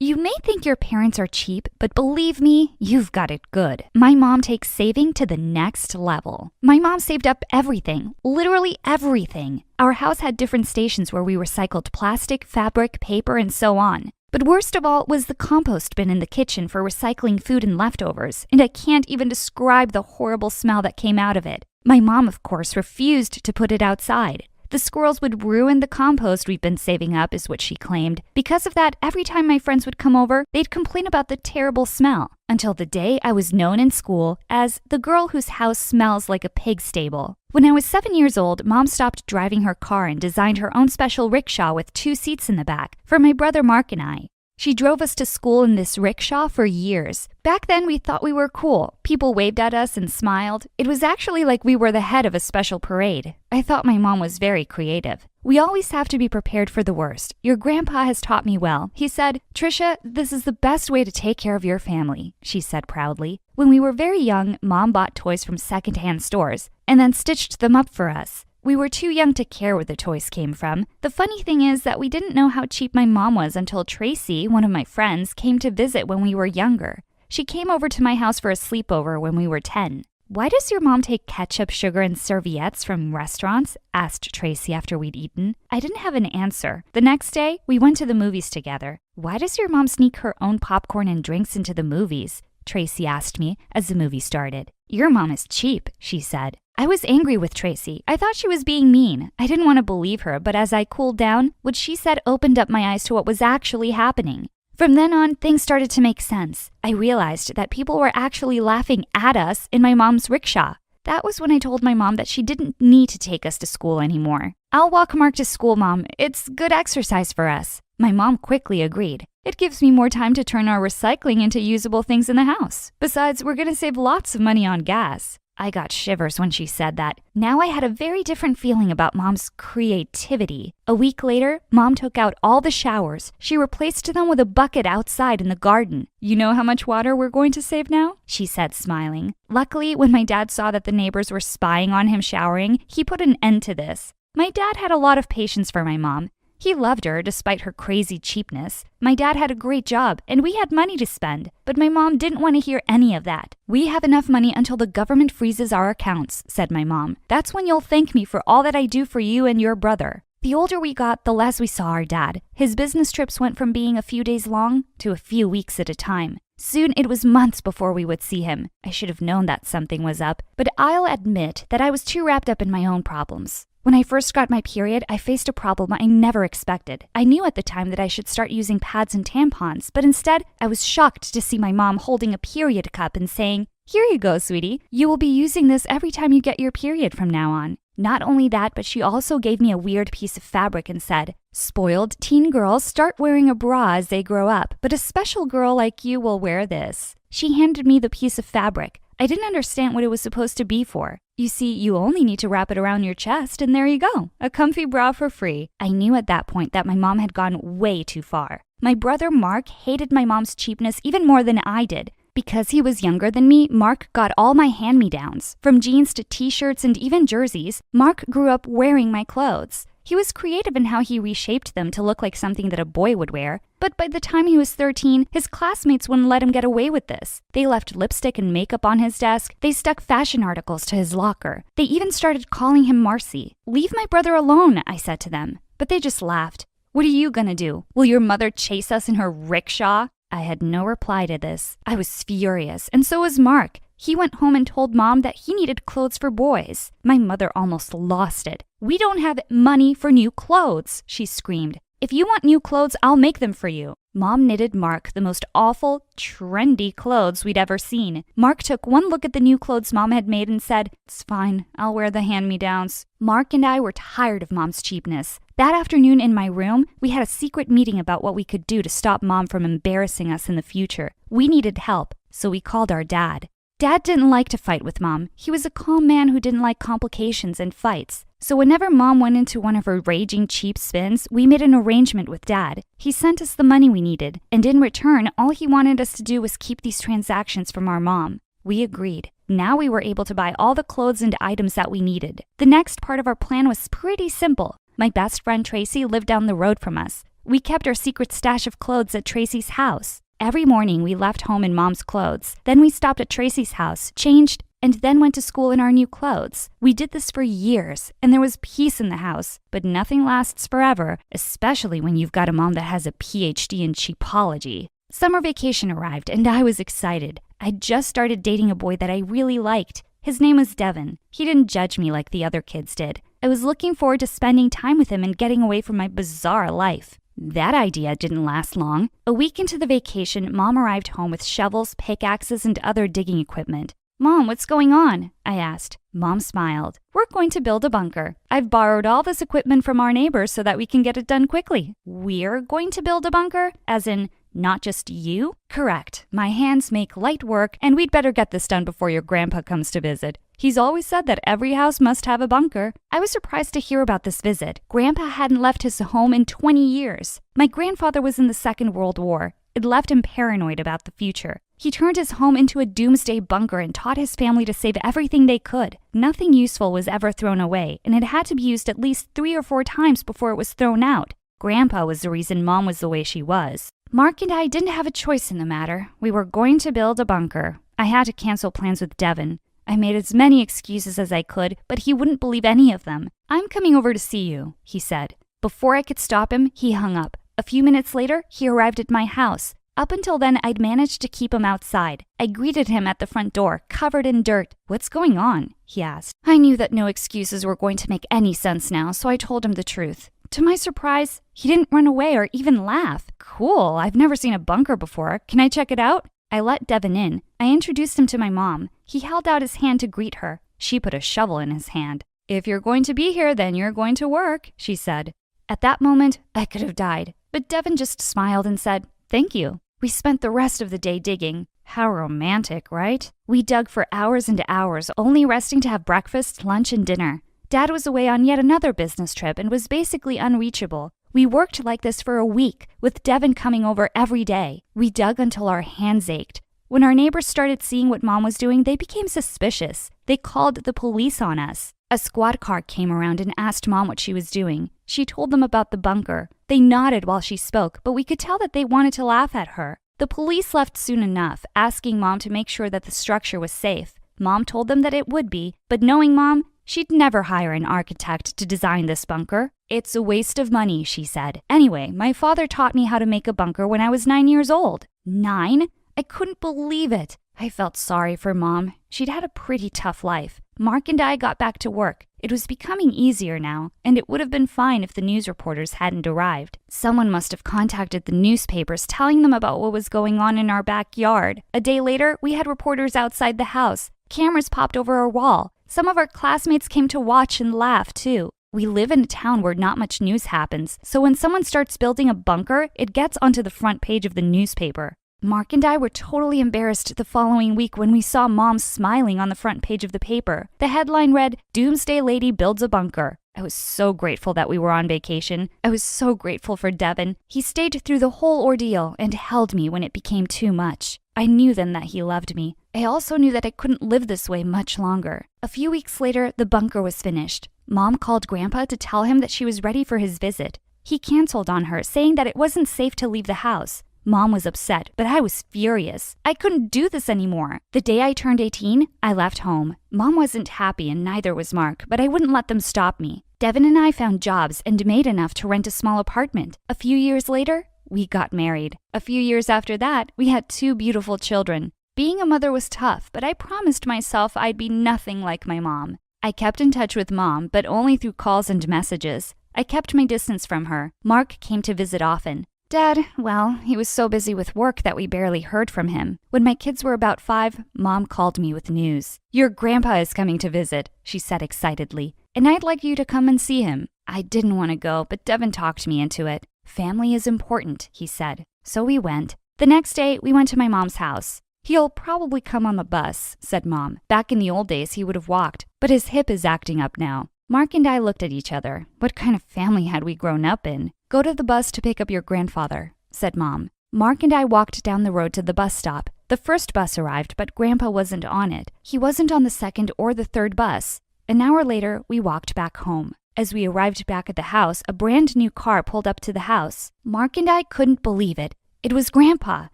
You may think your parents are cheap, but believe me, you've got it good. My mom takes saving to the next level. My mom saved up everything, literally everything. Our house had different stations where we recycled plastic, fabric, paper, and so on. But worst of all was the compost bin in the kitchen for recycling food and leftovers, and I can't even describe the horrible smell that came out of it. My mom, of course, refused to put it outside. The squirrels would ruin the compost we've been saving up, is what she claimed. Because of that, every time my friends would come over, they'd complain about the terrible smell. Until the day I was known in school as the girl whose house smells like a pig stable. When I was 7 years old, Mom stopped driving her car and designed her own special rickshaw with 2 seats in the back for my brother Mark and I. She drove us to school in this rickshaw for years. Back then, we thought we were cool. People waved at us and smiled. It was actually like we were the head of a special parade. I thought my mom was very creative. We always have to be prepared for the worst. Your grandpa has taught me well. He said, "Trisha, this is the best way to take care of your family," she said proudly. When we were very young, Mom bought toys from secondhand stores and then stitched them up for us. We were too young to care where the toys came from. The funny thing is that we didn't know how cheap my mom was until Tracy, one of my friends, came to visit when we were younger. She came over to my house for a sleepover when we were 10. "Why does your mom take ketchup, sugar, and serviettes from restaurants?" asked Tracy after we'd eaten. I didn't have an answer. The next day, we went to the movies together. "Why does your mom sneak her own popcorn and drinks into the movies?" Tracy asked me as the movie started. "Your mom is cheap," she said. I was angry with Tracy. I thought she was being mean. I didn't want to believe her, but as I cooled down, what she said opened up my eyes to what was actually happening. From then on, things started to make sense. I realized that people were actually laughing at us in my mom's rickshaw. That was when I told my mom that she didn't need to take us to school anymore. "I'll walk Mark to school, Mom. It's good exercise for us." My mom quickly agreed. "It gives me more time to turn our recycling into usable things in the house. Besides, we're going to save lots of money on gas." I got shivers when she said that. Now I had a very different feeling about Mom's creativity. A week later, Mom took out all the showers. She replaced them with a bucket outside in the garden. "You know how much water we're going to save now?" she said, smiling. Luckily, when my dad saw that the neighbors were spying on him showering, he put an end to this. My dad had a lot of patience for my mom. He loved her despite her crazy cheapness. My dad had a great job, and we had money to spend, but my mom didn't want to hear any of that. "We have enough money until the government freezes our accounts," said my mom. "That's when you'll thank me for all that I do for you and your brother." The older we got, the less we saw our dad. His business trips went from being a few days long to a few weeks at a time. Soon it was months before we would see him. I should have known that something was up, but I'll admit that I was too wrapped up in my own problems. When I first got my period, I faced a problem I never expected. I knew at the time that I should start using pads and tampons, but instead, I was shocked to see my mom holding a period cup and saying, "Here you go, sweetie. You will be using this every time you get your period from now on." Not only that, but she also gave me a weird piece of fabric and said, "Spoiled teen girls start wearing a bra as they grow up, but a special girl like you will wear this." She handed me the piece of fabric. I didn't understand what it was supposed to be for. You see, you only need to wrap it around your chest, and there you go, a comfy bra for free. I knew at that point that my mom had gone way too far. My brother Mark hated my mom's cheapness even more than I did. Because he was younger than me, Mark got all my hand-me-downs. From jeans to t-shirts and even jerseys, Mark grew up wearing my clothes. He He was creative in how he reshaped them to look like something that a boy would wear. But by the time he was 13, his classmates wouldn't let him get away with this. They left lipstick and makeup on his desk. They stuck fashion articles to his locker. They even started calling him Marcy. "Leave my brother alone," I said to them. But they just laughed. "What are you gonna do? Will your mother chase us in her rickshaw?" I had no reply to this. I was furious, and so was Mark. He went home and told Mom that he needed clothes for boys. My mother almost lost it. "We don't have money for new clothes," she screamed. "If you want new clothes, I'll make them for you." Mom knitted Mark the most awful, trendy clothes we'd ever seen. Mark took one look at the new clothes Mom had made and said, "It's fine, I'll wear the hand-me-downs." Mark and I were tired of Mom's cheapness. That afternoon in my room, we had a secret meeting about what we could do to stop Mom from embarrassing us in the future. We needed help, so we called our dad. Dad didn't like to fight with Mom. He was a calm man who didn't like complications and fights. So whenever Mom went into one of her raging cheap spins, we made an arrangement with Dad. He sent us the money we needed, and in return, all he wanted us to do was keep these transactions from our mom. We agreed. Now we were able to buy all the clothes and items that we needed. The next part of our plan was pretty simple. My best friend Tracy lived down the road from us. We kept our secret stash of clothes at Tracy's house. Every morning we left home in Mom's clothes. Then we stopped at Tracy's house, changed, and then went to school in our new clothes. We did this for years, and there was peace in the house. But nothing lasts forever, especially when you've got a mom that has a PhD in cheapology. Summer vacation arrived, and I was excited. I'd just started dating a boy that I really liked. His name was Devin. He didn't judge me like the other kids did. I was looking forward to spending time with him and getting away from my bizarre life. That idea didn't last long. A week into the vacation, Mom arrived home with shovels, pickaxes, and other digging equipment. "Mom, what's going on?" I asked. Mom smiled. "We're going to build a bunker. I've borrowed all this equipment from our neighbors so that we can get it done quickly." "We're going to build a bunker? As in, not just you?" "Correct. My hands make light work, and we'd better get this done before your grandpa comes to visit. He's always said that every house must have a bunker." I was surprised to hear about this visit. Grandpa hadn't left his home in 20 years. My grandfather was in the Second World War. It left him paranoid about the future. He turned his home into a doomsday bunker and taught his family to save everything they could. Nothing useful was ever thrown away, and it had to be used at least 3 or 4 times before it was thrown out. Grandpa was the reason Mom was the way she was. Mark and I didn't have a choice in the matter. We were going to build a bunker. I had to cancel plans with Devin. I made as many excuses as I could, but he wouldn't believe any of them. "I'm coming over to see you," he said. Before I could stop him, he hung up. A few minutes later, he arrived at my house. Up until then, I'd managed to keep him outside. I greeted him at the front door, covered in dirt. "What's going on?" he asked. I knew that no excuses were going to make any sense now, so I told him the truth. To my surprise, he didn't run away or even laugh. "Cool, I've never seen a bunker before. Can I check it out?" I let Devin in. I introduced him to my mom. He held out his hand to greet her. She put a shovel in his hand. "If you're going to be here, then you're going to work," she said. At that moment, I could have died. But Devin just smiled and said, "Thank you." We spent the rest of the day digging. How romantic, right? We dug for hours and hours, only resting to have breakfast, lunch, and dinner. Dad was away on yet another business trip and was basically unreachable. We worked like this for a week, with Devin coming over every day. We dug until our hands ached. When our neighbors started seeing what Mom was doing, they became suspicious. They called the police on us. A squad car came around and asked Mom what she was doing. She told them about the bunker. They nodded while she spoke, but we could tell that they wanted to laugh at her. The police left soon enough, asking Mom to make sure that the structure was safe. Mom told them that it would be, but knowing Mom, she'd never hire an architect to design this bunker. "It's a waste of money," she said. Anyway, my father taught me how to make a bunker when I was 9 years old. 9? I couldn't believe it. I felt sorry for Mom. She'd had a pretty tough life. Mark and I got back to work. It was becoming easier now, and it would have been fine if the news reporters hadn't arrived. Someone must have contacted the newspapers telling them about what was going on in our backyard. A day later, we had reporters outside the house. Cameras popped over our wall. Some of our classmates came to watch and laugh, too. We live in a town where not much news happens, so when someone starts building a bunker, it gets onto the front page of the newspaper. Mark and I were totally embarrassed the following week when we saw Mom smiling on the front page of the paper. The headline read, "Doomsday Lady Builds a Bunker." I was so grateful that we were on vacation. I was so grateful for Devin. He stayed through the whole ordeal and held me when it became too much. I knew then that he loved me. I also knew that I couldn't live this way much longer. A few weeks later, the bunker was finished. Mom called Grandpa to tell him that she was ready for his visit. He canceled on her, saying that it wasn't safe to leave the house. Mom was upset, but I was furious. I couldn't do this anymore. The day I turned 18, I left home. Mom wasn't happy and neither was Mark, but I wouldn't let them stop me. Devin and I found jobs and made enough to rent a small apartment. A few years later, we got married. A few years after that, we had 2 beautiful children. Being a mother was tough, but I promised myself I'd be nothing like my mom. I kept in touch with Mom, but only through calls and messages. I kept my distance from her. Mark came to visit often. Dad, well, he was so busy with work that we barely heard from him. When my kids were about 5, Mom called me with news. Your grandpa is coming to visit, she said excitedly, and I'd like you to come and see him. I didn't want to go, but Devin talked me into it. Family is important, he said. So we went. The next day, we went to my mom's house. He'll probably come on the bus, said Mom. Back in the old days, he would have walked, but his hip is acting up now. Mark and I looked at each other. What kind of family had we grown up in? Go to the bus to pick up your grandfather, said Mom. Mark and I walked down the road to the bus stop. The first bus arrived, but Grandpa wasn't on it. He wasn't on the second or the third bus. An hour later, we walked back home. As we arrived back at the house, a brand new car pulled up to the house. Mark and I couldn't believe it. It was Grandpa.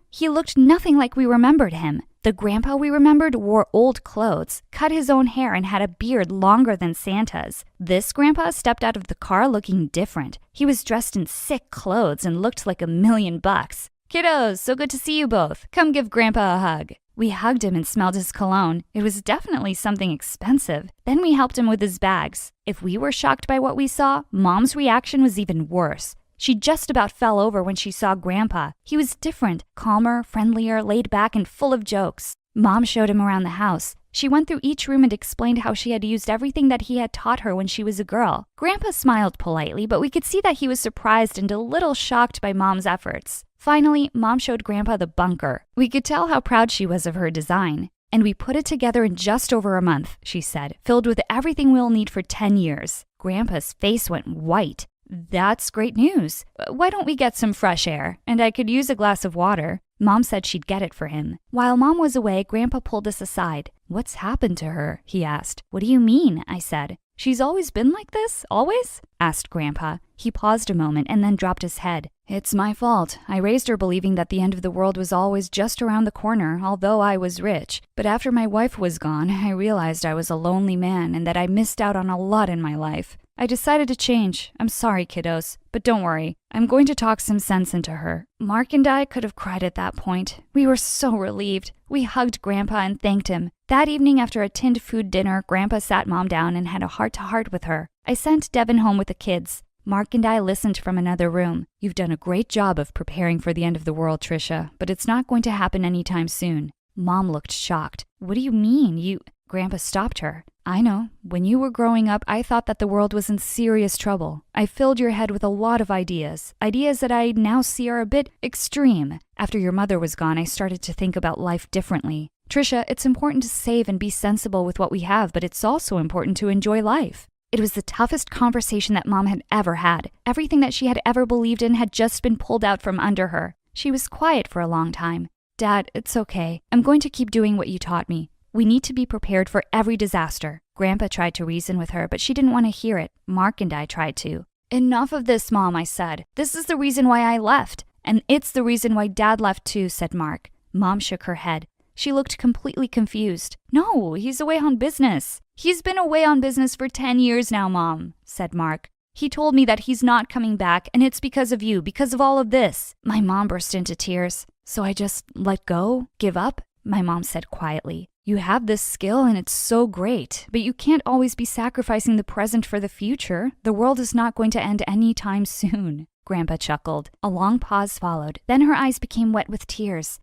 He looked nothing like we remembered him. The Grandpa we remembered wore old clothes, cut his own hair, and had a beard longer than Santa's. This Grandpa stepped out of the car looking different. He was dressed in sick clothes and looked like $1,000,000. Kiddos, so good to see you both. Come give Grandpa a hug. We hugged him and smelled his cologne. It was definitely something expensive. Then we helped him with his bags. If we were shocked by what we saw, Mom's reaction was even worse. She just about fell over when she saw Grandpa. He was different, calmer, friendlier, laid back, and full of jokes. Mom showed him around the house. She went through each room and explained how she had used everything that he had taught her when she was a girl. Grandpa smiled politely, but we could see that he was surprised and a little shocked by Mom's efforts. Finally, Mom showed Grandpa the bunker. We could tell how proud she was of her design. And we put it together in just over a month, she said, filled with everything we'll need for 10 years. Grandpa's face went white. That's great news. Why don't we get some fresh air? And I could use a glass of water. Mom said she'd get it for him. While Mom was away, Grandpa pulled us aside. What's happened to her? He asked. What do you mean? I said. She's always been like this? Always? Asked Grandpa. He paused a moment and then dropped his head. It's my fault. I raised her believing that the end of the world was always just around the corner, although I was rich. But after my wife was gone, I realized I was a lonely man and that I missed out on a lot in my life. I decided to change. I'm sorry, kiddos, but don't worry. I'm going to talk some sense into her. Mark and I could have cried at that point. We were so relieved. We hugged Grandpa and thanked him. That evening after a tinned food dinner, Grandpa sat Mom down and had a heart-to-heart with her. I sent Devin home with the kids. Mark and I listened from another room. You've done a great job of preparing for the end of the world, Trisha, but it's not going to happen anytime soon. Mom looked shocked. What do you mean? Grandpa stopped her. I know. When you were growing up, I thought that the world was in serious trouble. I filled your head with a lot of ideas that I now see are a bit extreme. After your mother was gone, I started to think about life differently. Trisha, it's important to save and be sensible with what we have, but it's also important to enjoy life. It was the toughest conversation that Mom had ever had. Everything that she had ever believed in had just been pulled out from under her. She was quiet for a long time. Dad, it's okay. I'm going to keep doing what you taught me. We need to be prepared for every disaster. Grandpa tried to reason with her, but she didn't want to hear it. Mark and I tried to. Enough of this, Mom, I said. This is the reason why I left. And it's the reason why Dad left too, said Mark. Mom shook her head. She looked completely confused. No, he's away on business. He's been away on business for 10 years now, Mom, said Mark. He told me that he's not coming back, and it's because of you, because of all of this. My mom burst into tears. So I just let go? Give up? My mom said quietly. You have this skill and it's so great, but you can't always be sacrificing the present for the future. The world is not going to end anytime soon. Grandpa chuckled. A long pause followed. Then her eyes became wet with tears.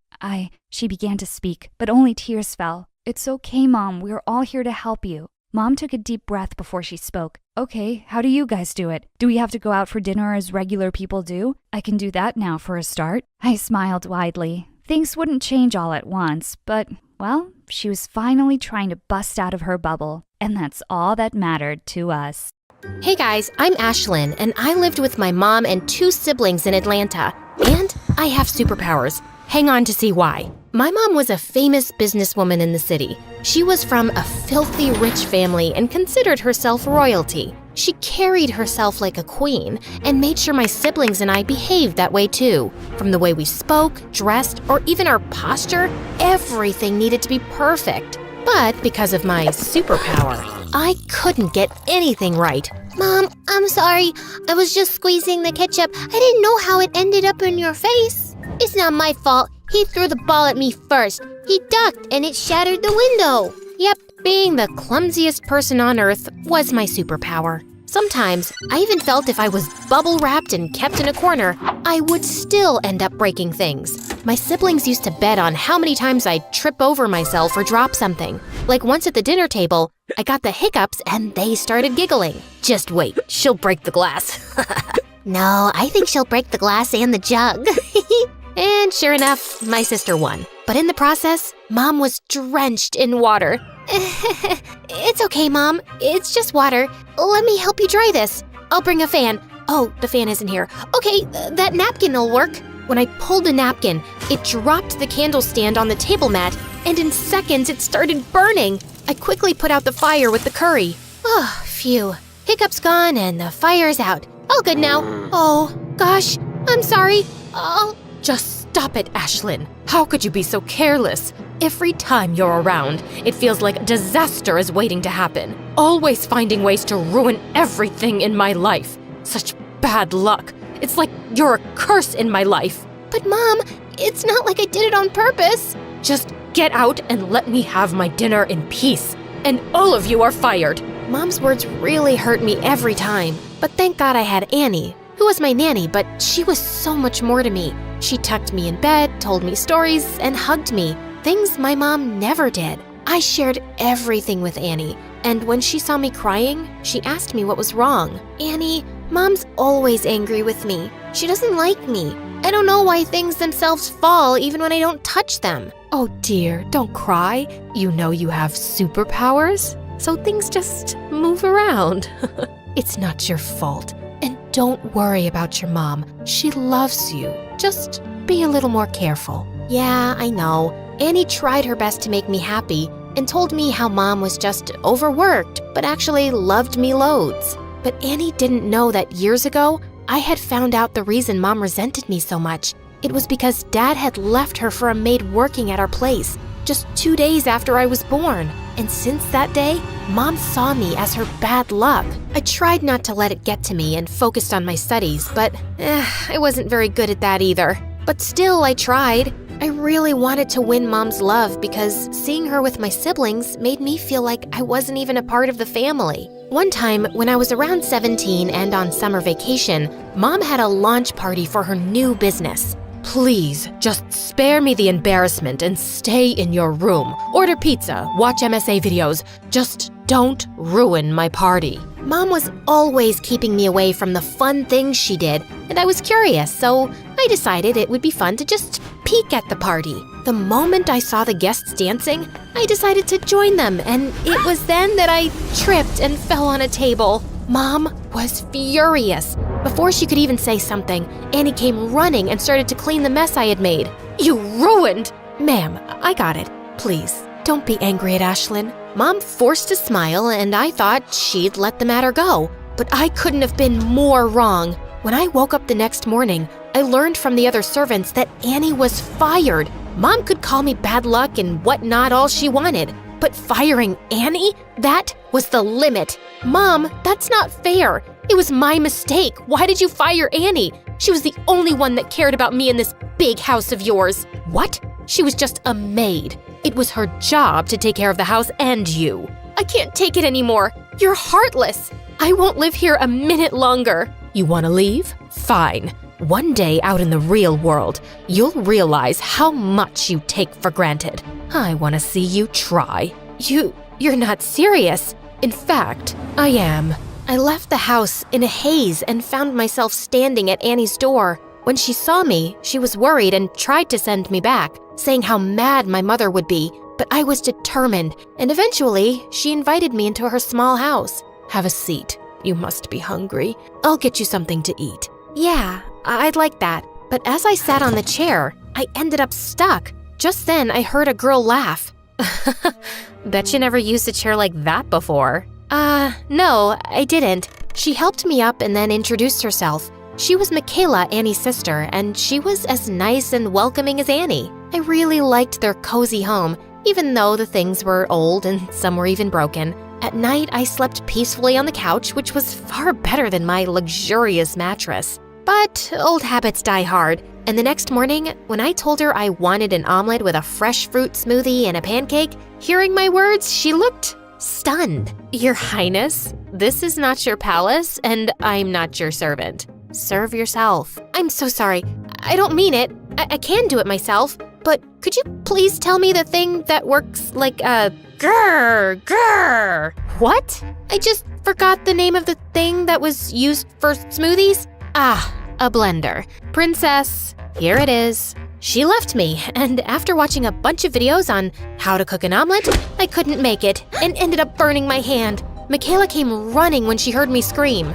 She began to speak, but only tears fell. It's okay, Mom. We're all here to help you. Mom took a deep breath before she spoke. Okay, how do you guys do it? Do we have to go out for dinner as regular people do? I can do that now for a start. I smiled widely. Things wouldn't change all at once, but, well, she was finally trying to bust out of her bubble. And that's all that mattered to us. Hey guys, I'm Ashlyn, and I lived with my mom and 2 siblings in Atlanta. And I have superpowers. Hang on to see why. My mom was a famous businesswoman in the city. She was from a filthy rich family and considered herself royalty. She carried herself like a queen and made sure my siblings and I behaved that way too. From the way we spoke, dressed, or even our posture, everything needed to be perfect. But because of my superpower, I couldn't get anything right. Mom, I'm sorry. I was just squeezing the ketchup. I didn't know how it ended up in your face. It's not my fault. He threw the ball at me first. He ducked and it shattered the window. Yep, being the clumsiest person on earth was my superpower. Sometimes, I even felt if I was bubble wrapped and kept in a corner, I would still end up breaking things. My siblings used to bet on how many times I'd trip over myself or drop something. Like once at the dinner table, I got the hiccups and they started giggling. Just wait, she'll break the glass. No, I think she'll break the glass and the jug. And sure enough, my sister won. But in the process, Mom was drenched in water. It's okay, Mom. It's just water. Let me help you dry this. I'll bring a fan. Oh, the fan isn't here. Okay, that napkin will work. When I pulled the napkin, it dropped the candle stand on the table mat, and in seconds it started burning. I quickly put out the fire with the curry. Oh, phew. Hiccup's gone and the fire's out. All good now. Oh, gosh, I'm sorry. Just stop it, Ashlyn. How could you be so careless? Every time you're around, it feels like a disaster is waiting to happen. Always finding ways to ruin everything in my life. Such bad luck. It's like you're a curse in my life. But Mom, it's not like I did it on purpose. Just get out and let me have my dinner in peace. And all of you are fired. Mom's words really hurt me every time. But thank God I had Annie, who was my nanny, but she was so much more to me. She tucked me in bed, told me stories, and hugged me. Things my mom never did. I shared everything with Annie, and when she saw me crying, she asked me what was wrong. Annie, Mom's always angry with me. She doesn't like me. I don't know why things themselves fall even when I don't touch them. Oh dear, don't cry. You know you have superpowers, so things just move around. It's not your fault. And don't worry about your mom. She loves you. Just be a little more careful. Yeah, I know. Annie tried her best to make me happy and told me how Mom was just overworked, but actually loved me loads. But Annie didn't know that years ago, I had found out the reason Mom resented me so much. It was because Dad had left her for a maid working at our place, just 2 days after I was born. And since that day, Mom saw me as her bad luck. I tried not to let it get to me and focused on my studies, but I wasn't very good at that either. But still, I tried. I really wanted to win Mom's love because seeing her with my siblings made me feel like I wasn't even a part of the family. One time, when I was around 17 and on summer vacation, Mom had a launch party for her new business. Please, just spare me the embarrassment and stay in your room. Order pizza, watch MSA videos. Just don't ruin my party. Mom was always keeping me away from the fun things she did, and I was curious, so I decided it would be fun to just peek at the party. The moment I saw the guests dancing, I decided to join them, and it was then that I tripped and fell on a table. Mom was furious. Before she could even say something, Annie came running and started to clean the mess I had made. You ruined! Ma'am, I got it. Please, don't be angry at Ashlyn. Mom forced a smile, and I thought she'd let the matter go. But I couldn't have been more wrong. When I woke up the next morning, I learned from the other servants that Annie was fired. Mom could call me bad luck and whatnot all she wanted. But firing Annie? That was the limit. Mom, that's not fair. It was my mistake. Why did you fire Annie? She was the only one that cared about me in this big house of yours. What? She was just a maid. It was her job to take care of the house and you. I can't take it anymore. You're heartless. I won't live here a minute longer. You want to leave? Fine. One day out in the real world, you'll realize how much you take for granted. I want to see you try. You're not serious. In fact, I am. I left the house in a haze and found myself standing at Annie's door. When she saw me, she was worried and tried to send me back, saying how mad my mother would be. But I was determined, and eventually, she invited me into her small house. Have a seat. You must be hungry. I'll get you something to eat. Yeah, I'd like that. But as I sat on the chair, I ended up stuck. just then I heard a girl laugh. Bet you never used a chair like that before. No, I didn't. She helped me up and then introduced herself. She was Michaela, Annie's sister, and she was as nice and welcoming as Annie. I really liked their cozy home, even though the things were old and some were even broken. At night, I slept peacefully on the couch, which was far better than my luxurious mattress. But old habits die hard, and the next morning, when I told her I wanted an omelet with a fresh fruit smoothie and a pancake, hearing my words, she looked stunned. Your Highness, this is not your palace, and I'm not your servant. Serve yourself. I'm so sorry. I don't mean it. I can do it myself, but could you please tell me the thing that works like a grrr? What? I just forgot the name of the thing that was used for smoothies. A blender. Princess, here it is. She left me, and after watching a bunch of videos on how to cook an omelet, I couldn't make it and ended up burning my hand. Michaela came running when she heard me scream.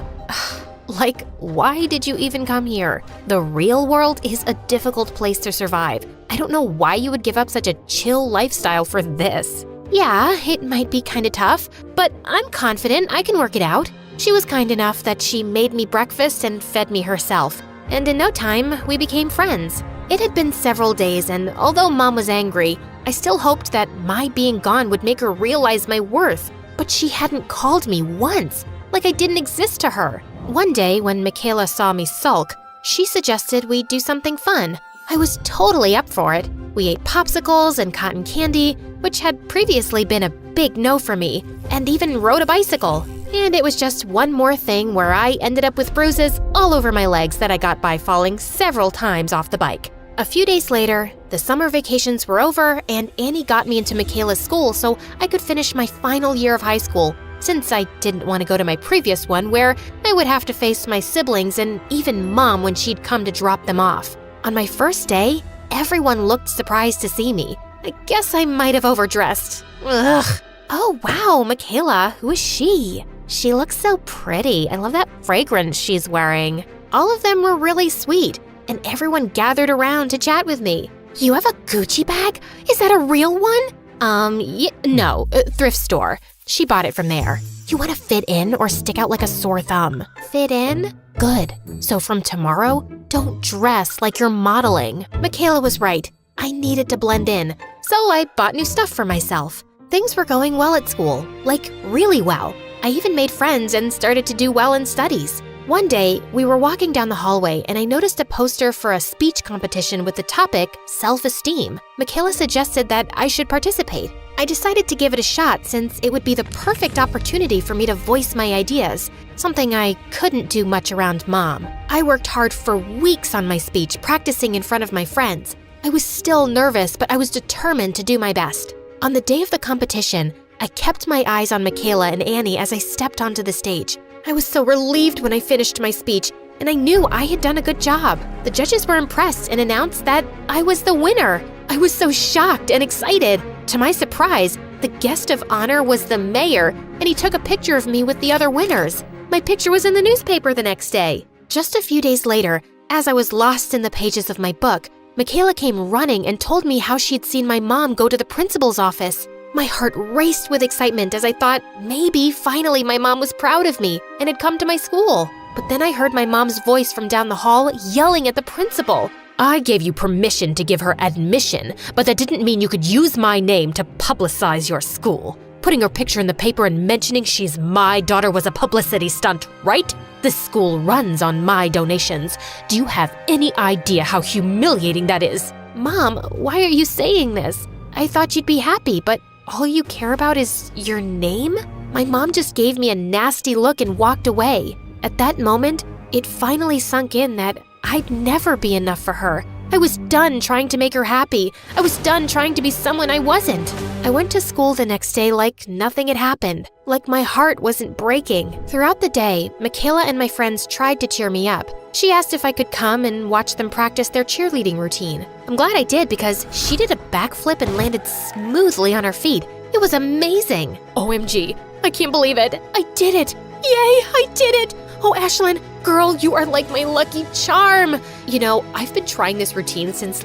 Like, why did you even come here? The real world is a difficult place to survive. I don't know why you would give up such a chill lifestyle for this. Yeah, it might be kinda tough, but I'm confident I can work it out. She was kind enough that she made me breakfast and fed me herself. And in no time, we became friends. It had been several days, and although Mom was angry, I still hoped that my being gone would make her realize my worth. But she hadn't called me once, like I didn't exist to her. One day, when Michaela saw me sulk, she suggested we do something fun. I was totally up for it. We ate popsicles and cotton candy, which had previously been a big no for me, and even rode a bicycle. And it was just one more thing where I ended up with bruises all over my legs that I got by falling several times off the bike. A few days later, the summer vacations were over, and Annie got me into Michaela's school so I could finish my final year of high school, since I didn't want to go to my previous one where I would have to face my siblings and even Mom when she'd come to drop them off. On my first day, everyone looked surprised to see me. I guess I might have overdressed. Ugh. Oh wow, Michaela, who is she? She looks so pretty. I love that fragrance she's wearing. All of them were really sweet, and everyone gathered around to chat with me. You have a Gucci bag? Is that a real one? No, thrift store. She bought it from there. You want to fit in or stick out like a sore thumb? Fit in? Good. So from tomorrow, don't dress like you're modeling. Michaela was right. I needed to blend in, so I bought new stuff for myself. Things were going well at school, like really well. I even made friends and started to do well in studies. One day, we were walking down the hallway and I noticed a poster for a speech competition with the topic self-esteem. Michaela suggested that I should participate. I decided to give it a shot since it would be the perfect opportunity for me to voice my ideas, something I couldn't do much around Mom. I worked hard for weeks on my speech, practicing in front of my friends. I was still nervous, but I was determined to do my best. On the day of the competition, I kept my eyes on Michaela and Annie as I stepped onto the stage. I was so relieved when I finished my speech, and I knew I had done a good job. The judges were impressed and announced that I was the winner. I was so shocked and excited. To my surprise, the guest of honor was the mayor, and he took a picture of me with the other winners. My picture was in the newspaper the next day. Just a few days later, as I was lost in the pages of my book, Michaela came running and told me how she'd seen my mom go to the principal's office. My heart raced with excitement as I thought maybe finally my mom was proud of me and had come to my school. But then I heard my mom's voice from down the hall yelling at the principal. I gave you permission to give her admission, but that didn't mean you could use my name to publicize your school. Putting her picture in the paper and mentioning she's my daughter was a publicity stunt, right? This school runs on my donations. Do you have any idea how humiliating that is? Mom, why are you saying this? I thought you'd be happy, but all you care about is your name? My mom just gave me a nasty look and walked away. At that moment, it finally sunk in that I'd never be enough for her. I was done trying to make her happy. I was done trying to be someone I wasn't. I went to school the next day like nothing had happened, like my heart wasn't breaking. Throughout the day, Michaela and my friends tried to cheer me up. She asked if I could come and watch them practice their cheerleading routine. I'm glad I did because she did a backflip and landed smoothly on her feet. It was amazing. OMG, I can't believe it. I did it. Yay, I did it. Oh, Ashlyn, girl, you are like my lucky charm. You know, I've been trying this routine since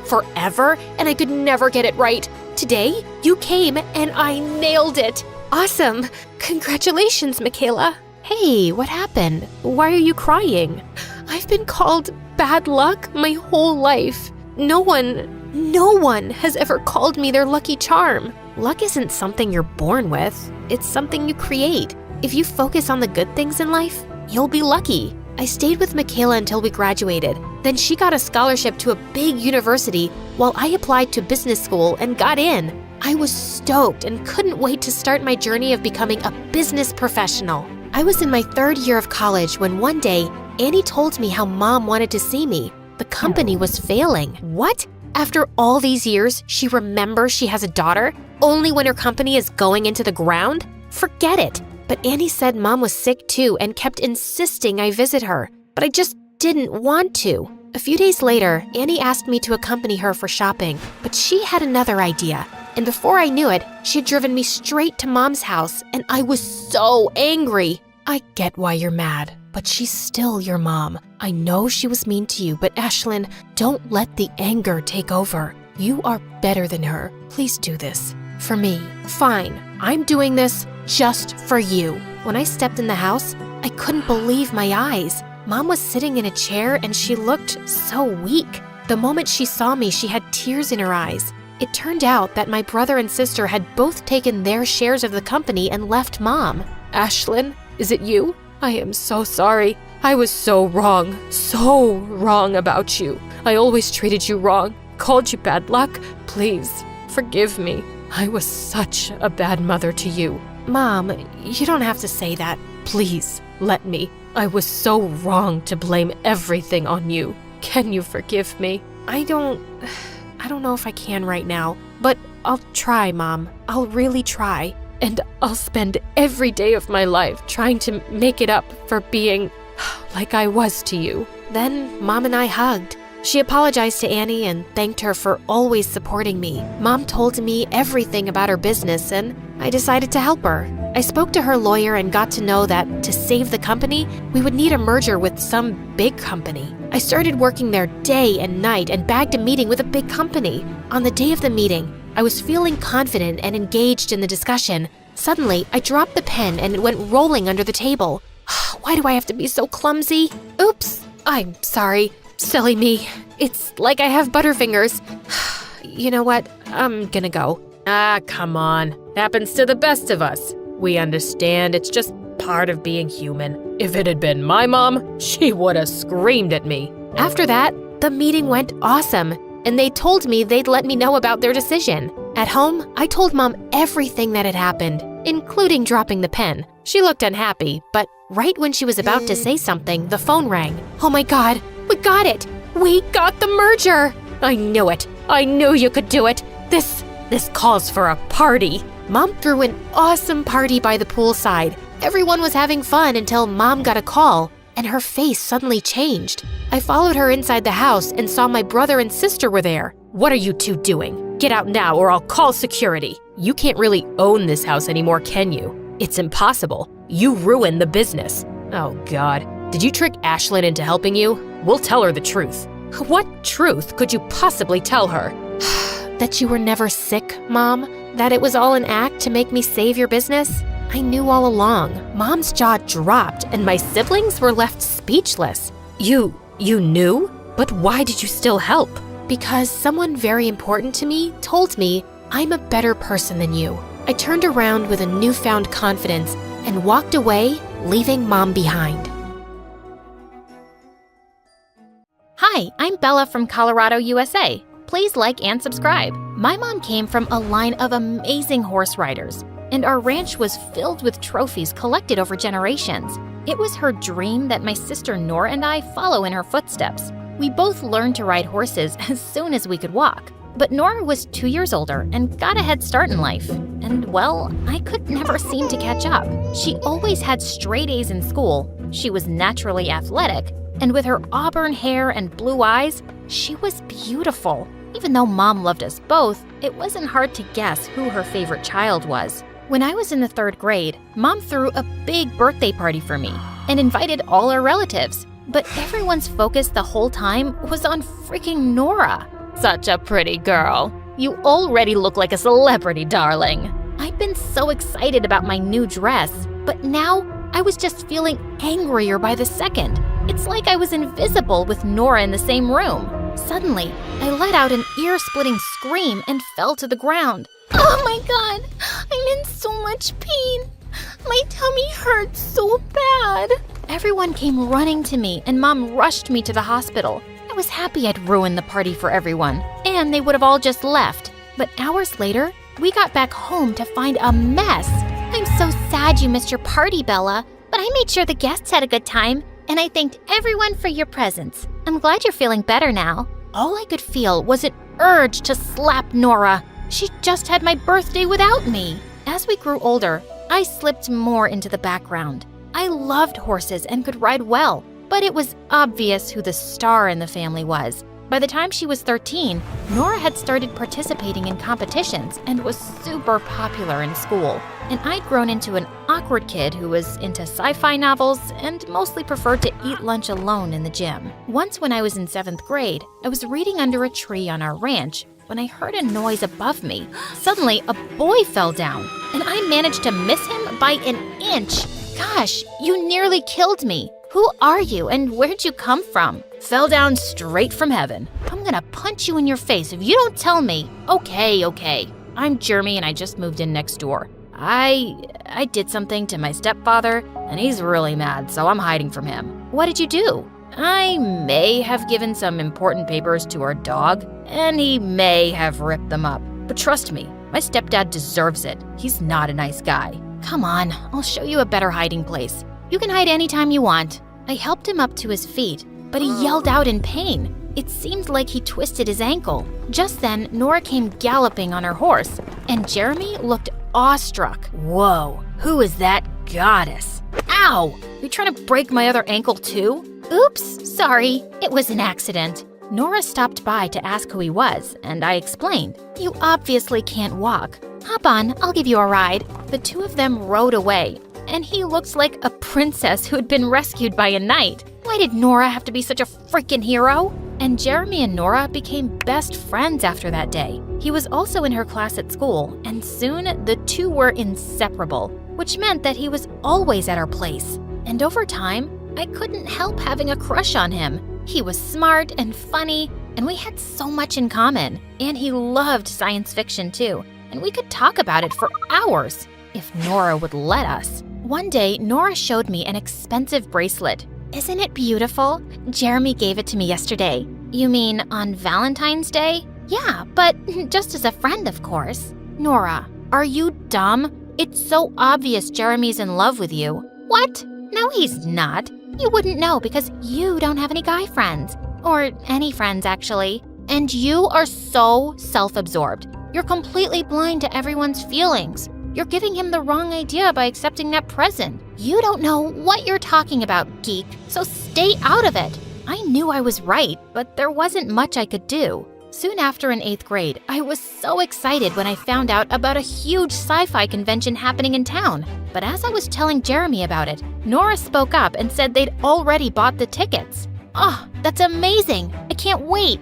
forever, and I could never get it right. Today, you came and I nailed it. Awesome. Congratulations, Michaela. Hey, what happened? Why are you crying? I've been called bad luck my whole life. No one has ever called me their lucky charm. Luck isn't something you're born with. It's something you create. If you focus on the good things in life, you'll be lucky. I stayed with Michaela until we graduated. Then she got a scholarship to a big university while I applied to business school and got in. I was stoked and couldn't wait to start my journey of becoming a business professional. I was in my 3rd year of college when one day, Annie told me how Mom wanted to see me. The company was failing. What? After all these years, she remembers she has a daughter only when her company is going into the ground? Forget it. But Annie said Mom was sick too and kept insisting I visit her. But I just didn't want to. A few days later, Annie asked me to accompany her for shopping, but she had another idea. And before I knew it, she had driven me straight to Mom's house, and I was so angry. I get why you're mad, but she's still your mom. I know she was mean to you, but Ashlyn, don't let the anger take over. You are better than her. Please do this. For me. Fine, I'm doing this just for you. When I stepped in the house, I couldn't believe my eyes. Mom was sitting in a chair and she looked so weak. The moment she saw me, she had tears in her eyes. It turned out that my brother and sister had both taken their shares of the company and left Mom. Ashlyn, is it you? I am so sorry. I was so wrong about you. I always treated you wrong, called you bad luck. Please, forgive me. I was such a bad mother to you. Mom, you don't have to say that. Please, let me. I was so wrong to blame everything on you. Can you forgive me? I don't know if I can right now, but I'll try, Mom. I'll really try. And I'll spend every day of my life trying to make it up for being like I was to you. Then Mom and I hugged. She apologized to Annie and thanked her for always supporting me. Mom told me everything about her business and I decided to help her. I spoke to her lawyer and got to know that to save the company, we would need a merger with some big company. I started working there day and night and bagged a meeting with a big company. On the day of the meeting, I was feeling confident and engaged in the discussion. Suddenly, I dropped the pen and it went rolling under the table. Why do I have to be so clumsy? Oops, I'm sorry. Silly me. It's like I have butterfingers. You know what? I'm gonna go. Come on. Happens to the best of us. We understand it's just part of being human. If it had been my mom, she would have screamed at me. After that, the meeting went awesome, and they told me they'd let me know about their decision. At home, I told Mom everything that had happened, including dropping the pen. She looked unhappy, but right when she was about to say something, the phone rang. Oh my God, we got it! We got the merger! I knew it. I knew you could do it. This calls for a party. Mom threw an awesome party by the poolside. Everyone was having fun until Mom got a call, and her face suddenly changed. I followed her inside the house and saw my brother and sister were there. What are you two doing? Get out now or I'll call security. You can't really own this house anymore, can you? It's impossible. You ruined the business. Oh God, did you trick Ashlyn into helping you? We'll tell her the truth. What truth could you possibly tell her? That you were never sick, Mom? That it was all an act to make me save your business? I knew all along. Mom's jaw dropped and my siblings were left speechless. You knew? But why did you still help? Because someone very important to me told me I'm a better person than you. I turned around with a newfound confidence and walked away, leaving Mom behind. Hi, I'm Bella from Colorado, USA. Please like and subscribe. My mom came from a line of amazing horse riders, and our ranch was filled with trophies collected over generations. It was her dream that my sister Nora and I follow in her footsteps. We both learned to ride horses as soon as we could walk. But Nora was 2 years older and got a head start in life. And well, I could never seem to catch up. She always had straight A's in school. She was naturally athletic. And with her auburn hair and blue eyes, she was beautiful. Even though Mom loved us both, it wasn't hard to guess who her favorite child was. When I was in the 3rd grade, Mom threw a big birthday party for me. and invited all our relatives. But everyone's focus the whole time was on freaking Nora. Such a pretty girl. You already look like a celebrity, darling. I'd been so excited about my new dress, but now I was just feeling angrier by the second. It's like I was invisible with Nora in the same room. Suddenly, I let out an ear-splitting scream and fell to the ground. Oh my god, I'm in so much pain. My tummy hurts so bad. Everyone came running to me and Mom rushed me to the hospital. I was happy I'd ruined the party for everyone, and they would have all just left. But hours later, we got back home to find a mess. I'm so sad you missed your party, Bella, but I made sure the guests had a good time, and I thanked everyone for your presents. I'm glad you're feeling better now. All I could feel was an urge to slap Nora. She just had my birthday without me. As we grew older, I slipped more into the background. I loved horses and could ride well, but it was obvious who the star in the family was. By the time she was 13, Nora had started participating in competitions and was super popular in school. And I'd grown into an awkward kid who was into sci-fi novels and mostly preferred to eat lunch alone in the gym. Once when I was in 7th grade, I was reading under a tree on our ranch when I heard a noise above me. Suddenly, a boy fell down, and I managed to miss him by an inch. Gosh, you nearly killed me. Who are you and where'd you come from? Fell down straight from heaven. I'm gonna punch you in your face if you don't tell me. Okay. I'm Jeremy and I just moved in next door. I did something to my stepfather and he's really mad, so I'm hiding from him. What did you do? I may have given some important papers to our dog and he may have ripped them up. But trust me, my stepdad deserves it. He's not a nice guy. Come on, I'll show you a better hiding place. You can hide anytime you want. I helped him up to his feet, but he yelled out in pain. It seemed like he twisted his ankle. Just then, Nora came galloping on her horse, and Jeremy looked awestruck. Whoa, who is that goddess? Ow! Are you trying to break my other ankle too? Oops, sorry. It was an accident. Nora stopped by to ask who he was, and I explained. You obviously can't walk. Hop on, I'll give you a ride. The two of them rode away, and he looked like a princess who had been rescued by a knight. Why did Nora have to be such a freaking hero? And Jeremy and Nora became best friends after that day. He was also in her class at school, and soon the two were inseparable, which meant that he was always at our place. And over time, I couldn't help having a crush on him. He was smart and funny, and we had so much in common. And he loved science fiction too, and we could talk about it for hours, if Nora would let us. One day, Nora showed me an expensive bracelet. Isn't it beautiful? Jeremy gave it to me yesterday. You mean on Valentine's Day? Yeah, but just as a friend, of course. Nora, are you dumb? It's so obvious Jeremy's in love with you. What? No, he's not. You wouldn't know because you don't have any guy friends. Or any friends, actually. And you are so self-absorbed. You're completely blind to everyone's feelings. You're giving him the wrong idea by accepting that present. You don't know what you're talking about, geek, so stay out of it. I knew I was right, but there wasn't much I could do. Soon after in 8th grade, I was so excited when I found out about a huge sci-fi convention happening in town. But as I was telling Jeremy about it, Nora spoke up and said they'd already bought the tickets. Oh, that's amazing! I can't wait.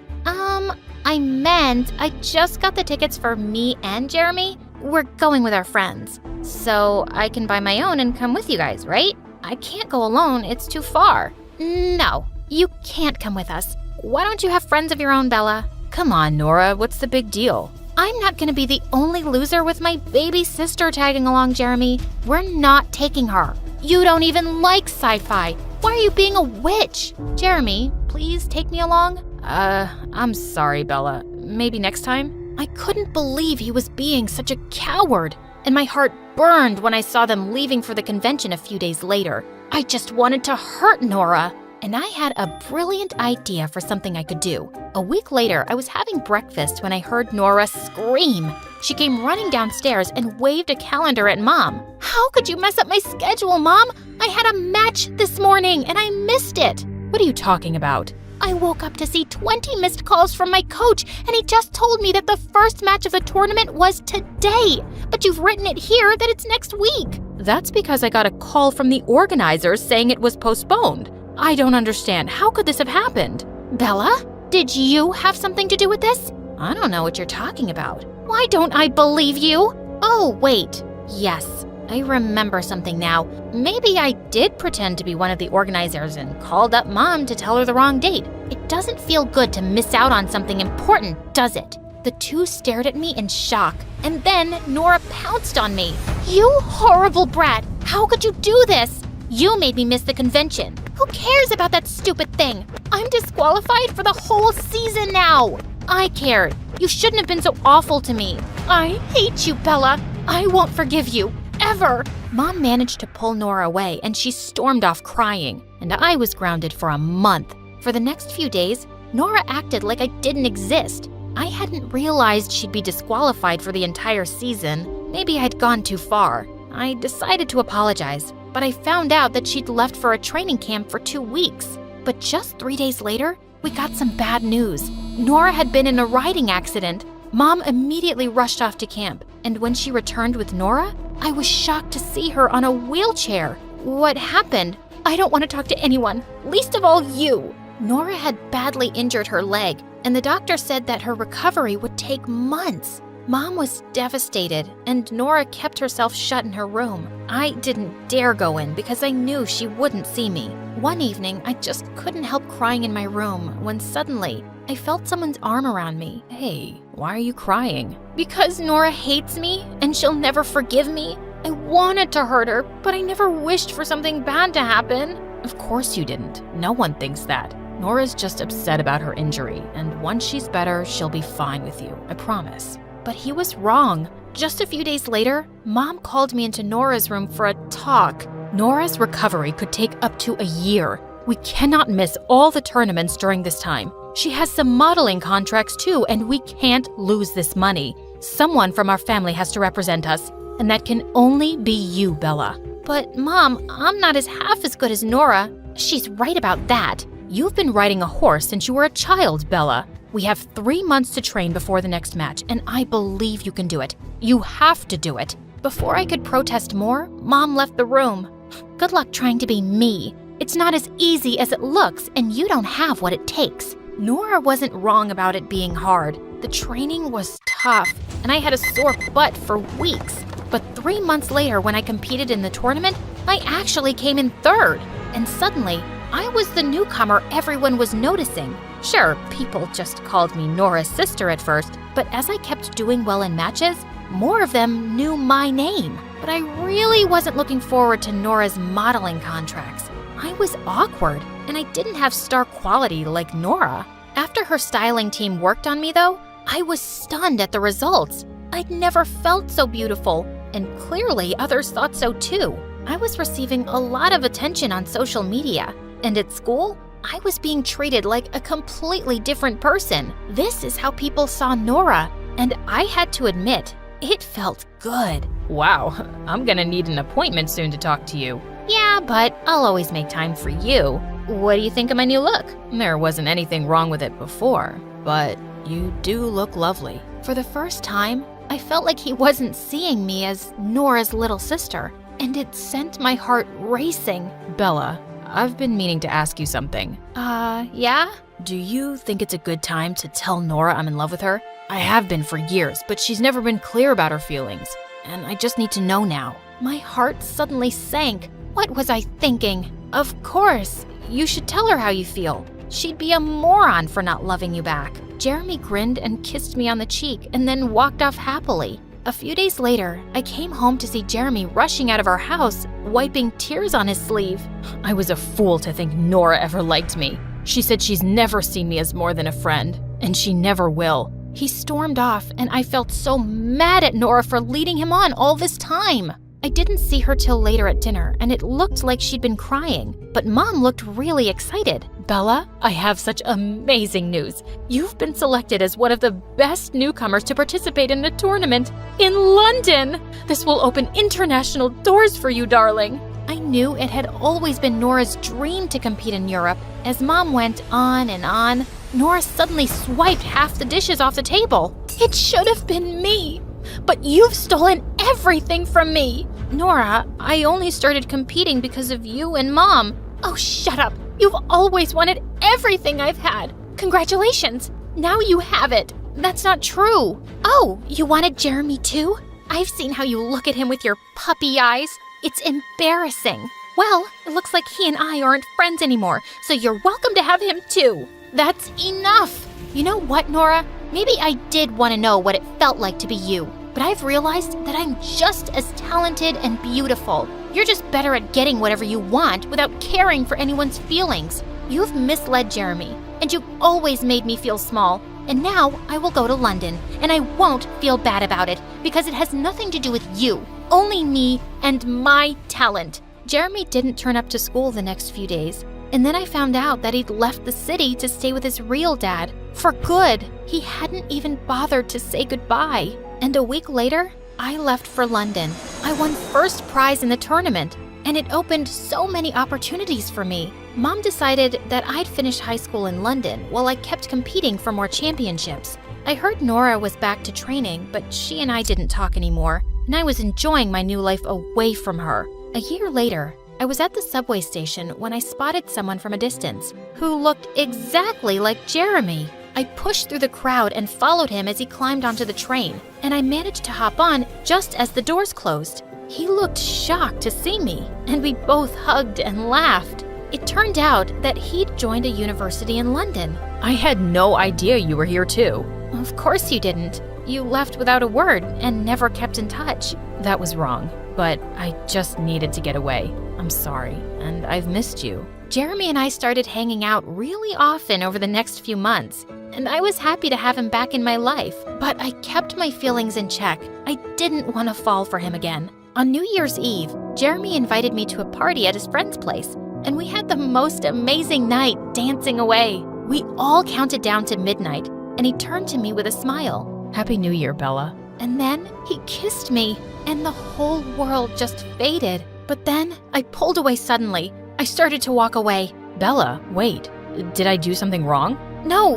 I meant I just got the tickets for me and Jeremy. We're going with our friends. So I can buy my own and come with you guys, right? I can't go alone, it's too far. No, you can't come with us. Why don't you have friends of your own, Bella? Come on, Nora, what's the big deal? I'm not gonna be the only loser with my baby sister tagging along, Jeremy. We're not taking her. You don't even like sci-fi. Why are you being a witch? Jeremy, please take me along. I'm sorry, Bella. Maybe next time? I couldn't believe he was being such a coward, and my heart burned when I saw them leaving for the convention a few days later. I just wanted to hurt Nora. And I had a brilliant idea for something I could do. A week later, I was having breakfast when I heard Nora scream. She came running downstairs and waved a calendar at Mom. How could you mess up my schedule, Mom? I had a match this morning and I missed it. What are you talking about? I woke up to see 20 missed calls from my coach, and he just told me that the first match of the tournament was today. But you've written it here that it's next week. That's because I got a call from the organizers saying it was postponed. I don't understand. How could this have happened? Bella, did you have something to do with this? I don't know what you're talking about. Why don't I believe you? Oh, wait. Yes, I remember something now. Maybe I did pretend to be one of the organizers and called up Mom to tell her the wrong date. It doesn't feel good to miss out on something important, does it? The two stared at me in shock, and then Nora pounced on me. You horrible brat! How could you do this? You made me miss the convention. Who cares about that stupid thing? I'm disqualified for the whole season now. I cared. You shouldn't have been so awful to me. I hate you, Bella. I won't forgive you, ever. Mom managed to pull Nora away, and she stormed off crying, and I was grounded for a month. For the next few days, Nora acted like I didn't exist. I hadn't realized she'd be disqualified for the entire season. Maybe I'd gone too far. I decided to apologize, but I found out that she'd left for a training camp for 2 weeks. But just 3 days later, we got some bad news. Nora had been in a riding accident. Mom immediately rushed off to camp, and when she returned with Nora, I was shocked to see her on a wheelchair. What happened? I don't want to talk to anyone, least of all you. Nora had badly injured her leg, and the doctor said that her recovery would take months. Mom was devastated, and Nora kept herself shut in her room. I didn't dare go in because I knew she wouldn't see me. One evening, I just couldn't help crying in my room when suddenly I felt someone's arm around me. Hey, why are you crying? Because Nora hates me and she'll never forgive me. I wanted to hurt her, but I never wished for something bad to happen. Of course you didn't. No one thinks that. Nora's just upset about her injury, and once she's better, she'll be fine with you, I promise. But he was wrong. Just a few days later, Mom called me into Nora's room for a talk. Nora's recovery could take up to a year. We cannot miss all the tournaments during this time. She has some modeling contracts too, and we can't lose this money. Someone from our family has to represent us, and that can only be you, Bella. But Mom, I'm not half as good as Nora. She's right about that. You've been riding a horse since you were a child, Bella. We have 3 months to train before the next match, and I believe you can do it. You have to do it. Before I could protest more, Mom left the room. Good luck trying to be me. It's not as easy as it looks, and you don't have what it takes. Nora wasn't wrong about it being hard. The training was tough, and I had a sore butt for weeks. But 3 months later, when I competed in the tournament, I actually came in third. And suddenly, I was the newcomer everyone was noticing. Sure, people just called me Nora's sister at first, but as I kept doing well in matches, more of them knew my name. But I really wasn't looking forward to Nora's modeling contracts. I was awkward, and I didn't have star quality like Nora. After her styling team worked on me, though, I was stunned at the results. I'd never felt so beautiful, and clearly others thought so too. I was receiving a lot of attention on social media, and at school, I was being treated like a completely different person. This is how people saw Nora, and I had to admit, it felt good. Wow, I'm gonna need an appointment soon to talk to you. Yeah, but I'll always make time for you. What do you think of my new look? There wasn't anything wrong with it before, but you do look lovely. For the first time, I felt like he wasn't seeing me as Nora's little sister, and it sent my heart racing. Bella, I've been meaning to ask you something. Yeah? Do you think it's a good time to tell Nora I'm in love with her? I have been for years, but she's never been clear about her feelings, and I just need to know now. My heart suddenly sank. What was I thinking? Of course, you should tell her how you feel. She'd be a moron for not loving you back. Jeremy grinned and kissed me on the cheek and then walked off happily. A few days later, I came home to see Jeremy rushing out of our house, wiping tears on his sleeve. I was a fool to think Nora ever liked me. She said she's never seen me as more than a friend, and she never will. He stormed off, and I felt so mad at Nora for leading him on all this time. I didn't see her till later at dinner, and it looked like she'd been crying, but Mom looked really excited. Bella, I have such amazing news. You've been selected as one of the best newcomers to participate in the tournament in London. This will open international doors for you, darling. I knew it had always been Nora's dream to compete in Europe. As Mom went on and on, Nora suddenly swiped half the dishes off the table. It should have been me. but you've stolen everything from me. Nora, I only started competing because of you and Mom. Oh, shut up. You've always wanted everything I've had. Congratulations. Now you have it. That's not true. Oh, you wanted Jeremy too? I've seen how you look at him with your puppy eyes. It's embarrassing. Well, it looks like he and I aren't friends anymore, so you're welcome to have him too. That's enough. You know what, Nora? Maybe I did want to know what it felt like to be you, but I've realized that I'm just as talented and beautiful. You're just better at getting whatever you want without caring for anyone's feelings. You've misled Jeremy, and you've always made me feel small. And now I will go to London, and I won't feel bad about it because it has nothing to do with you. Only me and my talent. Jeremy didn't turn up to school the next few days, and then I found out that he'd left the city to stay with his real dad. For good. He hadn't even bothered to say goodbye. And a week later, I left for London. I won first prize in the tournament, and it opened so many opportunities for me. Mom decided that I'd finish high school in London while I kept competing for more championships. I heard Nora was back to training, but she and I didn't talk anymore, and I was enjoying my new life away from her. A year later, I was at the subway station when I spotted someone from a distance who looked exactly like Jeremy. I pushed through the crowd and followed him as he climbed onto the train, and I managed to hop on just as the doors closed. He looked shocked to see me, and we both hugged and laughed. It turned out that he'd joined a university in London. I had no idea you were here too. Of course you didn't. You left without a word and never kept in touch. That was wrong, but I just needed to get away. I'm sorry, and I've missed you. Jeremy and I started hanging out really often over the next few months, and I was happy to have him back in my life, but I kept my feelings in check. I didn't want to fall for him again. On New Year's Eve, Jeremy invited me to a party at his friend's place, and we had the most amazing night dancing away. We all counted down to midnight, and he turned to me with a smile. Happy New Year, Bella. And then he kissed me, and the whole world just faded. But then I pulled away suddenly. I started to walk away. Bella, wait. Did I do something wrong? No,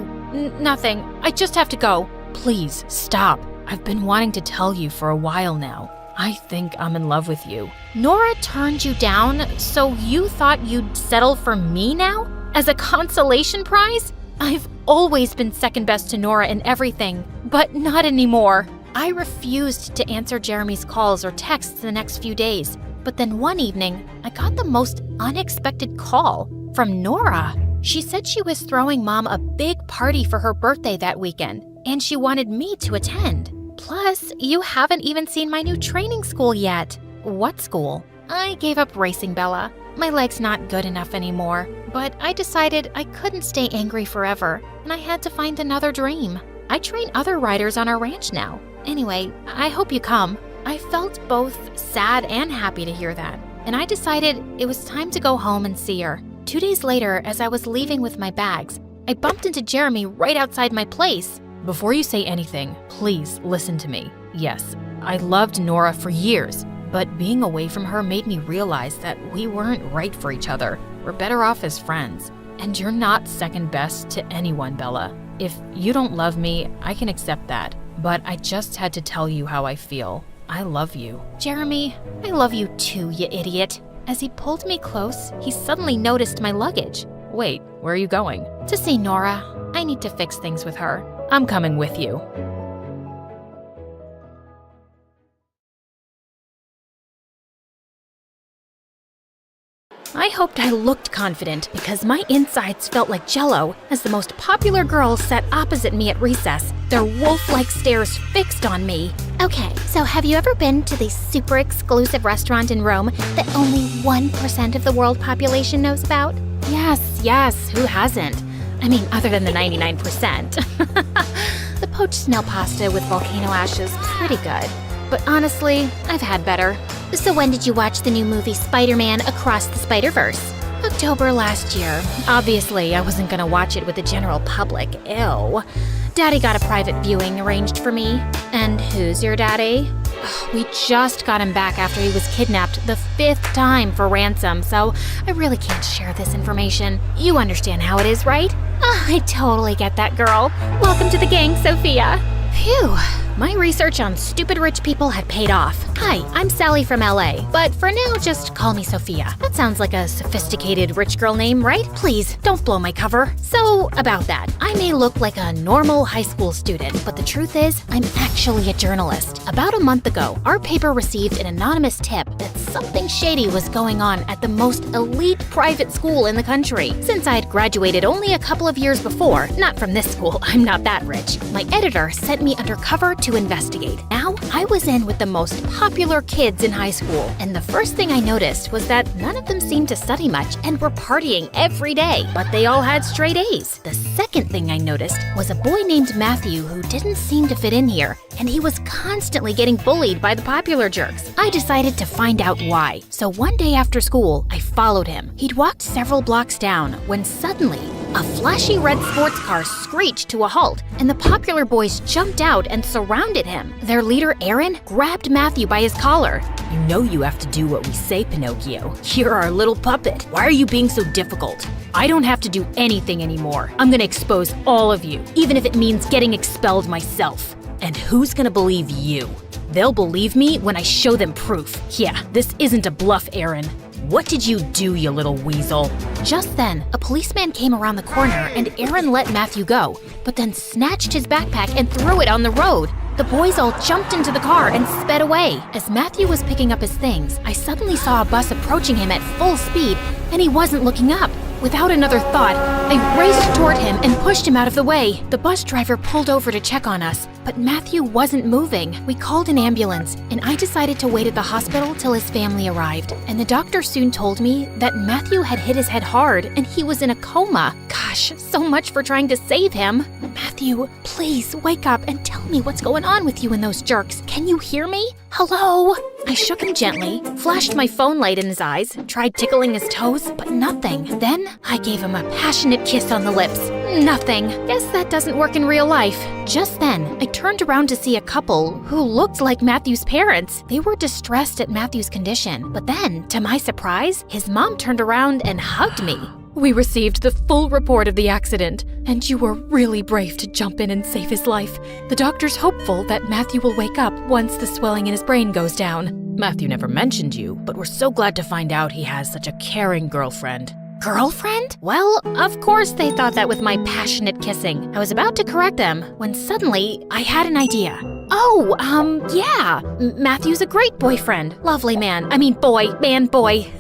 nothing. I just have to go. Please, stop. I've been wanting to tell you for a while now. I think I'm in love with you. Nora turned you down, so you thought you'd settle for me now? As a consolation prize? I've always been second best to Nora in everything, but not anymore. I refused to answer Jeremy's calls or texts the next few days, but then one evening, I got the most unexpected call from Nora. She said she was throwing Mom a big party for her birthday that weekend, and she wanted me to attend. Plus, you haven't even seen my new training school yet. What school? I gave up racing, Bella. My leg's not good enough anymore, but I decided I couldn't stay angry forever, and I had to find another dream. I train other riders on our ranch now. Anyway, I hope you come. I felt both sad and happy to hear that, and I decided it was time to go home and see her. 2 days later, as I was leaving with my bags, I bumped into Jeremy right outside my place. Before you say anything, please listen to me. Yes, I loved Nora for years, but being away from her made me realize that we weren't right for each other. We're better off as friends. And you're not second best to anyone, Bella. If you don't love me, I can accept that. But I just had to tell you how I feel. I love you. Jeremy, I love you too, you idiot. As he pulled me close, he suddenly noticed my luggage. Wait, where are you going? To see Nora. I need to fix things with her. I'm coming with you. I hoped I looked confident because my insides felt like jello as the most popular girls sat opposite me at recess, their wolf-like stares fixed on me. Okay, so have you ever been to the super exclusive restaurant in Rome that only 1% of the world population knows about? Yes, who hasn't? I mean, other than the 99%. The poached snail pasta with volcano ash is pretty good. But honestly, I've had better. So when did you watch the new movie Spider-Man Across the Spider-Verse? October last year. Obviously, I wasn't gonna watch it with the general public. Ew. Daddy got a private viewing arranged for me. And who's your daddy? We just got him back after he was kidnapped the 5th time for ransom, so I really can't share this information. You understand how it is, right? I totally get that, girl. Welcome to the gang, Sophia. Phew. My research on stupid rich people had paid off. Hi, I'm Sally from LA, but for now, just call me Sophia. That sounds like a sophisticated rich girl name, right? Please, don't blow my cover. So, about that, I may look like a normal high school student, but the truth is, I'm actually a journalist. About a month ago, our paper received an anonymous tip that something shady was going on at the most elite private school in the country. Since I'd graduated only a couple of years before, not from this school, I'm not that rich, my editor sent me undercover to investigate. Now, I was in with the most popular kids in high school, and the first thing I noticed was that none of them seemed to study much and were partying every day, but they all had straight A's. The second thing I noticed was a boy named Matthew who didn't seem to fit in here, and he was constantly getting bullied by the popular jerks. I decided to find out why. So one day after school, I followed him. He'd walked several blocks down when suddenly, a flashy red sports car screeched to a halt, and the popular boys jumped out and surrounded him. Their leader, Aaron, grabbed Matthew by his collar. You know you have to do what we say, Pinocchio. You're our little puppet. Why are you being so difficult? I don't have to do anything anymore. I'm gonna expose all of you, even if it means getting expelled myself. And who's gonna believe you? They'll believe me when I show them proof. Yeah, this isn't a bluff, Aaron. What did you do, you little weasel? Just then, a policeman came around the corner and Aaron let Matthew go, but then snatched his backpack and threw it on the road. The boys all jumped into the car and sped away. As Matthew was picking up his things, I suddenly saw a bus approaching him at full speed, and he wasn't looking up. Without another thought, I raced toward him and pushed him out of the way. The bus driver pulled over to check on us, but Matthew wasn't moving. We called an ambulance, and I decided to wait at the hospital till his family arrived. And the doctor soon told me that Matthew had hit his head hard and he was in a coma. Gosh, so much for trying to save him. Matthew, please wake up and tell me what's going on with you and those jerks. Can you hear me? Hello? I shook him gently, flashed my phone light in his eyes, tried tickling his toes, but nothing. Then I gave him a passionate kiss on the lips. Nothing. Guess that doesn't work in real life. Just then, I turned around to see a couple who looked like Matthew's parents. They were distressed at Matthew's condition, but then, to my surprise, his mom turned around and hugged me. We received the full report of the accident, and you were really brave to jump in and save his life. The doctor's hopeful that Matthew will wake up once the swelling in his brain goes down. Matthew never mentioned you, but we're so glad to find out he has such a caring girlfriend. Girlfriend? Well, of course they thought that with my passionate kissing. I was about to correct them when suddenly I had an idea. Oh, yeah. Matthew's a great boyfriend. Lovely man. I mean boy. Man, boy.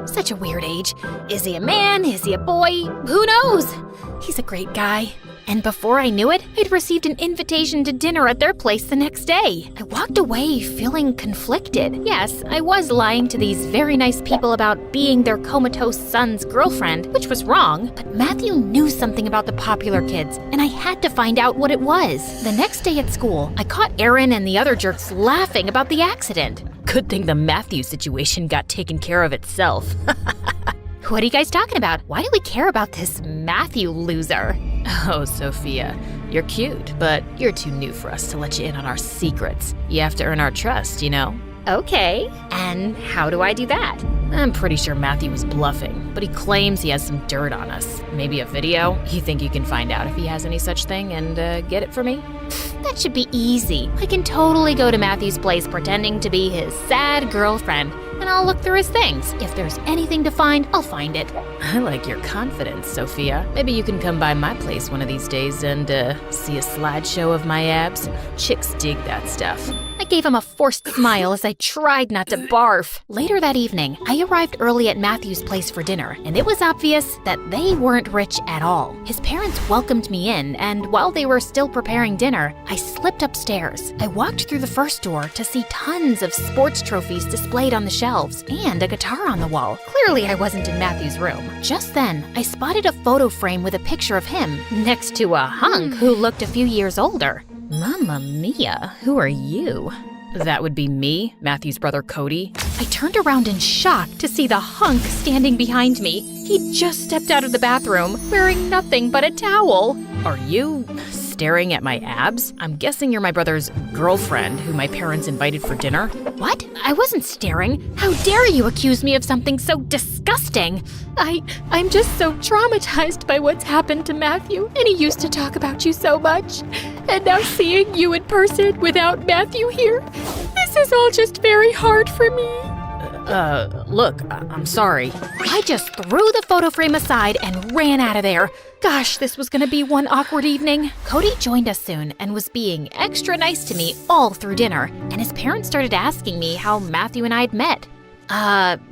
Such a weird age. Is he a man? Is he a boy? Who knows? He's a great guy. And before I knew it, I'd received an invitation to dinner at their place the next day. I walked away feeling conflicted. Yes, I was lying to these very nice people about being their comatose son's girlfriend, which was wrong, but Matthew knew something about the popular kids, and I had to find out what it was. The next day at school, I caught Aaron and the other jerks laughing about the accident. Good thing the Matthew situation got taken care of itself. What are you guys talking about? Why do we care about this Matthew loser? Oh, Sophia, you're cute, but you're too new for us to let you in on our secrets. You have to earn our trust, you know? Okay, and how do I do that? I'm pretty sure Matthew was bluffing, but he claims he has some dirt on us. Maybe a video? You think you can find out if he has any such thing and get it for me? That should be easy. I can totally go to Matthew's place pretending to be his sad girlfriend, and I'll look through his things. If there's anything to find, I'll find it. I like your confidence, Sophia. Maybe you can come by my place one of these days and see a slideshow of my abs. Chicks dig that stuff. I gave him a forced smile as I tried not to barf. Later that evening, I arrived early at Matthew's place for dinner, and it was obvious that they weren't rich at all. His parents welcomed me in, and while they were still preparing dinner, I slipped upstairs. I walked through the first door to see tons of sports trophies displayed on the shelves and a guitar on the wall. Clearly, I wasn't in Matthew's room. Just then, I spotted a photo frame with a picture of him next to a hunk who looked a few years older. Mamma mia, who are you? That would be me, Matthew's brother Cody. I turned around in shock to see the hunk standing behind me. He just stepped out of the bathroom, wearing nothing but a towel. Are you staring at my abs? I'm guessing you're my brother's girlfriend who my parents invited for dinner. What? I wasn't staring. How dare you accuse me of something so disgusting? I'm just so traumatized by what's happened to Matthew, and he used to talk about you so much. And now seeing you in person without Matthew here, this is all just very hard for me. Look, I'm sorry. I just threw the photo frame aside and ran out of there. Gosh, this was gonna be one awkward evening. Cody joined us soon and was being extra nice to me all through dinner, and his parents started asking me how Matthew and I'd met.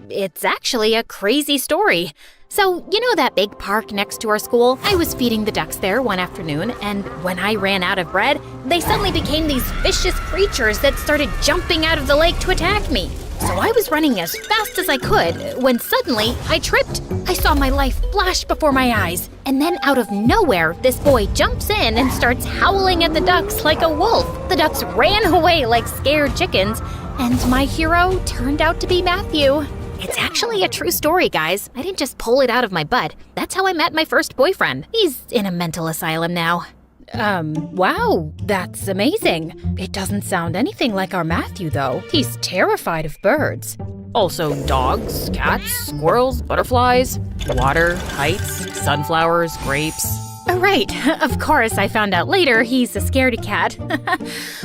It's actually a crazy story. So, you know that big park next to our school? I was feeding the ducks there one afternoon, and when I ran out of bread, they suddenly became these vicious creatures that started jumping out of the lake to attack me. So I was running as fast as I could when suddenly I tripped. I saw my life flash before my eyes, and then out of nowhere, this boy jumps in and starts howling at the ducks like a wolf. The ducks ran away like scared chickens, and my hero turned out to be Matthew. It's actually a true story, guys. I didn't just pull it out of my butt. That's how I met my first boyfriend. He's in a mental asylum now. Wow, that's amazing. It doesn't sound anything like our Matthew, though. He's terrified of birds. Also, dogs, cats, squirrels, butterflies, water, heights, sunflowers, grapes. Right, of course, I found out later he's a scaredy cat.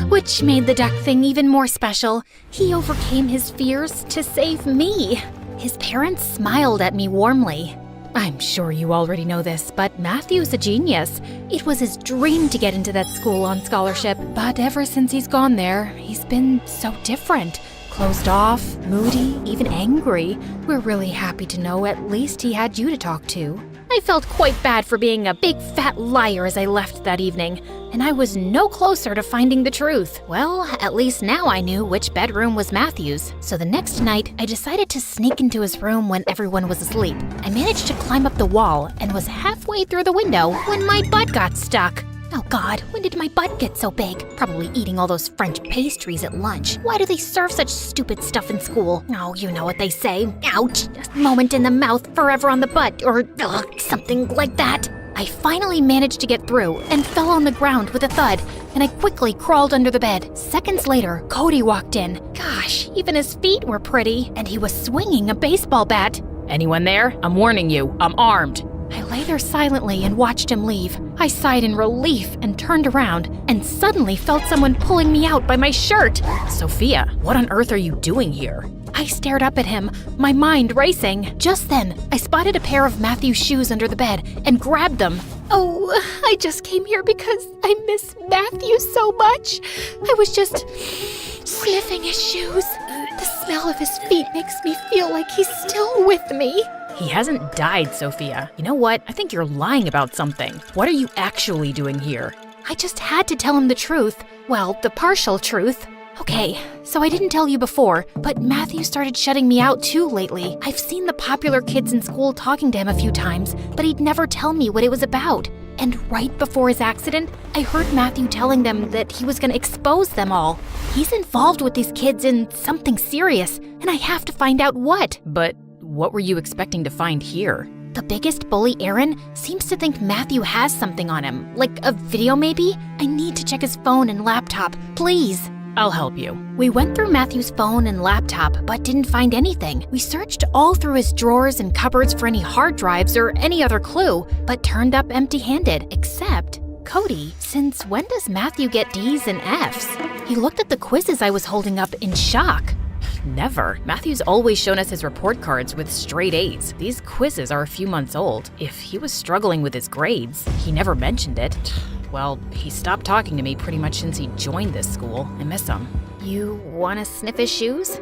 Which made the duck thing even more special. He overcame his fears to save me. His parents smiled at me warmly. I'm sure you already know this, but Matthew's a genius. It was his dream to get into that school on scholarship, but ever since he's gone there, he's been so different. Closed off, moody, even angry. We're really happy to know at least he had you to talk to. I felt quite bad for being a big fat liar as I left that evening, and I was no closer to finding the truth. Well, at least now I knew which bedroom was Matthew's. So the next night, I decided to sneak into his room when everyone was asleep. I managed to climb up the wall and was halfway through the window when my butt got stuck. Oh God, when did my butt get so big? Probably eating all those French pastries at lunch. Why do they serve such stupid stuff in school? Oh, you know what they say. Ouch! A moment in the mouth, forever on the butt, or something like that. I finally managed to get through and fell on the ground with a thud, and I quickly crawled under the bed. Seconds later, Cody walked in. Gosh, even his feet were pretty, and he was swinging a baseball bat. Anyone there? I'm warning you, I'm armed. I lay there silently and watched him leave. I sighed in relief and turned around and suddenly felt someone pulling me out by my shirt. Sophia, what on earth are you doing here? I stared up at him, my mind racing. Just then, I spotted a pair of Matthew's shoes under the bed and grabbed them. Oh, I just came here because I miss Matthew so much. I was just sniffing his shoes. The smell of his feet makes me feel like he's still with me. He hasn't died, Sophia. You know what? I think you're lying about something. What are you actually doing here? I just had to tell him the truth. Well, the partial truth. Okay, so I didn't tell you before, but Matthew started shutting me out too lately. I've seen the popular kids in school talking to him a few times, but he'd never tell me what it was about. And right before his accident, I heard Matthew telling them that he was going to expose them all. He's involved with these kids in something serious, and I have to find out what. But what were you expecting to find here? The biggest bully, Aaron, seems to think Matthew has something on him, like a video maybe? I need to check his phone and laptop, please. I'll help you. We went through Matthew's phone and laptop, but didn't find anything. We searched all through his drawers and cupboards for any hard drives or any other clue, but turned up empty-handed, except Cody. Since when does Matthew get D's and F's? He looked at the quizzes I was holding up in shock. Never. Matthew's always shown us his report cards with straight A's. These quizzes are a few months old. If he was struggling with his grades, he never mentioned it. Well, he stopped talking to me pretty much since he joined this school. I miss him. You want to sniff his shoes?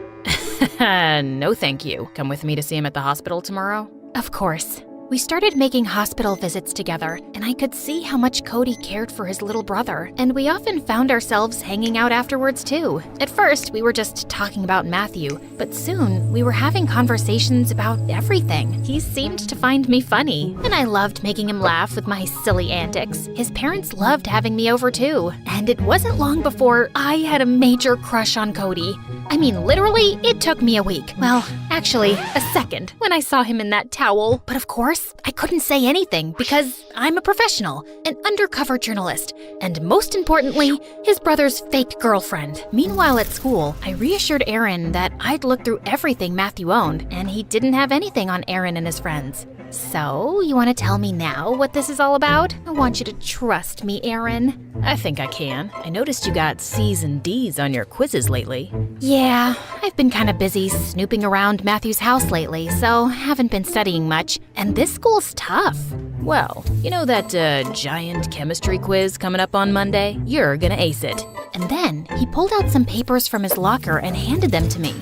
No, thank you. Come with me to see him at the hospital tomorrow? Of course. We started making hospital visits together, and I could see how much Cody cared for his little brother, and we often found ourselves hanging out afterwards too. At first, we were just talking about Matthew, but soon we were having conversations about everything. He seemed to find me funny, and I loved making him laugh with my silly antics. His parents loved having me over too, and it wasn't long before I had a major crush on Cody. I mean, literally, it took me a week. Well, actually, a second when I saw him in that towel. But of course, course, I couldn't say anything because I'm a professional, an undercover journalist, and most importantly, his brother's fake girlfriend. Meanwhile at school, I reassured Aaron that I'd looked through everything Matthew owned, and he didn't have anything on Aaron and his friends. So, you want to tell me now what this is all about? I want you to trust me, Aaron. I think I can. I noticed you got C's and D's on your quizzes lately. Yeah, I've been kind of busy snooping around Matthew's house lately, so haven't been studying much, and this school's tough. Well, you know that giant chemistry quiz coming up on Monday? You're gonna ace it. And then he pulled out some papers from his locker and handed them to me.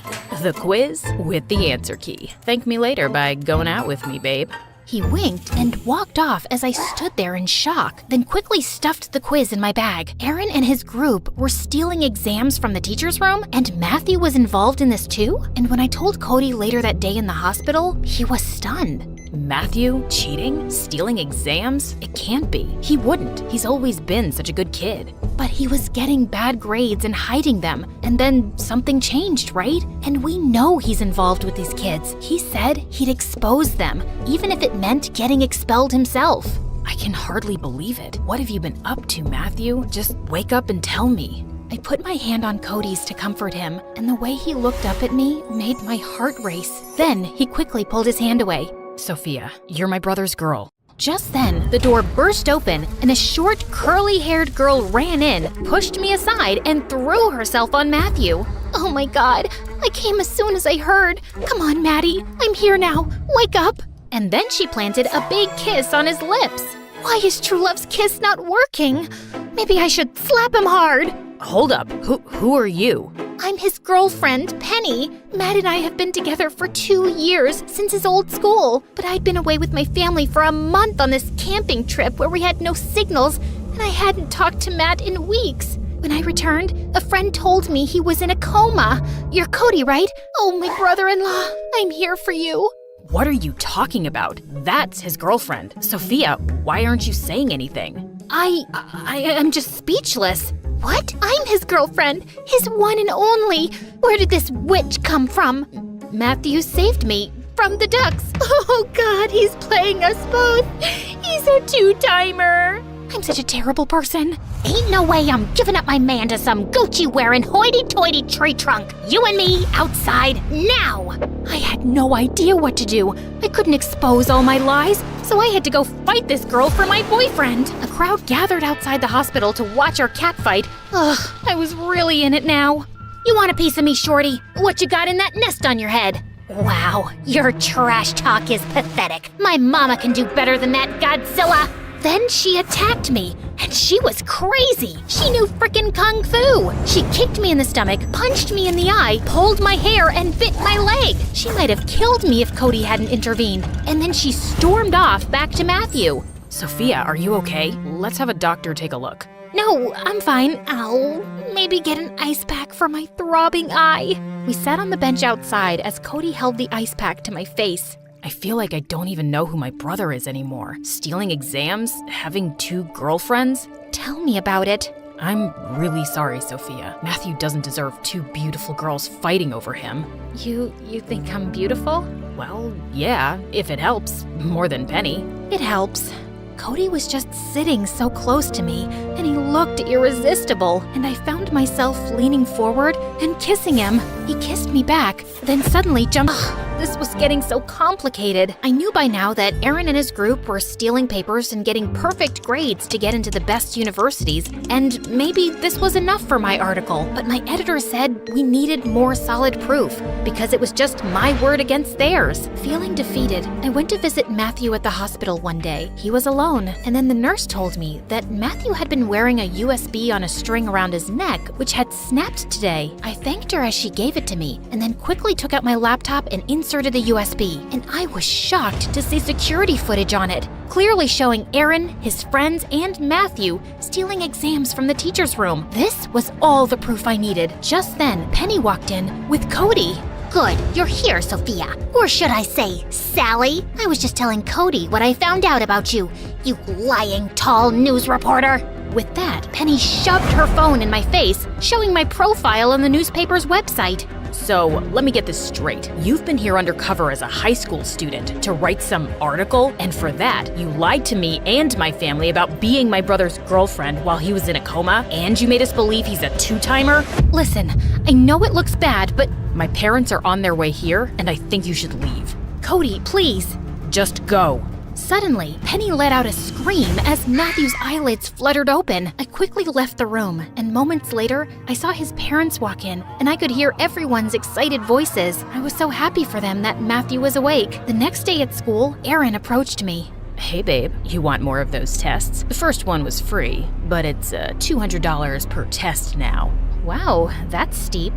The quiz with the answer key. Thank me later by going out with me, babe. He winked and walked off as I stood there in shock, then quickly stuffed the quiz in my bag. Aaron and his group were stealing exams from the teacher's room, and Matthew was involved in this too? And when I told Cody later that day in the hospital, he was stunned. Matthew? Cheating? Stealing exams? It can't be. He wouldn't. He's always been such a good kid. But he was getting bad grades and hiding them, and then something changed, right? And we know he's involved with these kids. He said he'd expose them, even if it meant getting expelled himself. I can hardly believe it. What have you been up to, Matthew? Just wake up and tell me. I put my hand on Cody's to comfort him, and the way he looked up at me made my heart race. Then he quickly pulled his hand away. Sophia, you're my brother's girl. Just then, the door burst open, and a short, curly-haired girl ran in, pushed me aside, and threw herself on Matthew. Oh my God, I came as soon as I heard. Come on, Maddie, I'm here now. Wake up. And then she planted a big kiss on his lips. Why is True Love's kiss not working? Maybe I should slap him hard. Hold up, who are you? I'm his girlfriend, Penny. Matt and I have been together for 2 years, since his old school. But I'd been away with my family for a month on this camping trip where we had no signals, and I hadn't talked to Matt in weeks. When I returned, a friend told me he was in a coma. You're Cody, right? Oh, my brother-in-law, I'm here for you. What are you talking about? That's his girlfriend. Sophia, why aren't you saying anything? I am just speechless. What? I'm his girlfriend, his one and only. Where did this witch come from? Matthew saved me from the ducks. Oh God, he's playing us both. He's a two-timer. I'm such a terrible person. Ain't no way I'm giving up my man to some Gucci-wearing hoity-toity tree trunk. You and me outside now. I had no idea what to do. I couldn't expose all my lies, so I had to go fight this girl for my boyfriend. A crowd gathered outside the hospital to watch our catfight. Ugh, I was really in it now. You want a piece of me, Shorty? What you got in that nest on your head? Wow, your trash talk is pathetic. My mama can do better than that, Godzilla. Then she attacked me, and she was crazy. She knew frickin' kung fu. She kicked me in the stomach, punched me in the eye, pulled my hair, and bit my leg. She might have killed me if Cody hadn't intervened. And then she stormed off back to Matthew. Sophia, are you okay? Let's have a doctor take a look. No, I'm fine. I'll maybe get an ice pack for my throbbing eye. We sat on the bench outside as Cody held the ice pack to my face. I feel like I don't even know who my brother is anymore. Stealing exams? Having 2 girlfriends? Tell me about it. I'm really sorry, Sophia. Matthew doesn't deserve 2 beautiful girls fighting over him. You think I'm beautiful? Well, yeah, if it helps. More than Penny. It helps. Cody was just sitting so close to me, and he looked irresistible, and I found myself leaning forward and kissing him. He kissed me back, then suddenly jumped. This was getting so complicated. I knew by now that Aaron and his group were stealing papers and getting perfect grades to get into the best universities, and maybe this was enough for my article. But my editor said we needed more solid proof, because it was just my word against theirs. Feeling defeated, I went to visit Matthew at the hospital one day. He was alone, and then the nurse told me that Matthew had been wearing a USB on a string around his neck, which had snapped today. I thanked her as she gave it to me, and then quickly took out my laptop and inserted the USB, and I was shocked to see security footage on it, clearly showing Aaron, his friends, and Matthew stealing exams from the teacher's room. This was all the proof I needed. Just then, Penny walked in with Cody. Good, you're here, Sophia. Or should I say, Sally? I was just telling Cody what I found out about you, you lying tall news reporter. With that, Penny shoved her phone in my face, showing my profile on the newspaper's website. So, let me get this straight. You've been here undercover as a high school student to write some article, and for that, you lied to me and my family about being my brother's girlfriend while he was in a coma, and you made us believe he's a two-timer? Listen, I know it looks bad, but My parents are on their way here, and I think you should leave. Cody, please. Just go. Suddenly, Penny let out a scream as Matthew's eyelids fluttered open. I quickly left the room, and moments later, I saw his parents walk in, and I could hear everyone's excited voices. I was so happy for them that Matthew was awake. The next day at school, Aaron approached me. Hey babe, you want more of those tests? The first one was free, but it's $200 per test now. Wow, that's steep.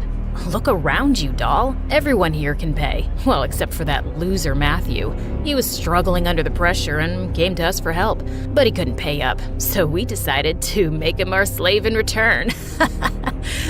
Look around you, doll. Everyone here can pay. Well, except for that loser Matthew. He was struggling under the pressure and came to us for help, but he couldn't pay up, so we decided to make him our slave in return.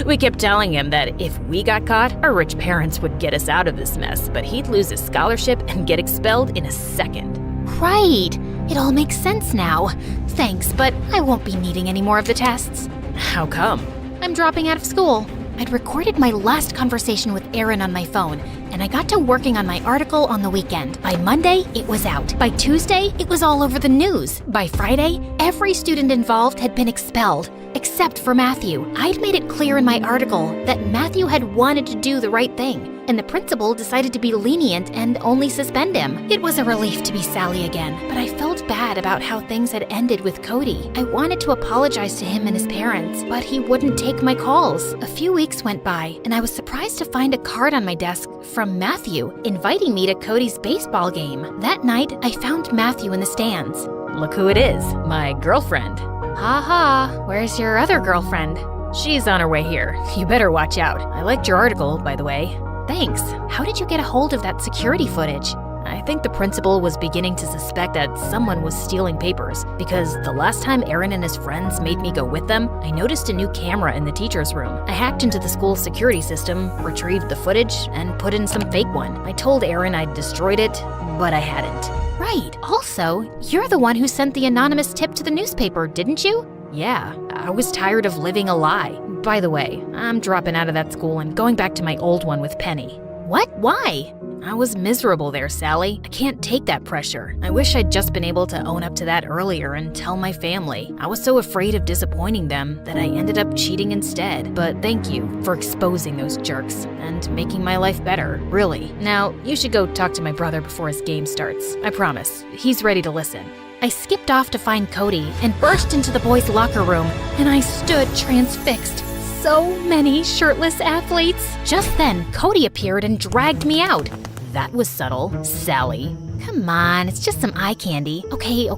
We kept telling him that if we got caught, our rich parents would get us out of this mess, but he'd lose his scholarship and get expelled in a second. Right. It all makes sense now. Thanks, but I won't be needing any more of the tests. How come? I'm dropping out of school. I'd recorded my last conversation with Aaron on my phone, and I got to working on my article on the weekend. By Monday, it was out. By Tuesday, it was all over the news. By Friday, every student involved had been expelled, except for Matthew. I'd made it clear in my article that Matthew had wanted to do the right thing, and the principal decided to be lenient and only suspend him. It was a relief to be Sally again, but I felt bad about how things had ended with Cody. I wanted to apologize to him and his parents, but he wouldn't take my calls. A few weeks went by, and I was surprised to find a card on my desk from Matthew, inviting me to Cody's baseball game. That night, I found Matthew in the stands. Look who it is, my girlfriend. Ha ha, where's your other girlfriend? She's on her way here. You better watch out. I liked your article, by the way. Thanks. How did you get a hold of that security footage? I think the principal was beginning to suspect that someone was stealing papers, because the last time Aaron and his friends made me go with them, I noticed a new camera in the teacher's room. I hacked into the school's security system, retrieved the footage, and put in some fake one. I told Aaron I'd destroyed it, but I hadn't. Right. Also, you're the one who sent the anonymous tip to the newspaper, didn't you? Yeah, I was tired of living a lie. By the way, I'm dropping out of that school and going back to my old one with Penny. What? Why? I was miserable there, Sally. I can't take that pressure. I wish I'd just been able to own up to that earlier and tell my family. I was so afraid of disappointing them that I ended up cheating instead. But thank you for exposing those jerks and making my life better, really. Now, you should go talk to my brother before his game starts. I promise. He's ready to listen. I skipped off to find Cody and burst into the boys' locker room, and I stood transfixed. So many shirtless athletes. Just then, Cody appeared and dragged me out. That was subtle, Sally. Come on, it's just some eye candy. Okay,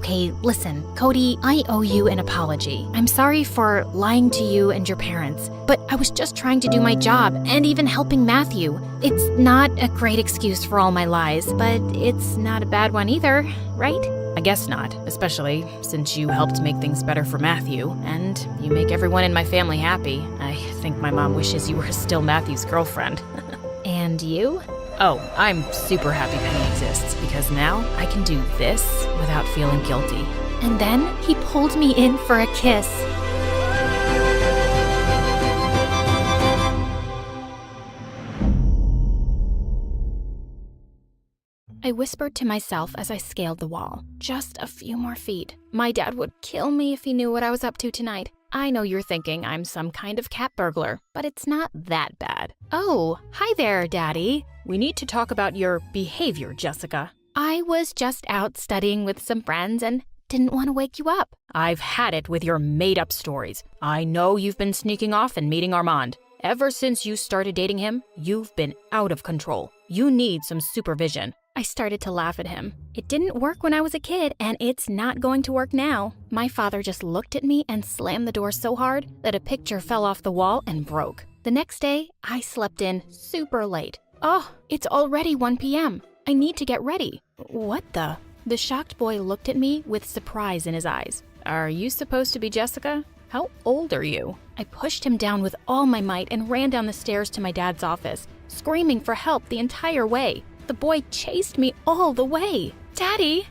listen, Cody, I owe you an apology. I'm sorry for lying to you and your parents, but I was just trying to do my job and even helping Matthew. It's not a great excuse for all my lies, but it's not a bad one either, right? I guess not, especially since you helped make things better for Matthew, and you make everyone in my family happy. I think my mom wishes you were still Matthew's girlfriend. And you? Oh, I'm super happy Penny exists, because now I can do this without feeling guilty. And then he pulled me in for a kiss. I whispered to myself as I scaled the wall. Just a few more feet. My dad would kill me if he knew what I was up to tonight. I know you're thinking I'm some kind of cat burglar, but it's not that bad. Oh, hi there, Daddy. We need to talk about your behavior, Jessica. I was just out studying with some friends and didn't want to wake you up. I've had it with your made-up stories. I know you've been sneaking off and meeting Armand. Ever since you started dating him, you've been out of control. You need some supervision. I started to laugh at him. It didn't work when I was a kid, and it's not going to work now. My father just looked at me and slammed the door so hard that a picture fell off the wall and broke. The next day, I slept in super late. Oh, it's already 1 p.m. I need to get ready. What the? The shocked boy looked at me with surprise in his eyes. Are you supposed to be Jessica? How old are you? I pushed him down with all my might and ran down the stairs to my dad's office, screaming for help the entire way. The boy chased me all the way. Daddy,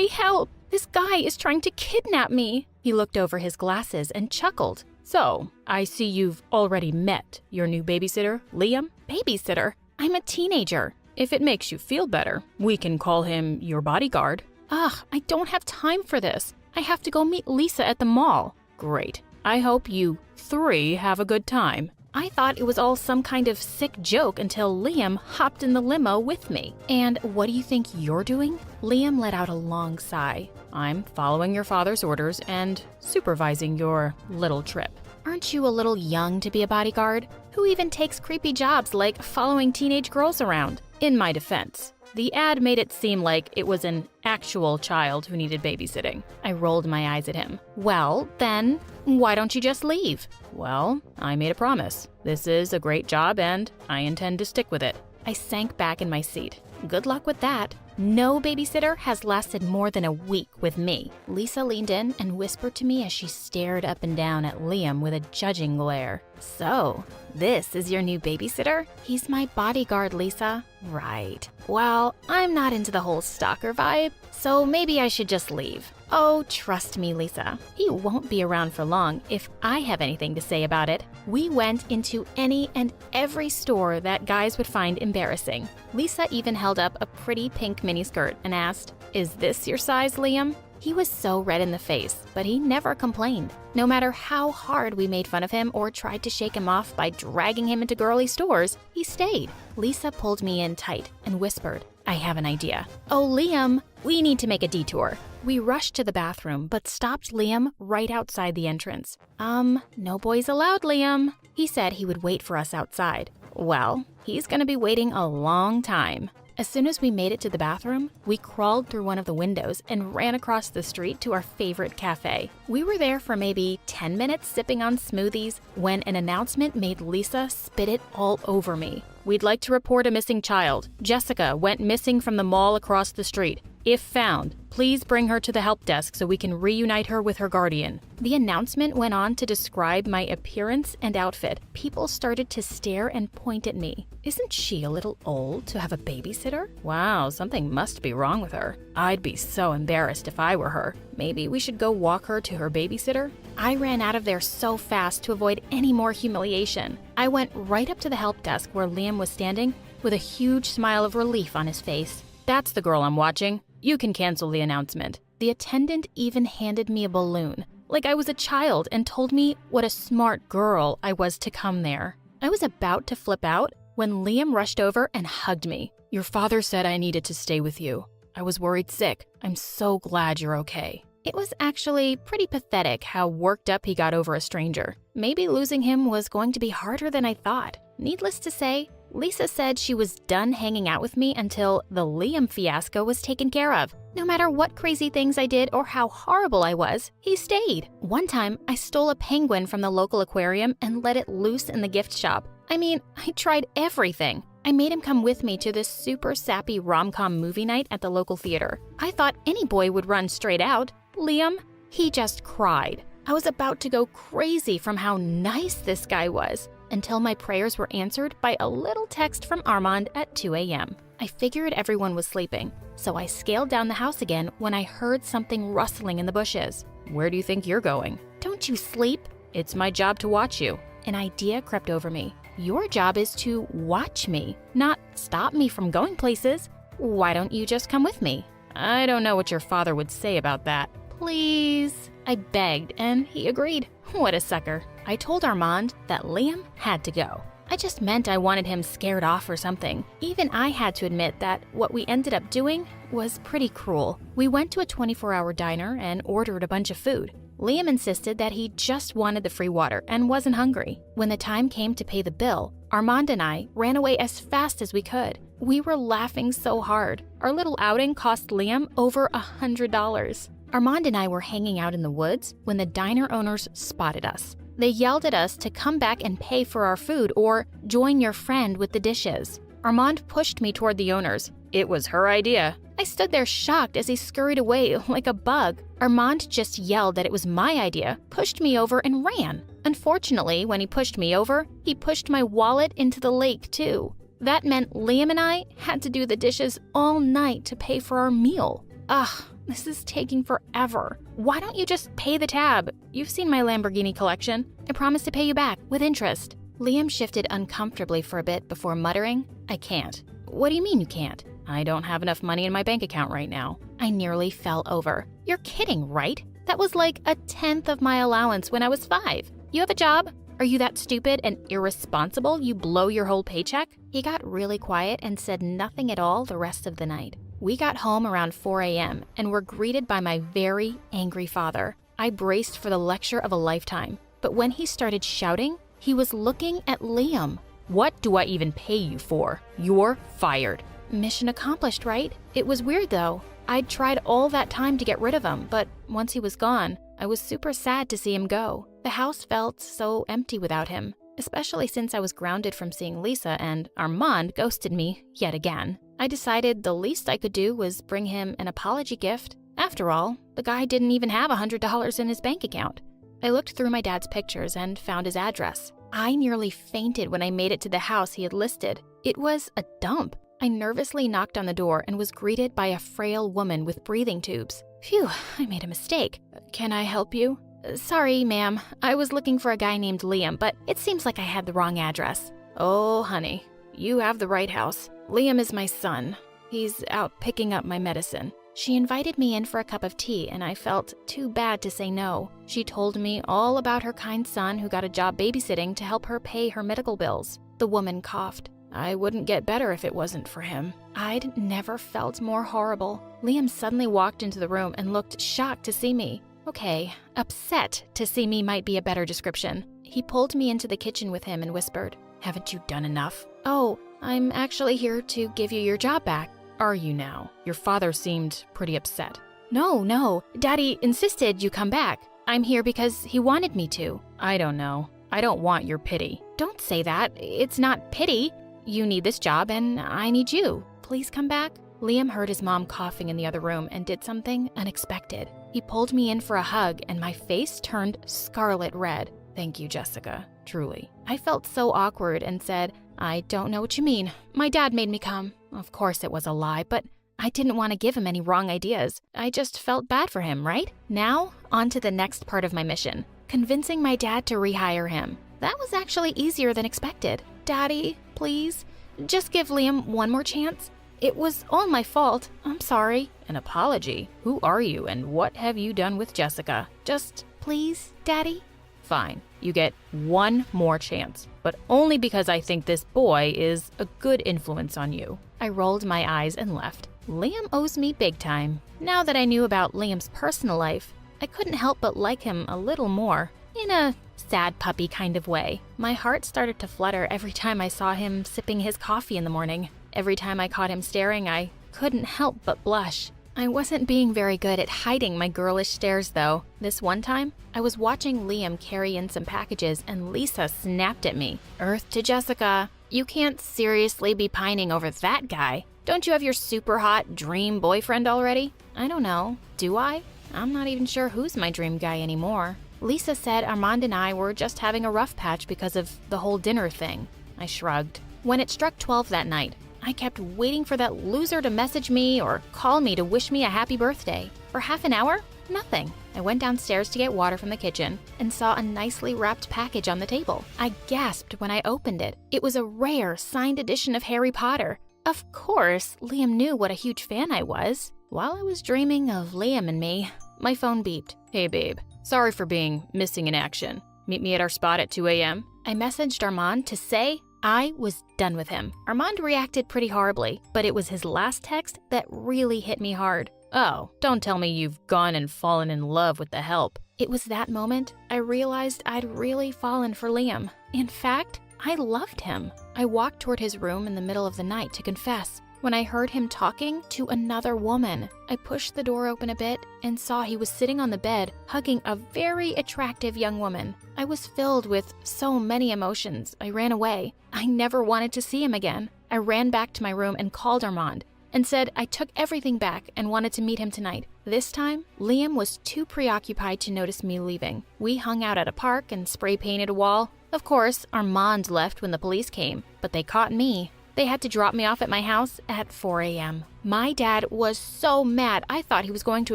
help! This guy is trying to kidnap me. He looked over his glasses and chuckled. So, I see you've already met your new babysitter, Liam? Babysitter? I'm a teenager. If it makes you feel better, we can call him your bodyguard. Ugh, I don't have time for this. I have to go meet Lisa at the mall. Great. I hope you 3 have a good time. I thought it was all some kind of sick joke until Liam hopped in the limo with me. And what do you think you're doing? Liam let out a long sigh. I'm following your father's orders and supervising your little trip. Aren't you a little young to be a bodyguard? Who even takes creepy jobs like following teenage girls around? In my defense, the ad made it seem like it was an actual child who needed babysitting. I rolled my eyes at him. Well, then, why don't you just leave? Well, I made a promise. This is a great job and I intend to stick with it. I sank back in my seat. Good luck with that. No babysitter has lasted more than a week with me. Lisa leaned in and whispered to me as she stared up and down at Liam with a judging glare. So, this is your new babysitter? He's my bodyguard, Lisa. Right. Well, I'm not into the whole stalker vibe, so maybe I should just leave. Oh, trust me, Lisa. He won't be around for long if I have anything to say about it. We went into any and every store that guys would find embarrassing. Lisa even held up a pretty pink miniskirt and asked, "Is this your size, Liam?" He was so red in the face, but he never complained. No matter how hard we made fun of him or tried to shake him off by dragging him into girly stores, he stayed. Lisa pulled me in tight and whispered, "I have an idea." "Oh, Liam, we need to make a detour." We rushed to the bathroom, but stopped Liam right outside the entrance. No boys allowed, Liam." He said he would wait for us outside. Well, he's gonna be waiting a long time. As soon as we made it to the bathroom, we crawled through one of the windows and ran across the street to our favorite cafe. We were there for maybe 10 minutes sipping on smoothies when an announcement made Lisa spit it all over me. We'd like to report a missing child. Jessica went missing from the mall across the street. If found, please bring her to the help desk so we can reunite her with her guardian. The announcement went on to describe my appearance and outfit. People started to stare and point at me. Isn't she a little old to have a babysitter? Wow, something must be wrong with her. I'd be so embarrassed if I were her. Maybe we should go walk her to her babysitter? I ran out of there so fast to avoid any more humiliation. I went right up to the help desk where Liam was standing with a huge smile of relief on his face. "That's the girl I'm watching. You can cancel the announcement." The attendant even handed me a balloon, like I was a child, and told me what a smart girl I was to come there. I was about to flip out when Liam rushed over and hugged me. "Your father said I needed to stay with you. I was worried sick. I'm so glad you're okay." It was actually pretty pathetic how worked up he got over a stranger. Maybe losing him was going to be harder than I thought. Needless to say, Lisa said she was done hanging out with me until the Liam fiasco was taken care of. No matter what crazy things I did or how horrible I was, he stayed. One time, I stole a penguin from the local aquarium and let it loose in the gift shop. I mean, I tried everything. I made him come with me to this super sappy rom-com movie night at the local theater. I thought any boy would run straight out. Liam, he just cried. I was about to go crazy from how nice this guy was, until my prayers were answered by a little text from Armand at 2 a.m. I figured everyone was sleeping, so I scaled down the house again when I heard something rustling in the bushes. "Where do you think you're going?" "Don't you sleep?" "It's my job to watch you." An idea crept over me. Your job is to watch me, not stop me from going places. Why don't you just come with me? I don't know what your father would say about that. Please. I begged, and he agreed. What a sucker. I told Armand that Liam had to go. I just meant I wanted him scared off or something. Even I had to admit that what we ended up doing was pretty cruel. We went to a 24-hour diner and ordered a bunch of food. Liam insisted that he just wanted the free water and wasn't hungry. When the time came to pay the bill, Armand and I ran away as fast as we could. We were laughing so hard. Our little outing cost Liam over $100. Armand and I were hanging out in the woods when the diner owners spotted us. They yelled at us to come back and pay for our food or join your friend with the dishes. Armand pushed me toward the owners. It was her idea. I stood there shocked as he scurried away like a bug. Armand just yelled that it was my idea, pushed me over, and ran. Unfortunately, when he pushed me over, he pushed my wallet into the lake too. That meant Liam and I had to do the dishes all night to pay for our meal. Ugh, This is taking forever. Why don't you just pay the tab? You've seen my Lamborghini collection. I promise to pay you back with interest. Liam shifted uncomfortably for a bit before muttering, I can't. What do you mean you can't? I don't have enough money in my bank account right now. I nearly fell over. You're kidding, right? That was like a 10th of my allowance when I was 5. You have a job? Are you that stupid and irresponsible you blow your whole paycheck? He got really quiet and said nothing at all the rest of the night. We got home around 4 a.m. and were greeted by my very angry father. I braced for the lecture of a lifetime, but when he started shouting, he was looking at Liam. What do I even pay you for? You're fired. Mission accomplished, right? It was weird though. I'd tried all that time to get rid of him, but once he was gone, I was super sad to see him go. The house felt so empty without him, especially since I was grounded from seeing Lisa and Armand ghosted me yet again. I decided the least I could do was bring him an apology gift. After all, the guy didn't even have $100 in his bank account. I looked through my dad's pictures and found his address. I nearly fainted when I made it to the house he had listed. It was a dump. I nervously knocked on the door and was greeted by a frail woman with breathing tubes. Phew, I made a mistake. Can I help you? Sorry, ma'am. I was looking for a guy named Liam, but it seems like I had the wrong address. Oh, honey, you have the right house. Liam is my son. He's out picking up my medicine. She invited me in for a cup of tea, and I felt too bad to say no. She told me all about her kind son who got a job babysitting to help her pay her medical bills. The woman coughed. I wouldn't get better if it wasn't for him. I'd never felt more horrible. Liam suddenly walked into the room and looked shocked to see me. Okay, upset to see me might be a better description. He pulled me into the kitchen with him and whispered, Haven't you done enough? Oh, I'm actually here to give you your job back. Are you now? Your father seemed pretty upset. No, Daddy insisted you come back. I'm here because he wanted me to. I don't know. I don't want your pity. Don't say that. It's not pity. You need this job and I need you. Please come back. Liam heard his mom coughing in the other room and did something unexpected. He pulled me in for a hug and my face turned scarlet red. Thank you, Jessica. Truly. I felt so awkward and said, I don't know what you mean. My dad made me come. Of course it was a lie, but I didn't want to give him any wrong ideas. I just felt bad for him, right? Now, on to the next part of my mission. Convincing my dad to rehire him. That was actually easier than expected. Daddy, please, just give Liam one more chance. It was all my fault. I'm sorry. An apology? Who are you and what have you done with Jessica? Just please, Daddy? Fine. You get one more chance, but only because I think this boy is a good influence on you. I rolled my eyes and left. Liam owes me big time. Now that I knew about Liam's personal life, I couldn't help but like him a little more. In a sad puppy kind of way. My heart started to flutter every time I saw him sipping his coffee in the morning. Every time I caught him staring, I couldn't help but blush. I wasn't being very good at hiding my girlish stares though. This one time, I was watching Liam carry in some packages and Lisa snapped at me. Earth to Jessica, you can't seriously be pining over that guy. Don't you have your super hot dream boyfriend already? I don't know. Do I? I'm not even sure who's my dream guy anymore. Lisa said Armand and I were just having a rough patch because of the whole dinner thing. I shrugged. When it struck 12 that night, I kept waiting for that loser to message me or call me to wish me a happy birthday. For half an hour, nothing. I went downstairs to get water from the kitchen and saw a nicely wrapped package on the table. I gasped when I opened it. It was a rare, signed edition of Harry Potter. Of course, Liam knew what a huge fan I was. While I was dreaming of Liam and me, my phone beeped. Hey babe, sorry for being missing in action. Meet me at our spot at 2 a.m. I messaged Armand to say I was done with him. Armand reacted pretty horribly, but it was his last text that really hit me hard. Oh, don't tell me you've gone and fallen in love with the help. It was that moment I realized I'd really fallen for Liam. In fact, I loved him. I walked toward his room in the middle of the night to confess. When I heard him talking to another woman, I pushed the door open a bit and saw he was sitting on the bed, hugging a very attractive young woman. I was filled with so many emotions, I ran away. I never wanted to see him again. I ran back to my room and called Armand and said I took everything back and wanted to meet him tonight. This time, Liam was too preoccupied to notice me leaving. We hung out at a park and spray painted a wall. Of course, Armand left when the police came, but they caught me. They had to drop me off at my house at 4 a.m. My dad was so mad I thought he was going to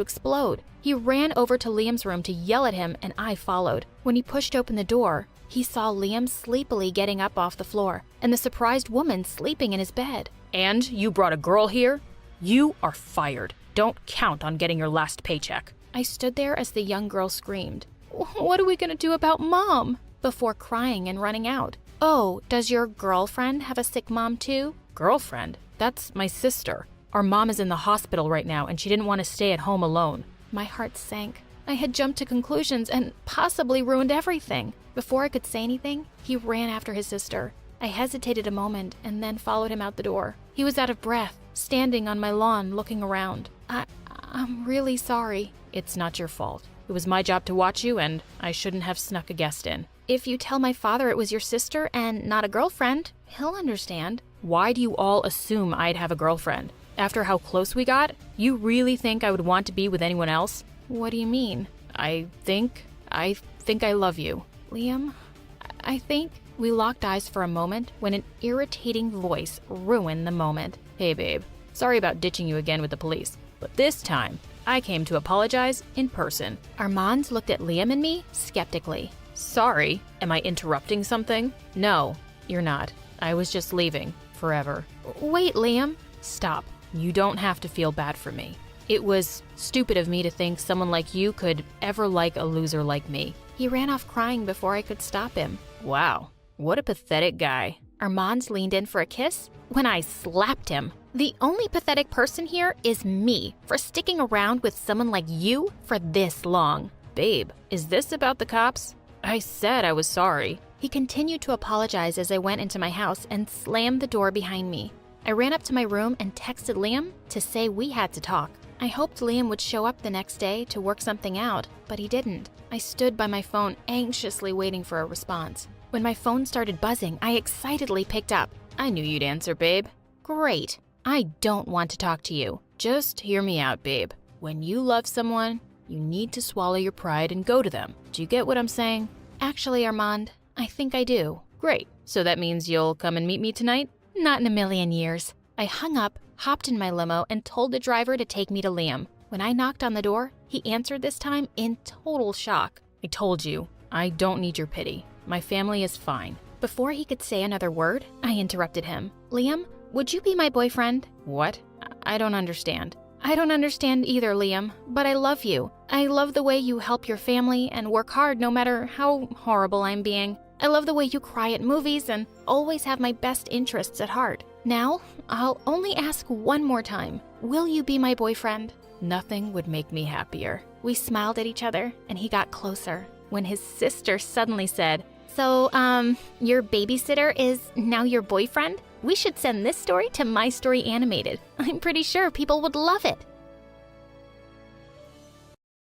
explode. He ran over to Liam's room to yell at him, and I followed. When he pushed open the door, he saw Liam sleepily getting up off the floor and the surprised woman sleeping in his bed. And you brought a girl here? You are fired. Don't count on getting your last paycheck. I stood there as the young girl screamed, "What are we going to do about Mom?" before crying and running out. "Oh, does your girlfriend have a sick mom too?" Girlfriend? That's my sister. Our mom is in the hospital right now and she didn't want to stay at home alone. My heart sank. I had jumped to conclusions and possibly ruined everything. Before I could say anything, he ran after his sister. I hesitated a moment and then followed him out the door. He was out of breath, standing on my lawn looking around. I'm really sorry. It's not your fault. It was my job to watch you and I shouldn't have snuck a guest in. If you tell my father it was your sister and not a girlfriend, he'll understand. Why do you all assume I'd have a girlfriend? After how close we got, you really think I would want to be with anyone else? What do you mean? I think I love you. Liam, I think... We locked eyes for a moment when an irritating voice ruined the moment. Hey babe, sorry about ditching you again with the police, but this time I came to apologize in person. Armand looked at Liam and me skeptically. Sorry, am I interrupting something? No, you're not. I was just leaving, forever. Wait, Liam. Stop. You don't have to feel bad for me. It was stupid of me to think someone like you could ever like a loser like me. He ran off crying before I could stop him. Wow, what a pathetic guy. Armand leaned in for a kiss when I slapped him. The only pathetic person here is me for sticking around with someone like you for this long. Babe, is this about the cops? I said I was sorry. He continued to apologize as I went into my house and slammed the door behind me. I ran up to my room and texted Liam to say we had to talk. I hoped Liam would show up the next day to work something out, but he didn't. I stood by my phone anxiously waiting for a response. When my phone started buzzing, I excitedly picked up. I knew you'd answer, babe. Great. I don't want to talk to you. Just hear me out, babe. When you love someone, you need to swallow your pride and go to them. Do you get what I'm saying? Actually, Armand, I think I do. Great. So that means you'll come and meet me tonight? Not in a million years. I hung up, hopped in my limo, and told the driver to take me to Liam. When I knocked on the door, he answered this time in total shock. I told you, I don't need your pity. My family is fine. Before he could say another word, I interrupted him. Liam, would you be my boyfriend? What? I don't understand. I don't understand either, Liam, but I love you. I love the way you help your family and work hard no matter how horrible I'm being. I love the way you cry at movies and always have my best interests at heart. Now, I'll only ask one more time. Will you be my boyfriend? Nothing would make me happier. We smiled at each other and he got closer when his sister suddenly said, "So, your babysitter is now your boyfriend? We should send this story to My Story Animated. I'm pretty sure people would love it."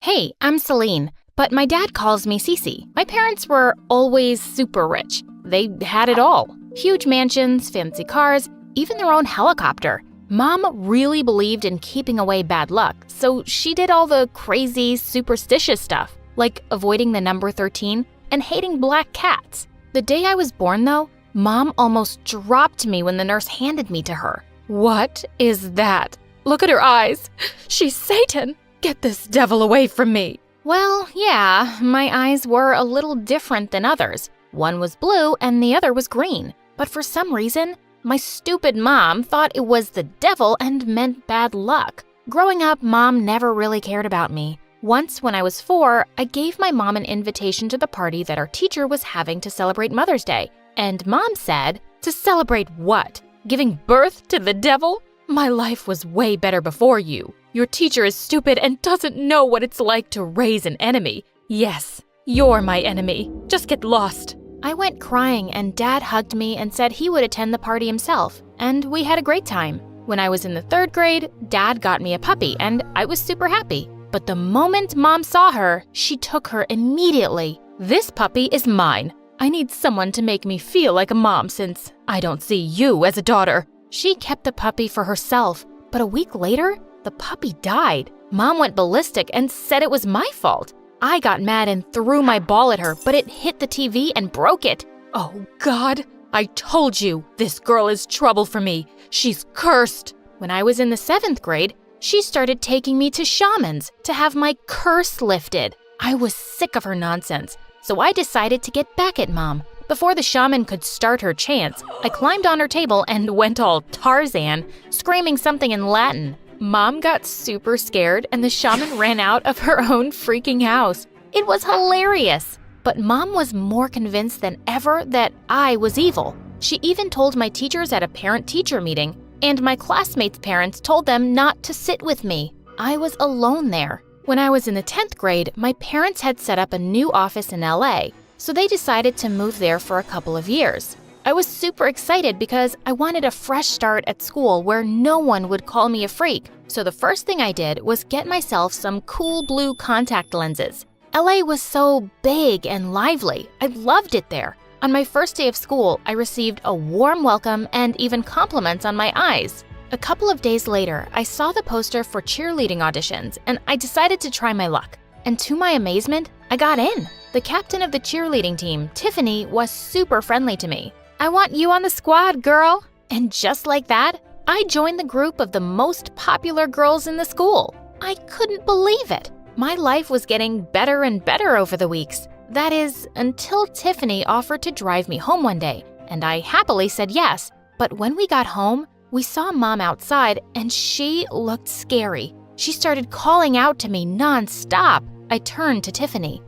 Hey, I'm Celine, but my dad calls me Cece. My parents were always super rich. They had it all. Huge mansions, fancy cars, even their own helicopter. Mom really believed in keeping away bad luck, so she did all the crazy, superstitious stuff, like avoiding the number 13 and hating black cats. The day I was born, though, Mom almost dropped me when the nurse handed me to her. What is that? Look at her eyes. She's Satan. Get this devil away from me. Well, yeah, my eyes were a little different than others. One was blue and the other was green. But for some reason, my stupid mom thought it was the devil and meant bad luck. Growing up, Mom never really cared about me. Once, when I was 4, I gave my mom an invitation to the party that our teacher was having to celebrate Mother's Day. And Mom said, "To celebrate what? Giving birth to the devil? My life was way better before you. Your teacher is stupid and doesn't know what it's like to raise an enemy. Yes, you're my enemy. Just get lost." I went crying and Dad hugged me and said he would attend the party himself, and we had a great time. When I was in the 3rd grade, Dad got me a puppy and I was super happy. But the moment Mom saw her, she took her immediately. "This puppy is mine. I need someone to make me feel like a mom since I don't see you as a daughter." She kept the puppy for herself, but a week later, the puppy died. Mom went ballistic and said it was my fault. I got mad and threw my ball at her, but it hit the TV and broke it. Oh God, I told you, this girl is trouble for me. She's cursed. When I was in the 7th grade, she started taking me to shamans to have my curse lifted. I was sick of her nonsense, so I decided to get back at Mom. Before the shaman could start her chants, I climbed on her table and went all Tarzan, screaming something in Latin. Mom got super scared and the shaman ran out of her own freaking house. It was hilarious. But Mom was more convinced than ever that I was evil. She even told my teachers at a parent-teacher meeting, and my classmates' parents told them not to sit with me. I was alone there. When I was in the 10th grade, my parents had set up a new office in LA, so they decided to move there for a couple of years. I was super excited because I wanted a fresh start at school where no one would call me a freak. So the first thing I did was get myself some cool blue contact lenses. LA was so big and lively. I loved it there. On my first day of school, I received a warm welcome and even compliments on my eyes. A couple of days later, I saw the poster for cheerleading auditions and I decided to try my luck. And to my amazement, I got in. The captain of the cheerleading team, Tiffany, was super friendly to me. "I want you on the squad, girl." And just like that, I joined the group of the most popular girls in the school. I couldn't believe it. My life was getting better and better over the weeks. That is, until Tiffany offered to drive me home one day, and I happily said yes. But when we got home, we saw Mom outside, and she looked scary. She started calling out to me non-stop. I turned to Tiffany.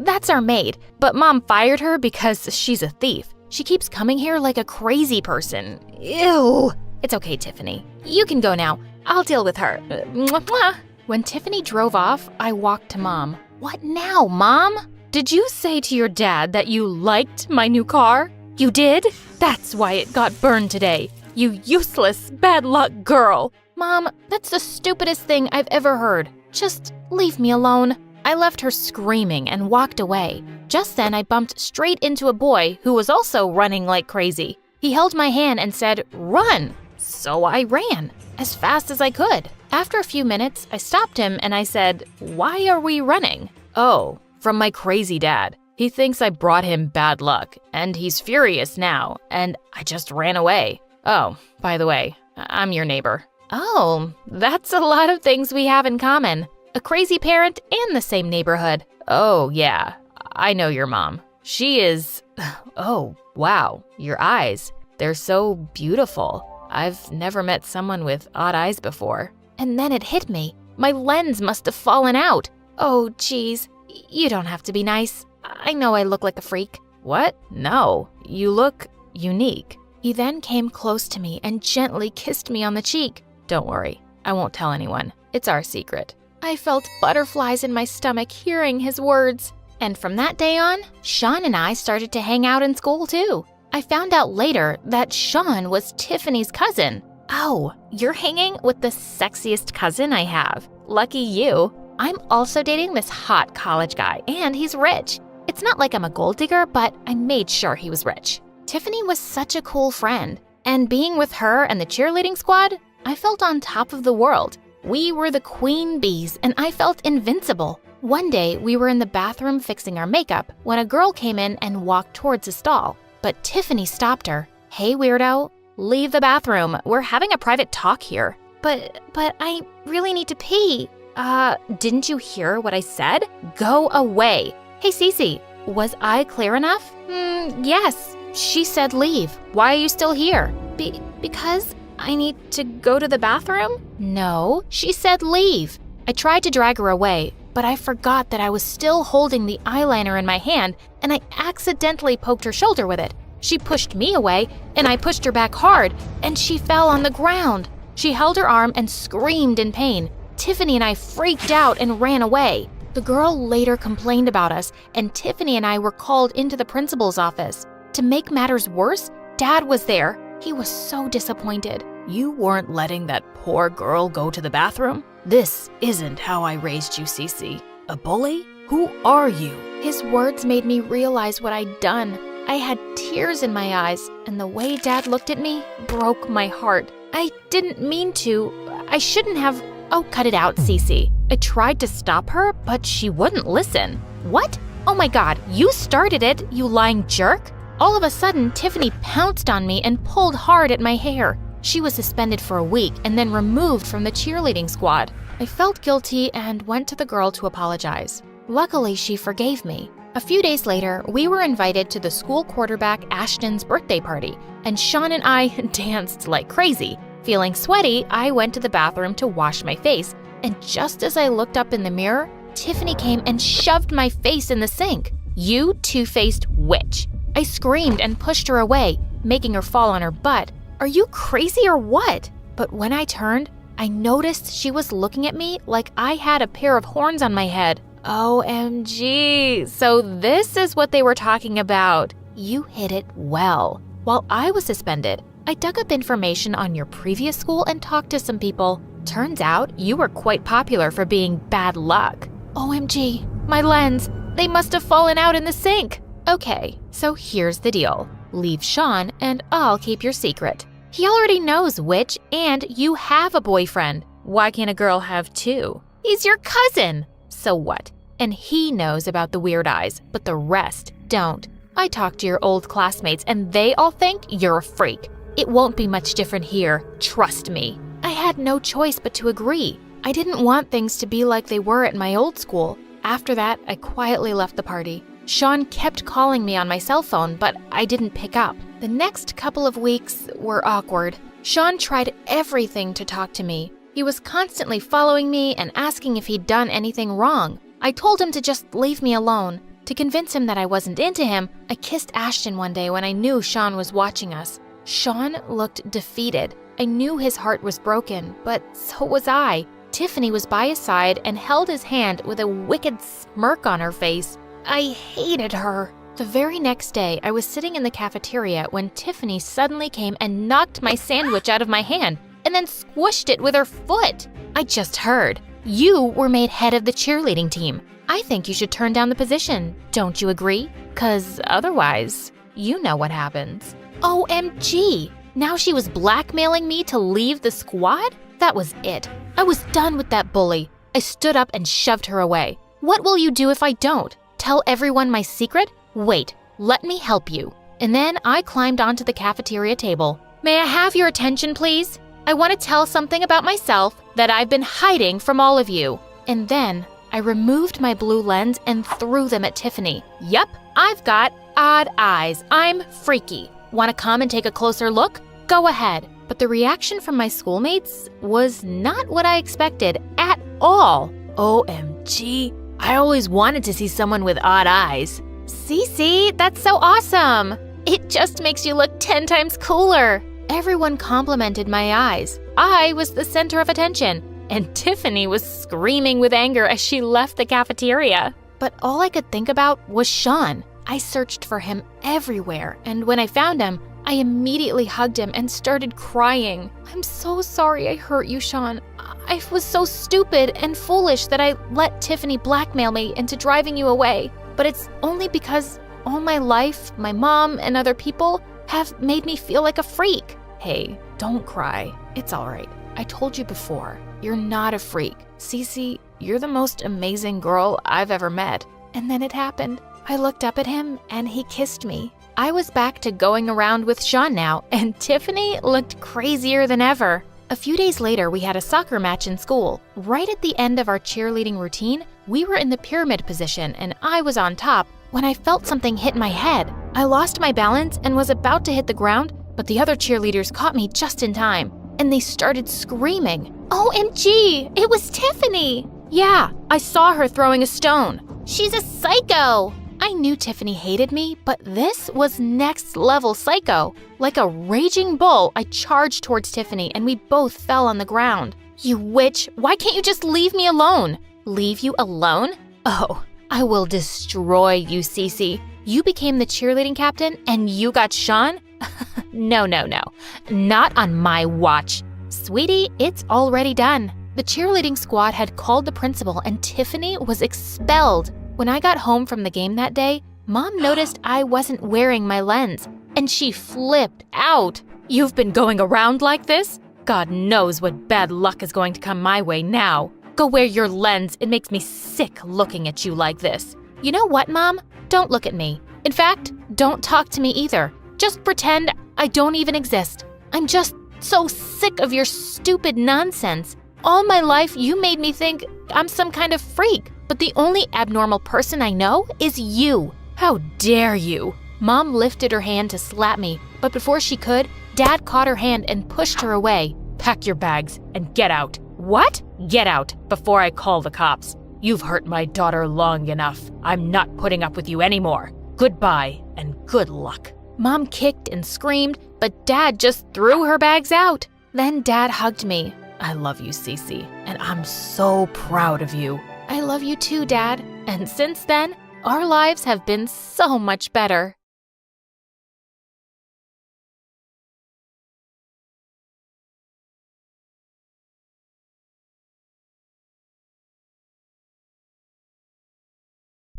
"That's our maid, but Mom fired her because she's a thief. She keeps coming here like a crazy person. Ew." "It's okay, Tiffany. You can go now. I'll deal with her." Mwah. When Tiffany drove off, I walked to Mom. "What now, Mom?" "Did you say to your dad that you liked my new car?" "You did? That's why it got burned today. You useless, bad luck girl." "Mom, that's the stupidest thing I've ever heard. Just leave me alone." I left her screaming and walked away. Just then, I bumped straight into a boy who was also running like crazy. He held my hand and said, "Run." So I ran as fast as I could. After a few minutes, I stopped him and I said, "Why are we running?" "Oh, from my crazy dad. He thinks I brought him bad luck, and he's furious now, and I just ran away. Oh, by the way, I'm your neighbor." "Oh, that's a lot of things we have in common. A crazy parent and the same neighborhood." "Oh, yeah, I know your mom. She is... Oh, wow, your eyes. They're so beautiful. I've never met someone with odd eyes before." And then it hit me. My lens must have fallen out. "Oh, geez, you don't have to be nice. I know I look like a freak." "What? No, you look unique." He then came close to me and gently kissed me on the cheek. "Don't worry, I won't tell anyone. It's our secret." I felt butterflies in my stomach hearing his words. And from that day on, Sean and I started to hang out in school too. I found out later that Sean was Tiffany's cousin. "Oh, you're hanging with the sexiest cousin I have. Lucky you." I'm also dating this hot college guy, and he's rich. It's not like I'm a gold digger, but I made sure he was rich. Tiffany was such a cool friend, and being with her and the cheerleading squad, I felt on top of the world. We were the queen bees, and I felt invincible. One day, we were in the bathroom fixing our makeup when a girl came in and walked towards a stall, but Tiffany stopped her. "Hey, weirdo, leave the bathroom. We're having a private talk here." But I really need to pee." Didn't you hear what I said? Go away." "Hey, Cece, was I clear enough?" Yes. She said leave. Why are you still here?" Because I need to go to the bathroom." "No, she said leave." I tried to drag her away, but I forgot that I was still holding the eyeliner in my hand, and I accidentally poked her shoulder with it. She pushed me away, and I pushed her back hard, and she fell on the ground. She held her arm and screamed in pain. Tiffany and I freaked out and ran away. The girl later complained about us, and Tiffany and I were called into the principal's office. To make matters worse, Dad was there. He was so disappointed. "You weren't letting that poor girl go to the bathroom? This isn't how I raised you, Cece. A bully? Who are you?" His words made me realize what I'd done. I had tears in my eyes, and the way Dad looked at me broke my heart. I didn't mean to. I shouldn't have. "Oh, cut it out, Cece." I tried to stop her, but she wouldn't listen. "What? Oh my God, you started it, you lying jerk." All of a sudden, Tiffany pounced on me and pulled hard at my hair. She was suspended for a week and then removed from the cheerleading squad. I felt guilty and went to the girl to apologize. Luckily, she forgave me. A few days later, we were invited to the school quarterback Ashton's birthday party, and Sean and I danced like crazy. Feeling sweaty, I went to the bathroom to wash my face, and just as I looked up in the mirror, Tiffany came and shoved my face in the sink. "You two-faced witch!" I screamed and pushed her away, making her fall on her butt. "Are you crazy or what?" But when I turned, I noticed she was looking at me like I had a pair of horns on my head. OMG, so this is what they were talking about. You hid it well. While I was suspended, I dug up information on your previous school and talked to some people. Turns out you were quite popular for being bad luck. OMG, my lens, they must have fallen out in the sink. Okay, so here's the deal. Leave Sean and I'll keep your secret. He already knows which, and you have a boyfriend. Why can't a girl have two? He's your cousin. So what? And he knows about the weird eyes, but the rest don't. I talked to your old classmates and they all think you're a freak. It won't be much different here, trust me. I had no choice but to agree. I didn't want things to be like they were at my old school. After that, I quietly left the party. Sean kept calling me on my cell phone, but I didn't pick up. The next couple of weeks were awkward. Sean tried everything to talk to me. He was constantly following me and asking if he'd done anything wrong. I told him to just leave me alone. To convince him that I wasn't into him, I kissed Ashton one day when I knew Sean was watching us. Sean looked defeated. I knew his heart was broken, but so was I. Tiffany was by his side and held his hand with a wicked smirk on her face. I hated her. The very next day, I was sitting in the cafeteria when Tiffany suddenly came and knocked my sandwich out of my hand and then squished it with her foot. I just heard. You were made head of the cheerleading team. I think you should turn down the position. Don't you agree? 'Cause otherwise, you know what happens. OMG! Now she was blackmailing me to leave the squad? That was it. I was done with that bully. I stood up and shoved her away. What will you do if I don't? Tell everyone my secret? Wait, let me help you. And then I climbed onto the cafeteria table. May I have your attention, please? I want to tell something about myself that I've been hiding from all of you. And then I removed my blue lens and threw them at Tiffany. Yup, I've got odd eyes. I'm freaky. Want to come and take a closer look? Go ahead. But the reaction from my schoolmates was not what I expected at all. OMG, I always wanted to see someone with odd eyes. Cece, that's so awesome. It just makes you look 10 times cooler. Everyone complimented my eyes. I was the center of attention, and Tiffany was screaming with anger as she left the cafeteria. But all I could think about was Sean. I searched for him everywhere, and when I found him, I immediately hugged him and started crying. I'm so sorry I hurt you, Sean. I was so stupid and foolish that I let Tiffany blackmail me into driving you away. But it's only because all my life, my mom and other people have made me feel like a freak. Hey, don't cry. It's all right. I told you before, you're not a freak. Cece, you're the most amazing girl I've ever met. And then it happened. I looked up at him and he kissed me. I was back to going around with Sean now, and Tiffany looked crazier than ever. A few days later, we had a soccer match in school. Right at the end of our cheerleading routine, we were in the pyramid position and I was on top when I felt something hit my head. I lost my balance and was about to hit the ground, but the other cheerleaders caught me just in time, and they started screaming. OMG, it was Tiffany! Yeah, I saw her throwing a stone. She's a psycho! I knew Tiffany hated me, but this was next level psycho. Like a raging bull, I charged towards Tiffany and we both fell on the ground. You witch, why can't you just leave me alone? Leave you alone? Oh, I will destroy you, Cece. You became the cheerleading captain and you got Sean? No. Not on my watch. Sweetie, it's already done. The cheerleading squad had called the principal and Tiffany was expelled. When I got home from the game that day, Mom noticed I wasn't wearing my lens, and she flipped out. You've been going around like this? God knows what bad luck is going to come my way now. Go wear your lens. It makes me sick looking at you like this. You know what, Mom? Don't look at me. In fact, don't talk to me either. Just pretend I don't even exist. I'm just so sick of your stupid nonsense. All my life, you made me think I'm some kind of freak, but the only abnormal person I know is you. How dare you? Mom lifted her hand to slap me, but before she could, Dad caught her hand and pushed her away. Pack your bags and get out. What? Get out before I call the cops. You've hurt my daughter long enough. I'm not putting up with you anymore. Goodbye and good luck. Mom kicked and screamed, but Dad just threw her bags out. Then Dad hugged me. I love you, Cece, and I'm so proud of you. I love you too, Dad. And since then, our lives have been so much better.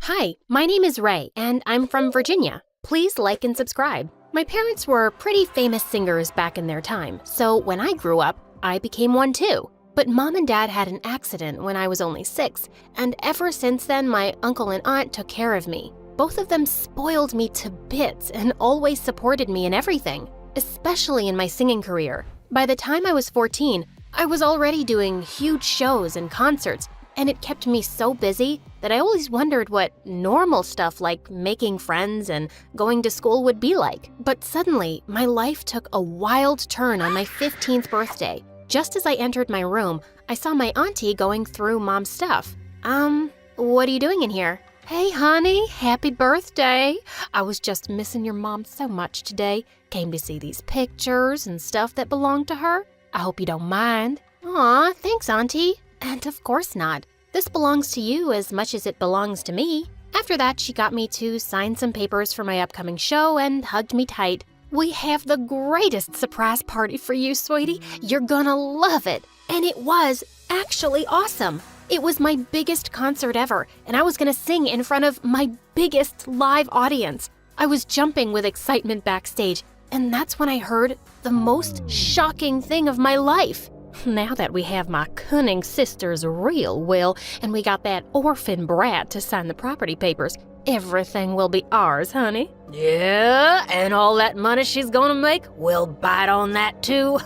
Hi, my name is Ray, and I'm from Virginia. Please like and subscribe. My parents were pretty famous singers back in their time, so when I grew up, I became one too. But Mom and Dad had an accident when I was only 6, and ever since then, my uncle and aunt took care of me. Both of them spoiled me to bits and always supported me in everything, especially in my singing career. By the time I was 14, I was already doing huge shows and concerts, and it kept me so busy that I always wondered what normal stuff like making friends and going to school would be like. But suddenly, my life took a wild turn on my 15th birthday. Just as I entered my room, I saw my auntie going through Mom's stuff. What are you doing in here? Hey, honey, happy birthday. I was just missing your mom so much today. Came to see these pictures and stuff that belonged to her. I hope you don't mind. Aw, thanks, auntie. And of course not. This belongs to you as much as it belongs to me. After that, she got me to sign some papers for my upcoming show and hugged me tight. We have the greatest surprise party for you, sweetie. You're gonna love it. And it was actually awesome. It was my biggest concert ever, and I was gonna sing in front of my biggest live audience. I was jumping with excitement backstage, and that's when I heard the most shocking thing of my life. Now that we have my cunning sister's real will, and we got that orphan brat to sign the property papers, everything will be ours, honey. Yeah, and all that money she's gonna make, we'll bite on that too.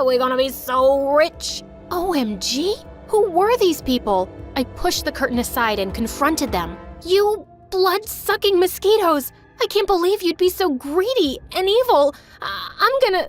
We're gonna be so rich. OMG, who were these people? I pushed the curtain aside and confronted them. You blood-sucking mosquitoes! I can't believe you'd be so greedy and evil. I'm gonna...